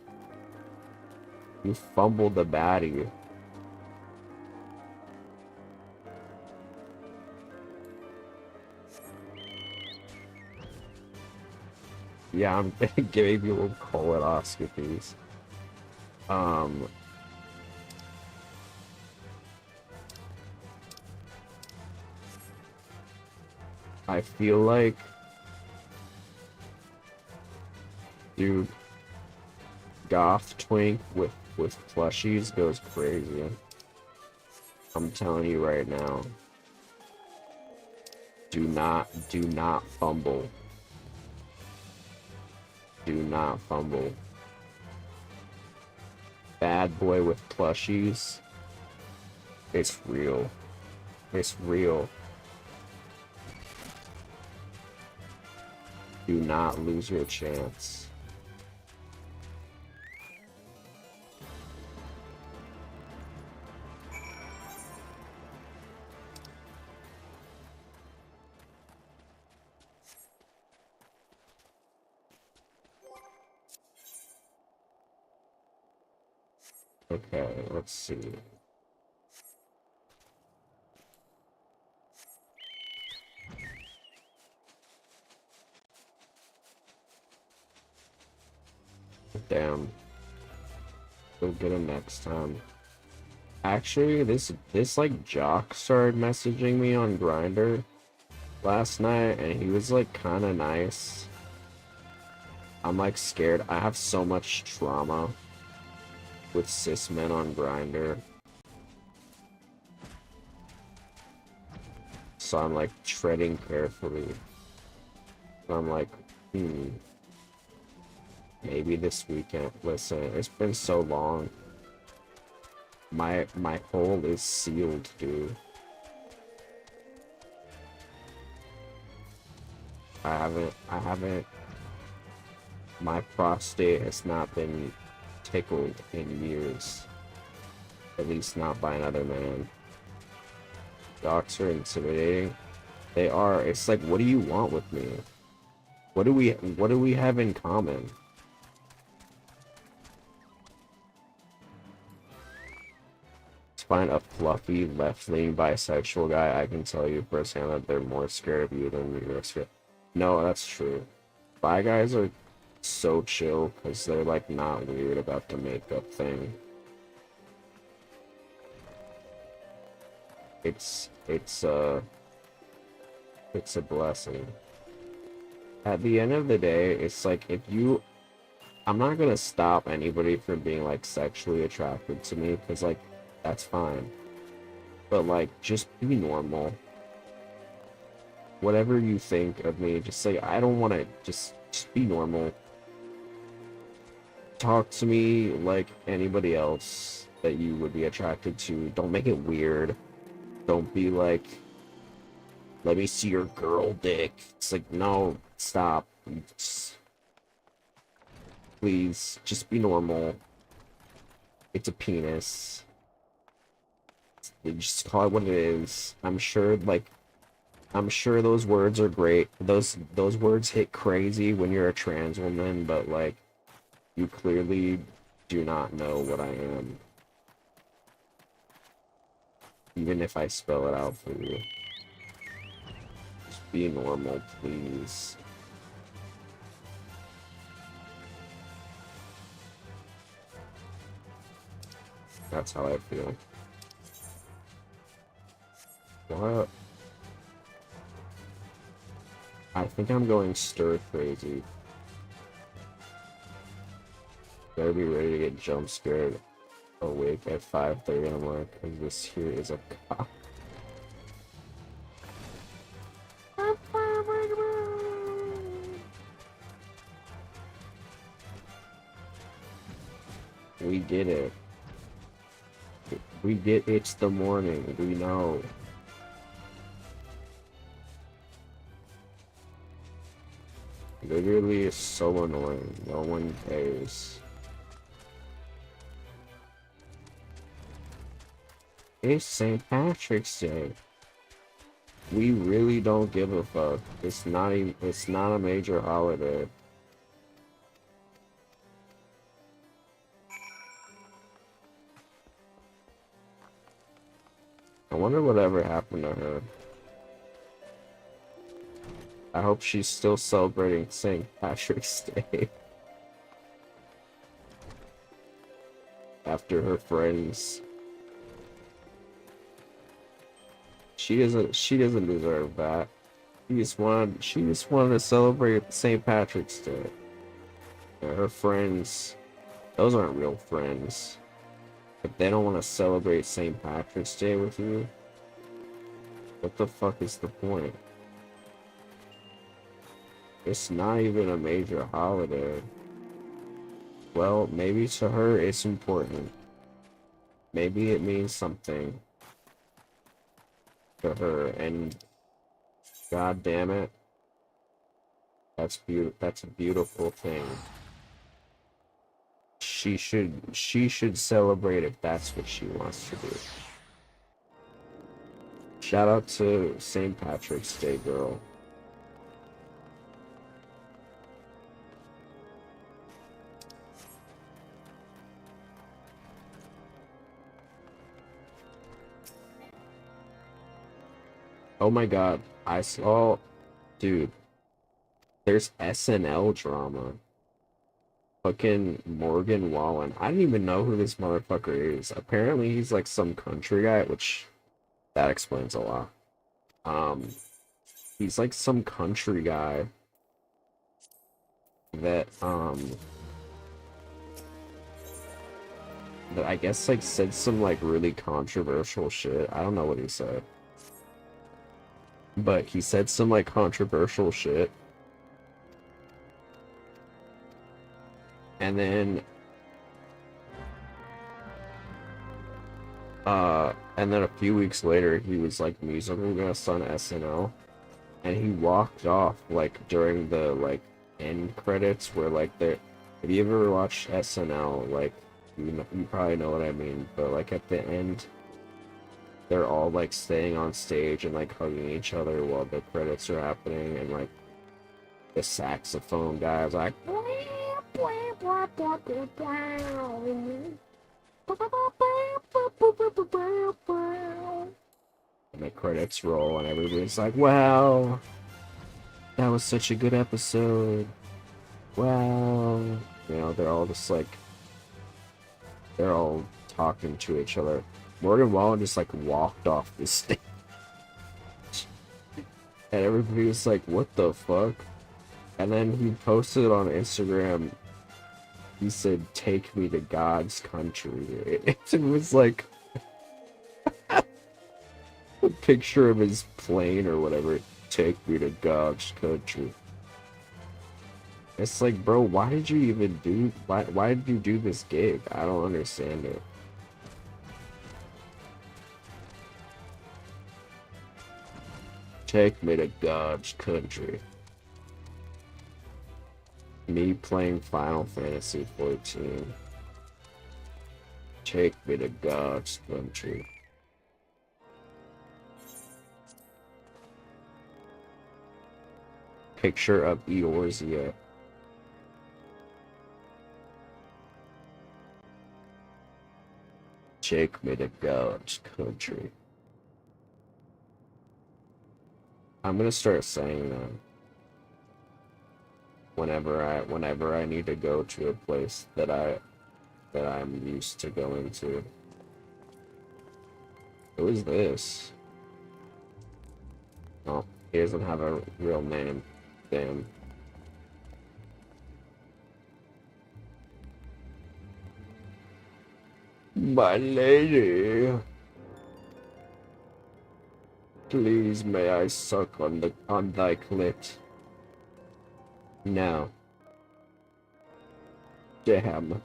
You fumbled the baddie. Yeah, I'm giving people colonoscopies. I feel like, dude, goth twink with plushies goes crazy. I'm telling you right now. Do not fumble. Do not fumble. Bad boy with plushies. It's real. It's real. Do not lose your chance. Okay, let's see. Damn. Go get him next time. Actually, this like jock started messaging me on Grindr last night, and he was like kind of nice. I'm like scared. I have so much trauma with cis men on Grindr, so I'm like treading carefully. I'm like, maybe this weekend. Listen, it's been so long. My hole is sealed, dude. I haven't. My prostate has not been tickled in years. At least not by another man. Docs are intimidating. They are. It's like, what do you want with me? What do we have in common? Find a fluffy, left-leaning bisexual guy, I can tell you firsthand that they're more scared of you than you're scared. No, that's true. Bi guys are so chill because they're like not weird about the makeup thing. It's a blessing. At the end of the day, it's like I'm not gonna stop anybody from being like sexually attracted to me because like that's fine. But like just be normal. Whatever you think of me, just say I don't want to. Just be normal. Talk to me like anybody else that you would be attracted to. Don't make it weird. Don't be like, let me see your girl dick. It's like, no, stop. Please, just be normal. It's a penis. Just call it what it is. I'm sure those words are great. Those words hit crazy when you're a trans woman, but like, you clearly do not know what I am. Even if I spell it out for you. Just be normal, please. That's how I feel. What? I think I'm going stir crazy. Better be ready to get jump scared awake at 5:30. I'm like, cause this here is a cop. We get it. We get it's the morning. We know. Literally, it's so annoying. No one cares. It's St. Patrick's Day. We really don't give a fuck. It's not even, it's not a major holiday. I wonder whatever happened to her. I hope she's still celebrating St. Patrick's Day. After her friends. She doesn't deserve that. She just wanted to celebrate St. Patrick's Day. Yeah, her friends, those aren't real friends. If they don't want to celebrate St. Patrick's Day with you, what the fuck is the point? It's not even a major holiday. Well, maybe to her it's important. Maybe it means something to her, and god damn it, that's a beautiful thing. She should celebrate if that's what she wants to do. Shout out to St. Patrick's Day, girl. Oh my god, I saw, dude, there's SNL drama. Fucking Morgan Wallen. I didn't even know who this motherfucker is. Apparently he's like some country guy, which that explains a lot. He's like some country guy that that I guess like said some like really controversial shit. I don't know what he said. But he said some like controversial shit. And then a few weeks later he was like musical guest on SNL, and he walked off like during the like end credits where like the if you ever watched SNL, like you probably know what I mean, but like at the end they're all like staying on stage and like hugging each other while the credits are happening, and like the saxophone guy was like and the credits roll and everybody's like, wow, that was such a good episode, wow, you know, they're all just like they're all talking to each other. Morgan Wallen just like walked off the stage and everybody was like, what the fuck? And then he posted on Instagram, he said, take me to God's country. It was like a picture of his plane or whatever. Take me to God's country. It's like, bro, why did you even do, why did you do this gig? I don't understand it. Take me to God's country. Me playing Final Fantasy 14. Take me to God's country. Picture of Eorzea. Take me to God's country. I'm gonna start saying that whenever I need to go to a place that I'm used to going to. Who is this? Oh, he doesn't have a real name. Damn. My lady. Please may I suck on thy clit? No. Damn.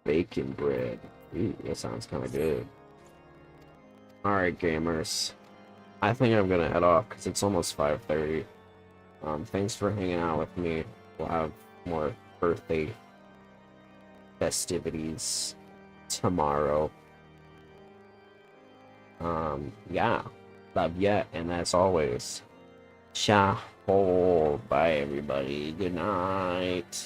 Bacon bread. Ooh, that sounds kind of good. Alright, gamers. I think I'm gonna head off because it's almost 5:30. Thanks for hanging out with me. We'll have more birthday festivities tomorrow. Yeah. Love ya, and as always, ciao. Bye, everybody. Good night.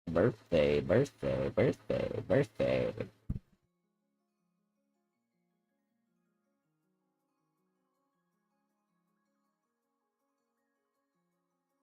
Birthday, birthday, birthday, birthday.